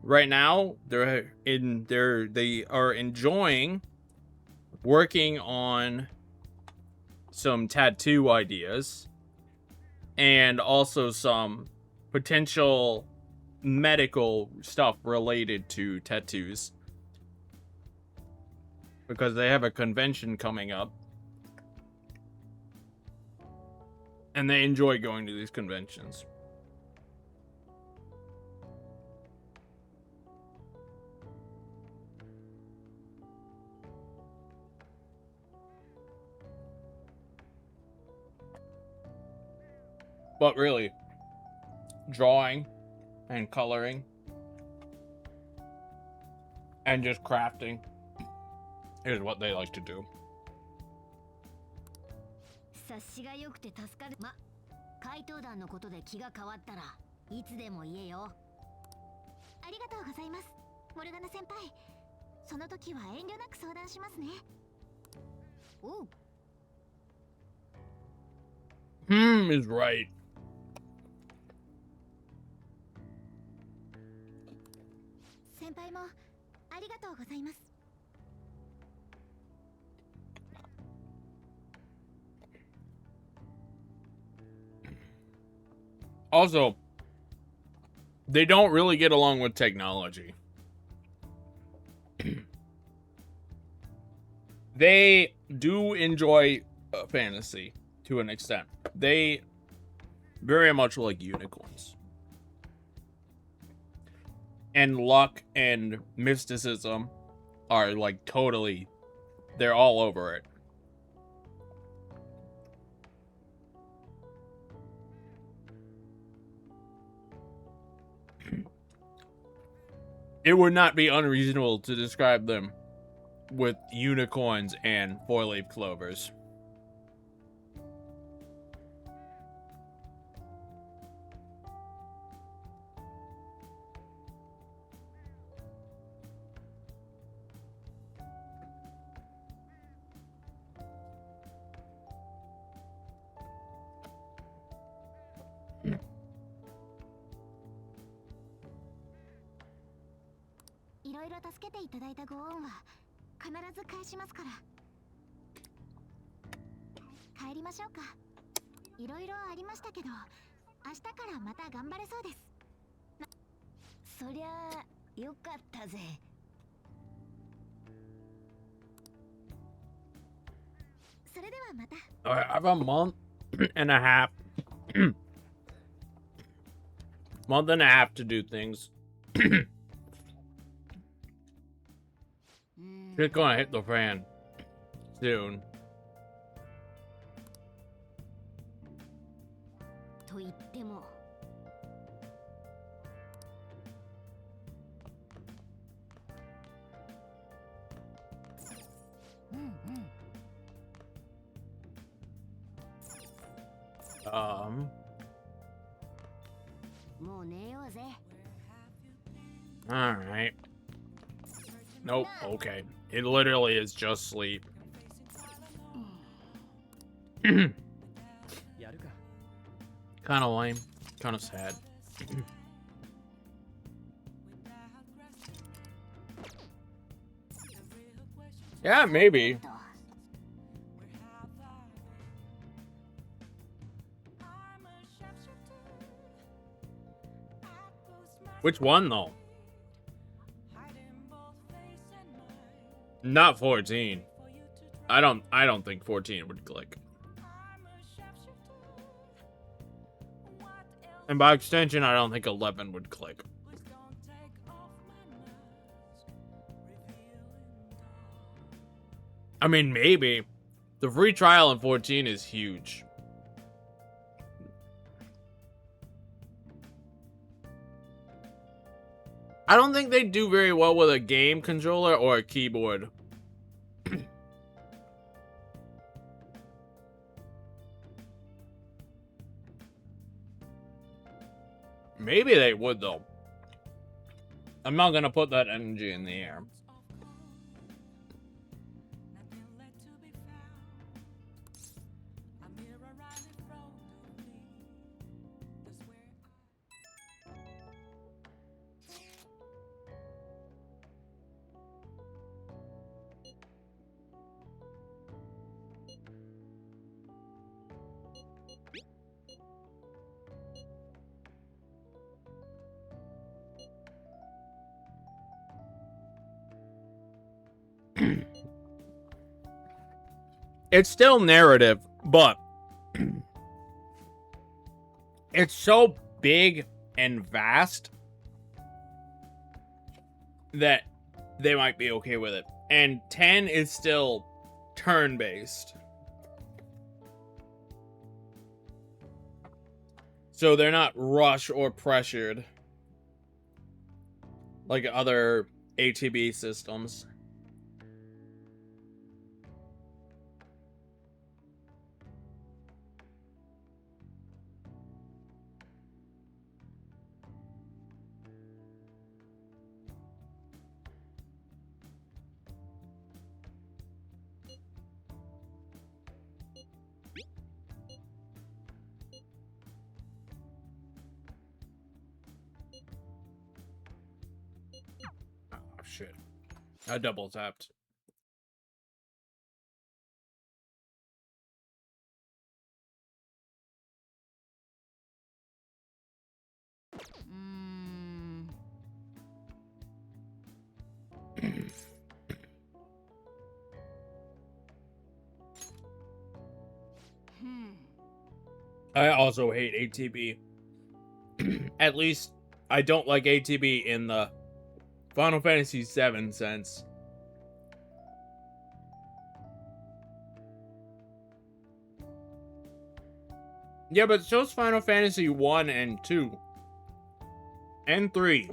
Speaker 2: Right now they are enjoying working on some tattoo ideas and also some potential medical stuff related to tattoos, because they have a convention coming up and they enjoy going to these conventions. But really, drawing and coloring and just crafting is what they like to do.
Speaker 5: 察しが良くて助かる。ま、怪盗団のことで気が変わったらいつでも言えよ。
Speaker 3: ありがとうございます、モルガナ先輩。その時は遠慮なく相談しますね。
Speaker 5: おう。
Speaker 2: Is right.
Speaker 3: 先輩もありがとうございます。
Speaker 2: Also, they don't really get along with technology. They do enjoy fantasy to an extent. They very much like unicorns. And luck and mysticism are like totally, they're all over it. It would not be unreasonable to describe them with unicorns and four-leaf clovers.
Speaker 3: いろいろ助けていただいたご恩は必ず返しますから。帰りましょうか。いろいろありましたけど、明日からまた頑張れそうです。
Speaker 5: そりゃあよかったぜ。
Speaker 3: それではまた。
Speaker 2: I have a month and a half. Month and a half to do things. It's gonna hit the fan soon.
Speaker 5: と言っても。もう寝ようぜ。
Speaker 2: All right. Nope. Okay. It literally is just sleep. Kind of lame. Kind of sad. Yeah, maybe. Which one, though? Not 14. I don't think 14 would click. And by extension, I don't think 11 would click. I mean, maybe. The free trial in 14 is huge. I don't think they do very well with a game controller or a keyboard. Maybe they would, though. I'm not gonna put that energy in the air. It's still narrative, but it's so big and vast that they might be okay with it. And 10 is still turn-based. So they're not rushed or pressured like other ATB systems. Shit. I double tapped. I also hate ATB. At least I don't like ATB in the Final Fantasy VII sense. Yeah, but so's Final Fantasy 1 and 2. And 3.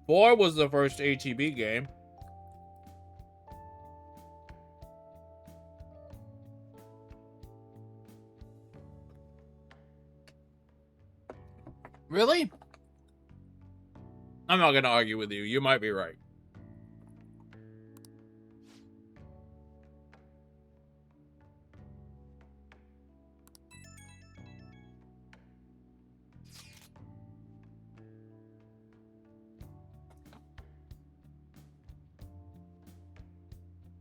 Speaker 2: Four was the first ATB game. Really? I'm not gonna argue with you. You might be right.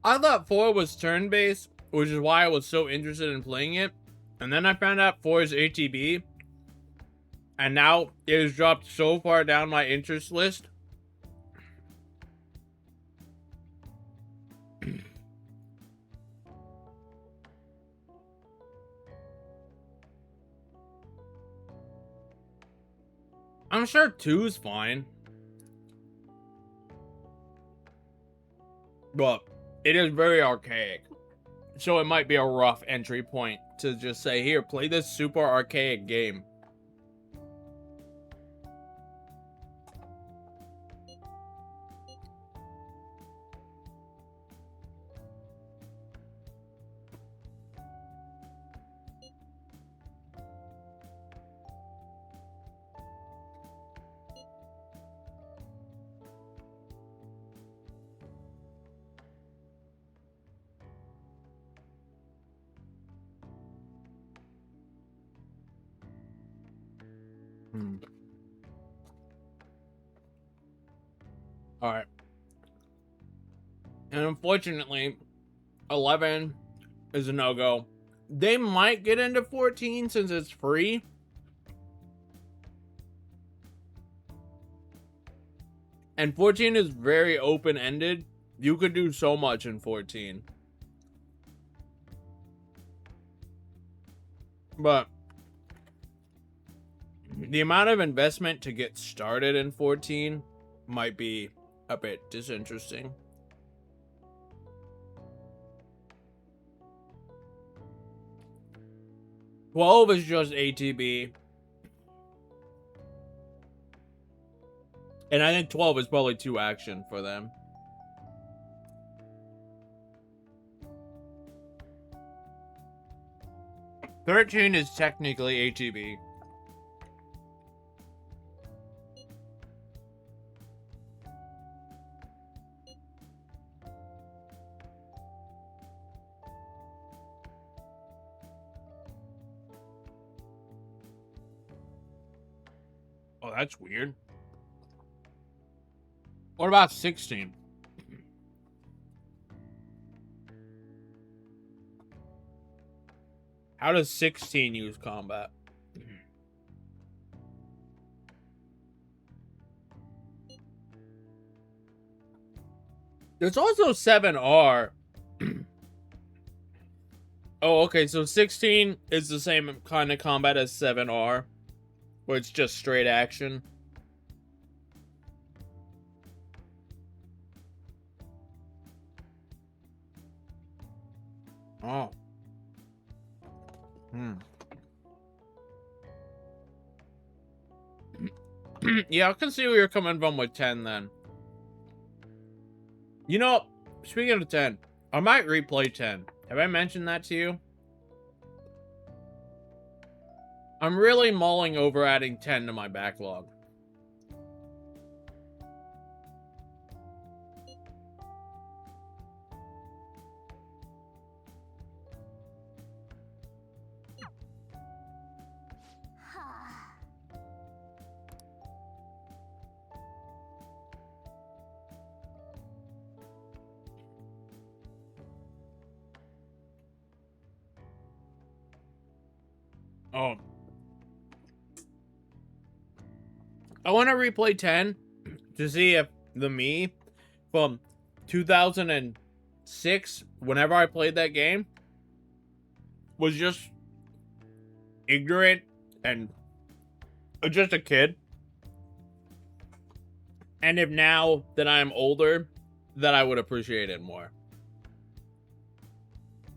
Speaker 2: I thought 4 was turn-based, which is why I was so interested in playing it. And then I found out 4 is ATB. And now it has dropped so far down my interest list. I'm sure 2's fine. But it is very archaic. So it might be a rough entry point to just say, here, play this super archaic game. Alright. And unfortunately, 11 is a no-go. They might get into 14 since it's free. And 14 is very open-ended. You could do so much in 14. But the amount of investment to get started in 14 might be a bit disinteresting. "12 is just ATB. And I think 12 is probably too action for them. "13 is technically ATB. Oh, that's weird. What about 16? How does 16 use combat? There's also 7R. Oh, okay, so 16 is the same kind of combat as 7R, where it's just straight action. Oh. Yeah, I can see where you're coming from with 10 then. You know, speaking of 10, I might replay 10. Have I mentioned that to you? I'm really mulling over adding 10 to my backlog. Oh. I want to replay 10 to see if the me from 2006, whenever I played that game, was just ignorant and just a kid. And if now that I am older, that I would appreciate it more.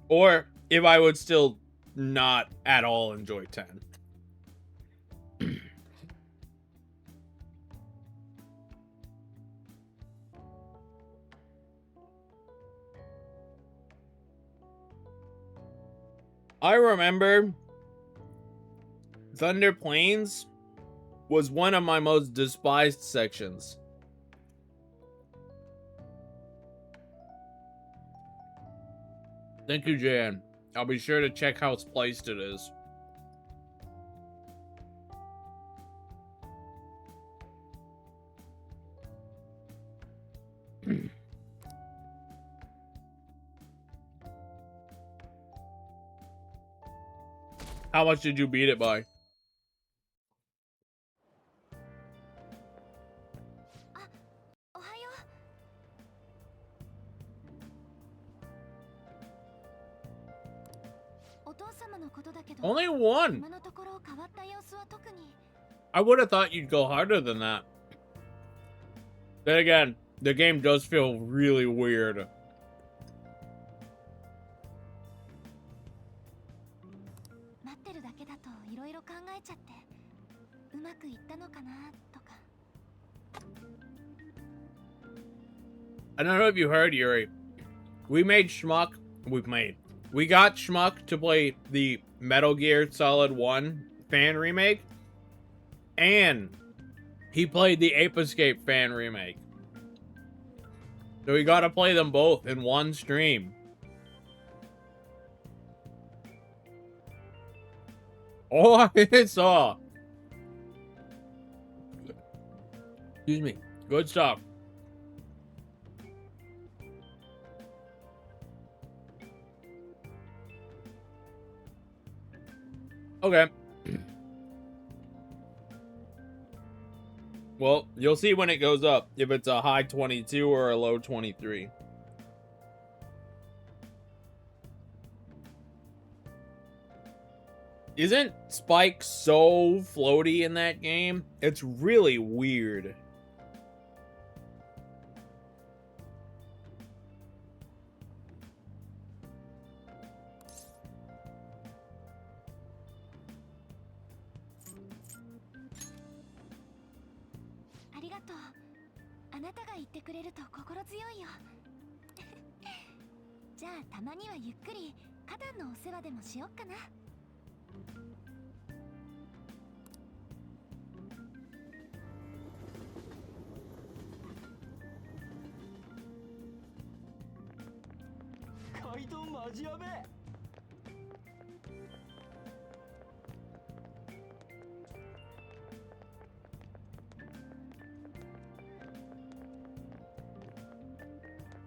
Speaker 2: Or if I would still not at all enjoy 10. I remember Thunder Plains was one of my most despised sections. Thank you, Jan. I'll be sure to check how spliced it is. How much did you beat it by? Only one. I would have thought you'd go harder than that. Then again, the game does feel really weird. I don't know if you heard, Yuri. We got Schmuck to play the Metal Gear Solid 1 fan remake, and he played the Ape Escape fan remake. So we gotta play them both in one stream. Oh, I saw. Excuse me. Good stuff. Okay. Well, you'll see when it goes up if it's a high 22 or a low 23. Isn't Spike so floaty in that game? It's really weird.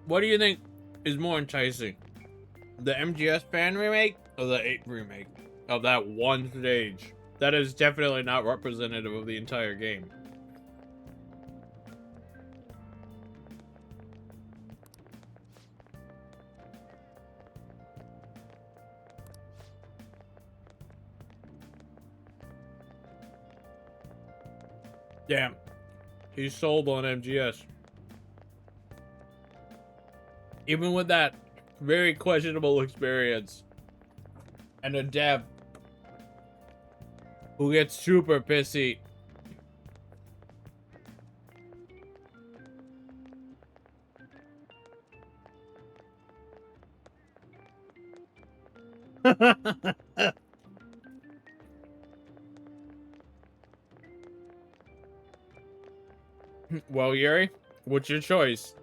Speaker 2: What do you think is more enticing? The MGS fan remake or the 8 remake of that one stage? That is definitely not representative of the entire game. Damn. He's sold on MGS. Even with that very questionable experience. And a dev who gets super pissy. Well, Yuri, what's your choice?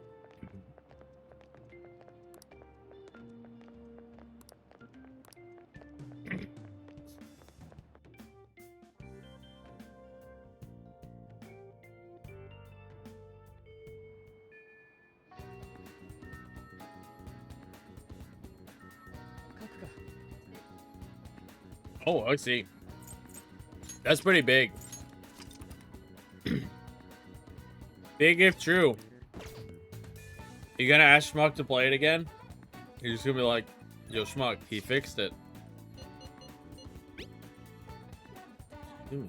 Speaker 2: Oh, I see. That's pretty big. Big if true. You gonna ask Schmuck to play it again? You're just gonna be like, yo, Schmuck, he fixed it. Ooh.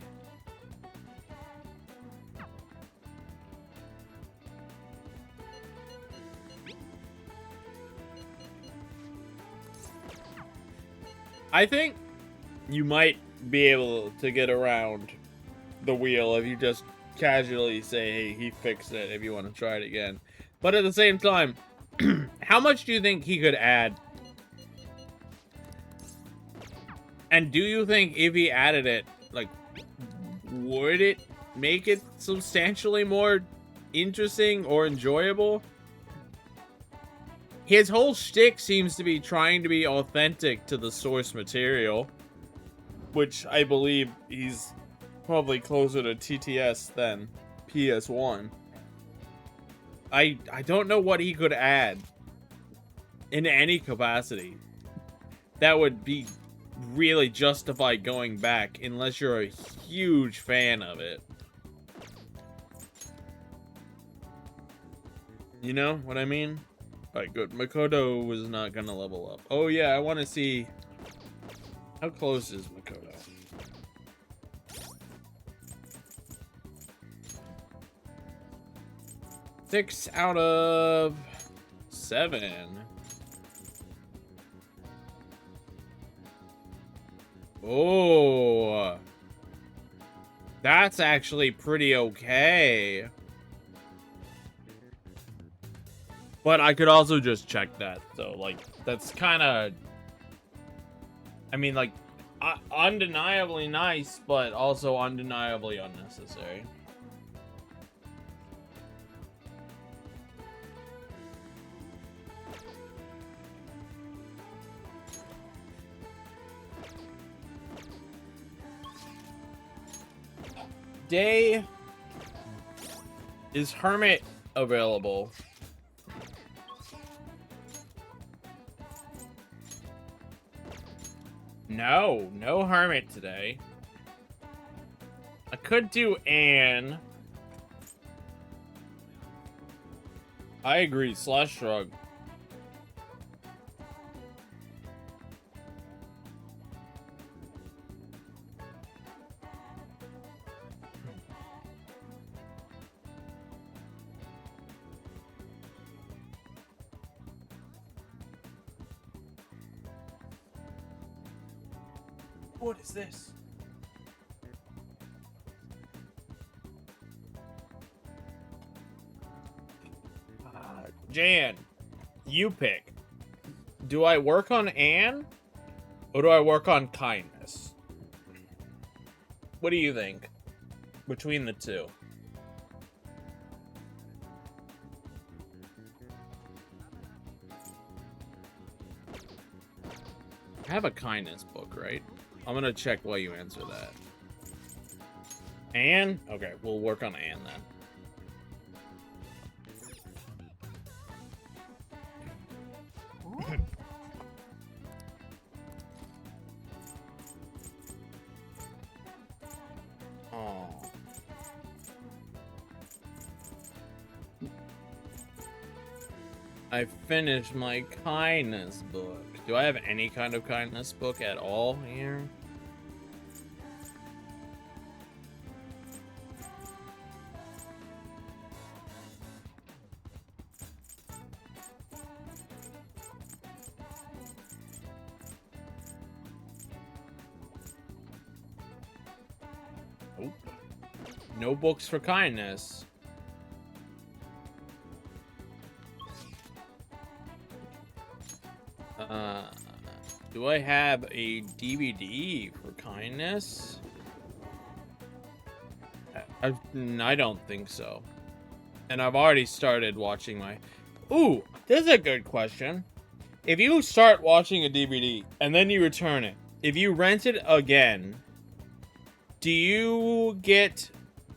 Speaker 2: I think you might be able to get around the wheel if you just casually say, hey, he fixed it, if you want to try it again. But at the same time, how much do you think he could add? And do you think if he added it, like, would it make it substantially more interesting or enjoyable? His whole shtick seems to be trying to be authentic to the source material, which I believe he's probably closer to TTS than PS1. I don't know what he could add in any capacity that would be really justify going back unless you're a huge fan of it. You know what I mean? Alright, good. Makoto was not gonna level up. Oh yeah, I want to see how close is Makoto. Six out of 7. Oh, that's actually pretty okay. But I could also just check that, so like that's kind of, I mean, like undeniably nice, but also undeniably unnecessary. Day, is Hermit available? No Hermit today. I could do Anne, I agree. Slash shrug. What is this? Jan, you pick. Do I work on Anne? Or do I work on kindness? What do you think? Between the two. I have a kindness book, right? I'm gonna check while you answer that. Anne? Okay, we'll work on Anne then. Oh. I finished my kindness book. Do I have any kind of kindness book at all here? Nope. No books for kindness. Do I have a DVD for kindness? I don't think so. And I've already started watching my... Ooh, this is a good question. If you start watching a DVD and then you return it, if you rent it again, do you get...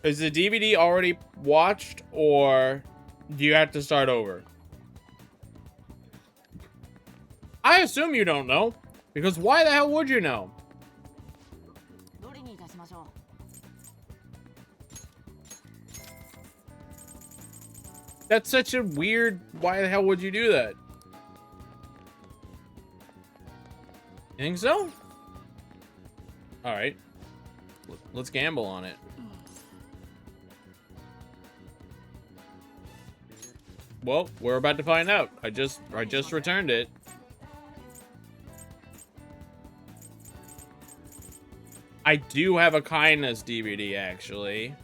Speaker 2: Is the DVD already watched, or do you have to start over? I assume you don't know, because why the hell would you know? That's such a weird... Why the hell would you do that? You think so? Alright. Let's gamble on it. Well, we're about to find out. I just returned it. I do have a kindness DVD, actually.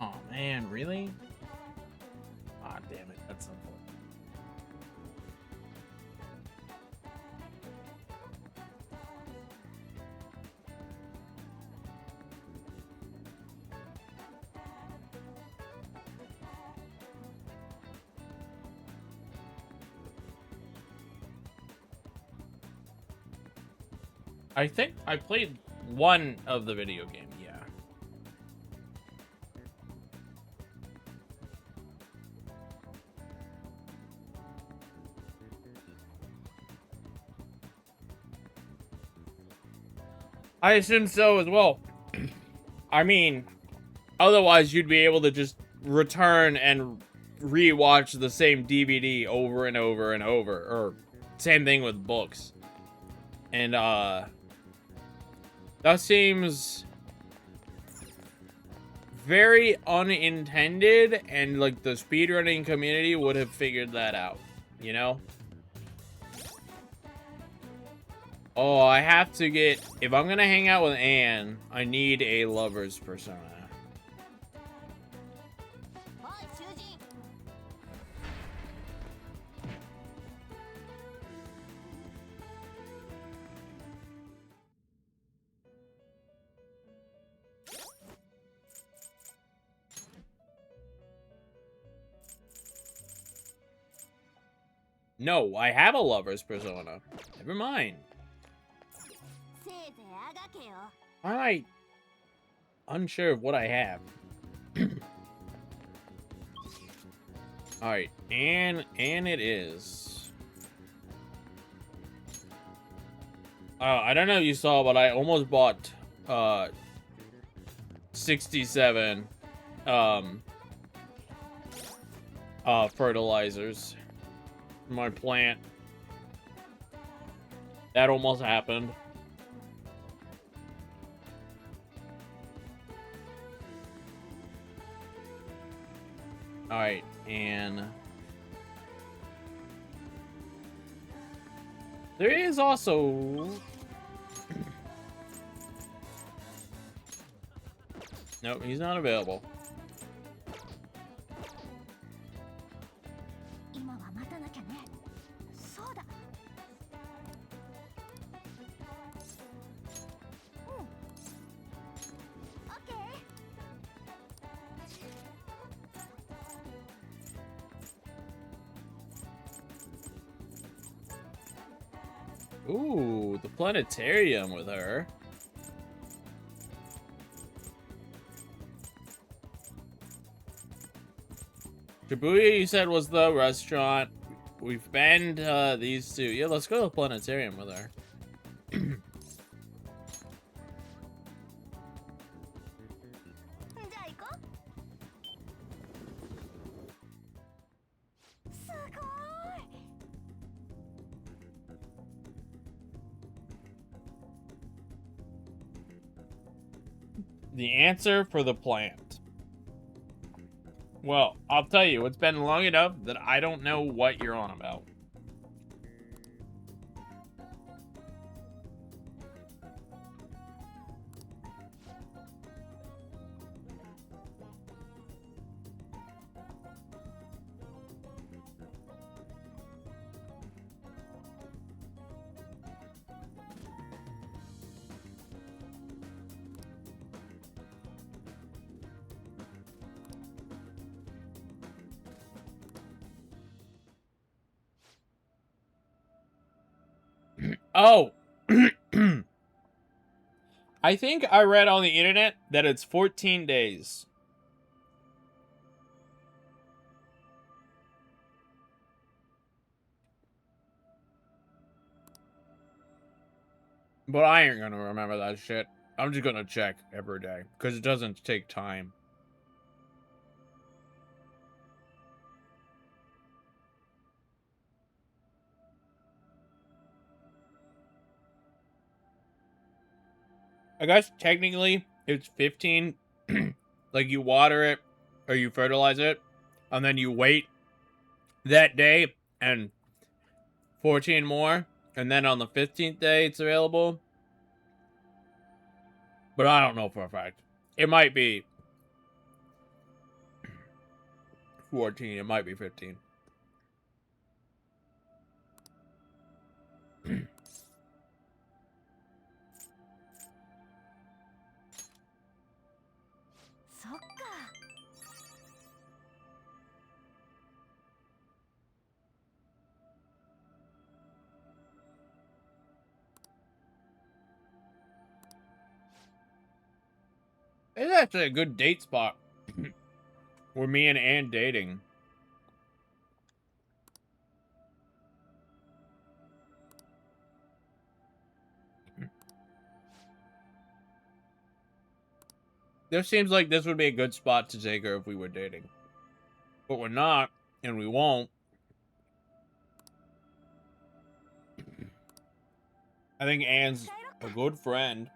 Speaker 2: Oh man, really? Ah, damn it. That's unfortunate. I think I played one of the video game, yeah. I assume so as well. I mean, otherwise you'd be able to just return and rewatch the same DVD over and over and over. Or same thing with books. And, that seems very unintended, and, like, the speedrunning community would have figured that out, you know? Oh, I have to get... If I'm gonna hang out with Anne, I need a lover's persona. No, I have a lover's persona. Never mind.
Speaker 5: せいぜいあがけよ。
Speaker 2: Why am I unsure of what I have? Alright, and it is. I don't know if you saw, but I almost bought 67 fertilizers for my plant. That almost happened. Alright, and there is also... Nope, he's not available.
Speaker 5: 今は待たなきゃね。そうだ。うん。オッケー。
Speaker 2: Ooh, the planetarium with her. Shibuya, you said, was the restaurant. We've banned these two. Yeah, let's go to the planetarium with her.
Speaker 5: じゃあ行こう。すごい。
Speaker 2: The answer for the plant. Well, I'll tell you, it's been long enough that I don't know what you're on about. Oh, I think I read on the internet that it's 14 days. But I ain't gonna remember that shit. I'm just gonna check every day, because it doesn't take time. I guess technically it's 15. Like you water it or you fertilize it, and then you wait that day and 14 more, and then on the 15th day it's available. But I don't know for a fact. It might be 14, it might be 15. It's actually a good date spot. Where me and Ann dating. This seems like this would be a good spot to take her if we were dating. But we're not, and we won't. I think Ann's a good friend.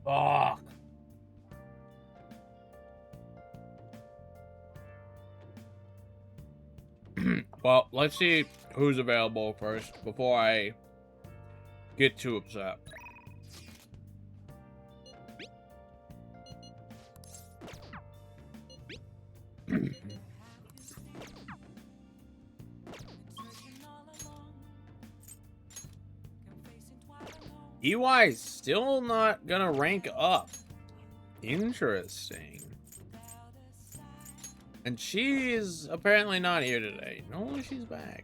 Speaker 2: Fuck. Well, let's see who's available first before I get too upset. EY's still not gonna rank up. Interesting. And she's apparently not here today. No, she's back.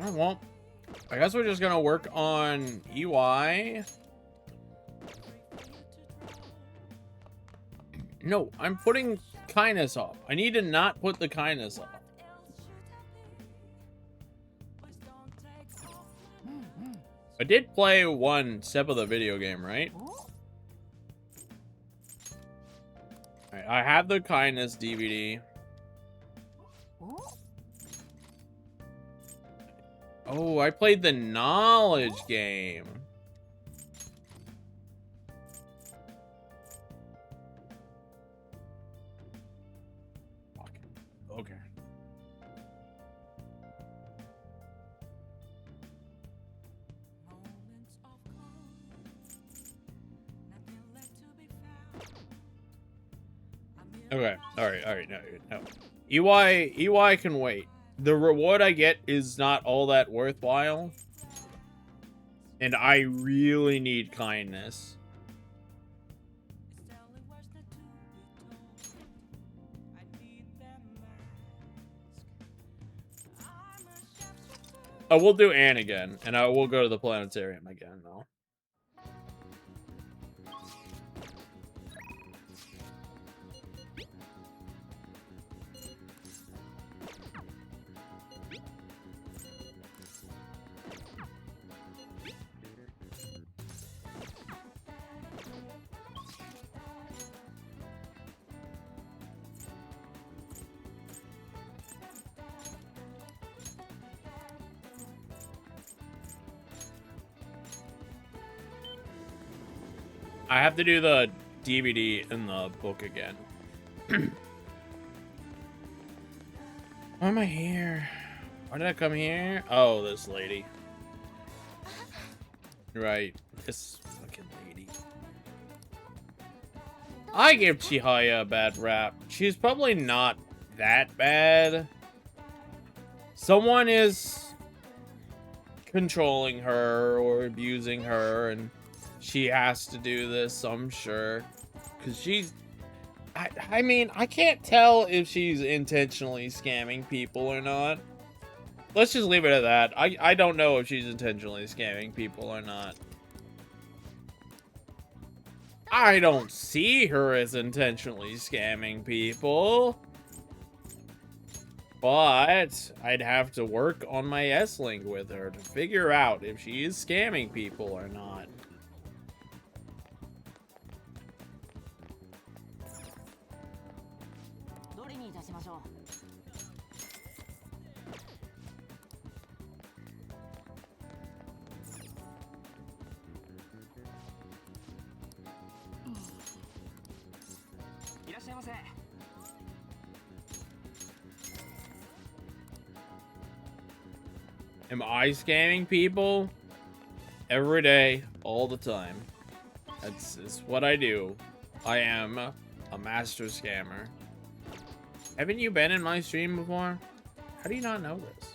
Speaker 2: Oh, well, I guess we're just gonna work on EY. No, I'm putting kindness off. I need to not put the kindness off. I did play one step of the video game, right? Alright, I have the kindness DVD. Oh, I played the knowledge game. Okay. Okay. All right. No. EY can wait. The reward I get is not all that worthwhile. And I really need kindness. I will do Anne again, and I will go to the planetarium again, though. I have to do the DVD and the book again. Why am I here? Why did I come here? Oh, this lady. Right. This fucking lady. I give Chihaya a bad rap. She's probably not that bad. Someone is controlling her or abusing her, and she has to do this, I'm sure. Because she's... I mean, I can't tell if she's intentionally scamming people or not. Let's just leave it at that. I don't know if she's intentionally scamming people or not. I don't see her as intentionally scamming people. But I'd have to work on my S-Link with her to figure out if she is scamming people or not. Am I scamming people? Every day, all the time. That's what I do. I am a master scammer. Haven't you been in my stream before? How do you not know this?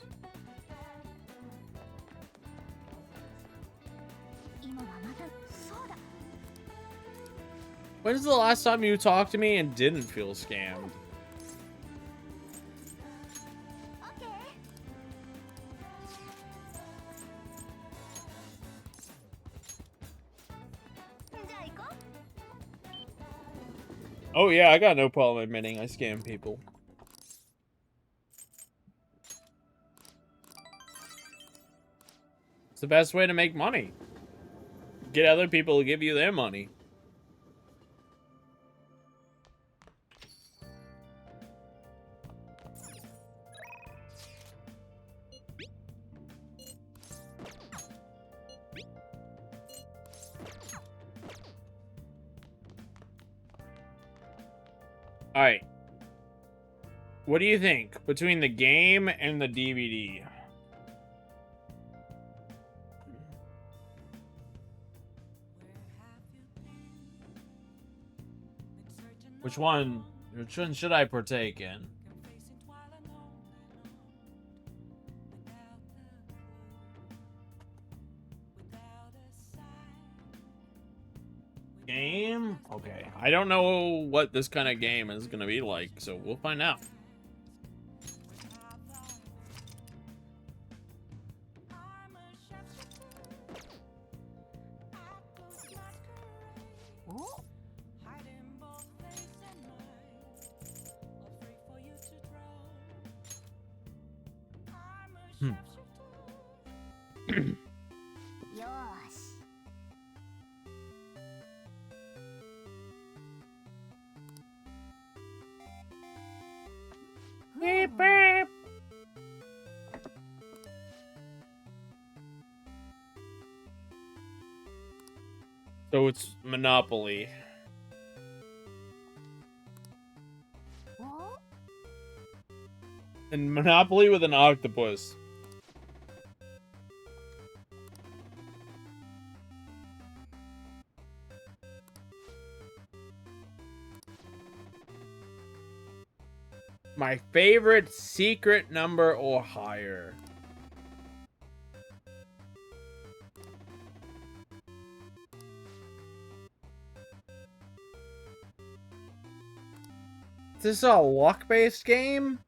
Speaker 2: When's the last time you talked to me and didn't feel scammed? Oh yeah, I got no problem admitting I scam people. It's the best way to make money. Get other people to give you their money. Alright. What do you think between the game and the DVD? Which one should I partake in? Game? Okay. I don't know what this kind of game is going to be like, so we'll find out. Beep, beep. So it's Monopoly. And Monopoly with an octopus. My favorite secret number or higher. Is this a luck-based game?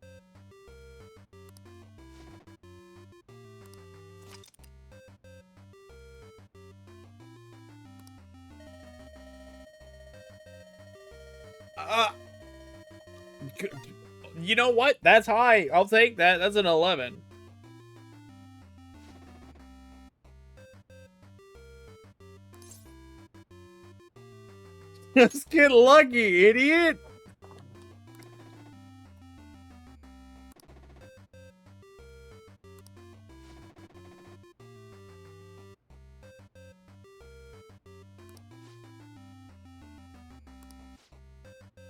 Speaker 2: You know what? That's high. I'll take that. That's an 11. Just get lucky, idiot.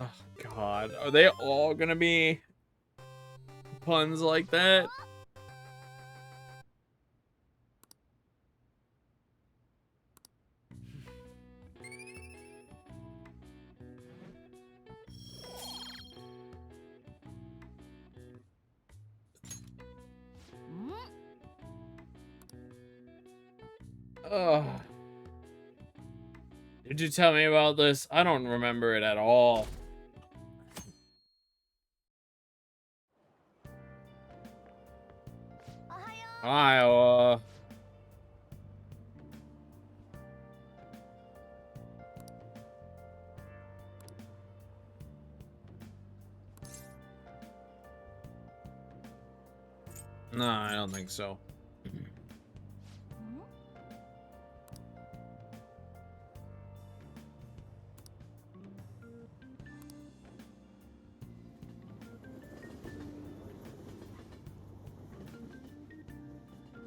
Speaker 2: Oh, God. Are they all gonna be puns like that? Ugh. Did you tell me about this? I don't remember it at all. Iowa. No, I don't think so.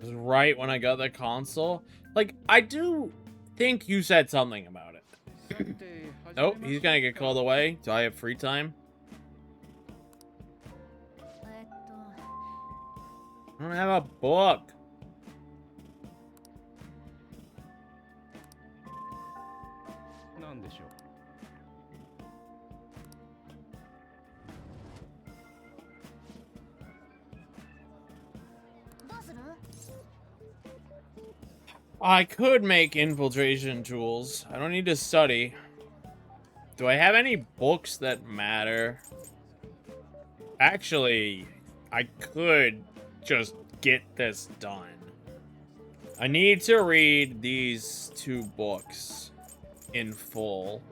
Speaker 2: It was right when I got the console. Like, I do think you said something about it. Oh, he's gonna get called away. Do I have free time? I don't have a book. I could make infiltration tools. I don't need to study. Do I have any books that matter? Actually, I could just get this done. I need to read these 2 books in full.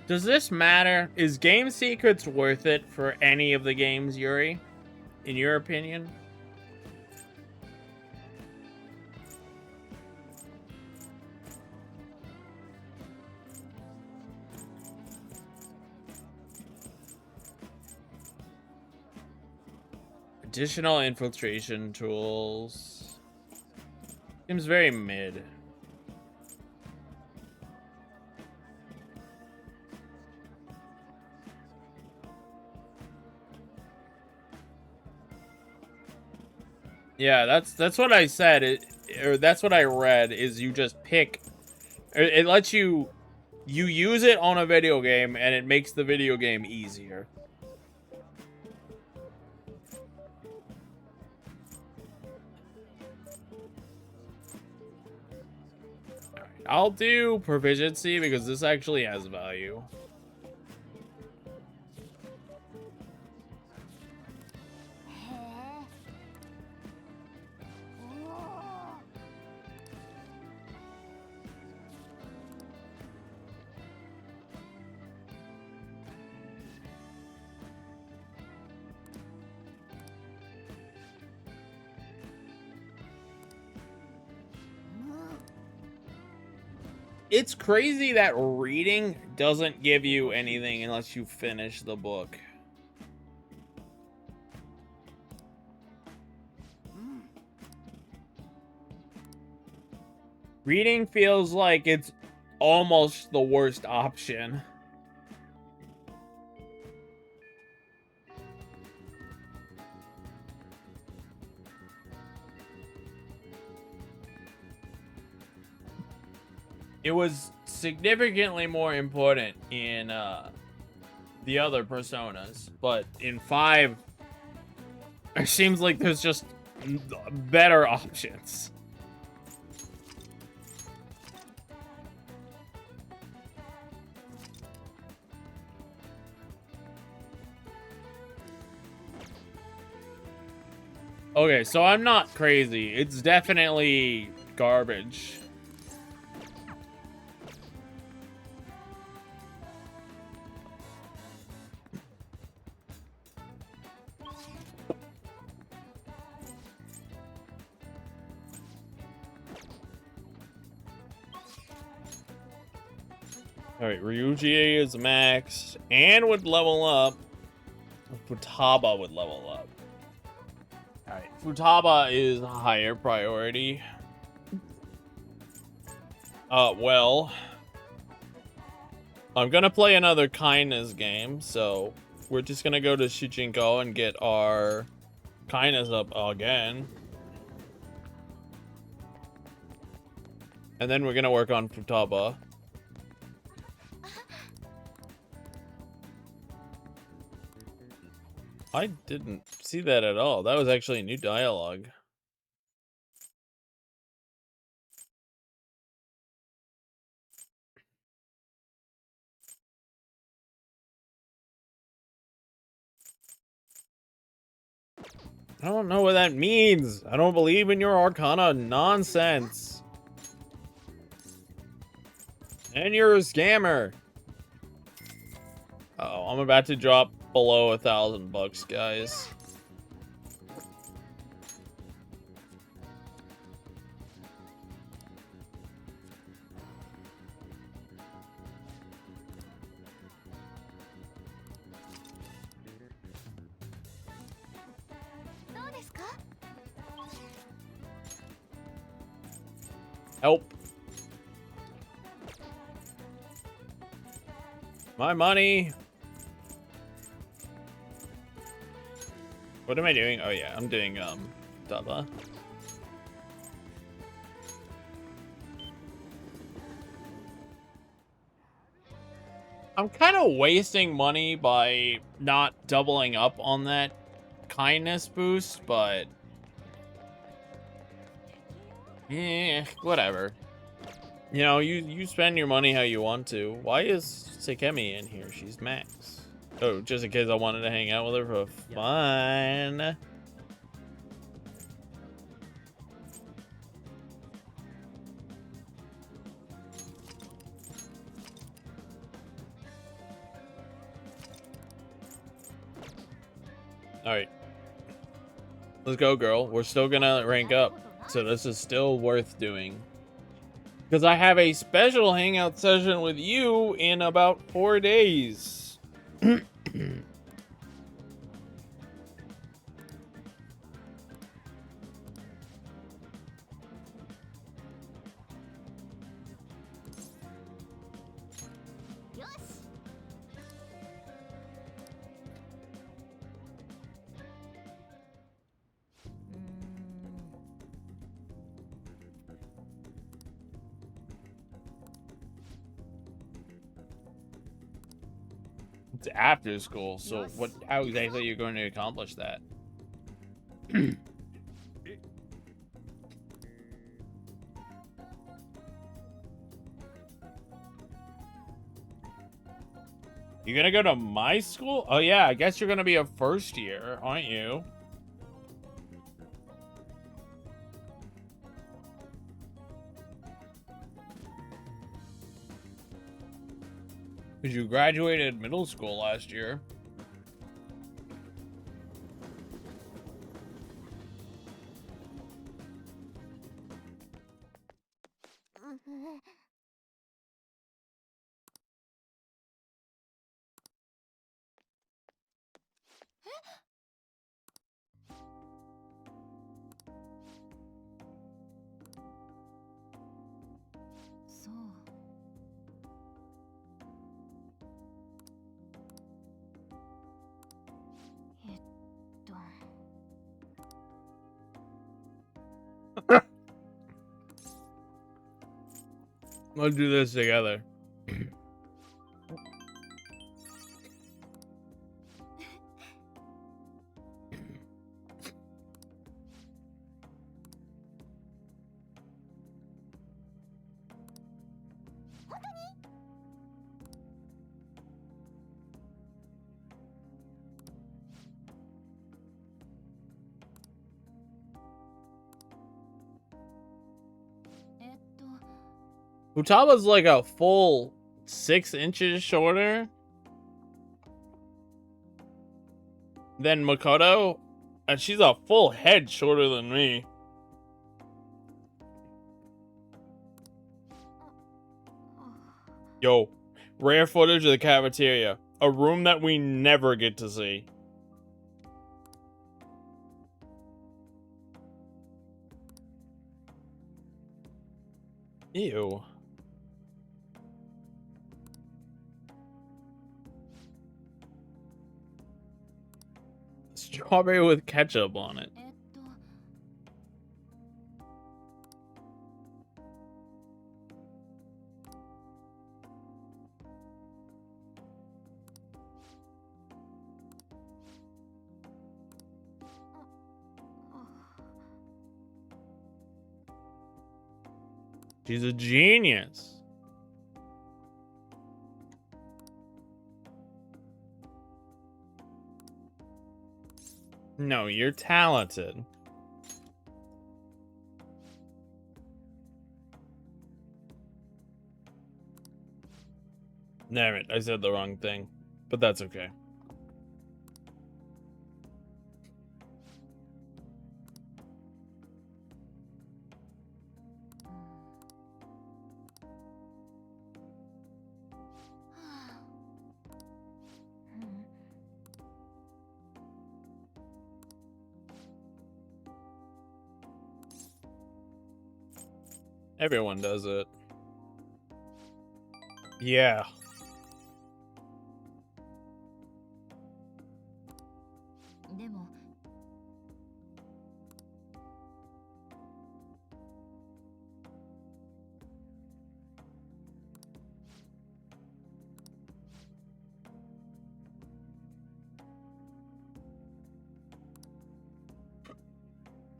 Speaker 2: Does this matter? Is Game Secrets worth it for any of the games, Yuri? In your opinion? Additional infiltration tools. Seems very mid. Yeah, that's what I said. Or that's what I read. Is you just pick. It lets you use it on a video game, and it makes the video game easier. I'll do proficiency because this actually has value. It's crazy that reading doesn't give you anything unless you finish the book. Reading feels like it's almost the worst option. It was significantly more important in the other personas, but in 5, it seems like there's just better options. Okay, so I'm not crazy. It's definitely garbage. Alright, Ryuji is max and would level up. Futaba would level up. Alright, Futaba is a higher priority. Well, I'm gonna play another kindness game, so we're just gonna go to Shujinko and get our kindness up again. And then we're gonna work on Futaba. I didn't see that at all. That was actually new dialogue. I don't know what that means. I don't believe in your Arcana nonsense. And you're a scammer. Uh-oh, I'm about to drop below $1,000, guys. Help. My money. What am I doing? Oh yeah, I'm doing Dava. I'm kind of wasting money by not doubling up on that kindness boost, but whatever. You know, you spend your money how you want to. Why is Sekemi in here? She's max. Oh, just in case I wanted to hang out with her for fun. Alright. Let's go, girl. We're still gonna rank up. So this is still worth doing. Because I have a special hangout session with you in about 4 days. It's after school, so what? How exactly are you going to accomplish that? You gonna go to my school? Oh yeah, I guess you're gonna be a first year, aren't you? Because you graduated middle school last year. Let's do this together. Futaba's like a full 6 inches shorter than Makoto, and she's a full head shorter than me. Yo, rare footage of the cafeteria, a room that we never get to see. Ew. Strawberry with ketchup on it. She's a genius. No, you're talented. Damn it, I said the wrong thing. But that's okay. Everyone does it. Yeah.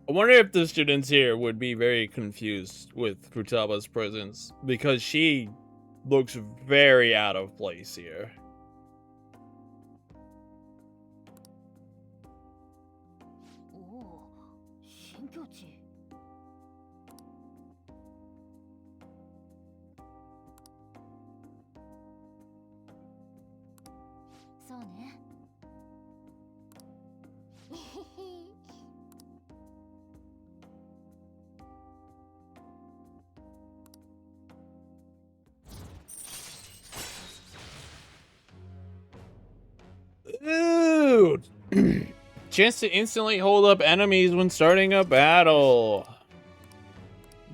Speaker 2: I wonder if the students here would be very confused with Futaba's presence, because she looks very out of place here. Dude! Chance to instantly hold up enemies when starting a battle.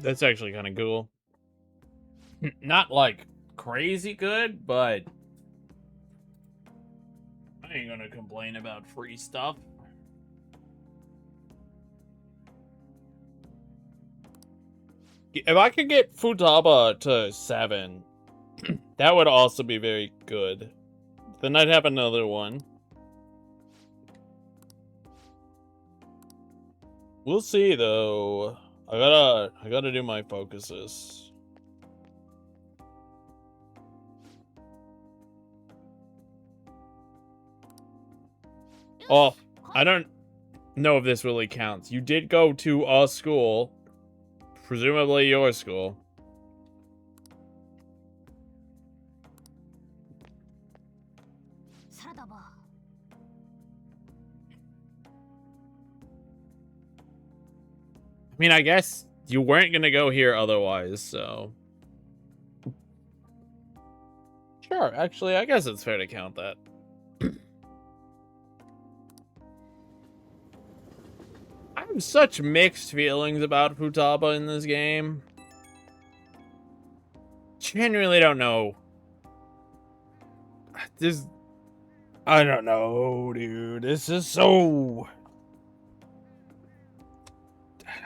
Speaker 2: That's actually kind of cool. Not like crazy good, but I ain't gonna complain about free stuff. If I could get Futaba to 7, that would also be very good. Then I'd have another one. We'll see though. I gotta do my focuses. Oh, I don't know if this really counts. You did go to a school, presumably your school. I mean, I guess you weren't gonna go here otherwise, so. Sure, actually, I guess it's fair to count that. I have such mixed feelings about Futaba in this game. Genuinely don't know. I don't know, dude. This is so...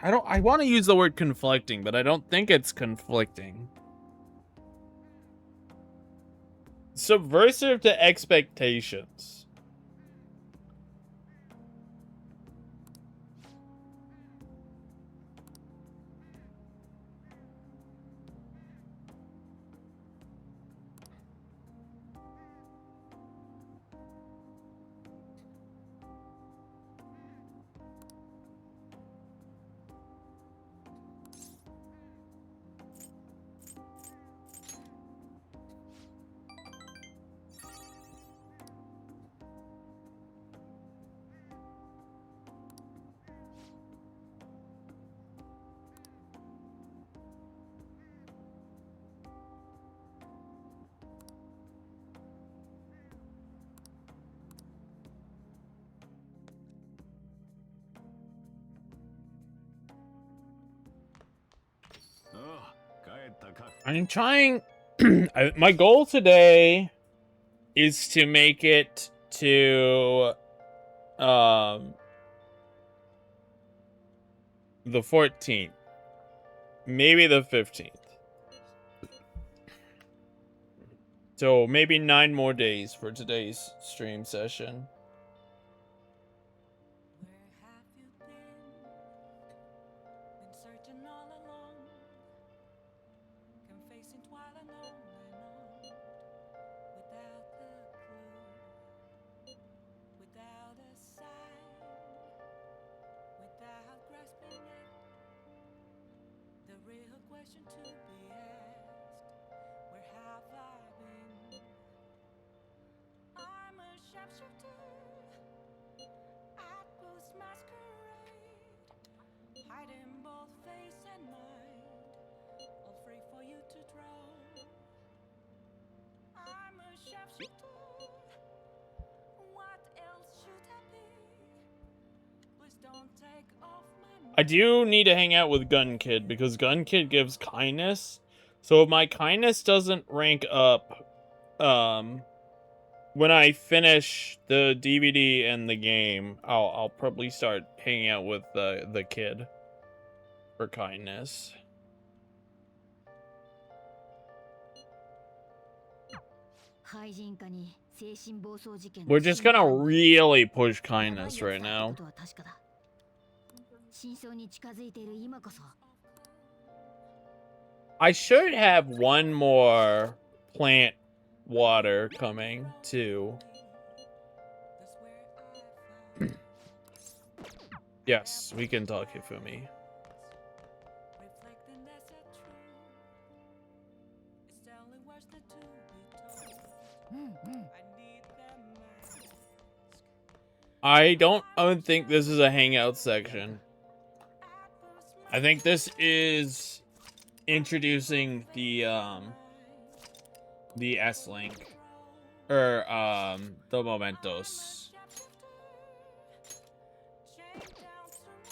Speaker 2: I want to use the word conflicting, but I don't think it's conflicting. Subversive to expectations. I'm trying... my goal today is to make it to... the 14th. Maybe the 15th. So maybe 9 more days for today's stream session. I do need to hang out with Gun Kid because Gun Kid gives kindness. So if my kindness doesn't rank up when I finish the DVD and the game, I'll probably start hanging out with the kid for kindness. We're just gonna really push kindness right now. I should have one more plant water coming too. Yes, we can talk, Hifumi. I don't think this is a hangout section. I think this is introducing the S-Link. Or, the Momentos.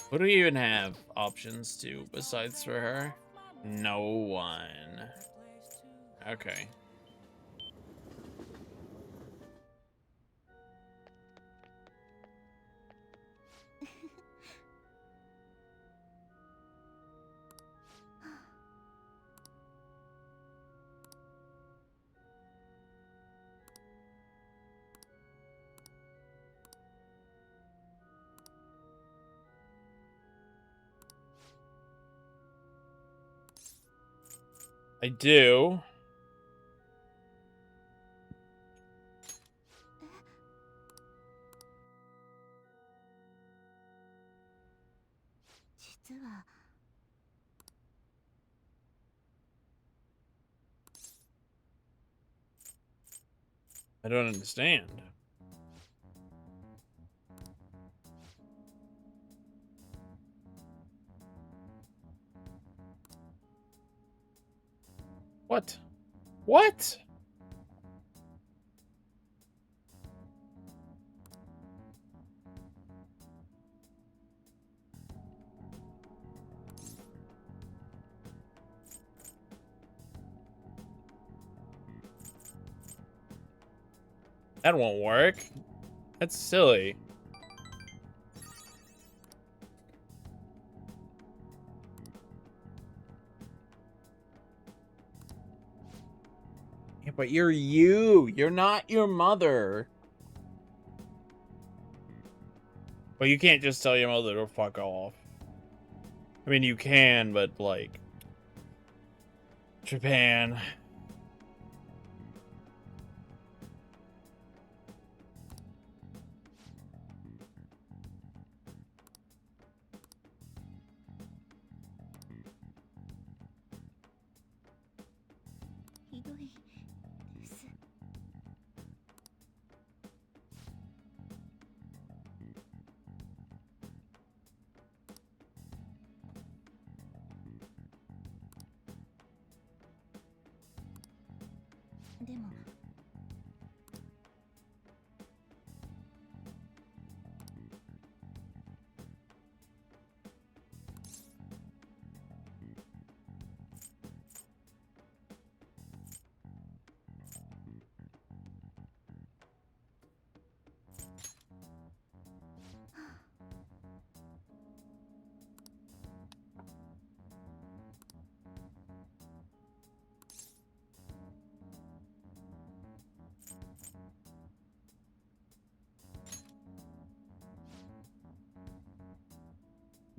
Speaker 2: What do we even have options to besides for her? No one. Okay. I do. I don't understand. What? What? That won't work. That's silly. Yeah, but you're you. You're not your mother. Well, you can't just tell your mother to fuck off. I mean, you can, but like... Japan.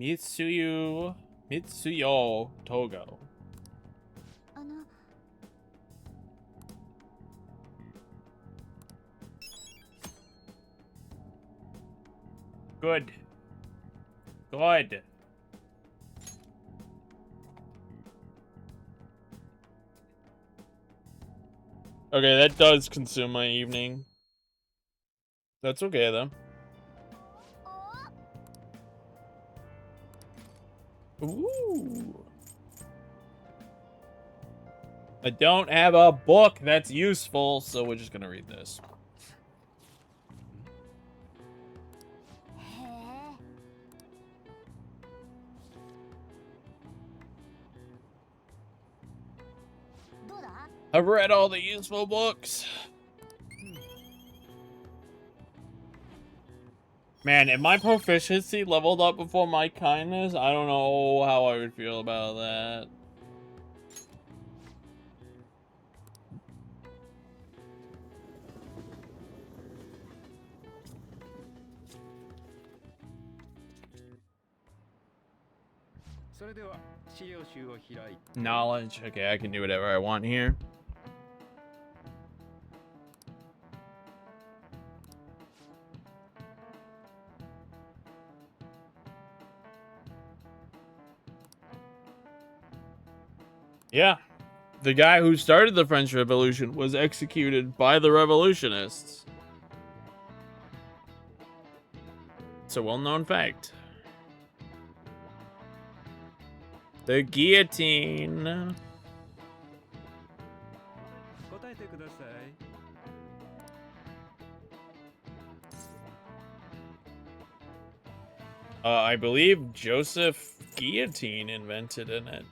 Speaker 2: Mitsuyo Togo. Good. Good. Okay, that does consume my evening. That's okay, though. Ooh. I don't have a book that's useful, so we're just gonna read this. I've read all the useful books. Man, if my proficiency leveled up before my kindness, I don't know how I would feel about that. Knowledge. Okay, I can do whatever I want here. Yeah. The guy who started the French Revolution was executed by the revolutionists. It's a well-known fact. The guillotine. I believe Joseph Guillotine invented it.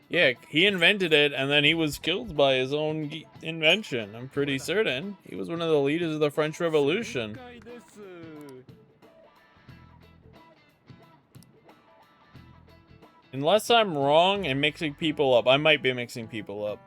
Speaker 2: Yeah, he invented it, and then he was killed by his own invention. I'm pretty certain. He was one of the leaders of the French Revolution. Unless I'm wrong and mixing people up. I might be mixing people up.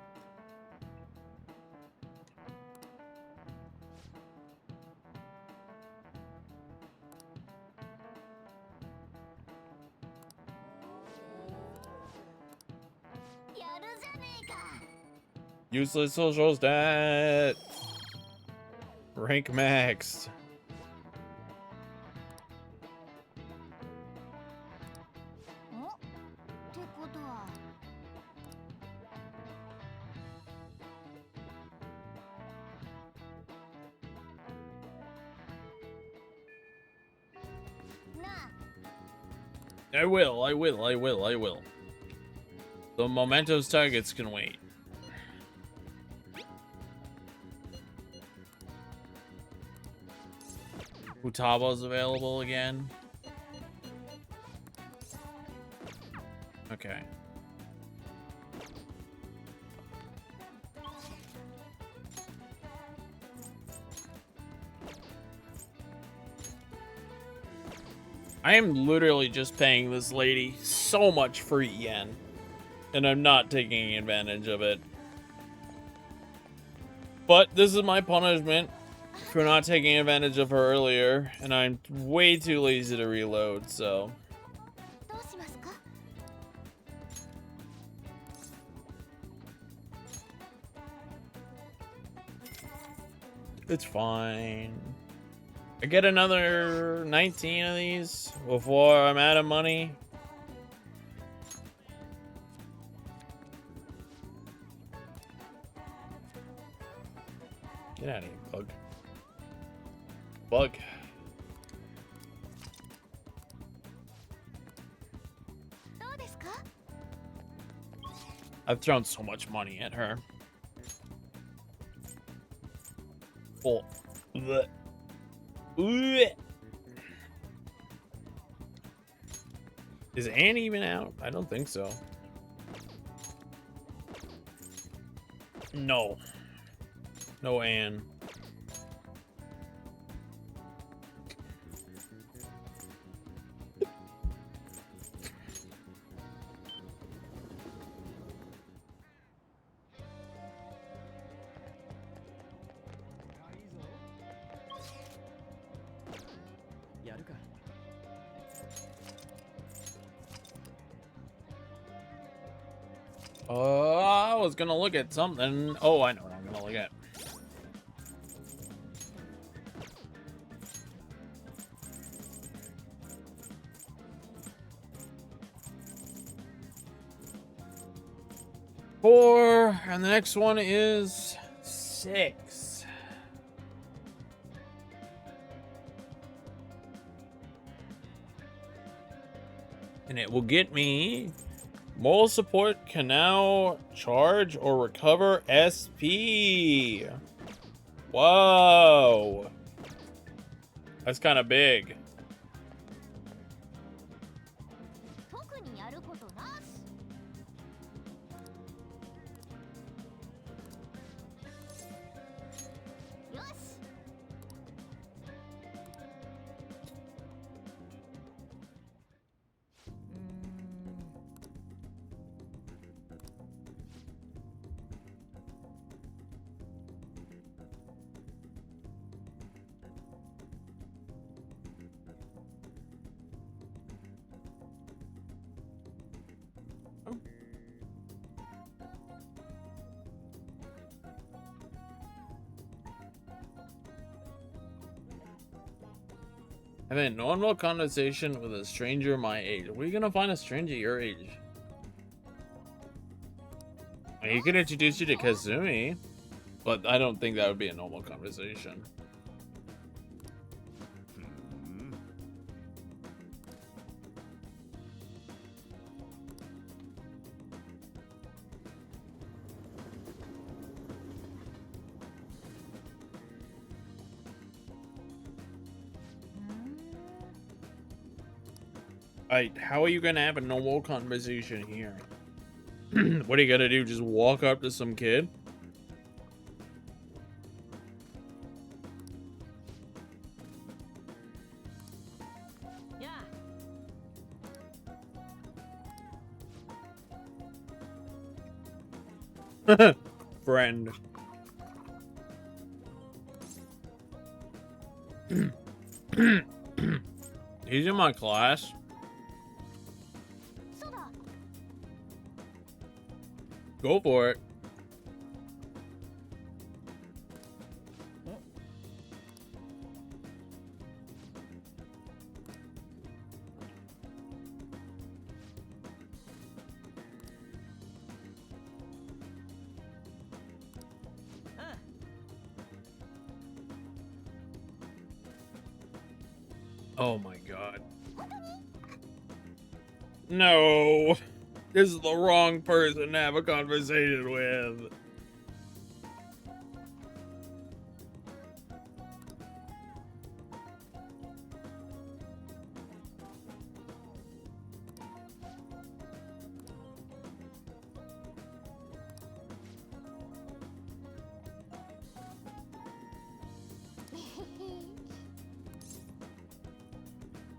Speaker 2: Useless social stat. Rank maxed.
Speaker 5: おってことはなあ
Speaker 2: I will. The mementos targets can wait. Utabo's available again. Okay. I am literally just paying this lady so much free yen, and I'm not taking advantage of it. But this is my punishment for not taking advantage of her earlier, and I'm way too lazy to reload, so...
Speaker 3: どうしますか？
Speaker 2: It's fine. I get another 19 of these before I'm out of money. Get out of here, bug. Bug.
Speaker 3: どうですか？
Speaker 2: I've thrown so much money at her. Oh. Blech. Blech. Is Anne even out? I don't think so. No. No Anne. I was gonna look at something. Oh, I know what I'm gonna look at. Four, and the next one is 6. And it will get me moral support can now charge or recover SP. Whoa. That's kind of big.
Speaker 5: 特にやることなし。よし。
Speaker 2: And then normal conversation with a stranger my age. Where are you gonna find a stranger your age? He could introduce you to Kazumi, but I don't think that would be a normal conversation. How are you gonna have a normal conversation here? What are you gonna do? Just walk up to some kid?
Speaker 5: Yeah.
Speaker 2: Friend. He's in my class. Go for it. Oh my god. No. This is the wrong person to have a conversation with.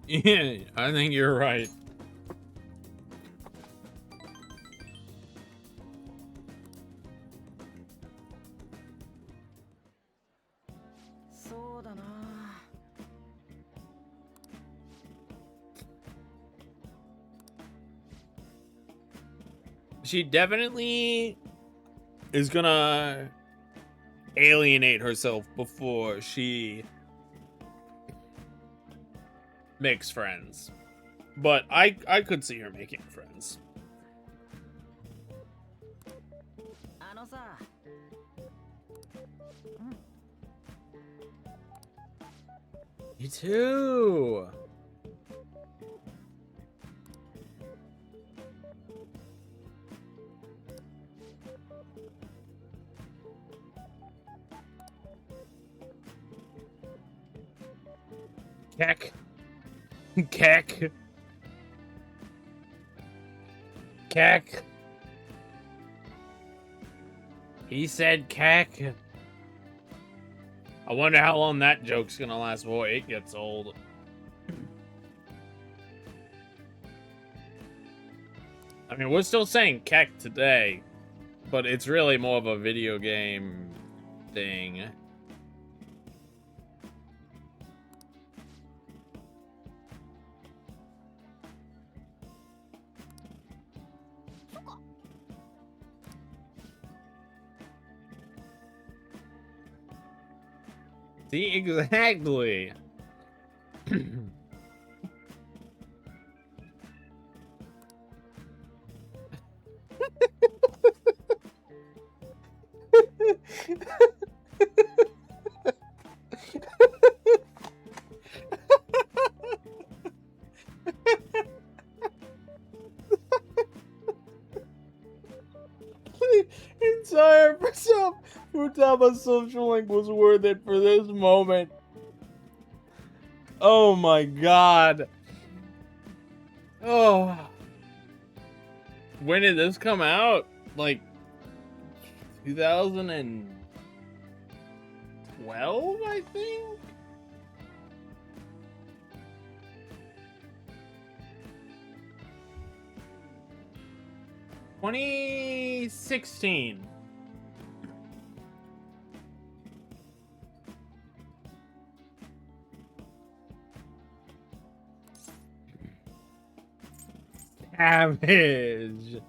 Speaker 2: Yeah, I think you're right. She definitely is gonna alienate herself before she makes friends. But I could see her making friends. Me too. Keck. Keck. Keck. He said keck. I wonder how long that joke's gonna last before it gets old. I mean, we're still saying keck today, but it's really more of a video game thing. See, exactly. The entire Futaba social link was worth it for this moment. Oh my god. Oh. When did this come out? Like 2012, I think? $2016. Savage.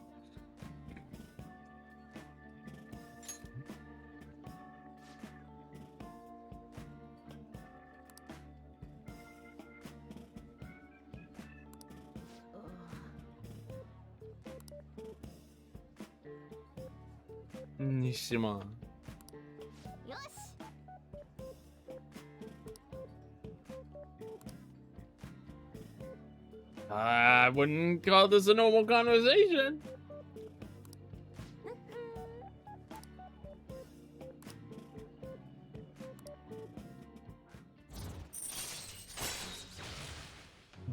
Speaker 2: Nishima.
Speaker 5: よし
Speaker 2: I wouldn't call this a normal conversation.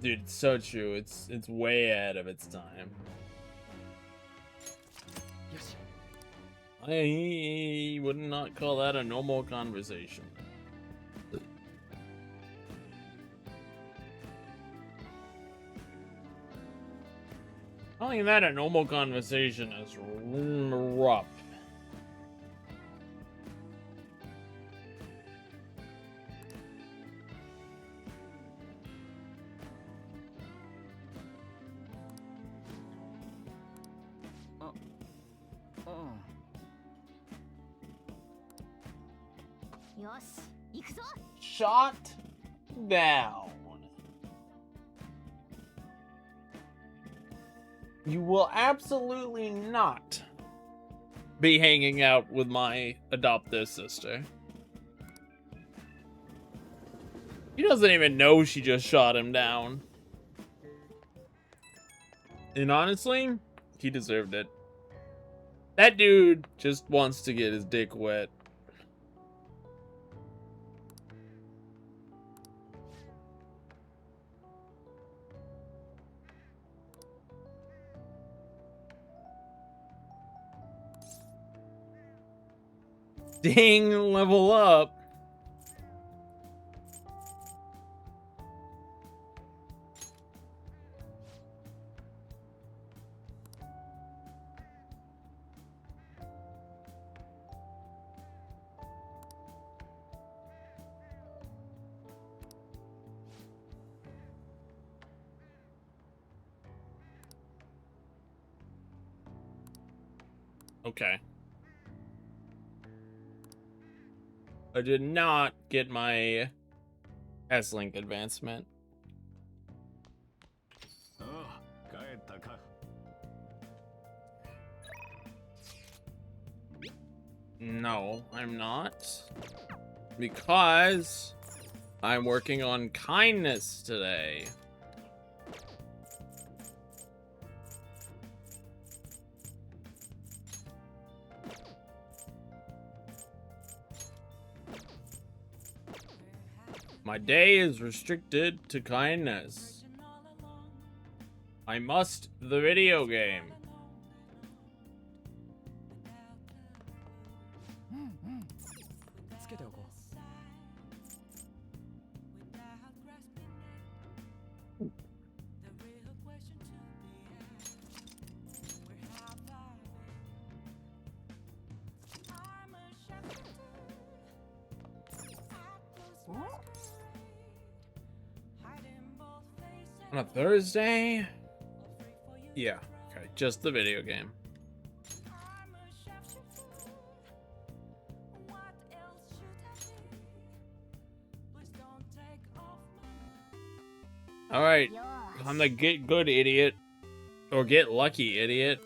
Speaker 2: Dude, it's so true. It's way ahead of its time. I would not call that a normal conversation. Calling that a normal conversation is rough. Shot down. You will absolutely not be hanging out with my adoptive sister. He doesn't even know she just shot him down. And honestly, he deserved it. That dude just wants to get his dick wet. Ding, level up. Okay. I did not get my S-Link advancement.
Speaker 8: ああ、帰ったか。
Speaker 2: No, I'm not. Because I'm working on kindness today. My day is restricted to kindness. I must the video game.
Speaker 9: つけておこう。
Speaker 2: On a Thursday? Yeah, okay, just the video game. Alright, I'm the get good idiot. Or get lucky idiot.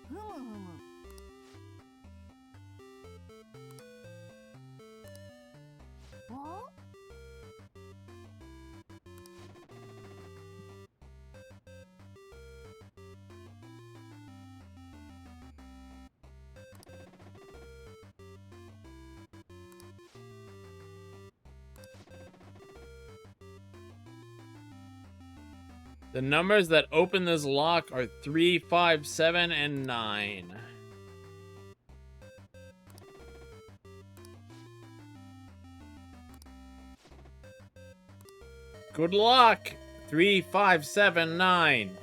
Speaker 5: ふむふむ。お？
Speaker 2: The numbers that open this lock are 3, 5, 7, and 9. Good luck! 3, 5, 7, 9.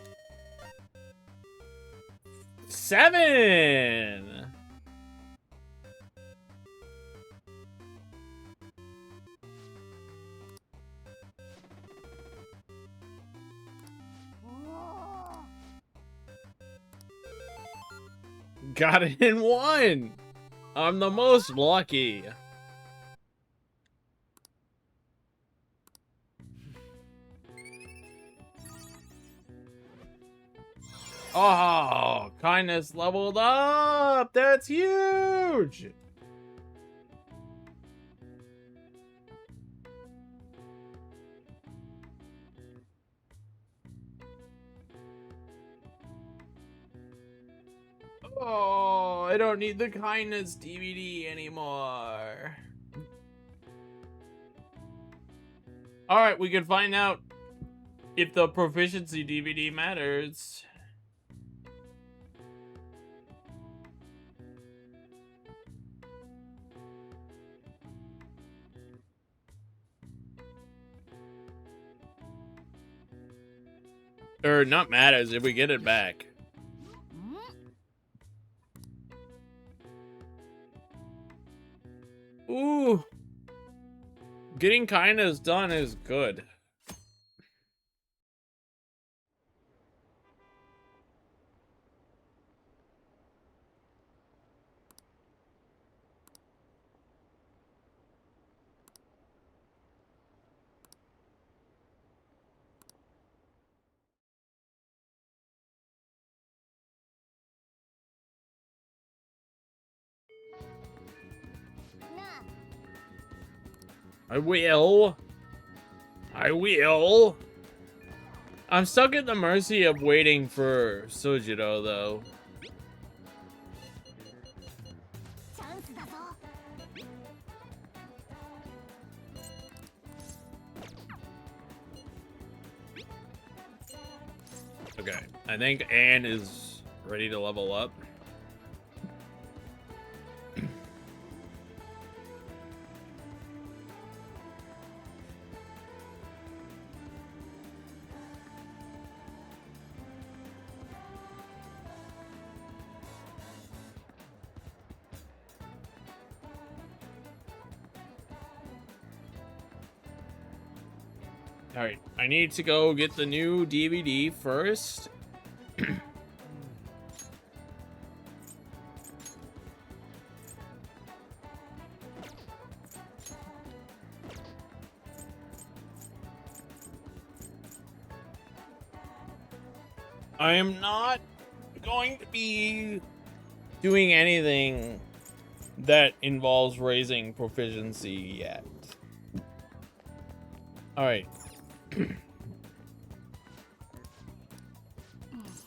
Speaker 2: 7! Got it in 1! I'm the most lucky. Oh, kindness leveled up! That's huge! Oh, I don't need the kindness DVD anymore. Alright, we can find out if the proficiency DVD matters. Or not matters if we get it back. Ooh. Getting kindness done is good. I will. I will. I'm stuck at the mercy of waiting for Sojiro, though.
Speaker 5: チャンスだぞ。
Speaker 2: Okay, I think Anne is ready to level up. Alright, I need to go get the new DVD first. I am not going to be doing anything that involves raising proficiency yet. Alright.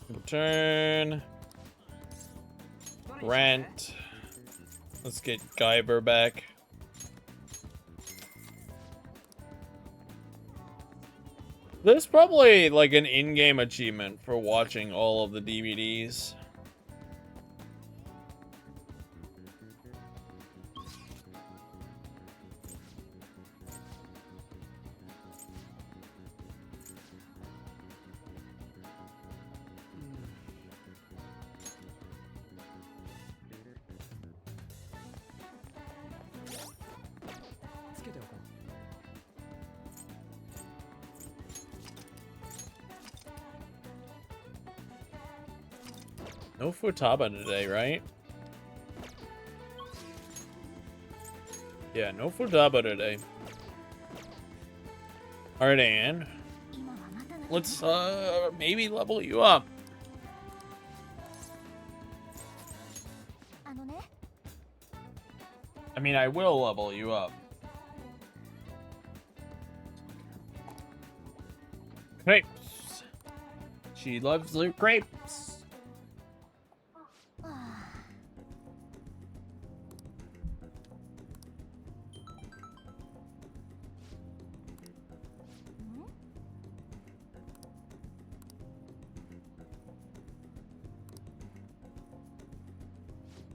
Speaker 2: Return. Rent. Let's get Guyver back. There's probably like an in-game achievement for watching all of the DVDs. No Futaba today, right? Yeah, no Futaba today. Alright, Anne. Let's, maybe level you up.
Speaker 3: あのね、
Speaker 2: I mean, I will level you up. Crepes. She loves her crepes.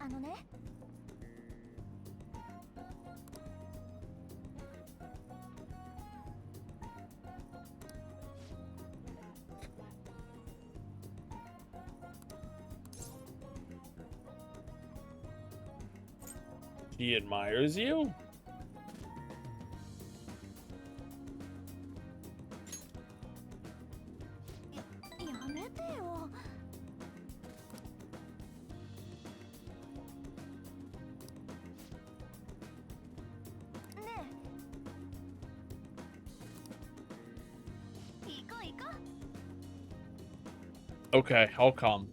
Speaker 3: あのね、
Speaker 2: She admires you?
Speaker 3: やめてよ。ねえ。行こう行こう。
Speaker 2: Okay, I'll come.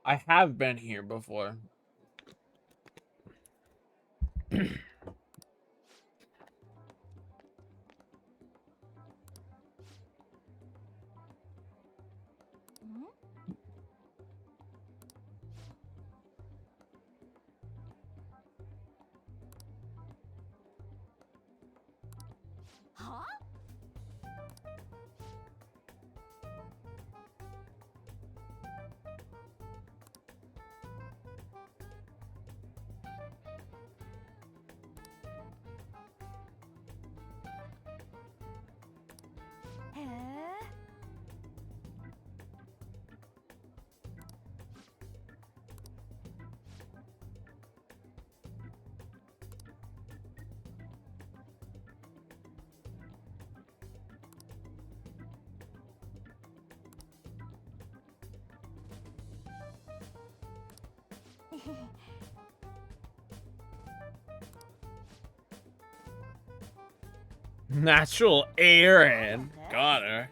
Speaker 2: I have been here before.
Speaker 3: Hmm? は？ へえ。
Speaker 2: Natural air and got her.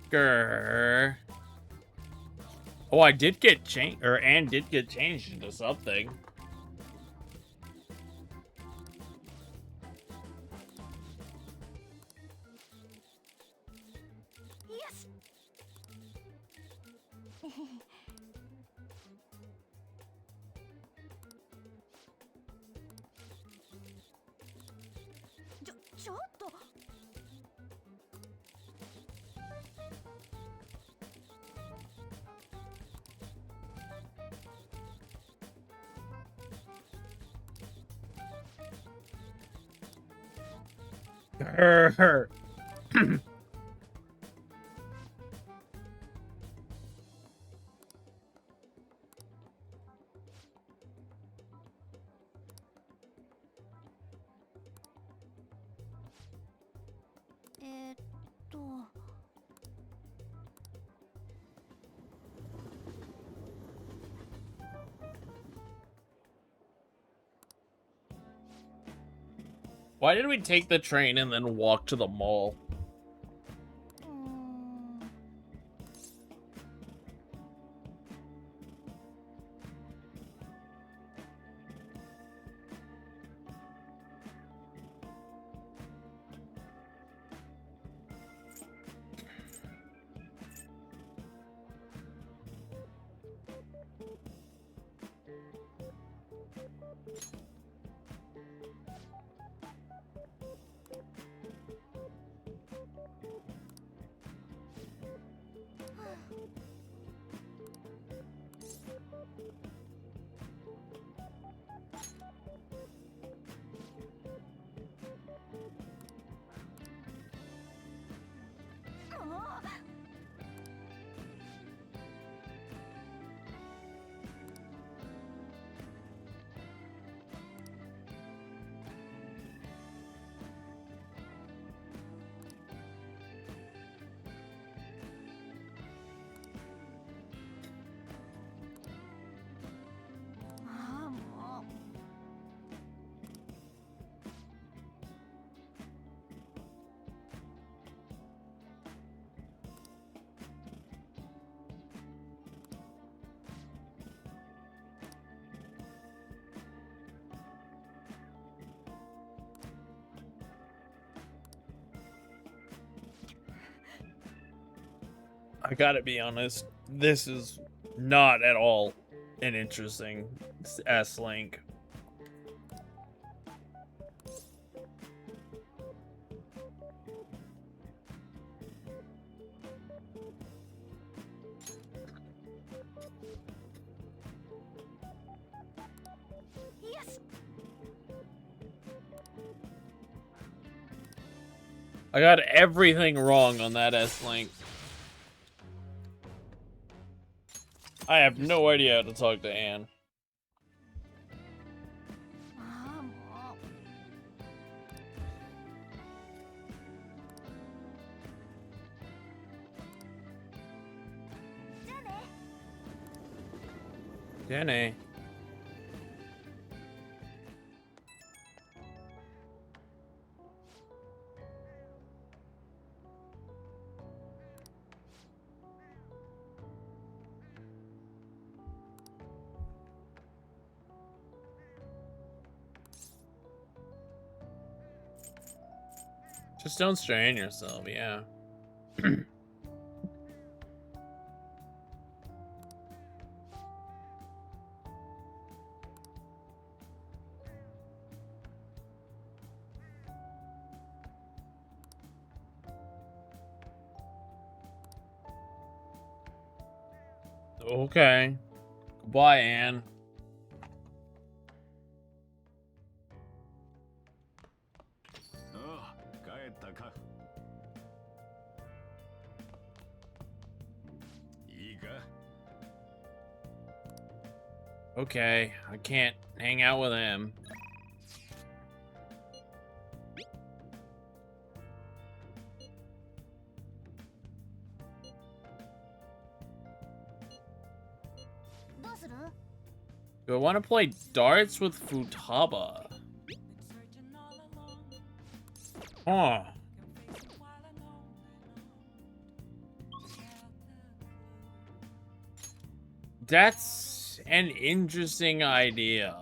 Speaker 2: Grr. Oh, I did get changed, or Anne did get changed into something.
Speaker 3: Yes. ちょっと。
Speaker 2: Grr.
Speaker 3: えーっと。
Speaker 2: Why did we take the train and then walk to the mall? I gotta be honest, this is not at all an interesting S-Link.
Speaker 3: Yes.
Speaker 2: I got everything wrong on that S-Link. I have no idea how to talk to Anne. Jenny. Just don't strain yourself, yeah. Okay. Goodbye, Anne.
Speaker 4: Oh, 帰ったか。いいか。
Speaker 2: Okay, I can't hang out with him. Do I want to play darts with Futaba? Huh. That's an interesting idea.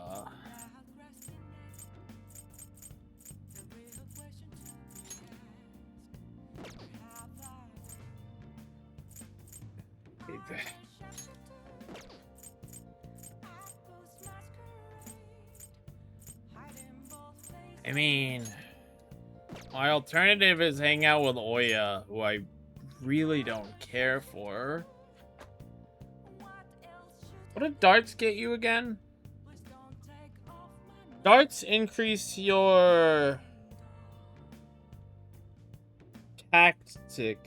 Speaker 2: I mean, my alternative is hang out with Oya, who I really don't care for. What did darts get you again? Darts increase your tactic,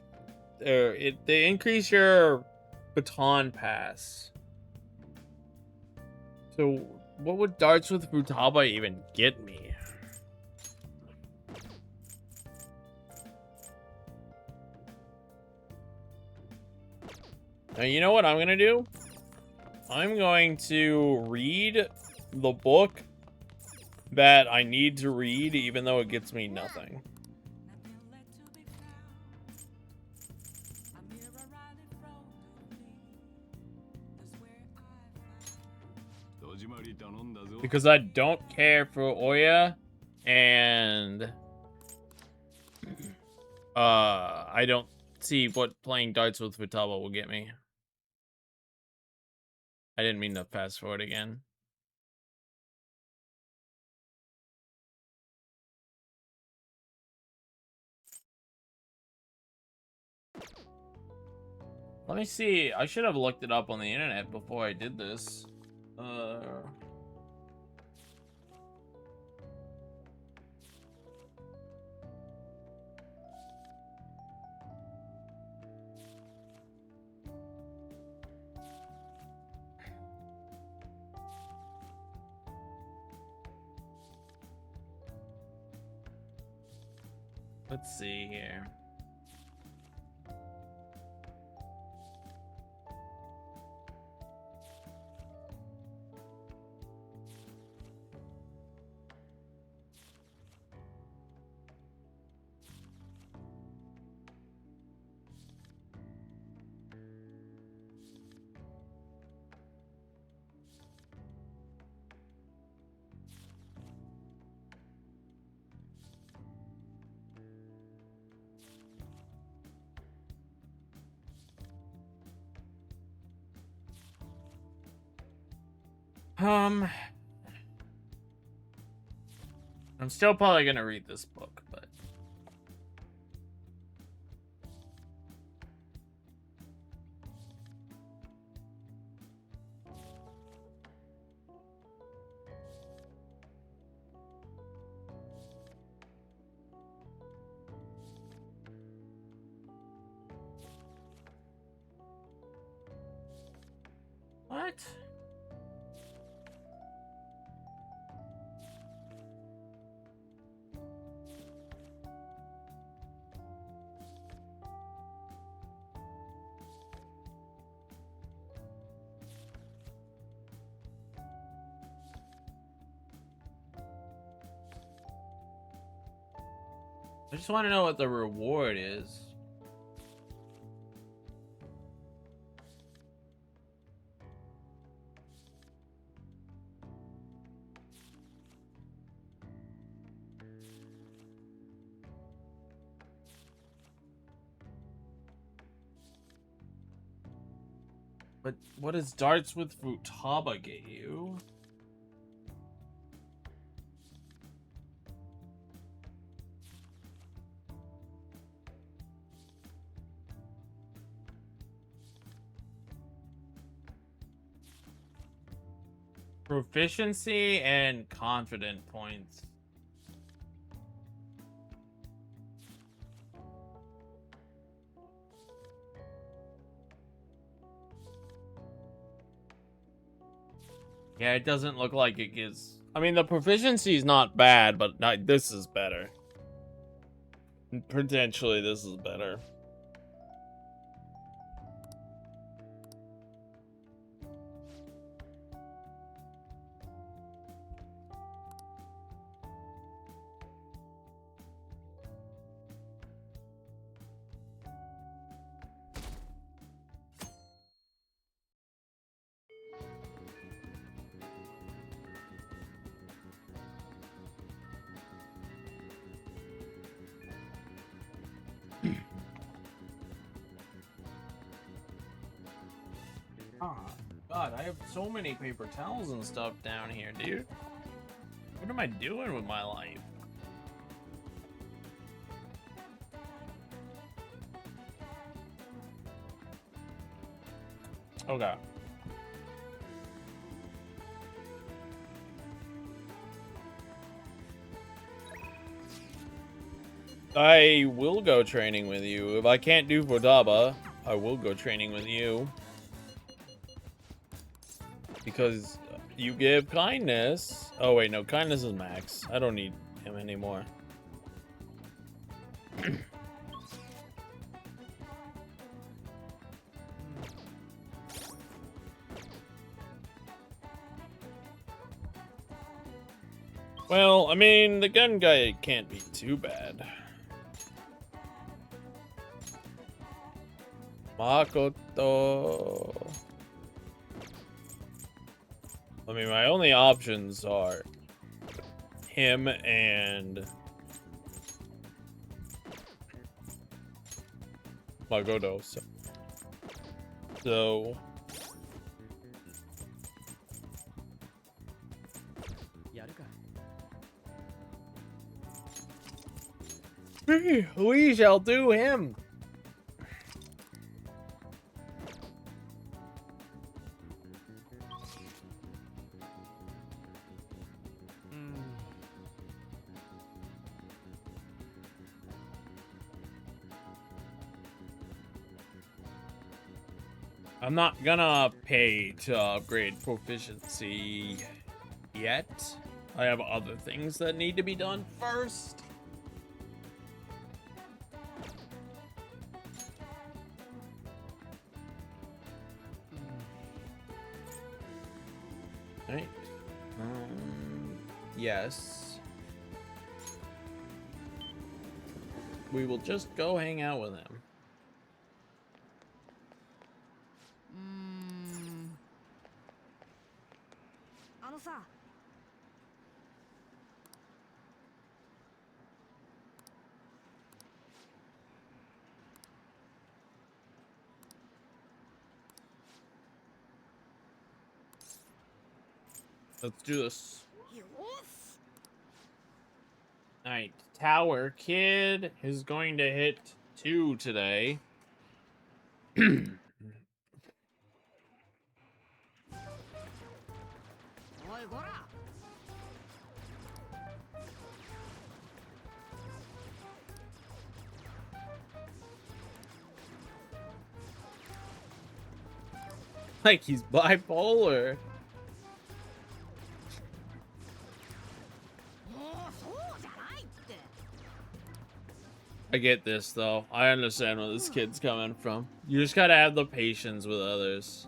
Speaker 2: or they increase your baton pass. So what would darts with Futaba even get me? Now, you know what I'm gonna do? I'm going to read the book that I need to read, even though it gets me nothing. Because I don't care for Oya, and I don't see what playing darts with Futaba will get me. I didn't mean to fast forward again. Let me see. I should have looked it up on the internet before I did this. Let's see here. I'm still probably gonna read this book, but what? I just want to know what the reward is. But what does darts with Futaba get you? Proficiency and confident points. Yeah, it doesn't look like it gives... I mean, the proficiency is not bad, but this is better. Potentially, this is better. I have so many paper towels and stuff down here, dude. What am I doing with my life? Okay. I will go training with you. If I can't do Vodaba, I will go training with you. Because you give kindness. Oh, wait, no. Kindness is max. I don't need him anymore. Well, I mean, the gun guy can't be too bad. Makoto. I mean, my only options are him and Makoto. So we shall do him. I'm not gonna pay to upgrade proficiency yet. I have other things that need to be done first. Right. Yes. We will just go hang out with him. Let's do this. Alright, Tower Kid is going to hit 2 today. Like he's bipolar. I get this though. I understand where this kid's coming from. You just gotta have the patience with others.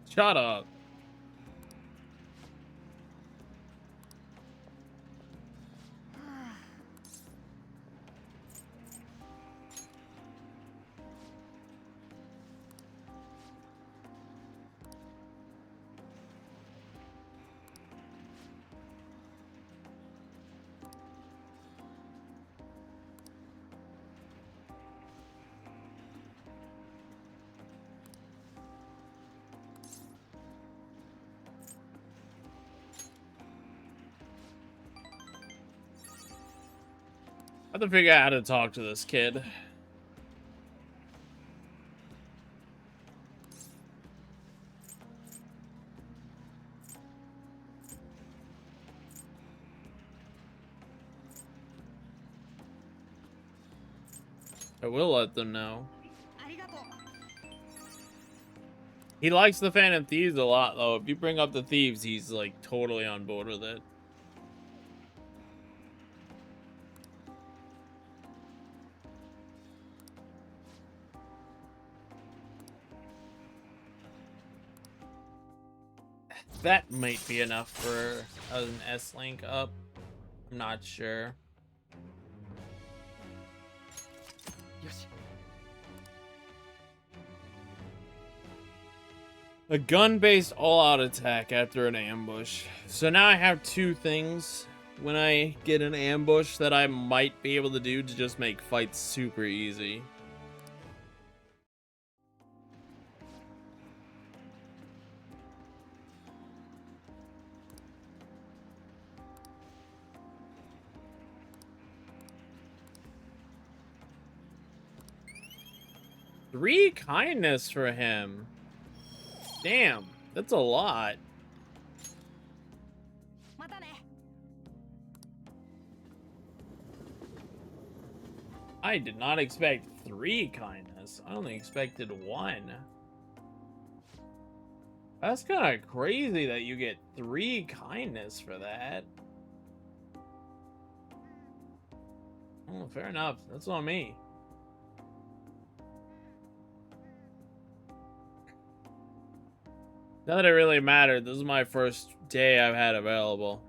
Speaker 2: Shut up. I have to figure out how to talk to this kid. I will let them know. He likes the Phantom Thieves a lot, though. If you bring up the Thieves, he's, like, totally on board with it. That might be enough for an S-Link up. I'm not sure. A gun-based all-out attack after an ambush. So now I have two things when I get an ambush that I might be able to do to just make fights super easy. Three kindness for him. Damn, that's a lot. I did not expect 3 kindness. I only expected 1. That's kind of crazy that you get 3 kindness for that. Oh, fair enough. That's on me. Not that it really mattered. This is my first day I've had available.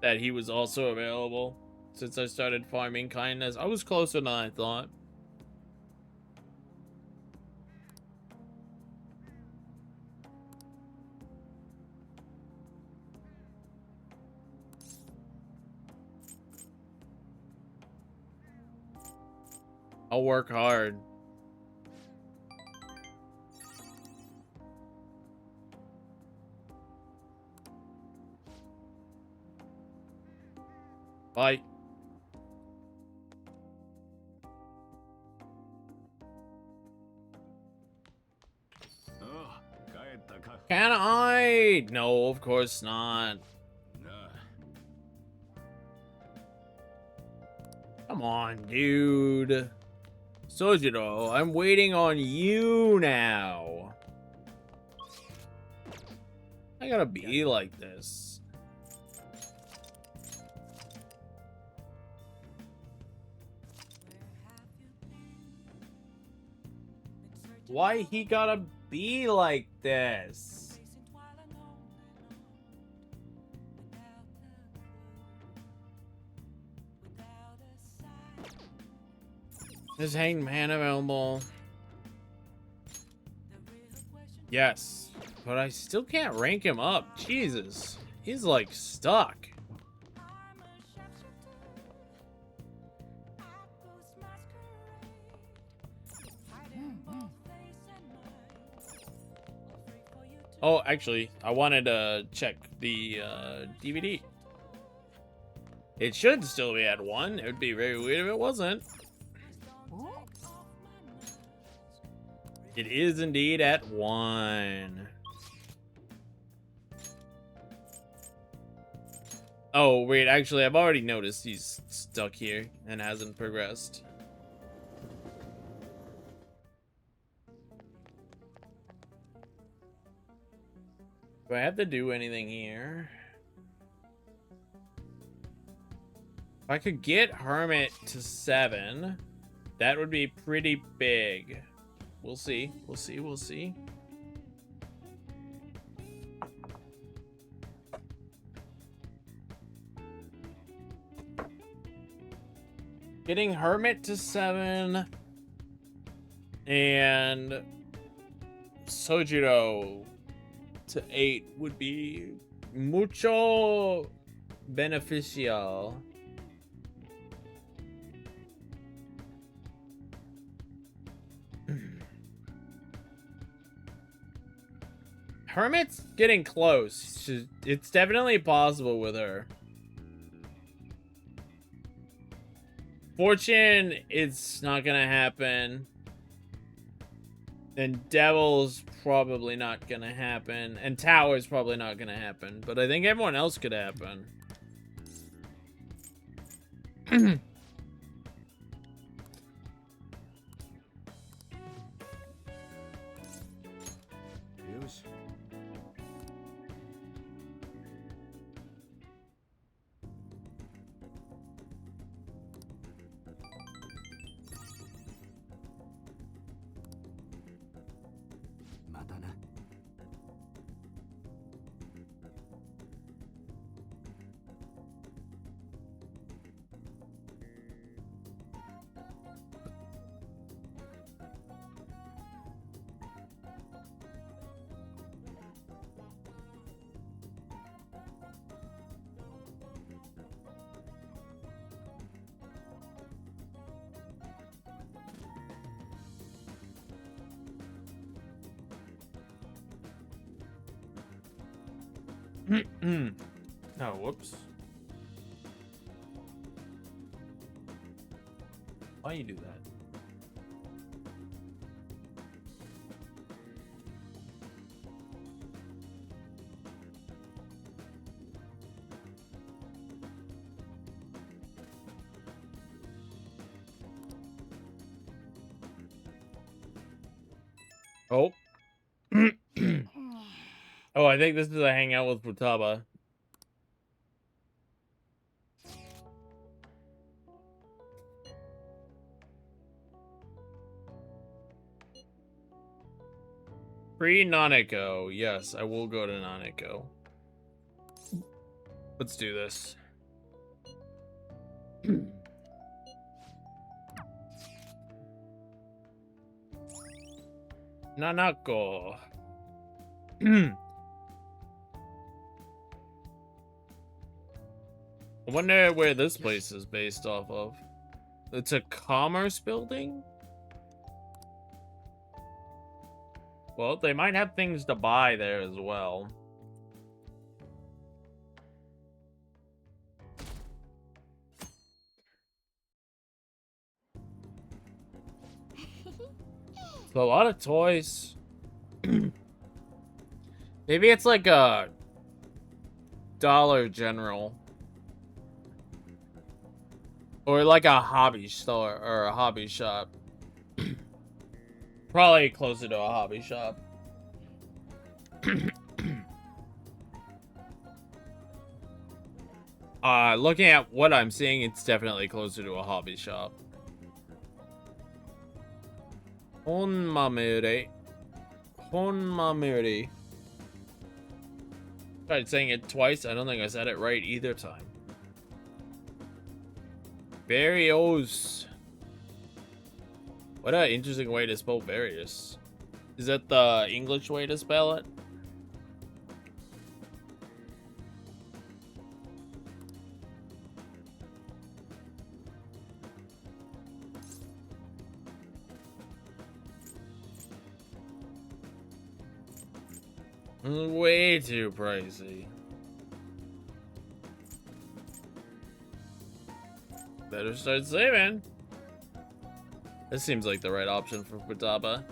Speaker 2: That he was also available since I started farming kindness. I was closer than I thought. I'll work hard. Bye. Can I? No, of course not. Come on, dude. Sojiro, I'm waiting on you now. I gotta be like this. Why he gotta be like this? Is Hanged Man available? Yes, but I still can't rank him up. Jesus, he's like stuck. Oh, actually, I wanted to check the DVD. It should still be at 1. It would be very weird if it wasn't. It is indeed at 1. Oh, wait, actually, I've already noticed he's stuck here and hasn't progressed. Do I have to do anything here? If I could get Hermit to 7, that would be pretty big. We'll see. We'll see. We'll see. Getting Hermit to 7 and Sojiro to 8 would be mucho beneficial. Hermit's getting close. It's definitely possible with her. Fortune, it's not gonna happen. And Devil's probably not gonna happen. And Tower's probably not gonna happen. But I think everyone else could happen. Oh, whoops. Why you do that? Oh. Oh, I think this is a hangout with Futaba. Free Naneko. Yes, I will go to Naneko. Let's do this. Nanako. I wonder where this place is based off of. It's a commerce building? Well, they might have things to buy there as well. So a lot of toys. Maybe it's like a Dollar General. Or like a hobby store or a hobby shop. Probably closer to a hobby shop. Looking at what I'm seeing, it's definitely closer to a hobby shop. Honmamure. Honmamure. Tried saying it twice. I don't think I said it right either time. Varios. What an interesting way to spell various. Is that the English way to spell it? Way too pricey. Better start saving. This seems like the right option for Futaba.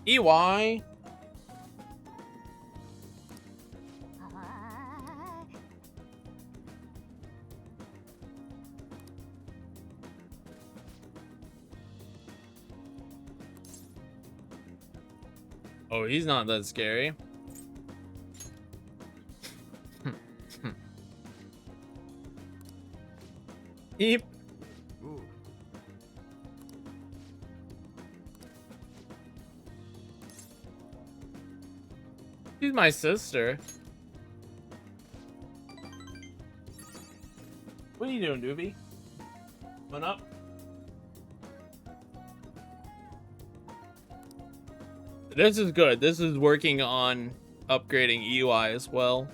Speaker 2: EY. Oh, he's not that scary. Eep. She's my sister. What are you doing, Doobie? Come on up. This is good. This is working on upgrading UI as well.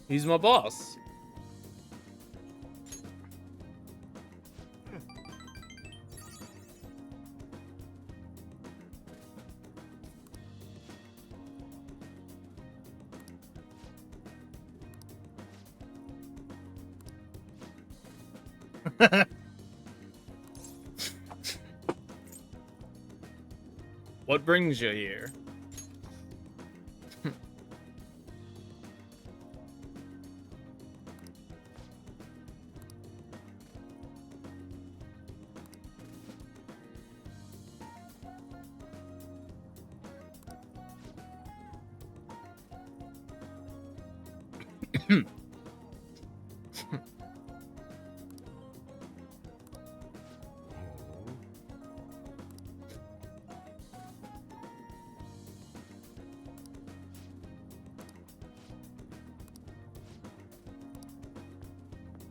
Speaker 2: He's my boss. What brings you here?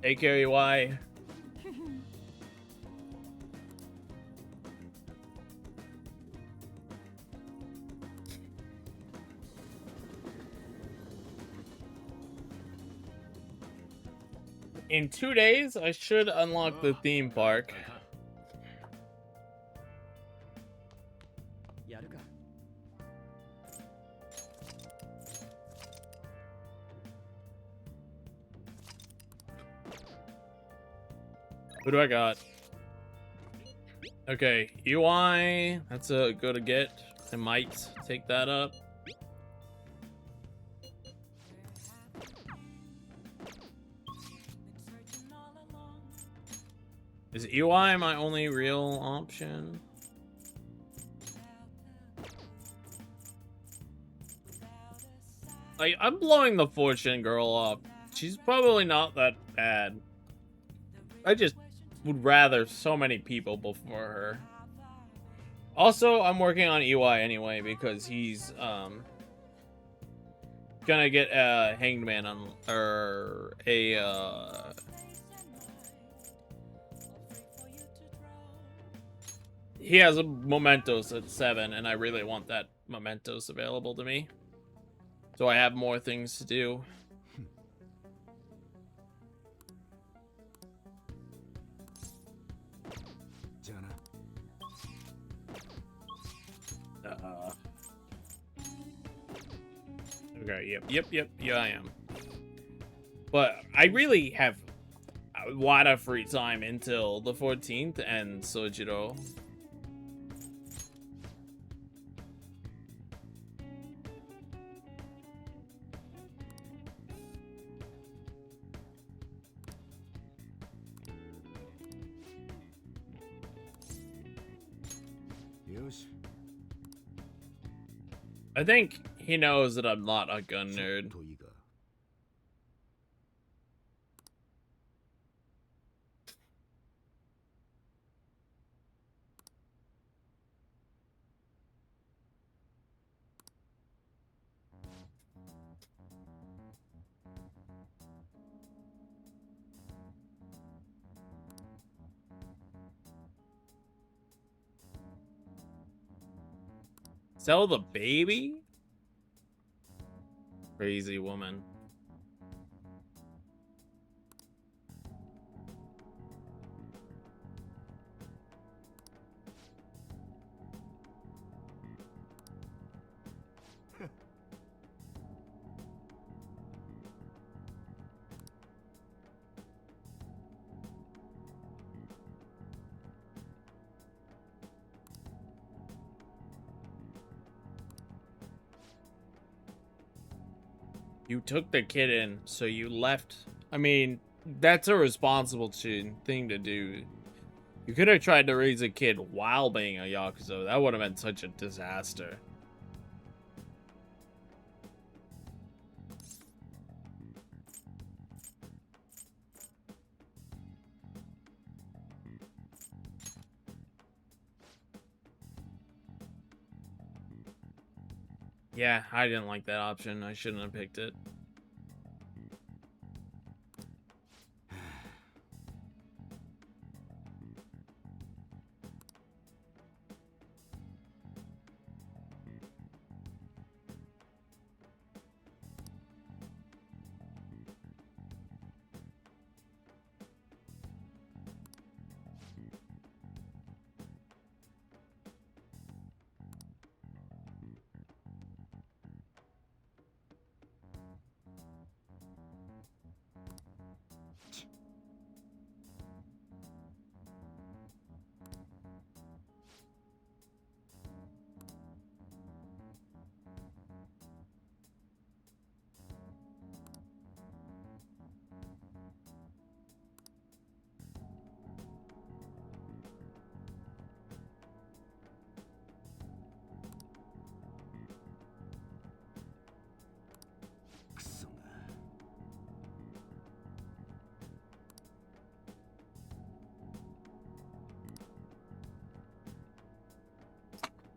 Speaker 2: Take care, UI. In 2 days, I should unlock the theme park.
Speaker 9: やるか。
Speaker 2: What do I got? Okay, UI. That's a good to get. I might take that up. Is UI my only real option? Like, I'm blowing the fortune girl up. She's probably not that bad. I just would rather so many people before her. Also, I'm working on EY anyway because he's gonna get a hanged man on or a he has a mementos at 7 and I really want that mementos available to me. So I have more things to do. Okay, yep, yeah, I am. But I really have a lot of free time until the 14th and Sojiro. I think he knows that I'm not a gun nerd. Sell the baby? Crazy woman. You took the kid in, so you left. I mean, that's a responsible thing to do. You could have tried to raise a kid while being a Yakuza. That would have been such a disaster. Yeah, I didn't like that option. I shouldn't have picked it.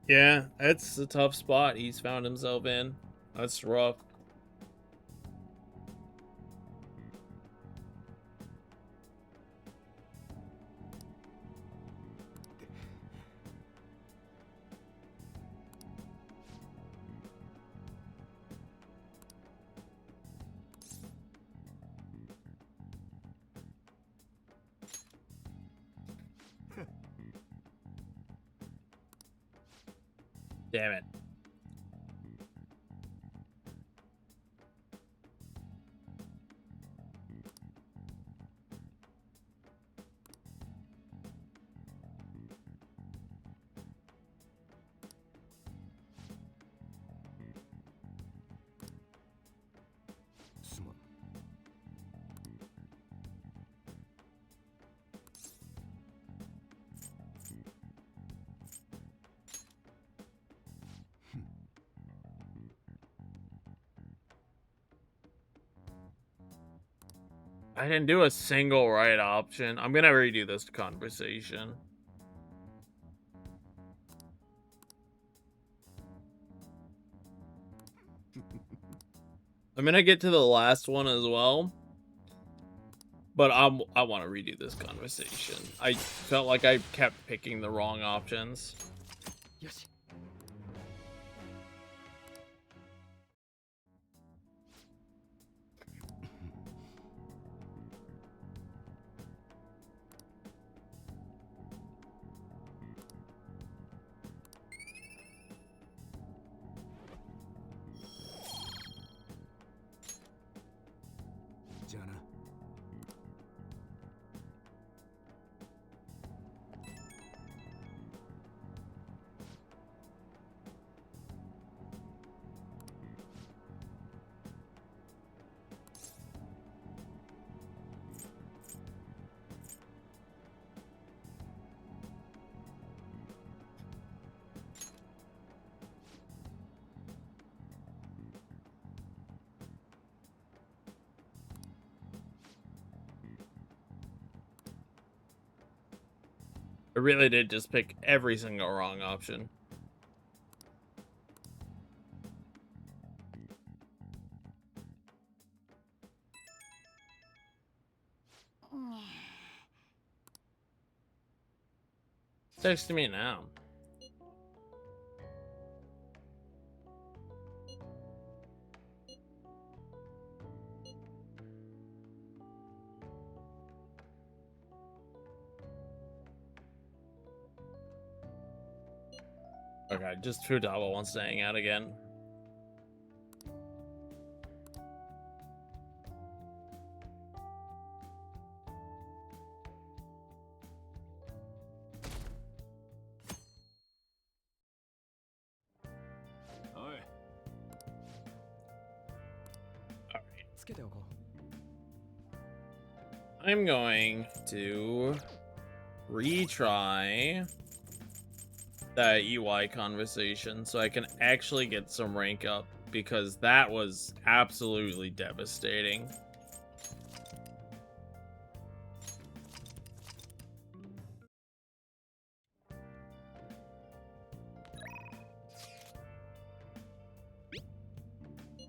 Speaker 2: Yeah, it's a tough spot he's found himself in. That's rough. Damn it. I didn't do a single right option. I'm gonna redo this conversation. I'm gonna get to the last one as well. But I want to redo this conversation. I felt like I kept picking the wrong options.
Speaker 9: Yes.
Speaker 2: I really did just pick every single wrong option. Text me now. Okay, just Futaba wants to hang out again. I'm going to retry that EY conversation so I can actually get some rank up, because that was absolutely devastating.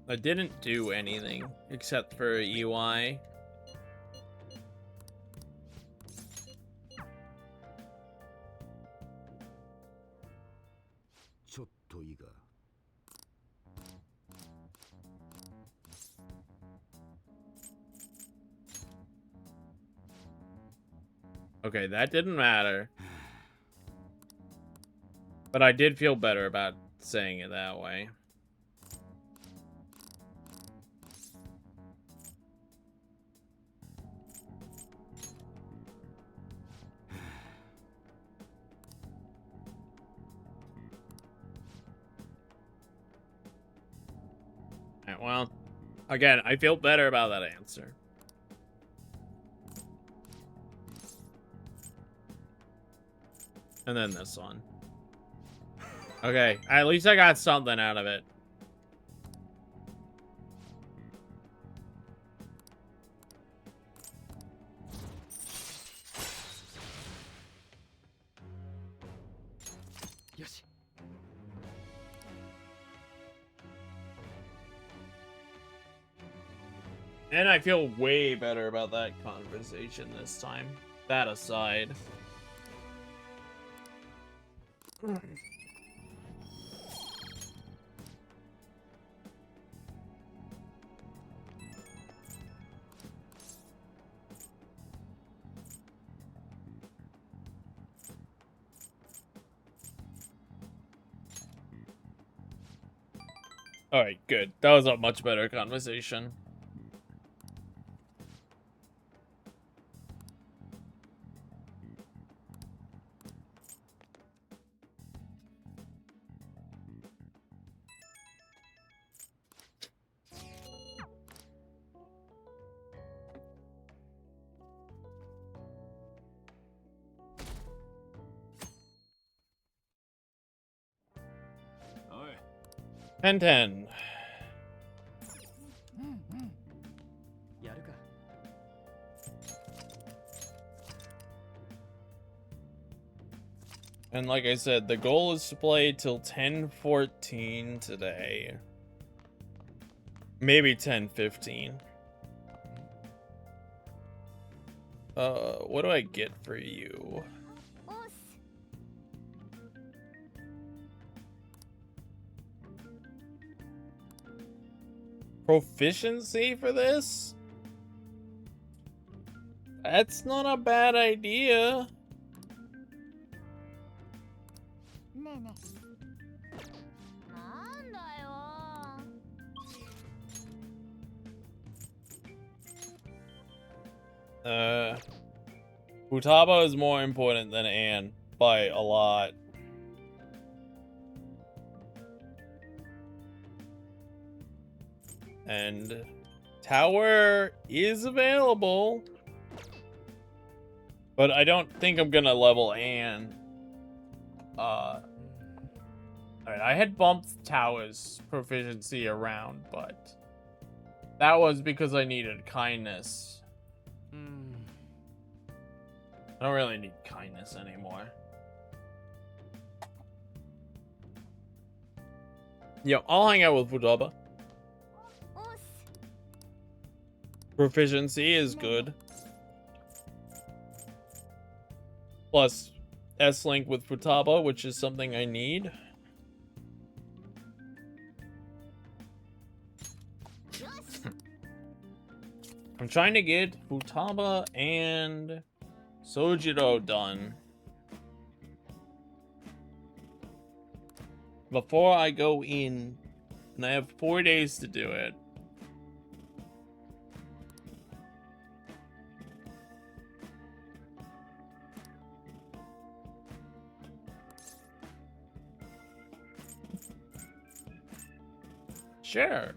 Speaker 2: I didn't do anything except for EY. Okay, that didn't matter. But I did feel better about saying it that way. Alright, well, again, I feel better about that answer. And then this one. Okay, at least I got something out of it.
Speaker 9: Yes.
Speaker 2: And I feel way better about that conversation this time. That aside. Alright, good. That was a much better conversation.
Speaker 8: Oi.
Speaker 2: 10-10.
Speaker 9: やるか。
Speaker 2: And like I said, the goal is to play till 10:14 today. Maybe 10:15. What do I get for you?
Speaker 5: おっす。
Speaker 2: Proficiency for this? That's not a bad idea.
Speaker 5: ねえねえ。なんだよ。
Speaker 2: Futaba is more important than Anne by a lot. And Tower is available. But I don't think I'm gonna level Anne. Alright, I had bumped Tower's proficiency around, but that was because I needed kindness. I don't really need kindness anymore. Yo, I'll hang out with Futaba.
Speaker 5: おっす。
Speaker 2: Proficiency is good. Plus S-Link with Futaba, which is something I need. I'm trying to get Futaba and Sojiro done before I go in, and I have 4 days to do it. Sure.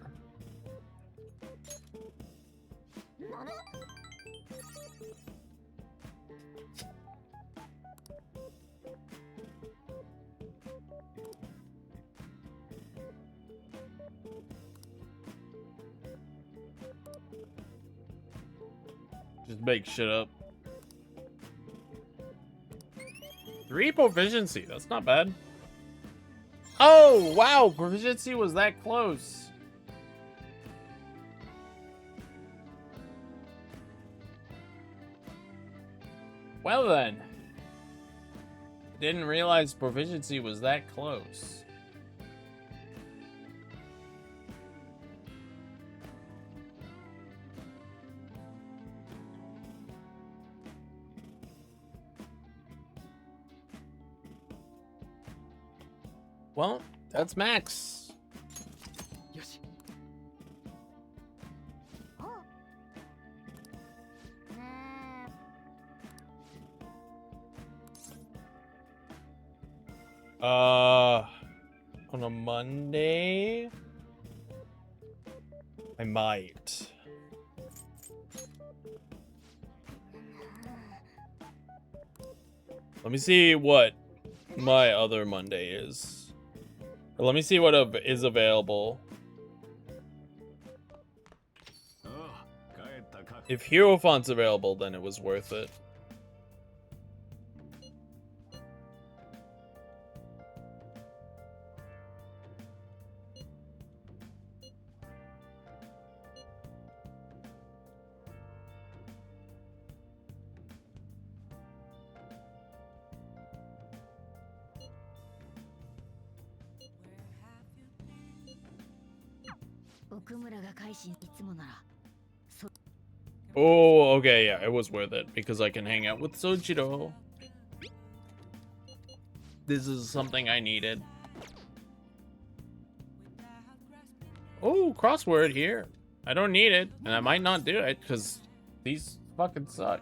Speaker 2: Just make shit up. 3 proficiency, that's not bad. Oh, wow, proficiency was that close. Well then. Didn't realize proficiency was that close. Well, that's max.
Speaker 9: よし。
Speaker 5: お。ねえ。
Speaker 2: On a Monday, I might. Let me see what my other Monday is. Or let me see what is available. If Hierophant's available, then it was worth it. Oh, okay, yeah, it was worth it because I can hang out with Sojiro. This is something I needed. Oh, crossword here. I don't need it, and I might not do it because these fucking suck.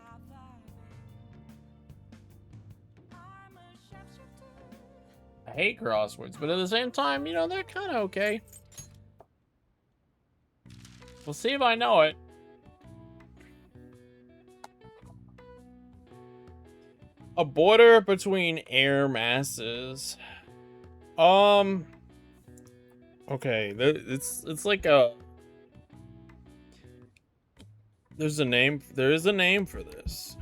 Speaker 2: I hate crosswords, but at the same time, you know, they're kind of okay. We'll see if I know it. A border between air masses. Okay, it's like a. There is a name for this.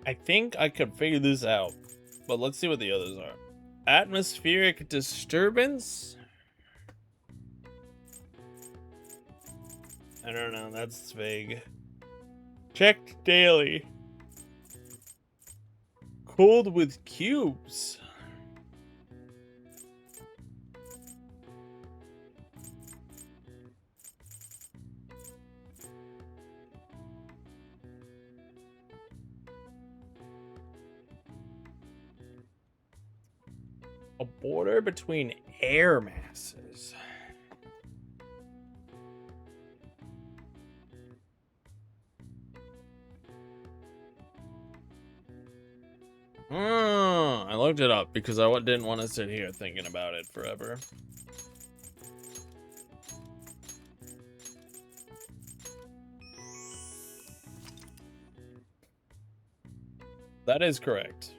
Speaker 2: I think I could figure this out, but let's see what the others are. Atmospheric disturbance? I don't know, that's vague. Checked daily. Cold with cubes. A border between air masses. I looked it up because I didn't want to sit here thinking about it forever. That is correct.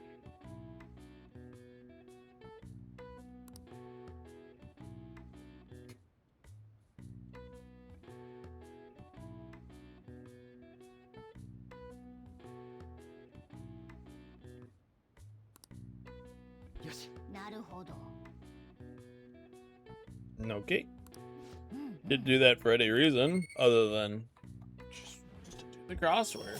Speaker 2: Okay. Didn't do that for any reason other than just to do the crossword.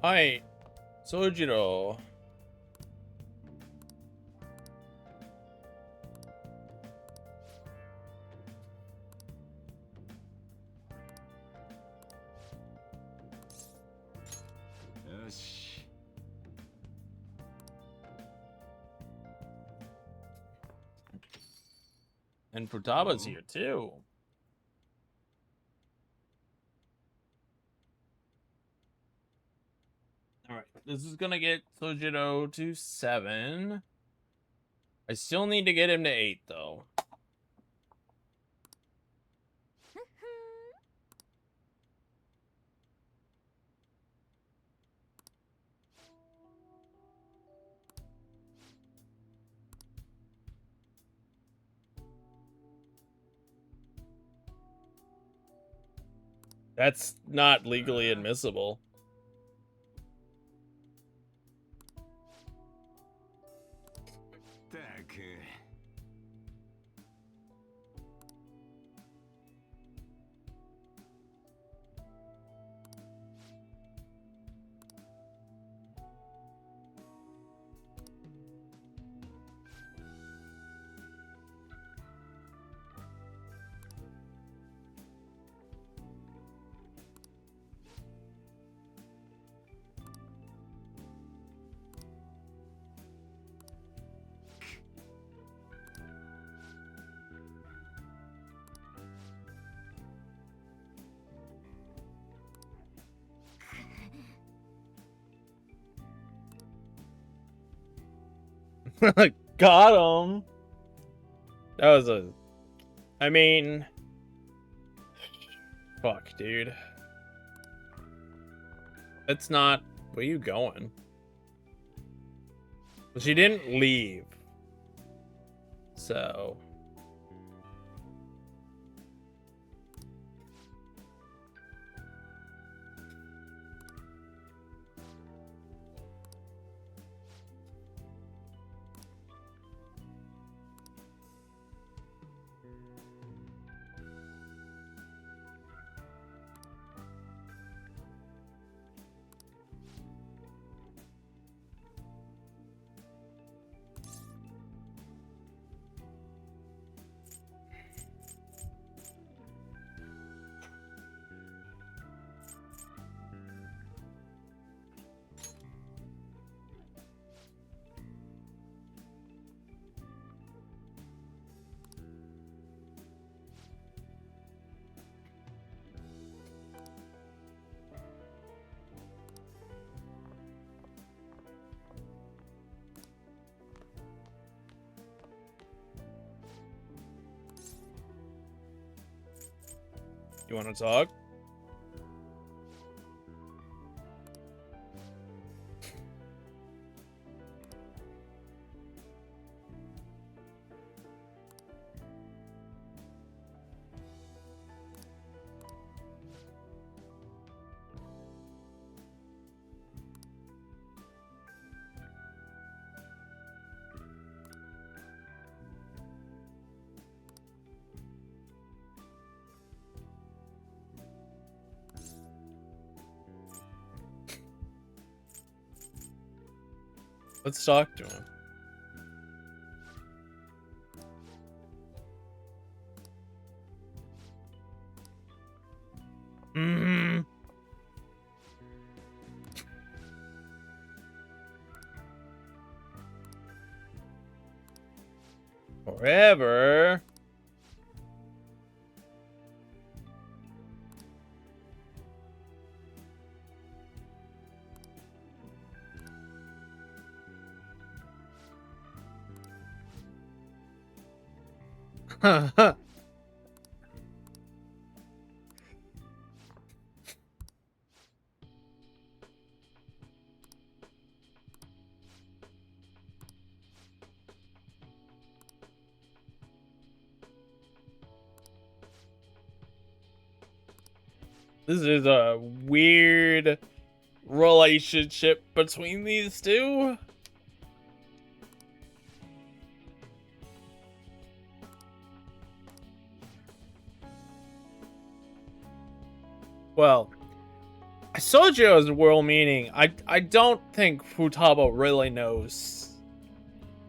Speaker 2: Hi, Sojiro. And Futaba's here too. Alright, this is gonna get Sojiro to 7. I still need to get him to 8 though. That's not legally admissible. Got him. That was a... I mean... Fuck, dude. That's not... Where you going? Well, she didn't leave. So... You want to talk? Let's talk to him. Mm-hmm. Forever. This is a weird relationship between these two. Well, Sojo's world meaning, I don't think Futaba really knows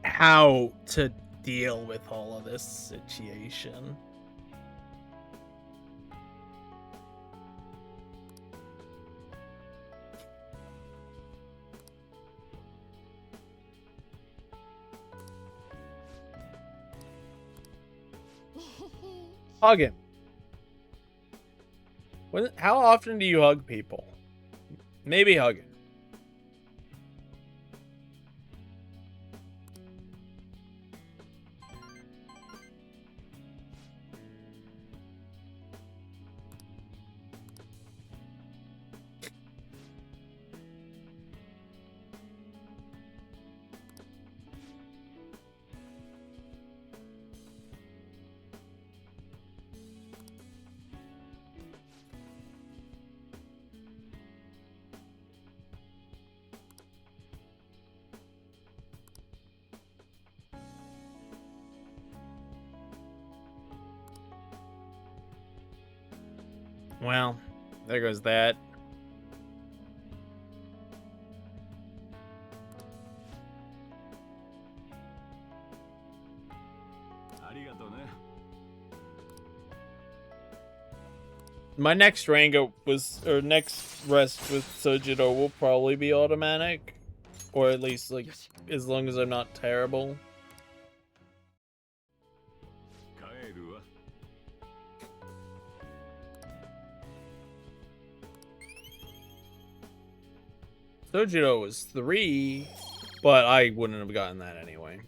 Speaker 2: how to deal with all of this situation. Hug him. How often do you hug people? Maybe hug him. Well, there goes that. My next Ranga next rest with Sojiro will probably be automatic. Or at least, like, as long as I'm not terrible. Sojiro was 3, but I wouldn't have gotten that anyway.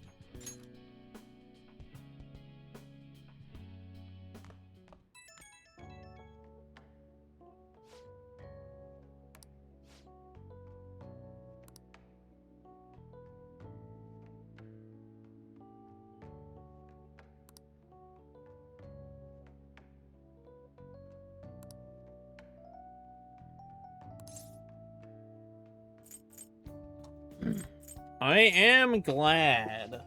Speaker 2: I am glad.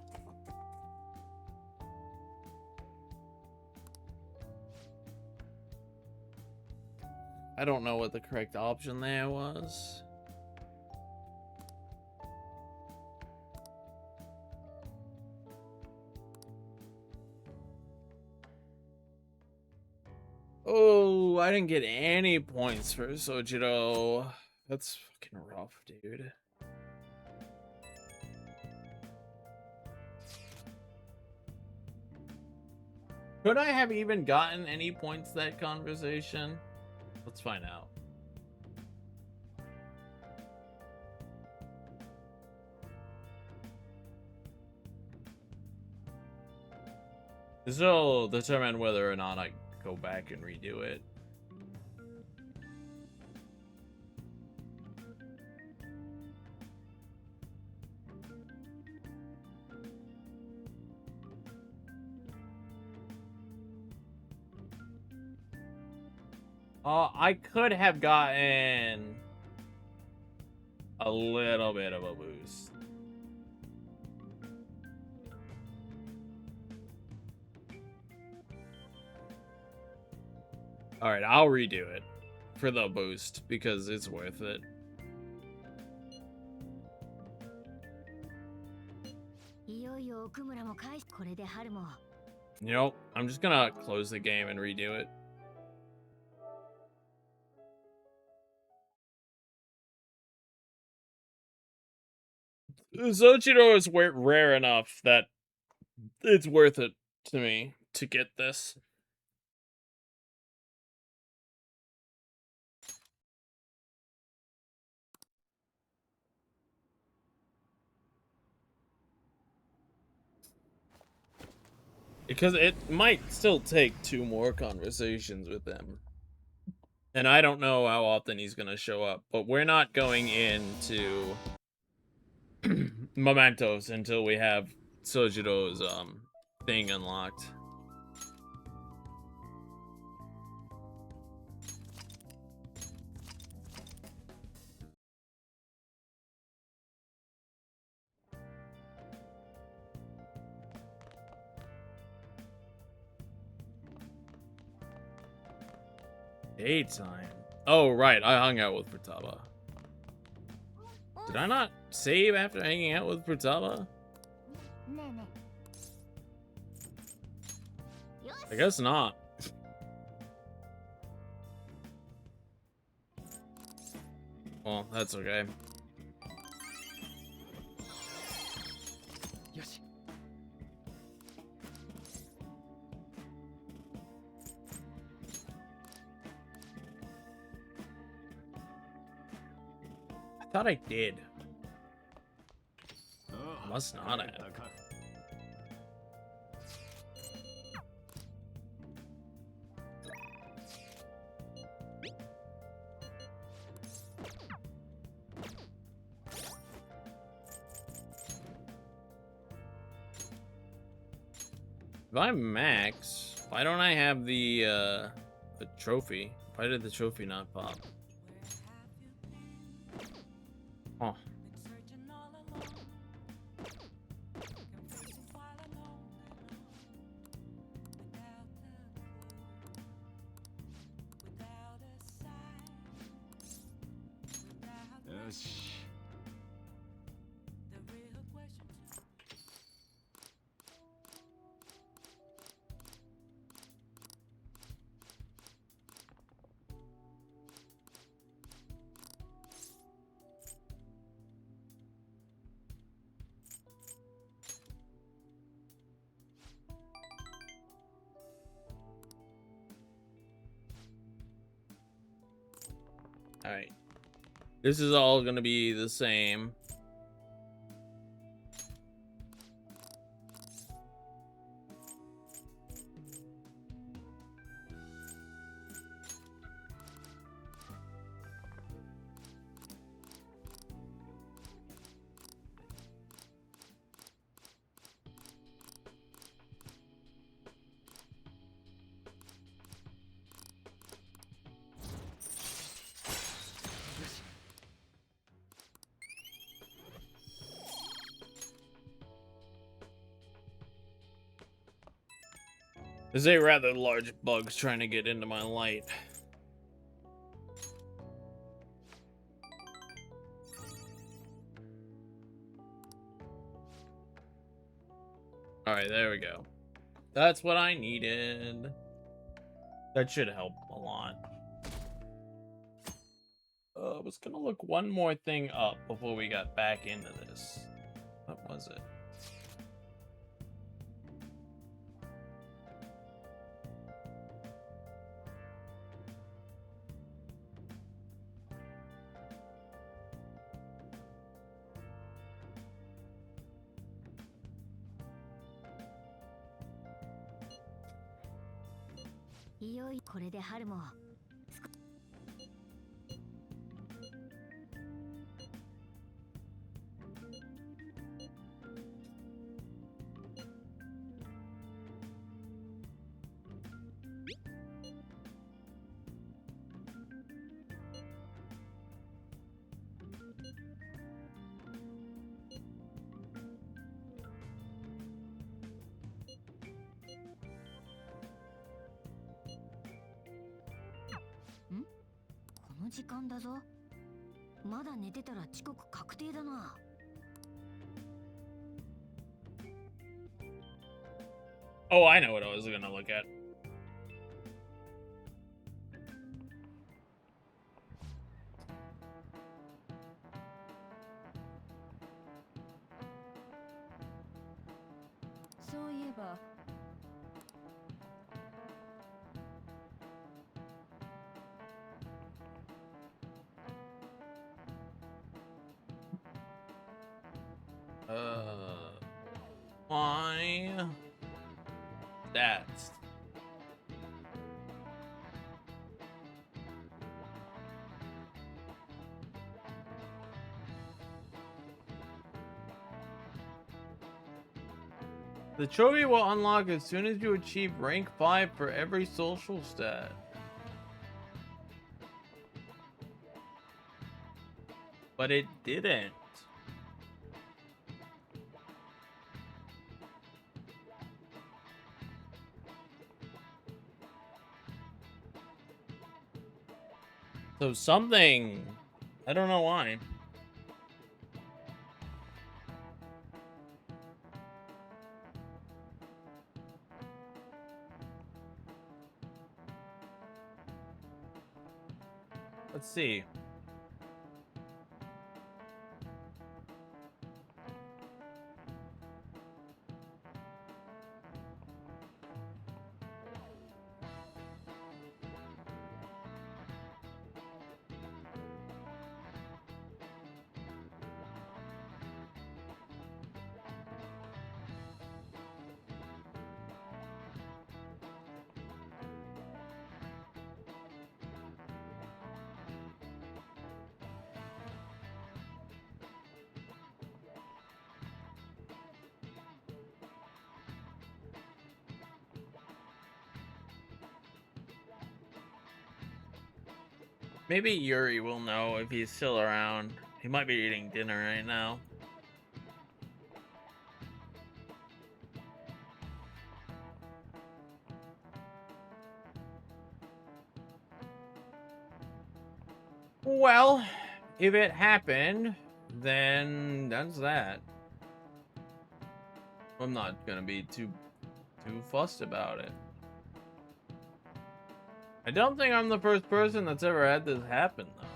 Speaker 2: I don't know what the correct option there was. Oh, I didn't get any points for Sojiro. That's fucking rough, dude. Could I have even gotten any points that conversation? Let's find out. This will determine whether or not I go back and redo it. I could have gotten a little bit of a boost. All right, I'll redo it for the boost because it's worth it. You know, I'm just gonna close the game and redo it. Zochiro is rare enough that it's worth it to me to get this. Because it might still take 2 more conversations with him. And I don't know how often he's gonna show up, but we're not going into Mementos until we have Sojiro's thing unlocked. Daytime. Oh, right. I hung out with Futaba. Did I not save after hanging out with Futaba? I guess not. Well, that's okay. I thought I did. Must not have. If I'm max, why don't I have the trophy? Why did the trophy not pop? Oh. Alright. This is all gonna be the same. There's a rather large bug trying to get into my light. Alright, there we go. That's what I needed. That should help a lot. I was gonna look one more thing up before we got back into this. What was it?
Speaker 5: 時間だぞ。まだ寝てたら遅刻確定だな。
Speaker 2: Oh, I know what I was gonna look at.
Speaker 1: そういえば
Speaker 2: Why? That's the trophy will unlock as soon as you achieve rank 5 for every social stat. But it didn't. So something, I don't know why. Let's see. Maybe Yuri will know if he's still around. He might be eating dinner right now. Well, if it happened, then that's that. I'm not gonna be too fussed about it. I don't think I'm the first person that's ever had this happen, though.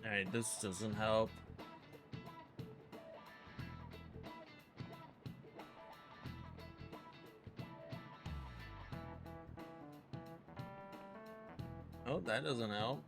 Speaker 2: Alright, this doesn't help. Oh, that doesn't help.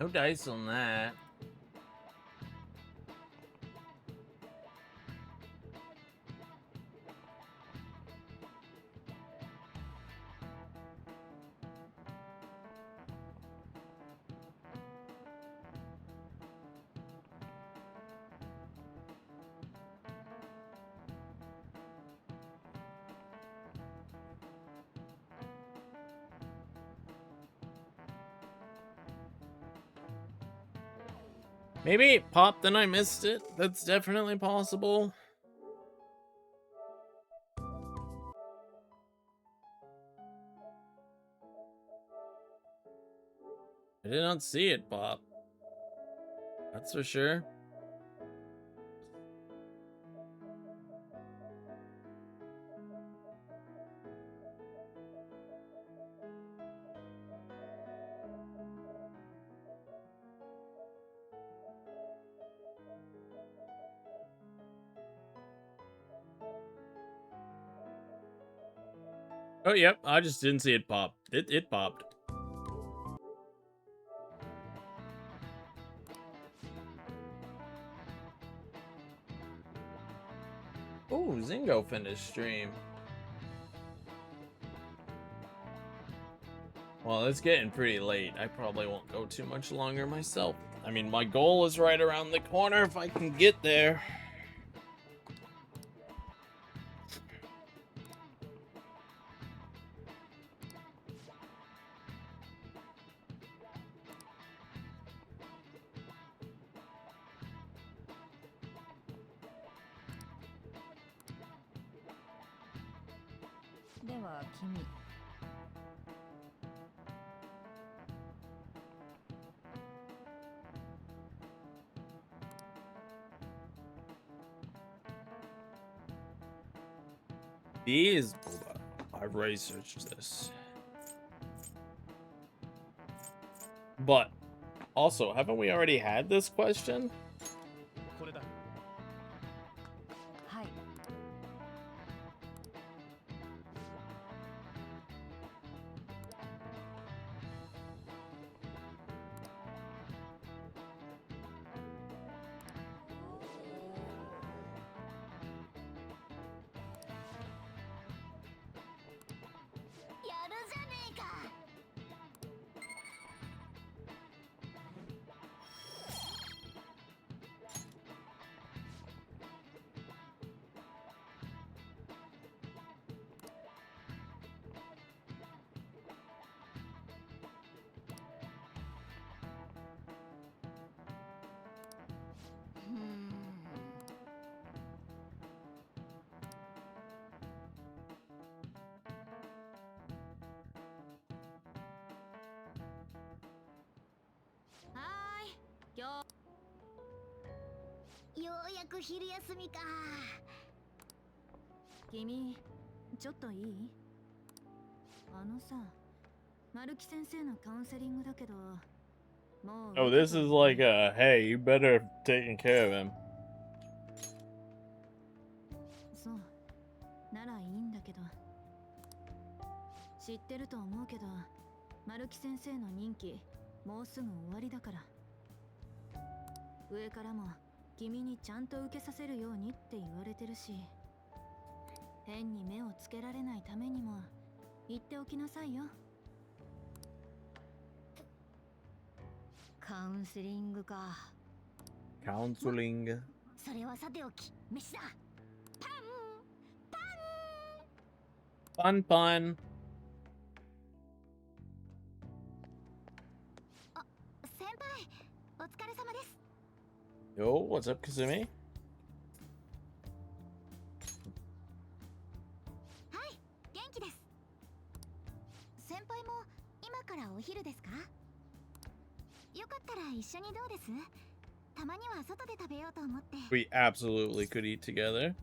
Speaker 2: No dice on that. Maybe it popped and I missed it. That's definitely possible. I did not see it pop. That's for sure. Oh, yep. I just didn't see it pop. It popped. Oh, Zingo finished stream. Well, it's getting pretty late. I probably won't go too much longer myself. I mean, my goal is right around the corner if I can get there. These. Hold on. I've researched this. But also, haven't we already had this question?
Speaker 9: これだ。
Speaker 1: はい。
Speaker 3: やるじゃねえか。
Speaker 5: はーい、今日ようやく昼休みか。
Speaker 1: 君、ちょっといい？あのさ、丸木先生のカウンセリングだけど、もう。
Speaker 2: Oh, this is like a, hey, you better have taken care of him.
Speaker 1: そう、ならいいんだけど。知ってると思うけど、丸木先生の任期、もうすぐ終わりだから。上からも君にちゃんと受けさせるようにって言われてるし、変に目をつけられないためにも言っておきなさいよ。
Speaker 5: カウンセリングか。
Speaker 2: Counseling.
Speaker 5: それはさておき、飯だ。パンパン。
Speaker 2: Fun, fun.
Speaker 3: 先輩、お疲れ様です。
Speaker 2: Yo, what's up, Kazumi?
Speaker 3: はい、元気です。先輩も今からお昼ですか？よかったら一緒にどうです？たまには外で食べようと思って。
Speaker 2: We absolutely could eat together.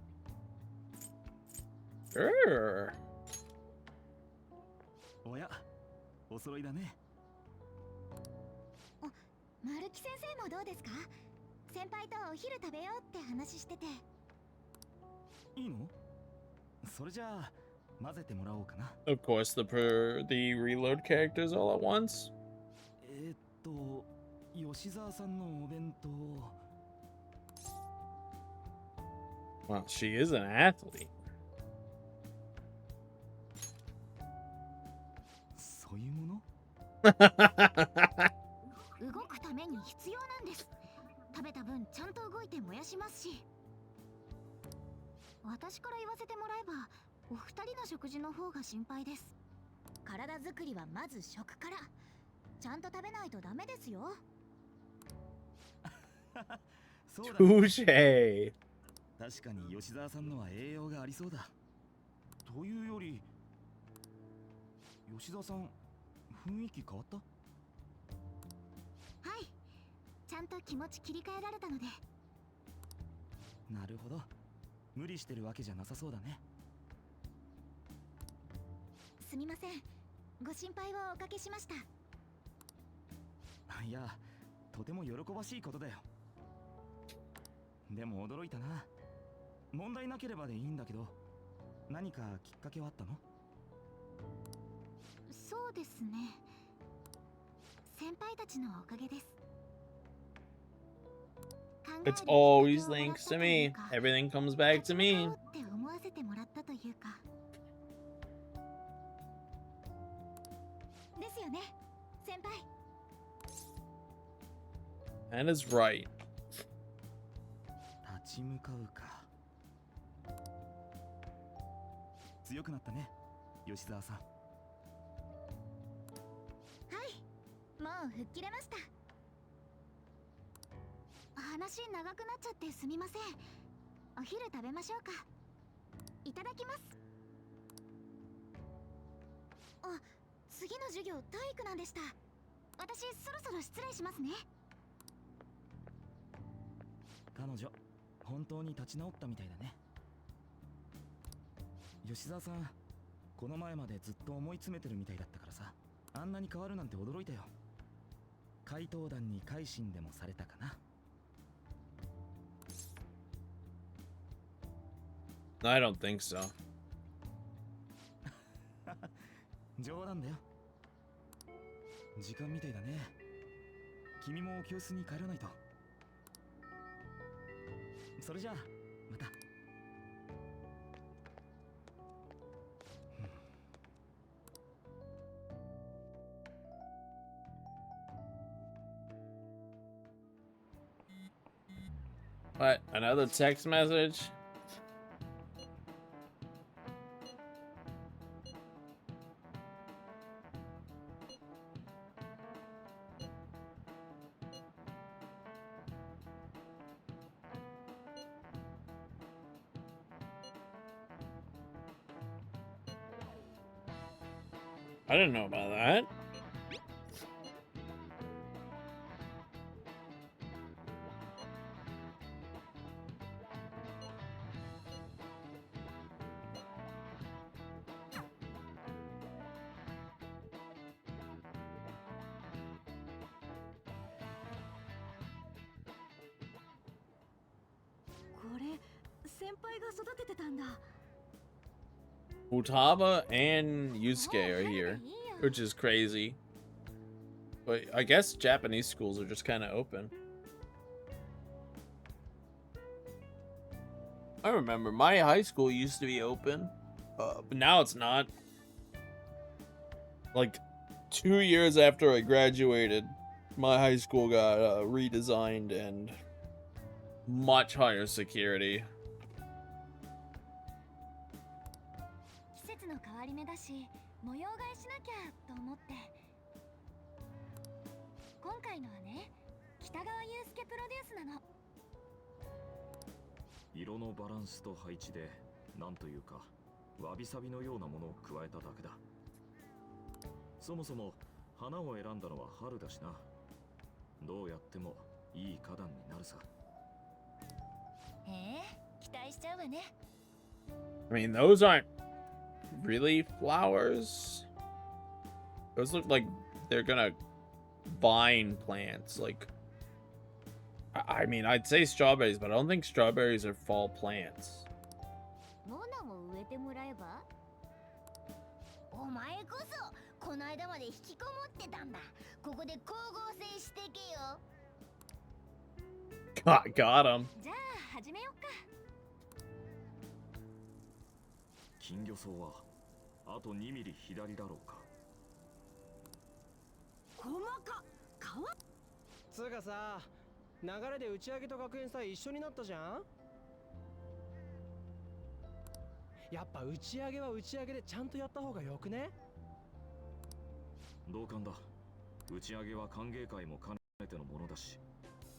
Speaker 2: Sure.
Speaker 9: おや、お揃いだね。
Speaker 3: 丸木先生もどうですか？先輩とお昼食べようって話してて。
Speaker 9: いいの？それじゃあ混ぜてもらおうかな。
Speaker 2: Of course, the reload characters all at once.
Speaker 9: 吉沢さんのお弁当。
Speaker 2: Well, she is an athlete.
Speaker 9: そういうもの？
Speaker 3: 動くために必要なんです。食べた分ちゃんと動いて燃やしますし。私から言わせてもらえば、お二人の食事の方が心配です。体作りはまず食から。ちゃんと食べないとダメですよ。
Speaker 9: そうだ。
Speaker 2: Touche.
Speaker 9: 確かに吉沢さんのは栄養がありそうだ。というより、吉沢さん雰囲気変わった？
Speaker 3: ゃんと気持ち切り替えられたので。
Speaker 9: なるほど。無理してるわけじゃなさそうだね。
Speaker 3: すみません、ご心配をおかけしました。
Speaker 9: いや、とても喜ばしいことだよ。でも驚いたな。問題なければでいいんだけど、何かきっかけはあったの？
Speaker 3: そうですね、先輩たちのおかげです。
Speaker 2: It's always thanks to me. Everything comes back to me.
Speaker 3: って思わせてもらったというか。ですよね、先輩。
Speaker 2: And is right.
Speaker 9: 立ち向かうか。強くなったね、吉沢さん。
Speaker 3: はい、もう吹っ切れました。話長くなっちゃってすみません。お昼食べましょうか。いただきます。あ、次の授業体育なんでした。私そろそろ失礼しますね。
Speaker 9: 彼女本当に立ち直ったみたいだね。吉沢さん、この前までずっと思い詰めてるみたいだったからさ、あんなに変わるなんて驚いたよ。怪盗団に改心でもされたかな。
Speaker 2: I don't think so.
Speaker 9: 冗談だよ。時間みたいだね。君も教室に帰らないと。それじゃあまた。
Speaker 2: What? Another text message? I didn't know about that. Futaba and Yusuke are here, which is crazy. But I guess Japanese schools are just kind of open. I remember my high school used to be open, but now it's not. Like 2 years after I graduated, my high school got redesigned and much higher security.
Speaker 3: 季節の変わり目だし、模様替えしなきゃと思って。今回のはね、北川悠介プロデュースなの。
Speaker 10: 色のバランスと配置でなんというかわびさびのようなものを加えただけだ。そもそも花を選んだのは春だしな。どうやってもいい花壇になるさ。
Speaker 3: 期待しちゃうわね。
Speaker 2: I mean, those aren't really flowers. Those look like they're gonna vine plants. Like, I mean, I'd say strawberries, but I don't think strawberries are fall plants.
Speaker 5: モナも植えてもらえば。お前こそこの間まで引きこもってたんだ。ここで光合成してけよ。
Speaker 2: Got him.
Speaker 3: じゃあ始めよっか。
Speaker 10: 金魚草はあと2ミリ左だろうか。
Speaker 5: 細か川
Speaker 11: つうかさ、流れで打ち上げと学園祭一緒になったじゃん。やっぱ打ち上げは打ち上げでちゃんとやった方がよくね。
Speaker 10: 同感だ。打ち上げは歓迎会も兼ねてのものだし、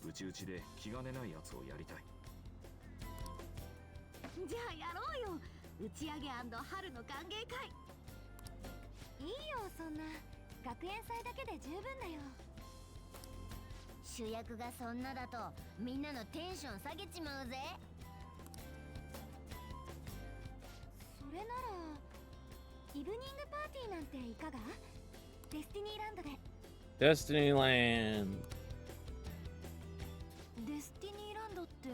Speaker 10: うちうちで気兼ねないやつをやりたい。
Speaker 5: じゃあやろうよ。打ち上げ&春の歓迎会。
Speaker 3: いいよ、そんな学園祭だけで十分だよ。
Speaker 5: 主役がそんなだとみんなのテンション下げちまうぜ。
Speaker 3: それならイブニングパーティーなんていかが？デスティニーランドで。
Speaker 2: Destiny Land.
Speaker 1: デスティニーランドって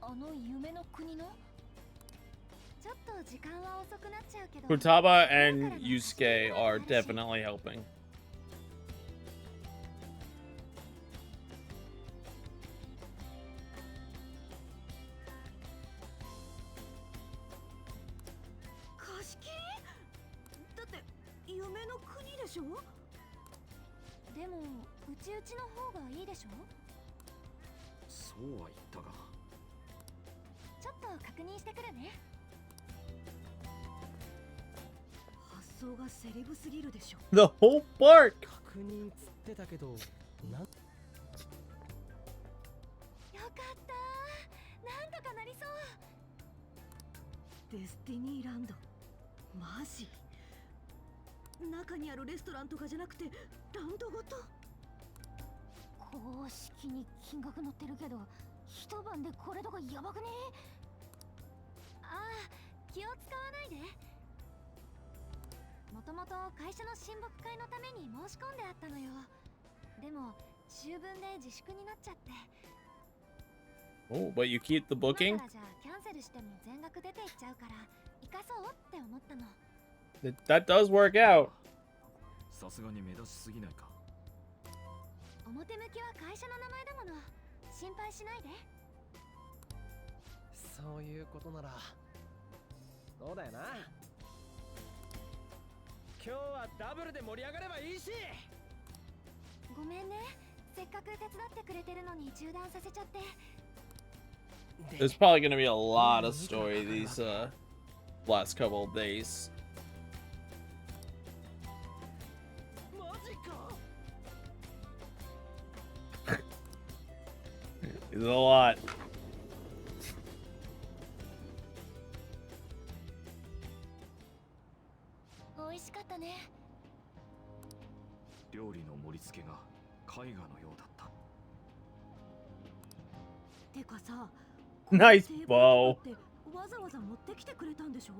Speaker 1: あの夢の国の？
Speaker 3: ちょっと時間は遅くなっちゃうけど。
Speaker 2: Futaba and Yusuke are definitely helping.
Speaker 1: 貸し切り？だって夢の国でしょ？
Speaker 3: でもうちの方がいいでしょ？
Speaker 10: そうは言ったが。
Speaker 3: ちょっと確認してくるね。
Speaker 1: 発想がセレブすぎるでしょ。
Speaker 2: The whole park!
Speaker 11: 確認つってたけど、なん
Speaker 3: よかったー、なんとかなりそう。
Speaker 1: デスティニーランド。マジ？中にあるレストランとかじゃなくてランドごと？
Speaker 5: 公式に金額載ってるけど、一晩でこれとかやばくね？
Speaker 3: ああ、気を使わないで。もともと会社の親睦会のために申し込んであったのよ。でも秋分で自粛になっちゃって。
Speaker 2: Oh, but you keep the
Speaker 3: 今
Speaker 2: booking?
Speaker 3: からじゃキャンセルしても全額出ていっちゃうから生かそうって思ったの。
Speaker 2: That does work out.
Speaker 10: さすがに目立ちすぎないか。
Speaker 3: 表向きは会社の名前だもの。心配しないで。
Speaker 11: そういうことならそうだよな。今日はダブルで盛り上がればいいし。
Speaker 3: ごめんね、せっかく手伝ってくれてるのに中断させちゃって。
Speaker 2: There's probably going to be a lot of story these last couple of days.
Speaker 11: マジか。
Speaker 2: It's a lot.
Speaker 3: 美味しかったね。
Speaker 10: 料理の盛り付けが絵画のようだった。
Speaker 1: てかさ、
Speaker 2: Nice
Speaker 1: テーブル
Speaker 2: bow.
Speaker 1: ってわざわざ持ってきてくれたんでしょ？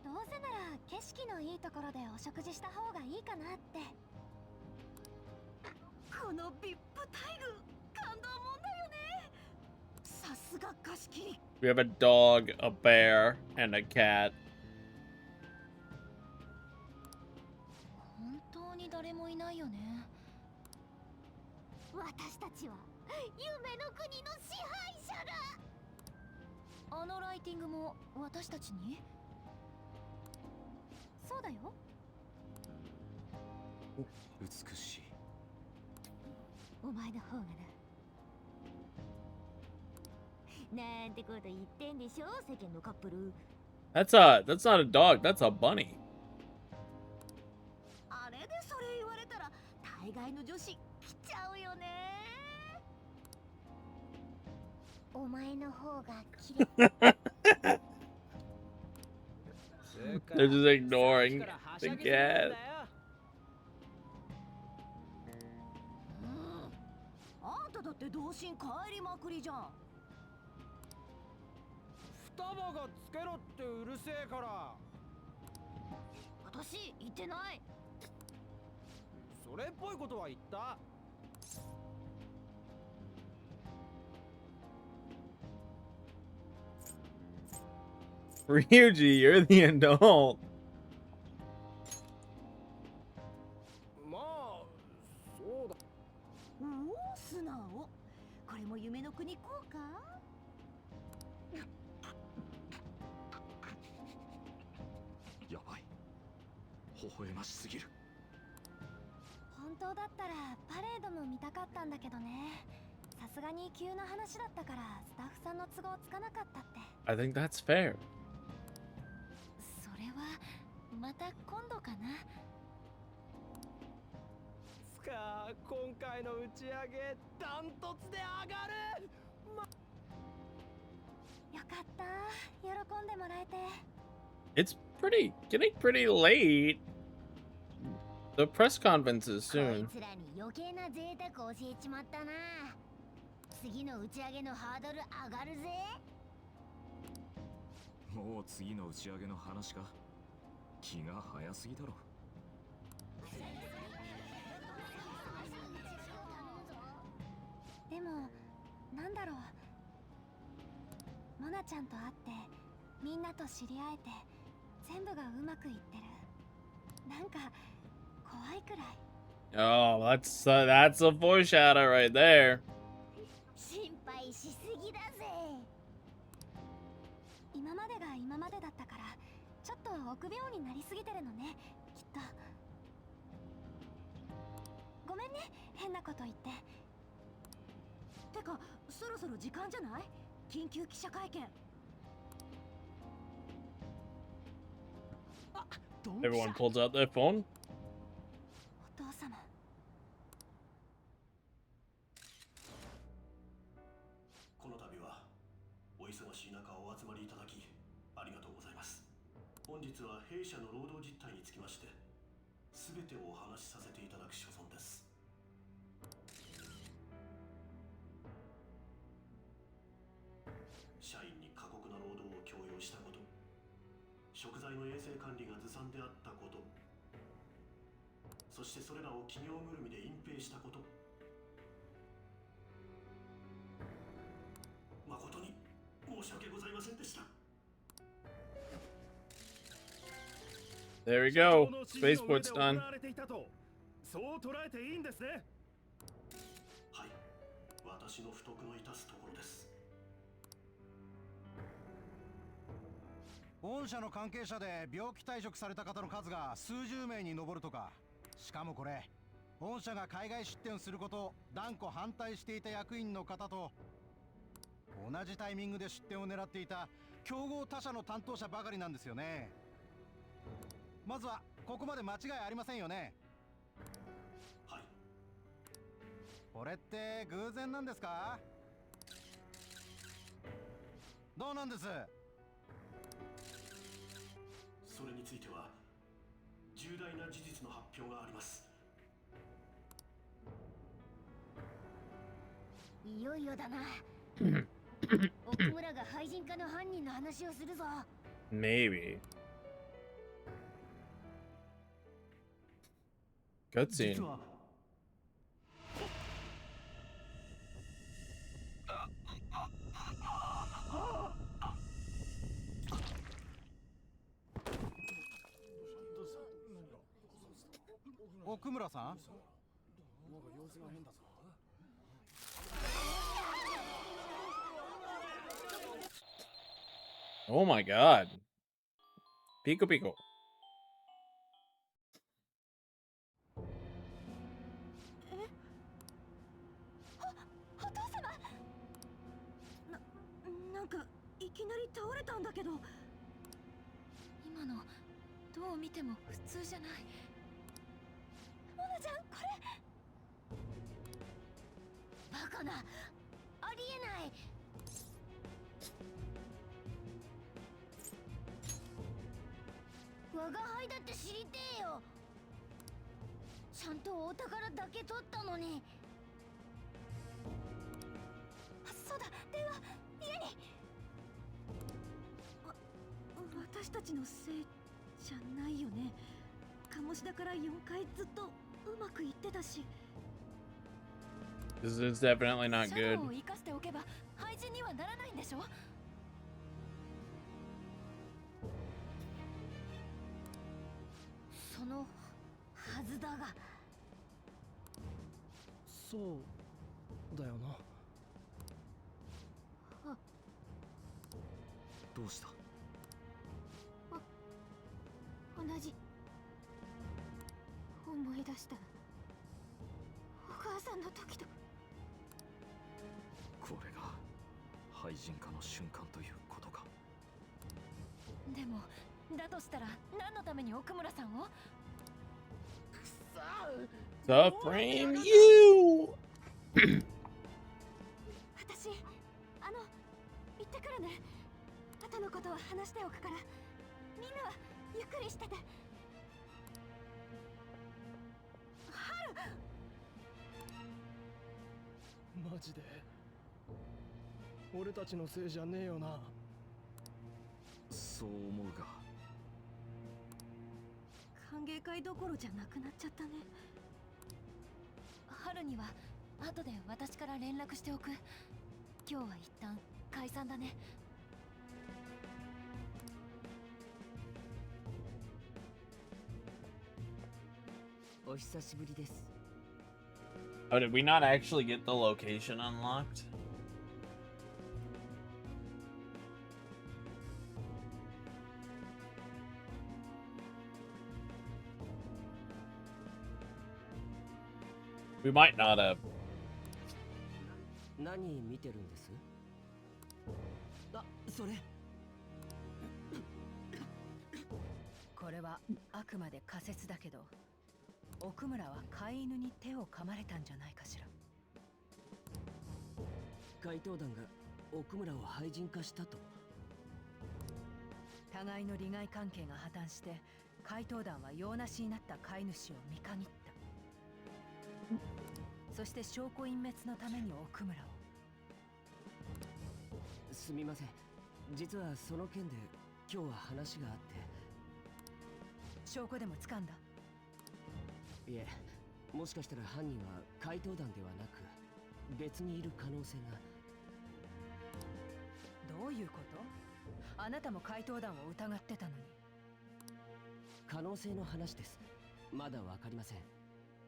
Speaker 3: どうせなら景色のいいところでお食事した方がいいかなって。
Speaker 1: このビップ待遇、感動もんだよね。さすが貸し切り。
Speaker 2: We have a dog, a bear, and a cat.
Speaker 3: 本当に誰もいないよね。
Speaker 5: 私たちは夢の国の支配者だ。
Speaker 3: あのライティングも私たちに？そうだよ。
Speaker 10: 美しい。
Speaker 5: お前の方がな。なんてこと言ってんでしょ、世間のカップル。
Speaker 2: That's not a dog, that's a bunny.
Speaker 1: あれでそれ言われたら大概の女子来ちゃうよね。
Speaker 5: お前の方が綺麗。
Speaker 2: They're just ignoring the cat.
Speaker 1: あんただって童心帰りまくりじゃん。
Speaker 11: 双葉がつけろってうるせえから。
Speaker 1: 私言ってない。
Speaker 11: それっぽいことは言った。
Speaker 2: Ryuji, you're the adult.
Speaker 11: まあそうだ。
Speaker 1: おお、素直。これも夢の国こうか？
Speaker 10: やばい。微笑ましすぎる。
Speaker 3: 本当だったらパレードも見たかったんだけどね。さすがに急な話だったからスタッフさんの都合つかなかったって。
Speaker 2: I think that's fair.
Speaker 3: それはまた今度かな。
Speaker 11: つか今回の打ち上げダントツで上がる。
Speaker 3: よかった、喜んでもらえて。
Speaker 2: It's getting pretty late. The press conference is
Speaker 5: こい
Speaker 2: soon.
Speaker 5: つらに余計な贅沢教えちまったな。次の打ち上げのハードル上がるぜ。
Speaker 10: もう次の打ち上げの話か。気が早すぎだろ。
Speaker 3: でもなんだろう、モナちゃんと会ってみんなと知り合えて全部がうまくいってる。なんか怖いくらい。
Speaker 2: Oh, that's a foreshadow right there.
Speaker 5: 心配しすぎだぜ。
Speaker 3: 今までが今までだったからちょっと臆病になりすぎてるのね、きっと。ごめんね、変なこと言って。
Speaker 1: てか、そろそろ時間じゃない？緊急記者会見。あ、ドンピシャ。
Speaker 2: Everyone pulls out their phone.
Speaker 3: お父様。
Speaker 6: この度はお忙しい中お集まりいただきありがとうございます。本日は弊社の労働実態につきまして全てをお話しさせていただく所存です。社員に過酷な労働を強要したこと、食材の衛生管理がずさんであったこと、そしてそれらを企業ぐるみで隠蔽したこと、誠に申し訳ございませんでした。
Speaker 2: There we go. Spaceport's done.
Speaker 6: そう捉えていいんですね。はい、私の不徳の致すところです。
Speaker 11: 御社の関係者で病気退職された方の数が数十名に上るとか。しかもこれ、御社が海外出店をすることを断固反対していた役員の方と同じタイミングで出店を狙っていた競合他社の担当者ばかりなんですよね。まずはここまで間違いありませんよね。
Speaker 6: はい。
Speaker 11: これって偶然なんですか？どうなんです？
Speaker 6: それについては重大な事実の発表があります。
Speaker 5: いよいよだな。奥村が廃人化の犯人の話をするぞ。
Speaker 2: Maybe. Cutscene.
Speaker 11: 奥村さん？
Speaker 2: Oh my god. Pico Pico.
Speaker 1: お父様。なんかいきなり倒れたんだけど。今のどう見ても普通じゃない。モナちゃん、これ。
Speaker 5: バカな、ありえない。我が輩だって知りてえよ。ちゃんとお宝だけ取ったのに。
Speaker 1: そうだ、電話、家に。私たちのせいじゃないよね。鴨志田から4回ずっとうまくいってたし。
Speaker 2: This is definitely not
Speaker 1: シャ
Speaker 2: good.
Speaker 1: ドウを生かしておけば廃人にはならないんでしょ。
Speaker 5: そのはずだが。
Speaker 11: そうだよな。
Speaker 10: どうした？
Speaker 1: 同じ。思い出した。お母さんの時と。
Speaker 10: これが廃人化の瞬間ということか。
Speaker 1: でもだとしたら何のために奥村さんを。
Speaker 2: Sufframe you.
Speaker 1: 私、行ってくるね。後のことは話しておくから、みんなはゆっくりしてて。
Speaker 12: マジで俺たちのせいじゃねえよな。
Speaker 10: そう思うが、
Speaker 1: 歓迎会どころじゃなくなっちゃったね。春には後で私から連絡しておく。今日は一旦解散だね。
Speaker 13: お久しぶりです。
Speaker 2: Oh, did we not actually get the location unlocked? We might not have.
Speaker 13: 何見てるんです？あ、それ。
Speaker 14: これはあくまで仮説だけど、奥村は飼い犬に手を噛まれたんじゃないかしら。
Speaker 13: 怪盗団が奥村を廃人化したと。
Speaker 14: 互いの利害関係が破綻して、怪盗団は用なしになった飼い主を見限った。そして証拠隠滅のために奥村を。
Speaker 13: すみません、実はその件で今日は話があって。
Speaker 14: 証拠でも掴んだ？
Speaker 13: いえ、もしかしたら犯人は怪盗団ではなく別にいる可能性が。
Speaker 14: どういうこと？あなたも怪盗団を疑ってたのに。
Speaker 13: 可能性の話です。まだわかりません。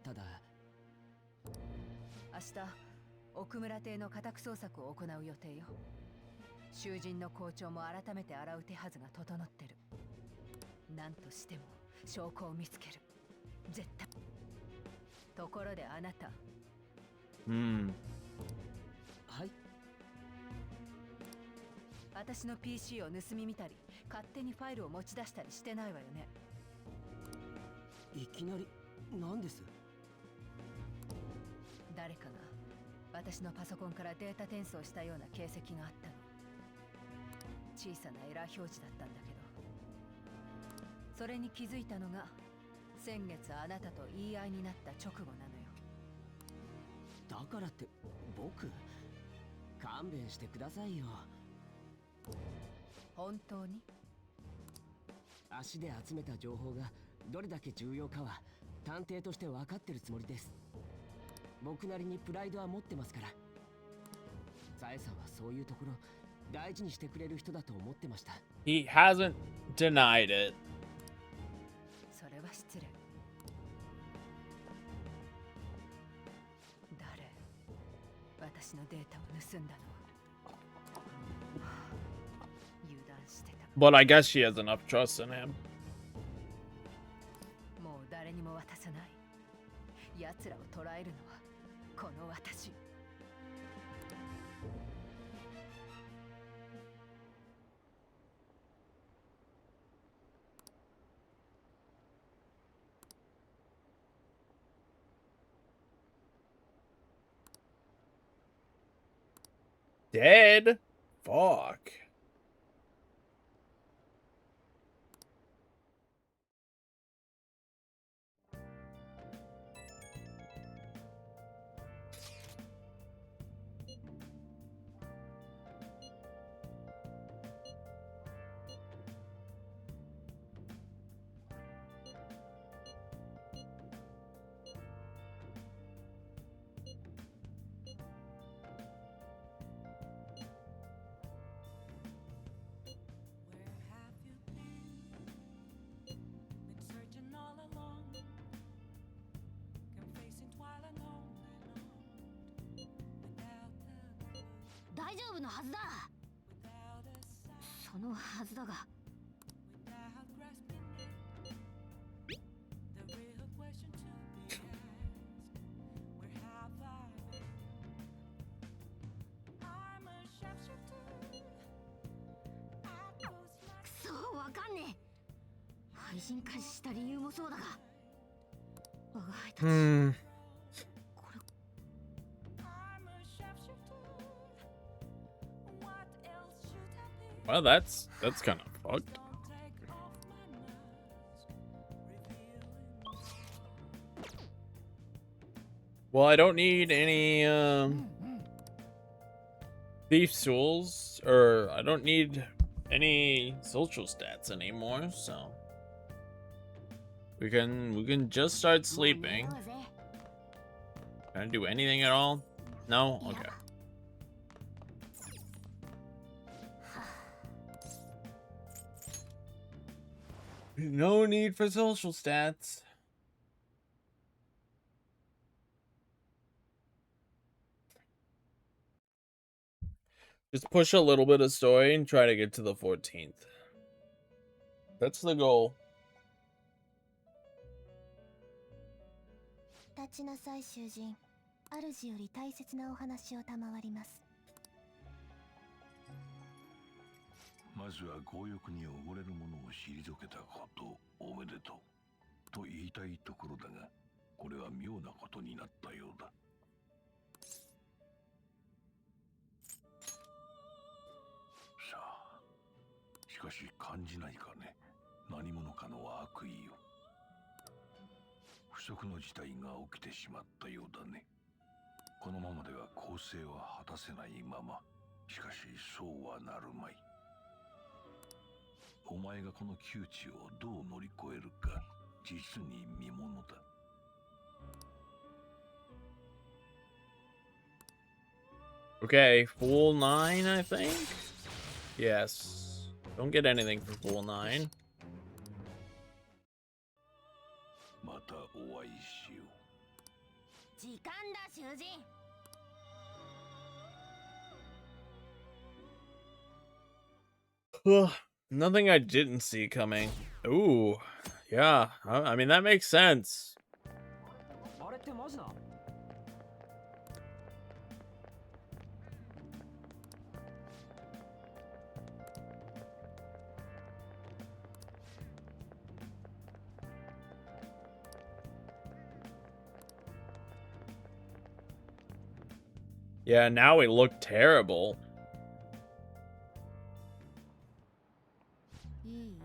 Speaker 13: ただ
Speaker 14: 明日奥村邸の家宅捜索を行う予定よ。囚人の校長も改めて洗う手はずが整ってる。何としても証拠を見つける。絶対。ところであなた。
Speaker 13: はい。
Speaker 14: 私の PC を盗み見たり、勝手にファイルを持ち出したりしてないわよね。
Speaker 13: いきなり何です？
Speaker 14: 誰かが私のパソコンからデータ転送したような形跡があったの。小さなエラー表示だったんだけど、それに気づいたのが先月あなたと言い合いになった直後なのよ。
Speaker 13: だからって僕？勘弁してくださいよ。
Speaker 14: 本当に？
Speaker 13: 足で集めた情報がどれだけ重要かは探偵として分かってるつもりです。僕なりにプライドは持ってますから。さえさんはそういうところ大事にしてくれる人だと思ってました。
Speaker 2: He hasn't denied it.
Speaker 14: それは失礼。誰？私のデータを盗んだのは。油断してた。
Speaker 2: But I guess she has enough trust in him.
Speaker 14: もう誰にも渡さない。奴らを捕らえるのはこの私。
Speaker 2: Dead? Fuck.
Speaker 5: 大丈夫のはずだ。そのはずだが。くそ、わかんねえ。廃人化した理由もそうだが、我が輩たち、
Speaker 2: Well, that's kind of fucked. Well, I don't need any Thief souls, or I don't need any social stats anymore, so we can just start sleeping. Can I do anything at all? No? Okay. No need for social stats. Just push a little bit of story and try to get to the 14th. That's the goal.
Speaker 3: 立ちなさい囚人。主より大切なお話を賜ります。
Speaker 6: まずは強欲に溺れる者を退けたことおめでとうと言いたいところだが、これは妙なことになったようだ。さあ、しかし感じないかね、何者かの悪意を。不測の事態が起きてしまったようだね。このままでは公正は果たせないまま、しかしそうはなるまい。お前がこの窮地をどう乗り越えるか、実に見ものだ。
Speaker 2: Okay, Fool 9, I think? Yes. Don't get anything for Fool 9.
Speaker 6: またお会いしよう。
Speaker 5: 時間だ囚人。
Speaker 2: Ugh, nothing I didn't see coming. Ooh, yeah. I mean, that makes sense.
Speaker 13: あれってマジな。
Speaker 2: Yeah, now we look terrible.
Speaker 3: いい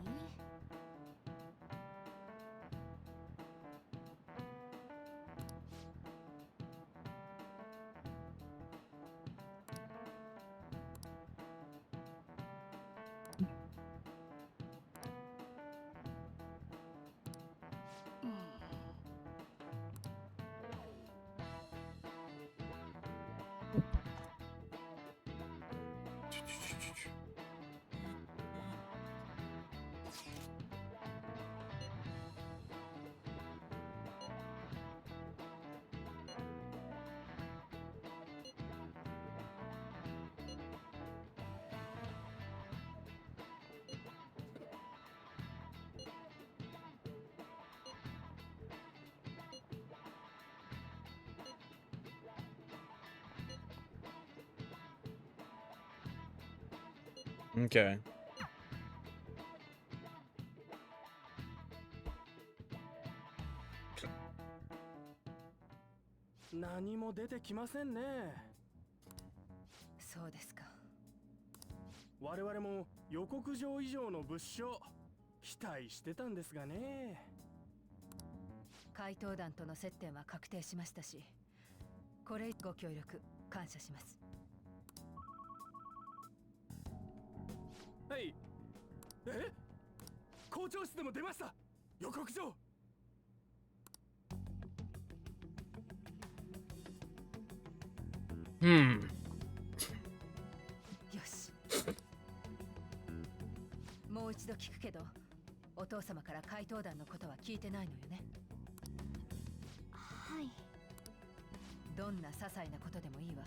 Speaker 3: ？Okay.
Speaker 13: 何も出てきませんね。
Speaker 14: そうですか。
Speaker 13: 我々も予告状以上の物証期待してたんですがね。
Speaker 14: 怪盗団との接点は確定しましたし、これご協力感謝します。
Speaker 13: はい。校長室でも出ました。予告状。
Speaker 2: Hmm.
Speaker 14: よし。もう一度聞くけど、お父様から怪盗団のことは聞いてないのよね。
Speaker 3: はい。
Speaker 14: どんな些細なことでもいいわ。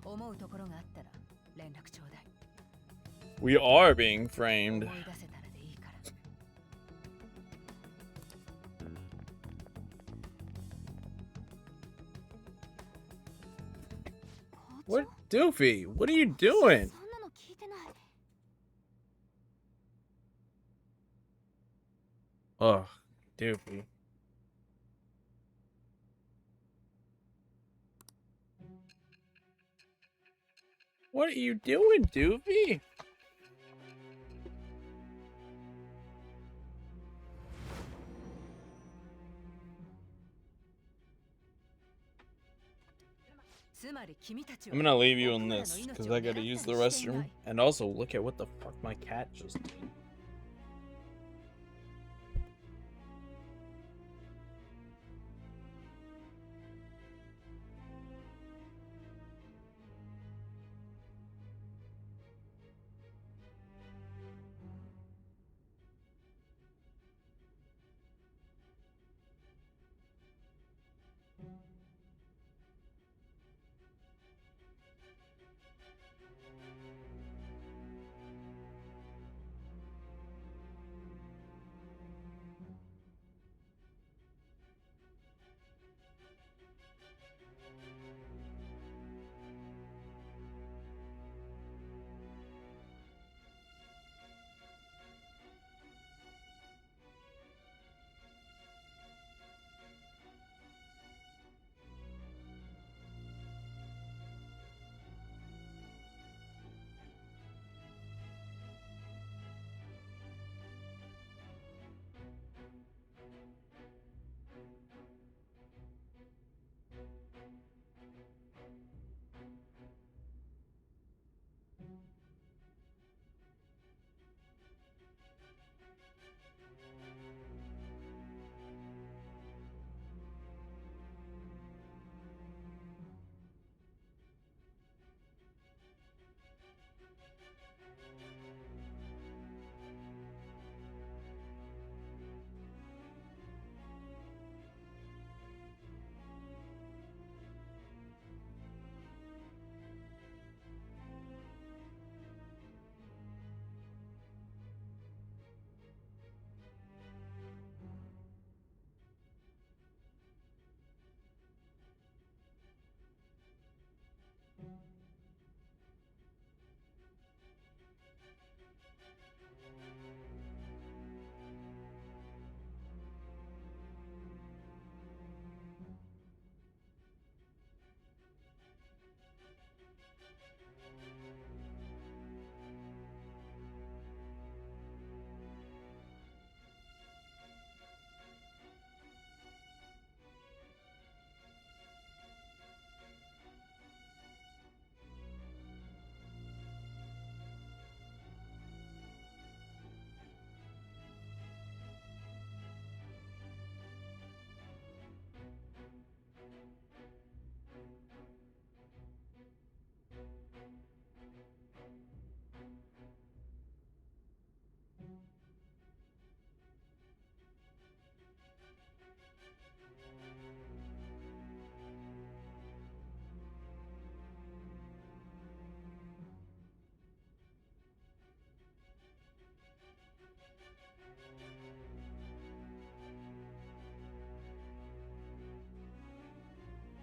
Speaker 14: 思うところがあったら連絡ちょうだい。
Speaker 2: We are being framed.
Speaker 14: 思い出せたらでいいから。
Speaker 2: What, Doofy? What are you doing?
Speaker 3: そんなの聞いてない。
Speaker 2: Ugh, Doofy. What are you doing, Doofy? I'm gonna leave you in this because I gotta use the restroom. And also, look at what the fuck my cat just did.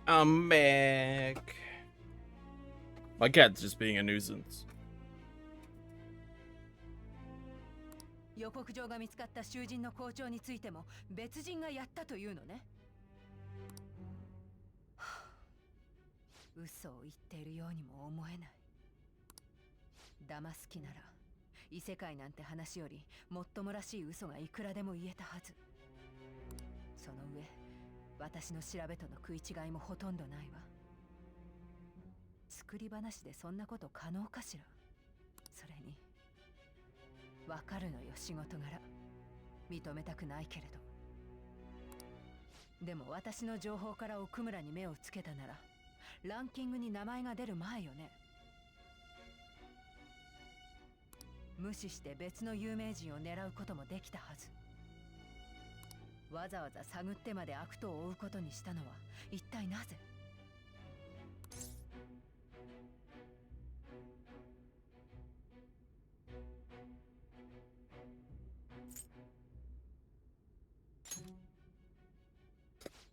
Speaker 2: I'm back. My cat's just being a nuisance.
Speaker 14: 予告状が見つかった囚人の校長についても別人がやったというのね。嘘を言っているようにも思えない。騙す気なら異世界なんて話よりもっともらしい嘘がいくらでも言えたはず。その上私の調べとの食い違いもほとんどないわ。作り話でそんなこと可能かしら。それにわかるのよ、仕事柄。認めたくないけれど。でも私の情報から奥村に目をつけたならランキングに名前が出る前よね。無視して別の有名人を狙うこともできたはず。わざわざ探ってまで悪党を追うことにしたのは一体なぜ？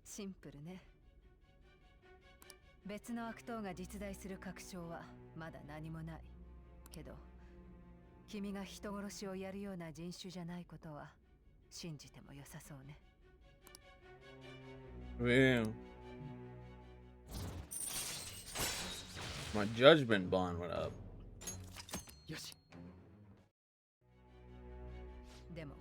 Speaker 14: シンプルね。別の悪党が実在する確証はまだ何もない。けど君が人殺しをやるような人種じゃないことは信じても良さそうね。
Speaker 2: Damn. My judgment bond went up.
Speaker 13: よし。
Speaker 14: でも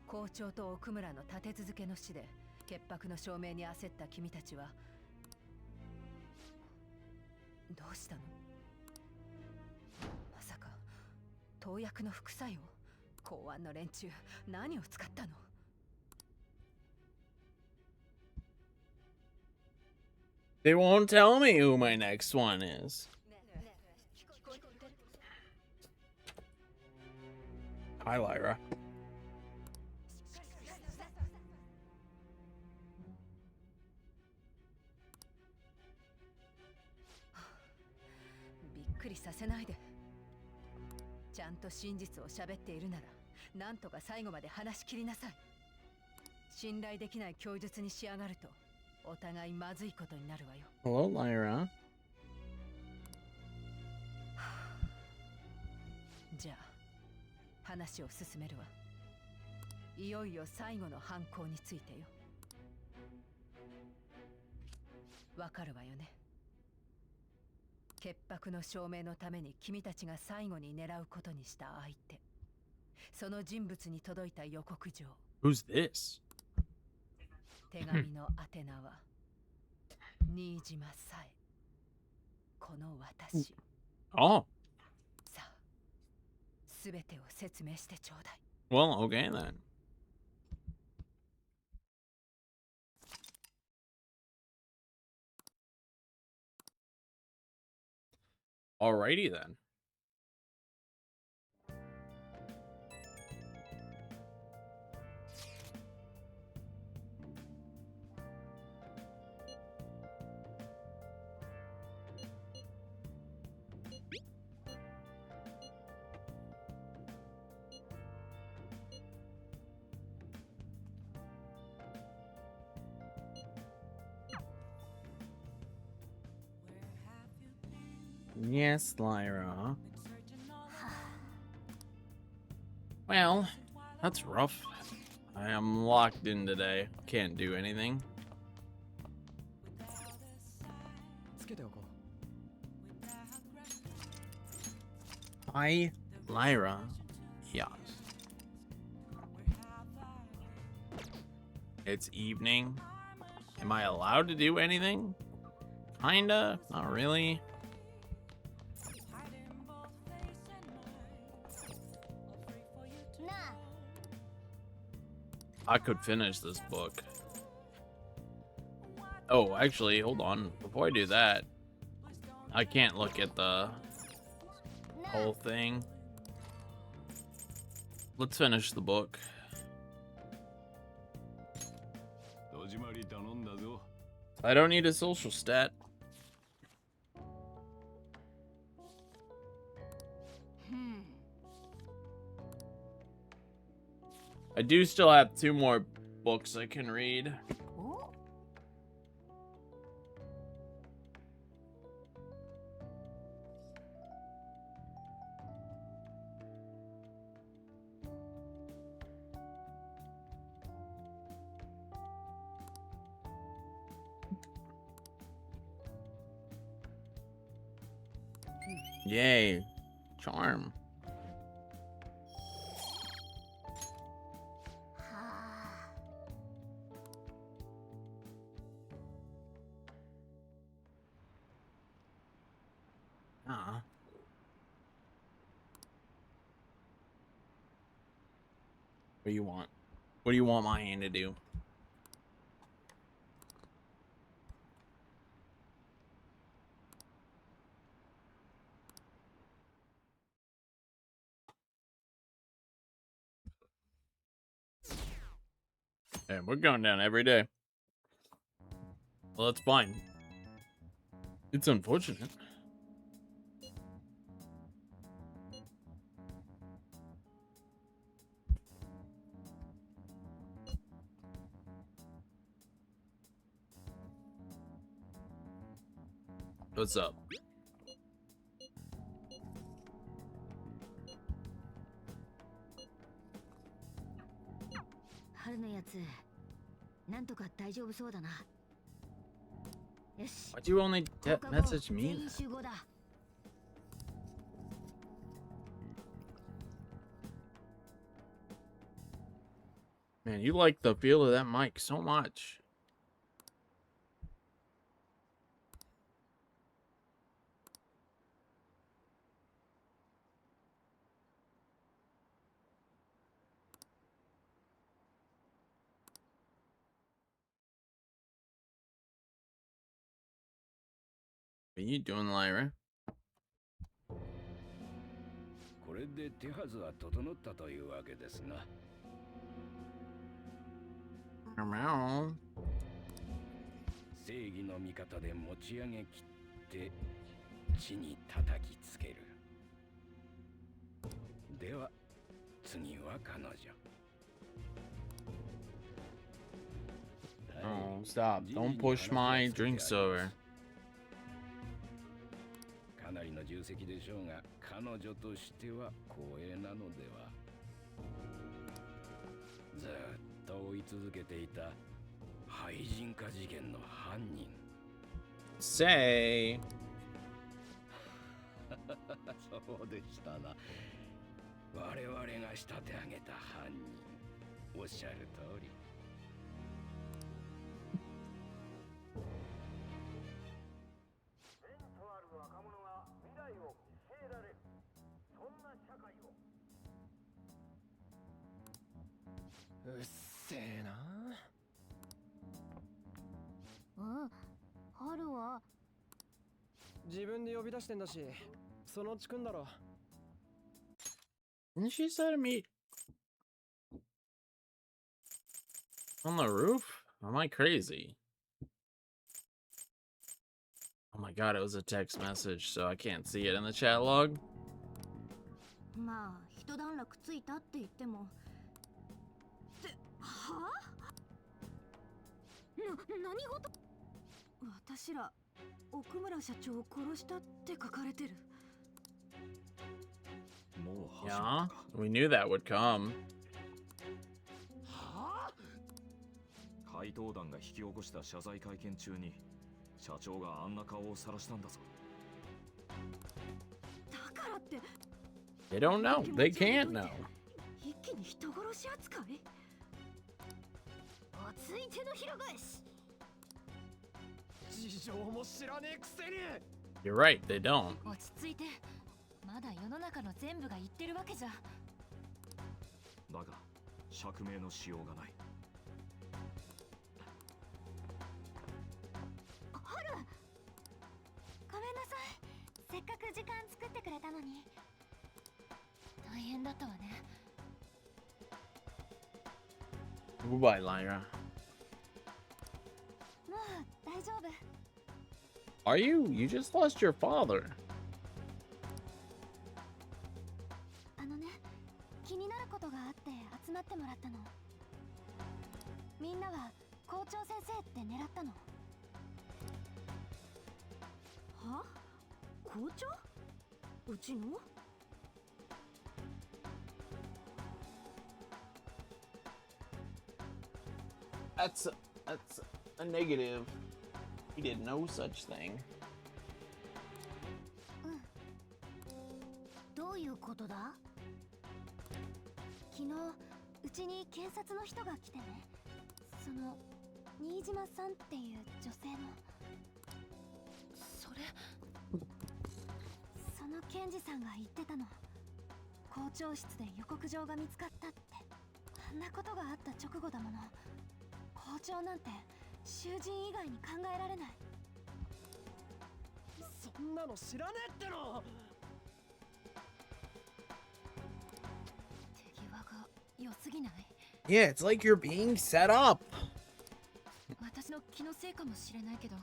Speaker 14: 校長と奥村の立て続けの死で潔白の証明に焦った君たちはどうしたの？まさか投薬の副作用？公安の連中何を使ったの？
Speaker 2: They won't tell me who my next one is. Hi, Lyra.
Speaker 14: びっくりさせないで。ちゃんと真実を喋っているなら、なんとか最後まで話し切りなさい。信頼できない供述に仕上がると、お互いまずいことになるわよ。
Speaker 2: Hello, Lyra.
Speaker 14: じゃあ、話を進めるわ。いよいよ最後の犯行についてよ。わかるわよね。潔白の証明のために君たちが最後に狙うことにした相手。その人物に届いた予告状。
Speaker 2: Who's this?
Speaker 14: 手紙の宛名は新島さえ。この私。
Speaker 2: Oh.
Speaker 14: さあ、すべてを説明してちょうだい。
Speaker 2: Well, okay then. Alrighty then. Yes, Lyra. Well, that's rough. I am locked in today. Can't do anything. Hi, Lyra. Yes. It's evening. Am I allowed to do anything? Kinda, not really. I could finish this book. Oh, actually, hold on. Before I do that, I can't look at the whole thing. Let's finish the book. I don't need a social stat. I do still have 2 more books I can read. Yay. Charm. What do you want? What do you want my hand to do? Yeah, we're going down every day. Well, that's fine. It's unfortunate. What's up?
Speaker 5: 春のやつ、なんとか大丈夫そうだな。よし。
Speaker 2: Why'd you only message me?
Speaker 5: 全員集合だ。
Speaker 2: Man, you like the feel of that mic so much. are you doing, Lyra?
Speaker 8: これで手はずは整ったというわけですな。
Speaker 2: Meow.
Speaker 8: 正義の味方で持ち上げきって地に叩きつける。では次は彼女。
Speaker 2: Oh, stop. Don't push my drinks over.
Speaker 8: かなりの重責でしょうが、彼女としては光栄なのでは。ずっと追い続けていた廃人化事件の犯人。
Speaker 2: Say.
Speaker 8: そうでしたな。我々が仕立て上げた犯人。おっしゃる通り。
Speaker 12: うっせえな。
Speaker 15: 春は
Speaker 12: 自分で呼び出してんだし、そのうち来んだろ。
Speaker 2: Didn't she say to meet on the roof? Am I crazy? Oh my god, it was a text message, so I can't see it in the chat log.
Speaker 15: まあ一段落ついたって言ってもはあ？何事？私ら奥村社長を殺したって書かれてる。
Speaker 2: Yeah, we knew that would come.
Speaker 9: はあ？怪盗団が引き起こした謝罪会見中に社長があんな顔を晒したんだぞ。
Speaker 15: だからって
Speaker 2: They don't know. They can't know.
Speaker 15: 一気に人殺し扱い？おついての翻し。
Speaker 12: 事情も知らねえくせに。
Speaker 2: You're right, they don't.
Speaker 1: 落ち着いて。まだ世の中の全部が言ってるわけじゃ。
Speaker 9: だが釈明のしようがない。
Speaker 15: 春、ごめんなさい。せっかく時間作ってくれたのに。
Speaker 1: 大変だったわね。
Speaker 2: Goodbye, Lyra.
Speaker 15: もう大丈夫。
Speaker 2: Are you? You just lost your father.
Speaker 15: 気になることがあって集まってもらったの。みんなは校長先生って狙ったの？は？校長？うちの
Speaker 2: That's a negative. He did no such thing.
Speaker 15: どういうことだ？昨日うちに検察の人が来てね。その新島さんっていう女性の。
Speaker 1: それ。
Speaker 15: その検事さんが言ってたの。校長室で予告状が見つかったって。あんなことがあった直後だもの。校長なんて囚人以外に考えられない。
Speaker 12: そんなの知らねえっての。
Speaker 1: 手際が良すぎない？
Speaker 2: Yeah, it's like you're being set up.
Speaker 1: 私の気のせいかもしれないけど、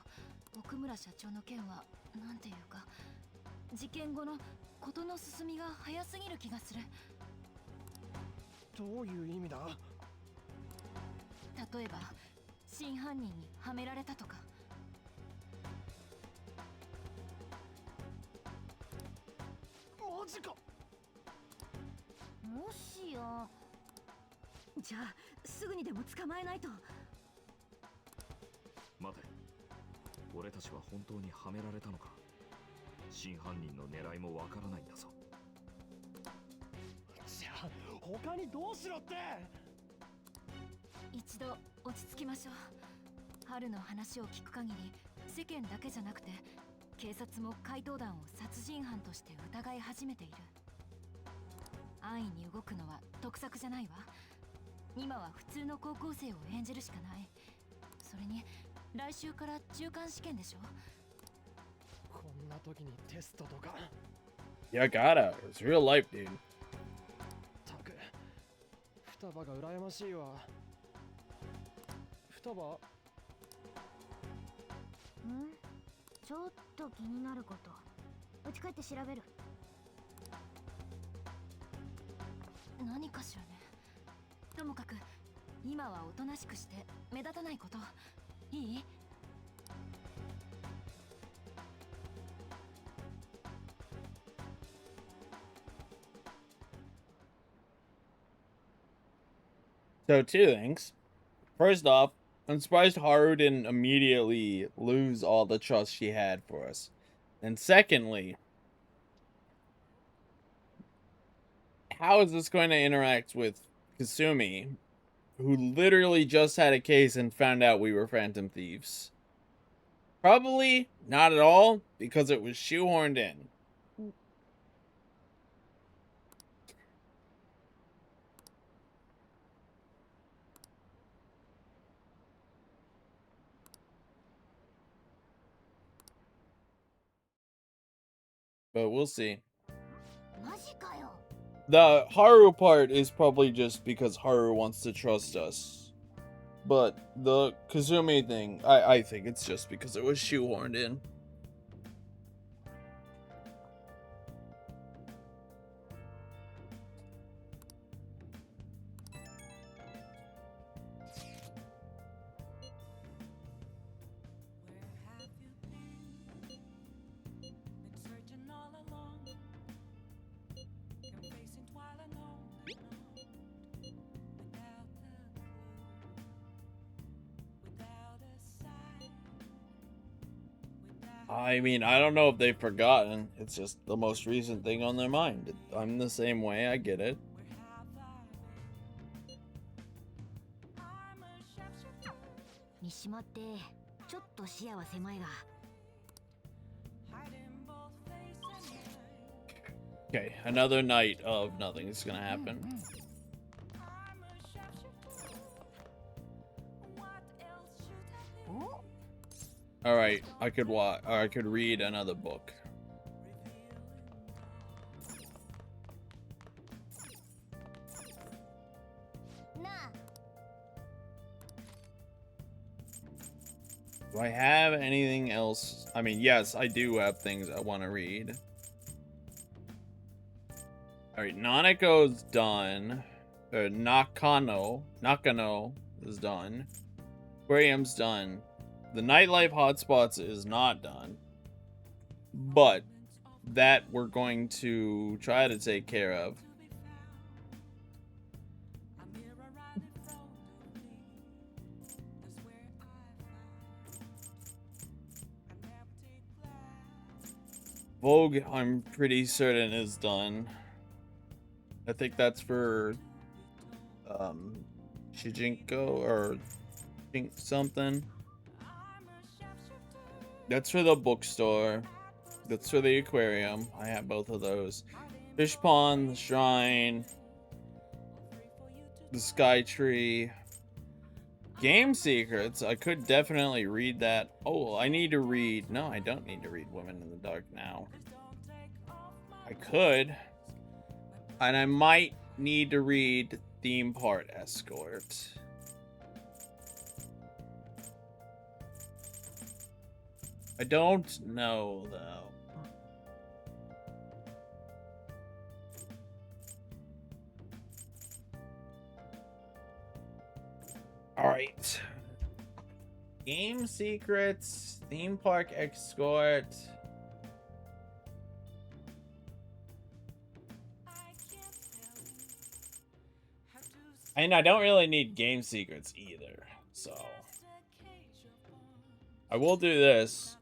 Speaker 1: 奥村社長の件はなんていうか、事件後の事の進みが早すぎる気がする。
Speaker 12: どういう意味だ？
Speaker 1: 例えば真犯人にはめられたとか。
Speaker 12: マジか。
Speaker 15: もしや。じゃあすぐにでも捕まえないと。
Speaker 9: 待て、俺たちは本当にはめられたのか？真犯人の狙いもわからないんだぞ。
Speaker 12: じゃあ他にどうしろって？
Speaker 1: 一度落ち着きましょう。春の話を聞く限り、世間だけじゃなくて警察も怪盗団を殺人犯として疑い始めている。安易に動くのは得策じゃないわ。今は普通の高校生を演じるしかない。それに来週から中間試験でしょ。
Speaker 12: こ時にテストとか。
Speaker 2: Yeah, gotta. It's real life, dude.
Speaker 12: たく双葉が羨ましいわ。双葉？
Speaker 15: ちょっと気になること。うち帰って調べる。何かしらね。ともかく今はおとなしくして目立たないこと。いい？So,
Speaker 2: two things. First off, I'm surprised Haru didn't immediately lose all the trust she had for us. And secondly, how is this going to interact with Kasumi, who literally just had a case and found out we were Phantom Thieves? Probably not at all, because it was shoehorned in. But we'll see. The Haru part is probably just because Haru wants to trust us. But the Kazumi thing, I think it's just because it was shoehorned in. I mean, I don't know if they've forgotten. It's just the most recent thing on their mind. I'm the same way, I get it.
Speaker 5: 三島ってちょっと視野は狭いが。
Speaker 2: Okay, another night of nothing's gonna happen. All right, I could watch, or I could read another book. Do I have anything else? I mean, yes, I do have things I want to read. All right, Nanako's done. Nakano is done. Aquarium's done. The nightlife hotspots is not done. But that we're going to try to take care of. Vogue, I'm pretty certain is done. I think that's for Shijinko or something. That's for the bookstore. That's for the aquarium. I have both of those. Fish pond, the shrine, the sky tree. Game secrets. I could definitely read that. Oh, I need to read. No, I don't need to read Women in the Dark now. I could. And I might need to read Theme Park Escort. I don't know, though. Alright. Game secrets, Theme Park Escort. And I don't really need game secrets either, so I will do this.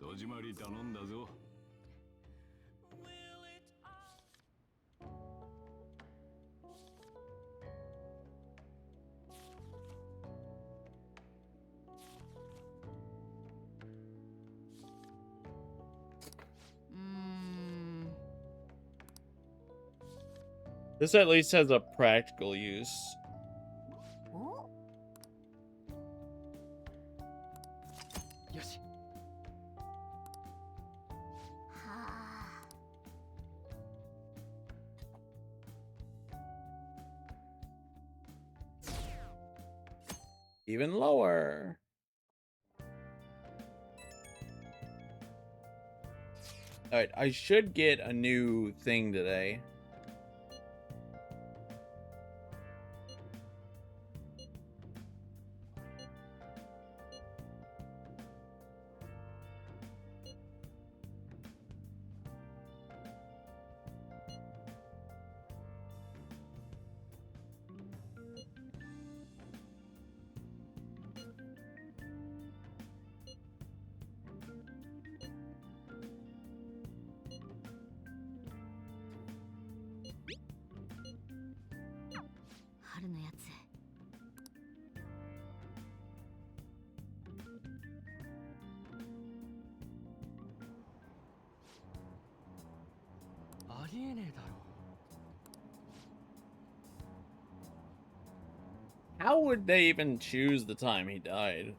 Speaker 2: This at least has a practical use. Even lower. Alright, I should get a new thing today. How would they even choose the time he died?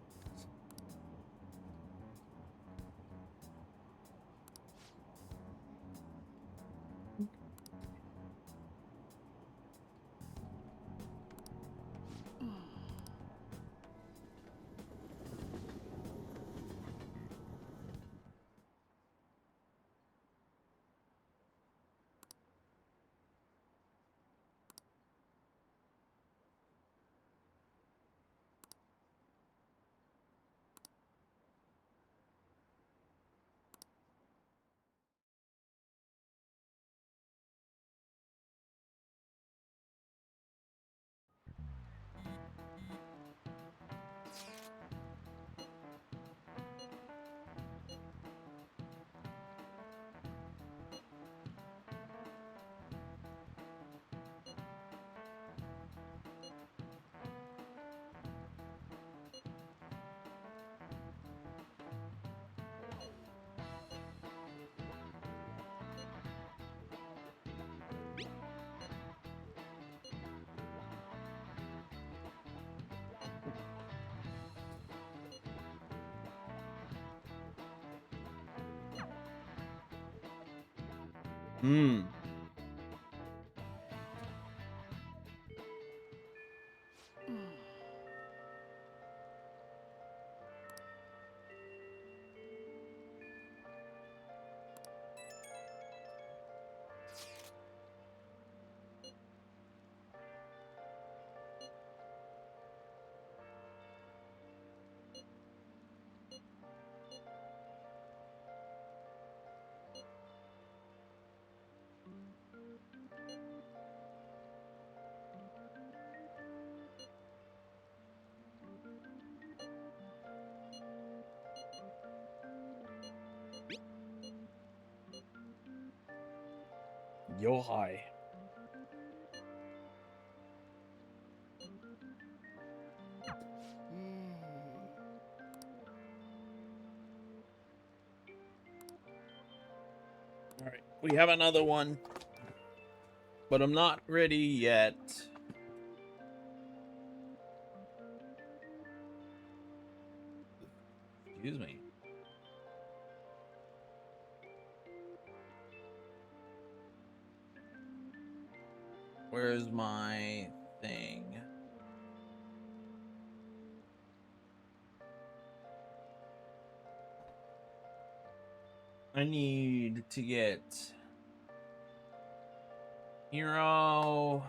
Speaker 2: Hmm. Yo hi. All right, we have another one, but I'm not ready yet. Excuse me. Where's my thing? I need to get hero.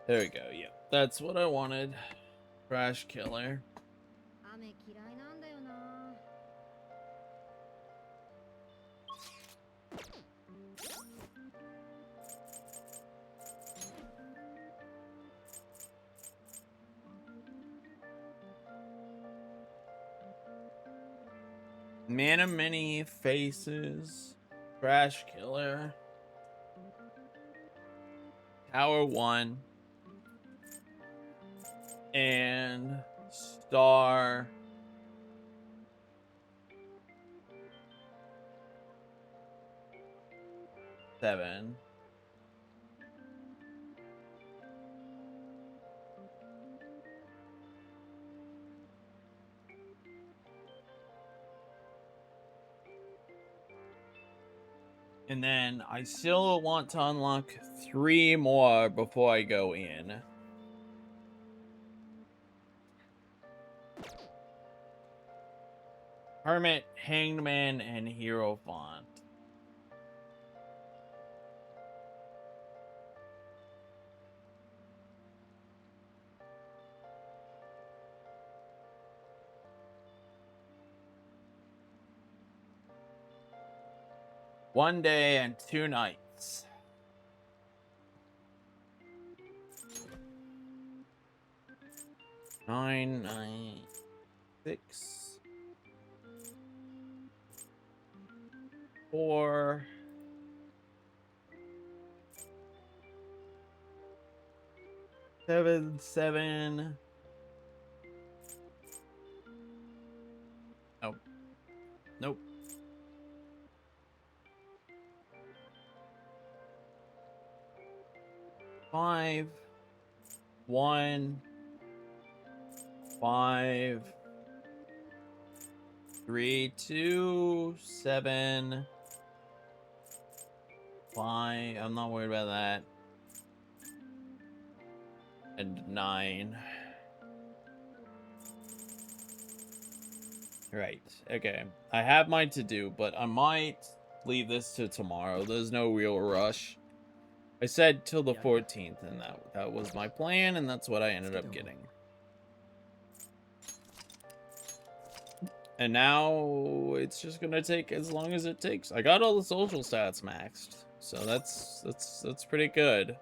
Speaker 2: There we go. Yeah, that's what I wanted. Crash killer. Man of many faces. Crash killer. Tower 1. And star 7. And then I still want to unlock 3 more before I go in. Hermit, Hanged Man, and Hierophant. One day and 2 nights. Nine, 6, 4, 7, 7. Nope. Nope. 5, 1, 5, 3, 2, 7, 5. I'm not worried about that. And 9. Right. Okay. I have mine to do, but I might leave this to tomorrow. There's no real rush. I said till the 14th, and that was my plan, and that's what I ended up getting. And now it's just gonna take as long as it takes. I got all the social stats maxed, so that's pretty good.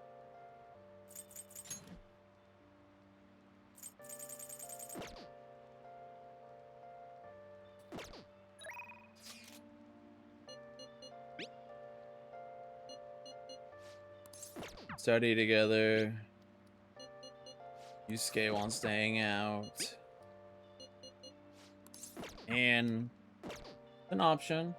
Speaker 2: Study together. Yusuke wants to hang out. And an option.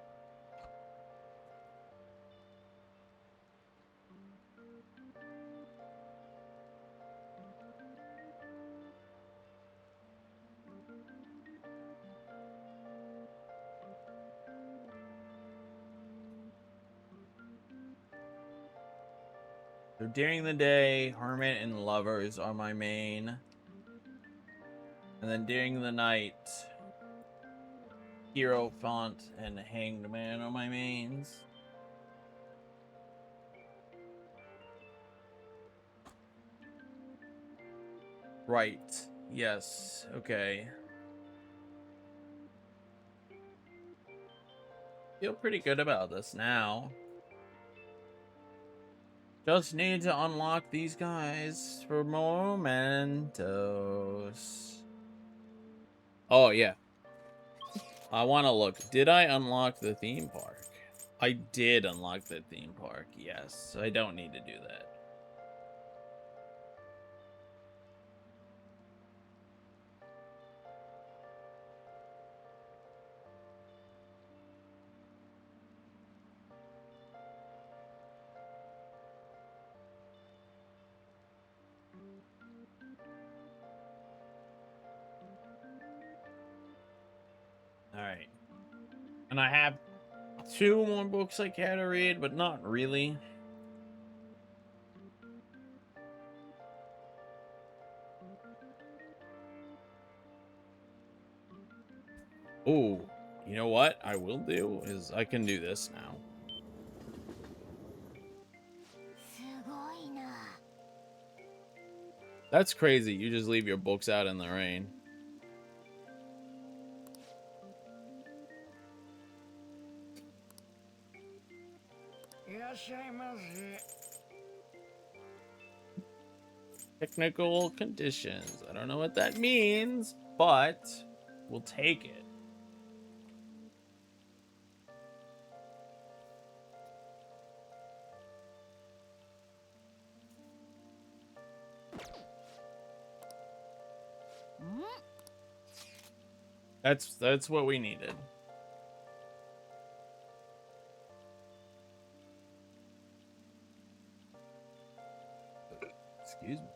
Speaker 2: So during the day, Hermit and Lovers are my main. And then during the night, Hierophant and Hanged Man are my mains. Right. Yes. Okay. Feel pretty good about this now. Just need to unlock these guys for mementos. Oh, yeah. I want to look. Did I unlock the theme park? I did unlock the theme park, yes. I don't need to do that. Alright. And I have 2 more books I gotta read, but not really. Oh, you know what I will do is I can do this now. That's crazy. You just leave your books out in the rain. Technical conditions. I don't know what that means, but we'll take it. That's what we needed. Excuse me.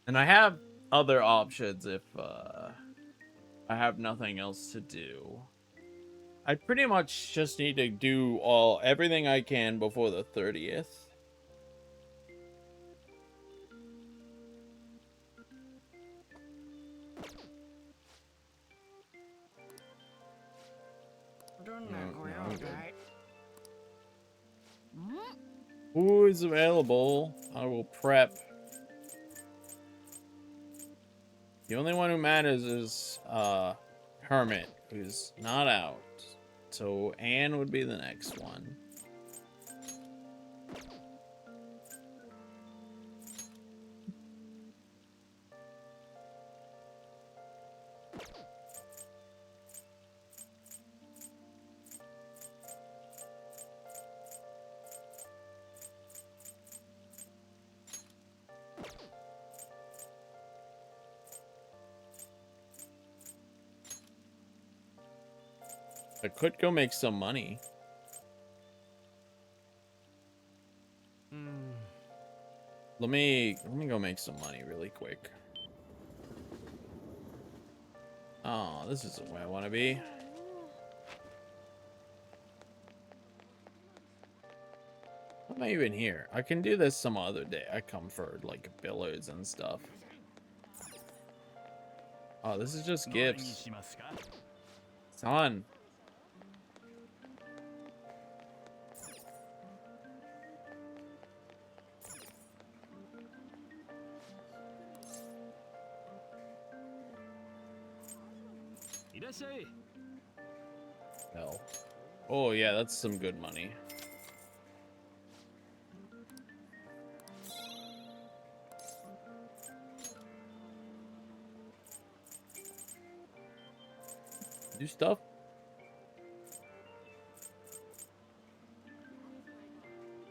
Speaker 2: And I have other options if I have nothing else to do. I pretty much just need to do everything I can before the 30th. No, I'm good. Who is available? I will prep. The only one who matters is Hermit, who's not out. So Anne would be the next one. I could go make some money. Let me go make some money really quick. Oh, this isn't where I want to be. How am I even here? I can do this some other day. I come for like billards and stuff. Oh, this is just gifts. Son. Hell. Oh yeah, that's some good money. Do stuff.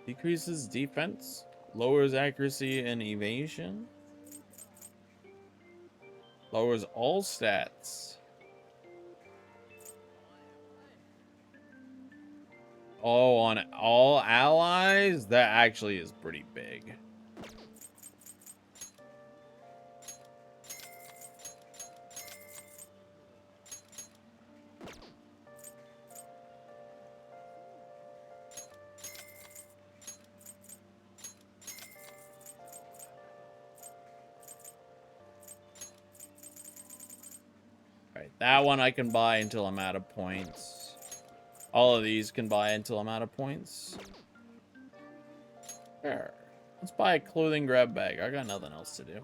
Speaker 2: Decreases defense, lowers accuracy and evasion, lowers all stats. Oh, on all allies? That actually is pretty big. Alright, that one I can buy until I'm out of points. All of these can buy until I'm out of points. Sure. Let's buy a clothing grab bag. I got nothing else to do.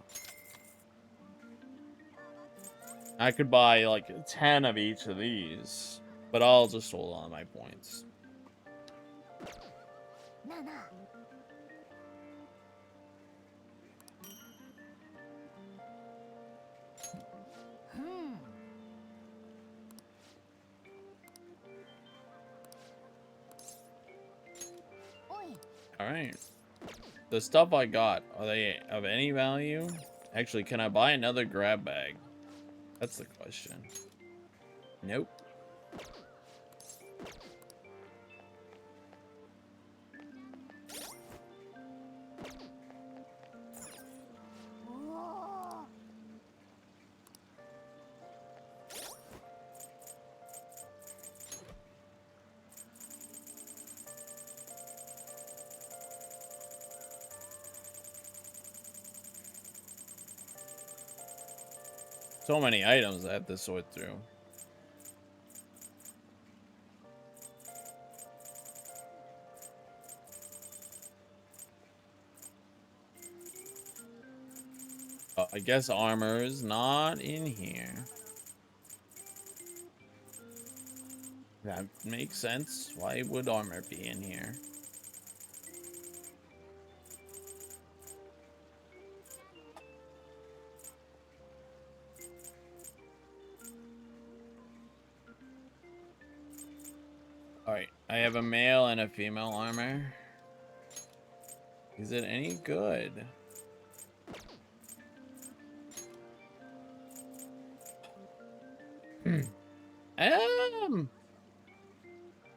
Speaker 2: I could buy like 10 of each of these, but I'll just hold on to my points. Alright. The stuff I got, are they of any value? Actually, can I buy another grab bag? That's the question. Nope. So many items I have to sort through. I guess armor is not in here. That makes sense. Why would armor be in here? Alright, I have a male and a female armor. Is it any good?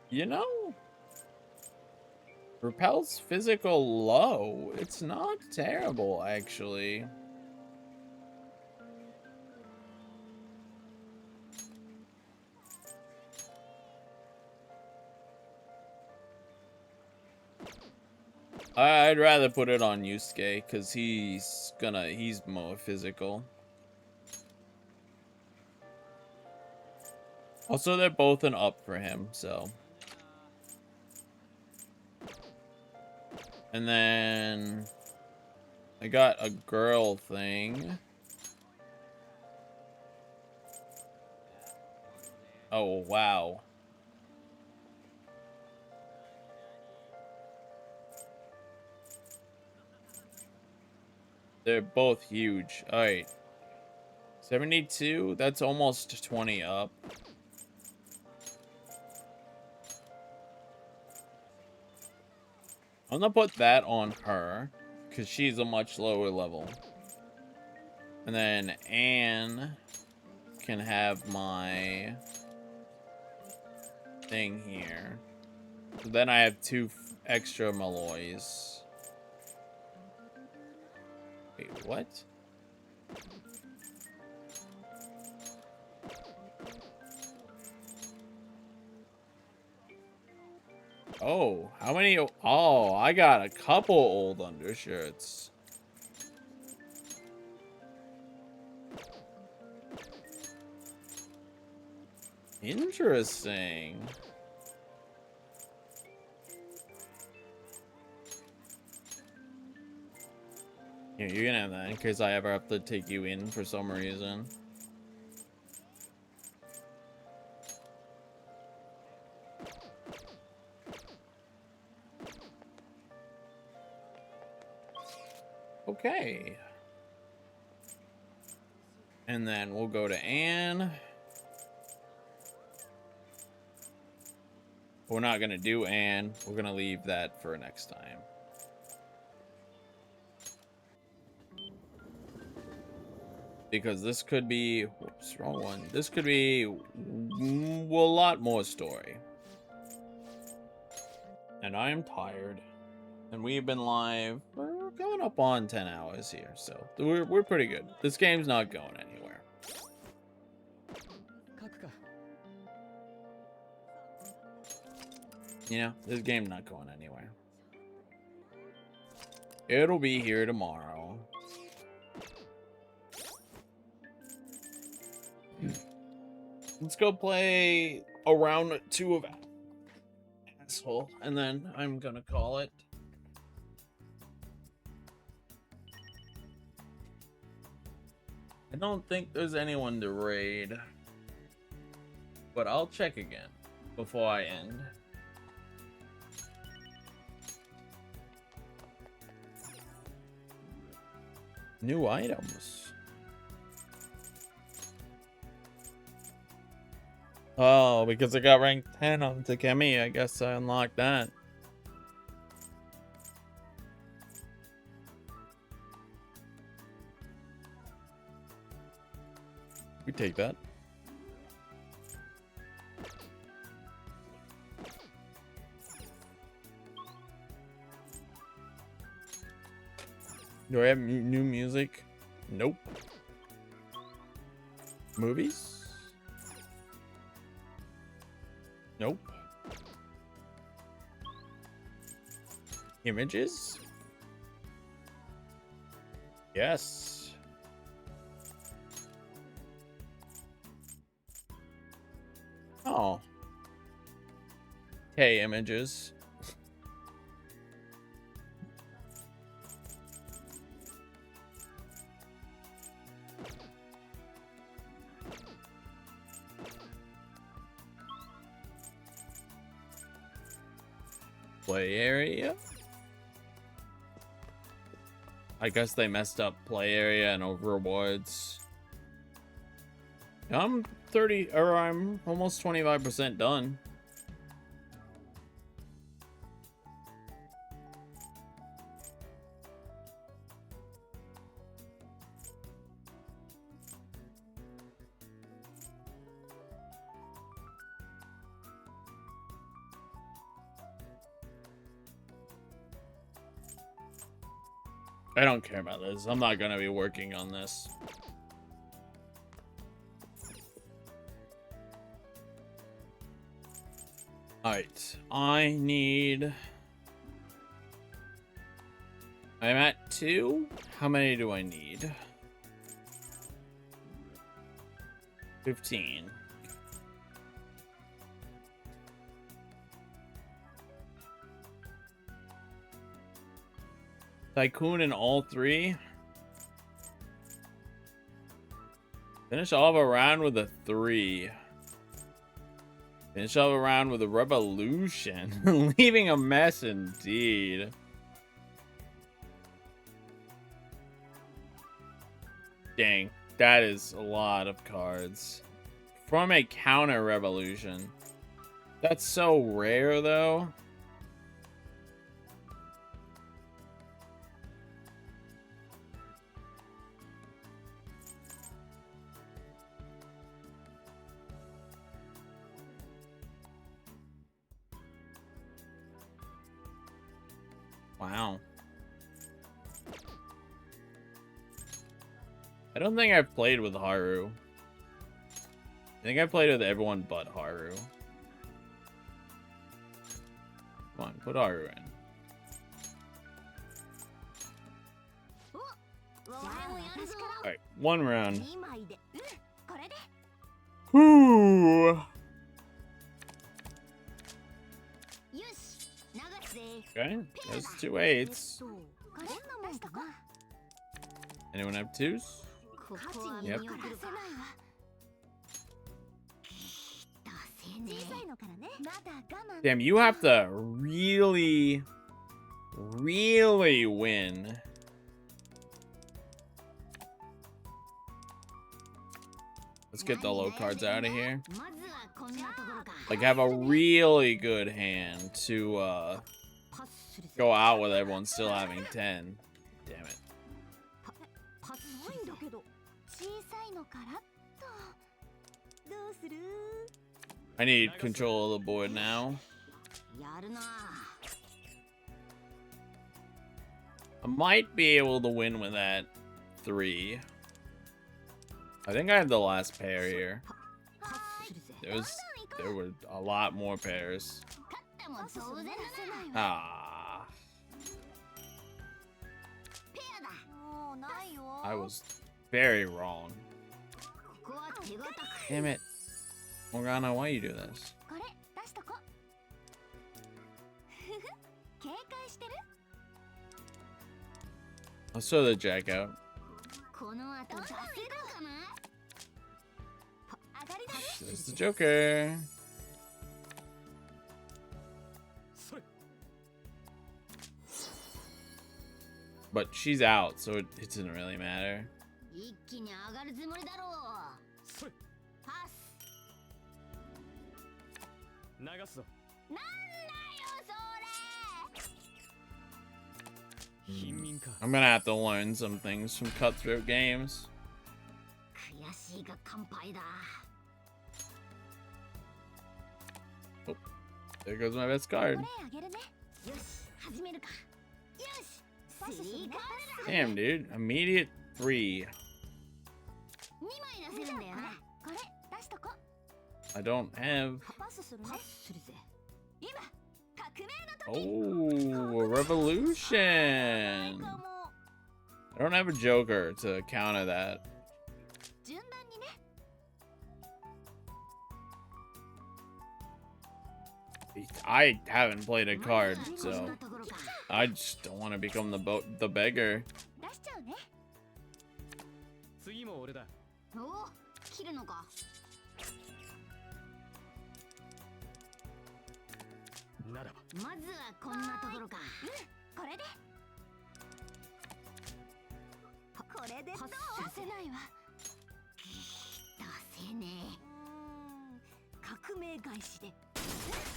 Speaker 2: You know, repels physical low. It's not terrible, actually. I'd rather put it on Yusuke, because he's more physical. Also, they're both an up for him, so. And then I got a girl thing. Oh, wow. They're both huge. All right. 72, that's almost 20 up. I'm gonna put that on her, because she's a much lower level. And then Anne can have my thing here. So then I have 2 extra Malloys. Wait, what? Oh, how many? Oh, I got a couple old undershirts. Interesting. Yeah, you're gonna have that in case I ever have to take you in for some reason. Okay. And then we'll go to Anne. We're not gonna do Anne. We're gonna leave that for next time. Because this could be, whoops, wrong one. This could be a lot more story. And I am tired. And we've been live, we're going up on 10 hours here, so we're pretty good. This game's not going anywhere. You know, this game's not going anywhere. It'll be here tomorrow. Let's go play a round 2 of Asshole, and then I'm gonna call it. I don't think there's anyone to raid, but I'll check again before I end. New items. Oh, because I got ranked 10 on Takemi, I guess I unlocked that. We take that. Do I have new music? Nope. Movies? Nope. Images? Yes. Oh. Hey, images. Play area? I guess they messed up play area and over rewards. I'm almost 25% done. I don't care about this. I'm not gonna be working on this. Alright, I need I'm at 2. How many do I need? 15. Tycoon in all 3. Finish off a round with a 3. Finish off a round with a revolution. Leaving a mess indeed. Dang, that is a lot of cards. From a counter revolution. That's so rare though. Wow. I don't think I've played with Haru. I think I played with everyone but Haru. Come on, put Haru in. Alright, 1 round. Whoo! Okay, there's 2 8s. Anyone have 2s? Yep. Damn, you have to really, really win. Let's get the low cards out of here. Like, have a really good hand to go out with everyone still having 10. Damn it. I need control of the board now. I might be able to win with that 3. I think I have the last pair here. There were a lot more pairs. Ah. I was very wrong. Damn it. Morgana, why you do this? Let's throw the jack out. There's the Joker. But she's out, so it doesn't really matter. I'm gonna have to learn some things from cutthroat games. Oh, there goes my best card. Damn, dude. Immediate 3. I don't have... Oh, a revolution. I don't have a Joker to counter that. I haven't played a card, so I just don't want to become the beggar.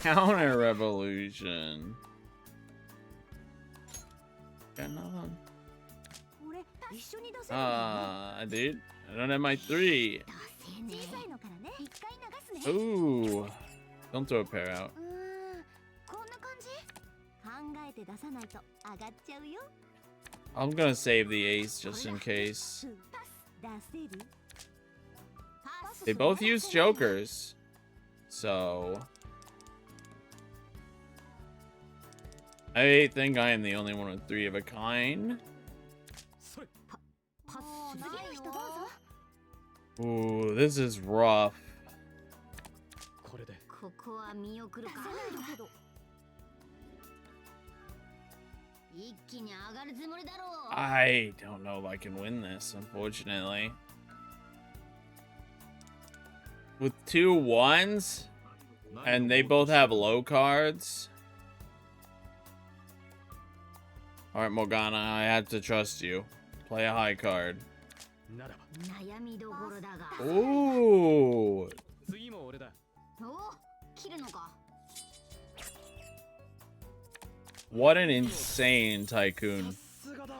Speaker 2: Counter revolution. Got nothing. Dude, I don't have my 3. Ooh, don't throw a pair out. I'm gonna save the ace just in case. They both use jokers, so I think I am the only one with 3 of a kind. Ooh, this is rough.
Speaker 5: ここは見送るか。一気に上がるつもりだろう。
Speaker 2: I don't know if I can win this, unfortunately. With 2 1s, and they both have low cards. Alright, Morgana, I had to trust you. Play a high card.
Speaker 5: 悩みどころだが。
Speaker 2: Ooh!
Speaker 13: 次も俺だ。
Speaker 5: お、切るのか。
Speaker 2: What an insane tycoon.
Speaker 5: 嘘、都落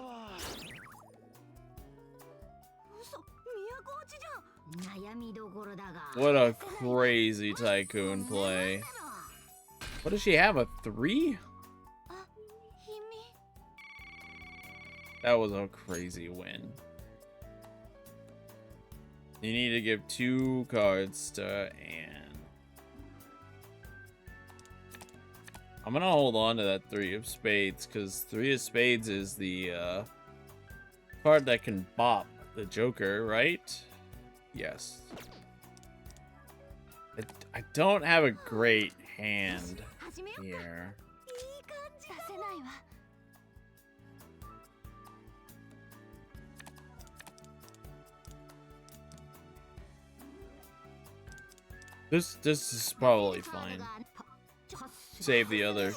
Speaker 5: ちじゃん。悩みどころだが。
Speaker 2: What a crazy tycoon play. What does she have? A 3? That was a crazy win. You need to give 2 cards to Anne. I'm gonna hold on to that 3 of spades, because 3 of spades is the card that can bop the Joker, right? Yes. I don't have a great hand here. This is probably fine. Save the other.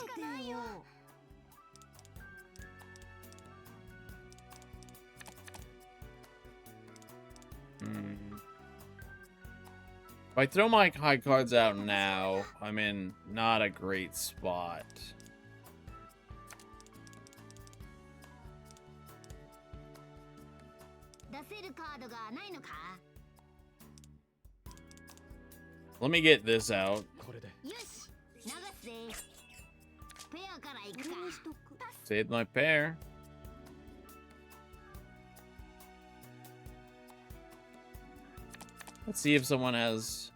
Speaker 2: If I throw my high cards out now, I'm in not a great spot. Let me get this out. Save my pair. Let's see if someone has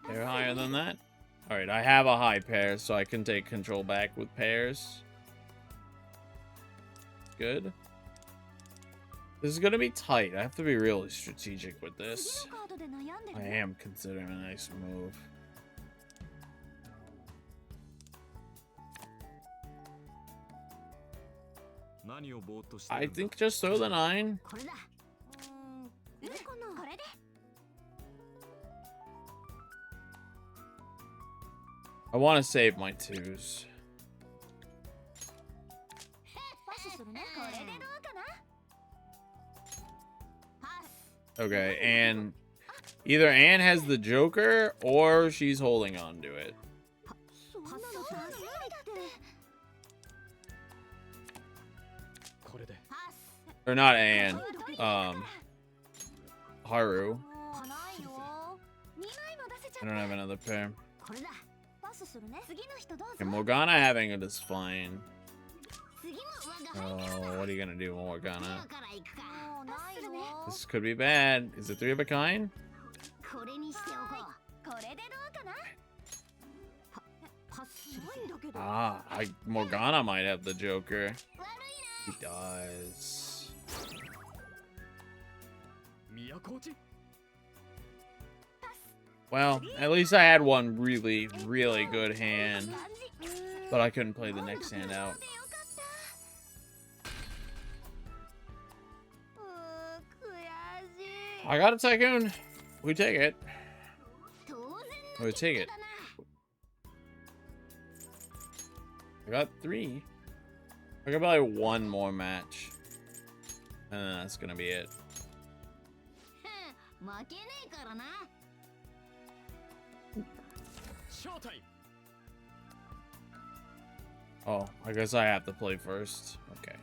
Speaker 2: pair higher than that. Alright, I have a high pair, so I can take control back with pairs. Good. This is gonna be tight. I have to be really strategic with this. I am considering a nice move. I think just throw the 9. I want to save my 2s. Okay, and either Anne has the Joker or she's holding on to it. Or not Anne. Haru. I don't have another pair. Okay, Morgana having it is fine. Oh, what are you gonna do, Morgana? This could be bad. Is it 3 of a kind? Ah, Morgana might have the Joker. He does. Well, at least I had one really, really good hand. But I couldn't play the next hand out. I got a tycoon. We take it. We take it. I got 3. I got probably 1 more match. And then that's gonna be it. Oh, I guess I have to play first. Okay.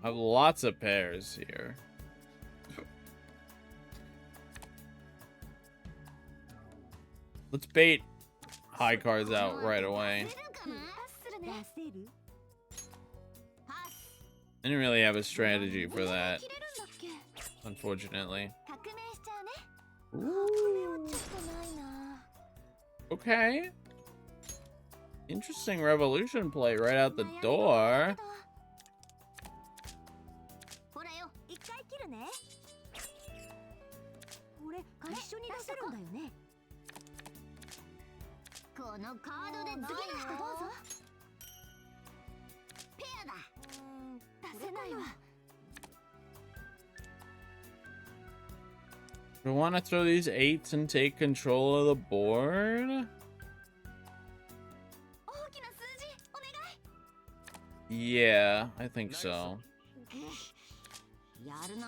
Speaker 2: I have lots of pairs here. Let's bait high cards out right away. I didn't really have a strategy for that, unfortunately. Ooh. Okay. Interesting revolution play right out the door.
Speaker 5: ほらよ、一回切るね。俺、一緒に出せるんだよね。このカードで次の人どうぞ。ペアだ。出せないわ。
Speaker 2: Do we want to throw these 8s and take control of the board? Yeah, I think so.
Speaker 5: やるな。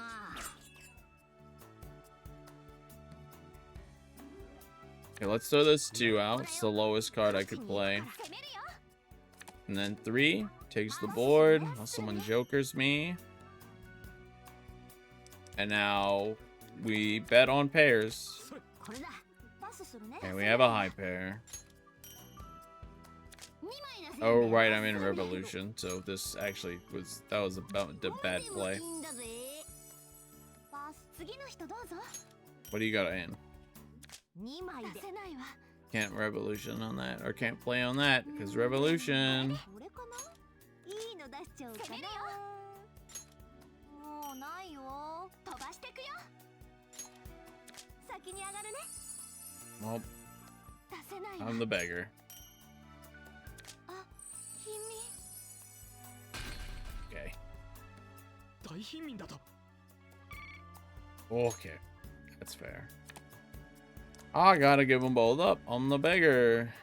Speaker 2: Okay, let's throw this 2 out. It's the lowest card I could play. And then 3 takes the board unless someone jokers me. And now we bet on pairs. And we have a high pair. Oh, right, I'm in Revolution. So this actually was, that was about the bad play. What do you got in? Can't Revolution on that, or can't play on that, because Revolution. Well, I'm the beggar. Okay. Okay, that's fair. I gotta give them both up. I'm the beggar.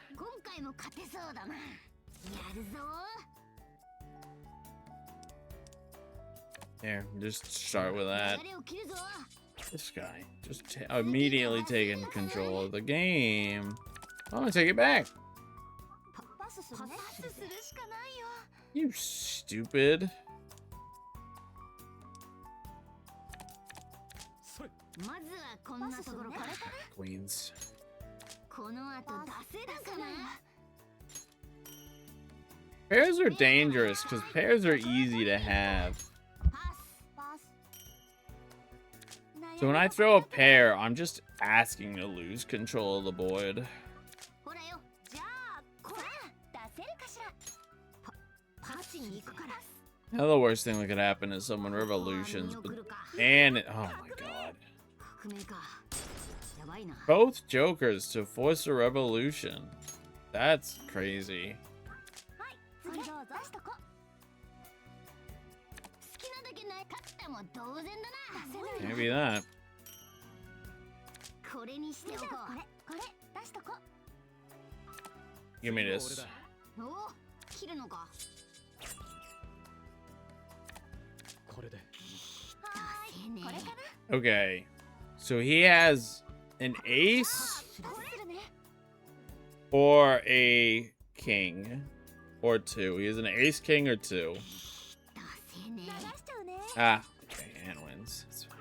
Speaker 2: There, just start with that. This guy just immediately taking control of the game. I'm gonna take it back. You stupid. Queens. Pairs are dangerous because pairs are easy to have. So when I throw a pair, I'm just asking to lose control of the board. Now the worst thing that could happen is someone revolutions, and oh my god. Both jokers to force a revolution. That's crazy. Maybe that. Give me this. Okay. So he has an ace or a king or 2. He has an ace, king, or 2. Ah, okay, and wins. That's fine.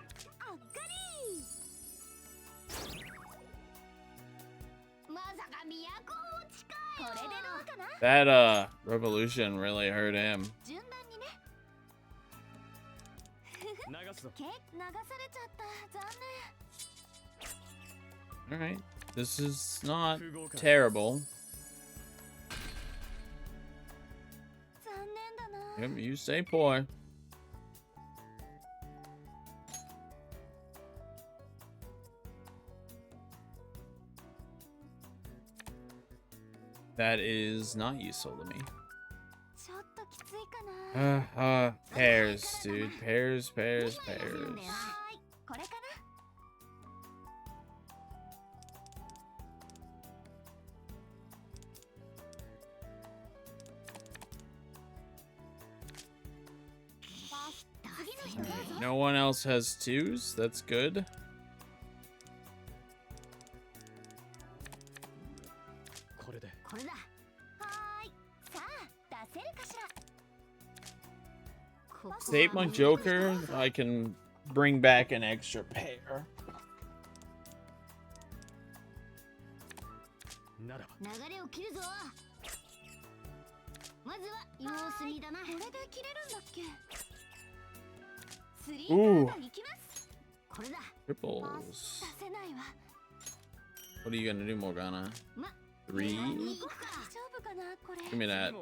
Speaker 2: That revolution really hurt him. Alright, this is not terrible. Yep, you stay poor. That is not useful to me. Pairs, dude. Pairs. No one else has 2s. That's good. Save my joker. I can bring back an extra pair. Ooh. Triples. What are you gonna do, Morgana? 3.
Speaker 15: 大丈夫かなこれ。
Speaker 2: Give me that.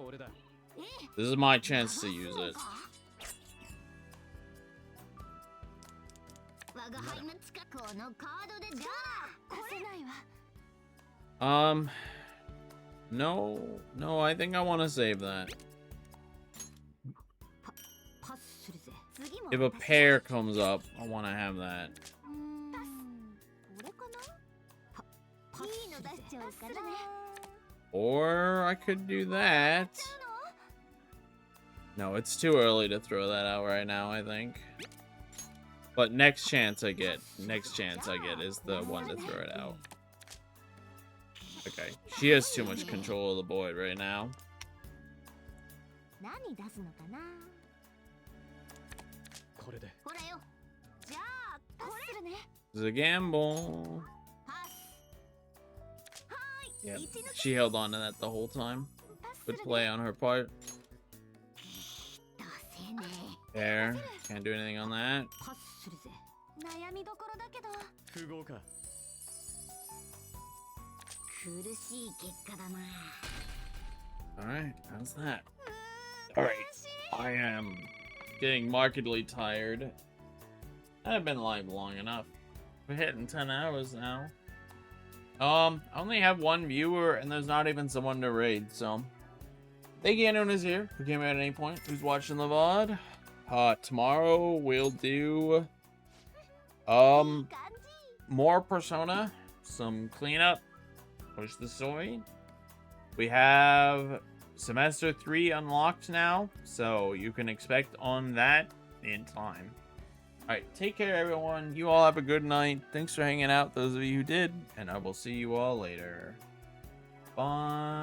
Speaker 2: This is my chance to use it.
Speaker 5: 我が輩の近くのカードでじゃあ
Speaker 15: 出せないわ。
Speaker 2: No, I think I want to save that.
Speaker 5: パスするぜ。次も
Speaker 2: If a pair comes up, I want to have that.
Speaker 15: これかな。
Speaker 5: いいの出しちゃおうかな。
Speaker 2: Or I could do that. No, it's too early to throw that out right now, I think. But next chance I get is the one to throw it out. Okay, she has too much control of the board right now.
Speaker 5: 何出すのかな。
Speaker 12: これで。
Speaker 5: ほらよ。じゃあこれするね。
Speaker 2: It's a gamble.
Speaker 5: パス。
Speaker 2: Yeah, she held on to that the whole time. Good play on her part.
Speaker 5: 出せね。
Speaker 2: There, can't do anything on that.
Speaker 5: パスするぜ。
Speaker 15: 悩みどころだけど。
Speaker 12: 符号か。
Speaker 5: 苦しい結果だな。
Speaker 2: Alright, how's that? Alright, I am getting markedly tired. I've been live long enough. We're hitting 10 hours now. I only have one viewer, and there's not even someone to raid, so... Thank you anyone who's here, who came out at any point, who's watching the VOD. Tomorrow we'll do... more Persona, some cleanup, push the story. We have Semester 3 unlocked now, so you can expect on that in time. Alright, take care everyone. You all have a good night. Thanks for hanging out, those of you who did, and I will see you all later. Bye.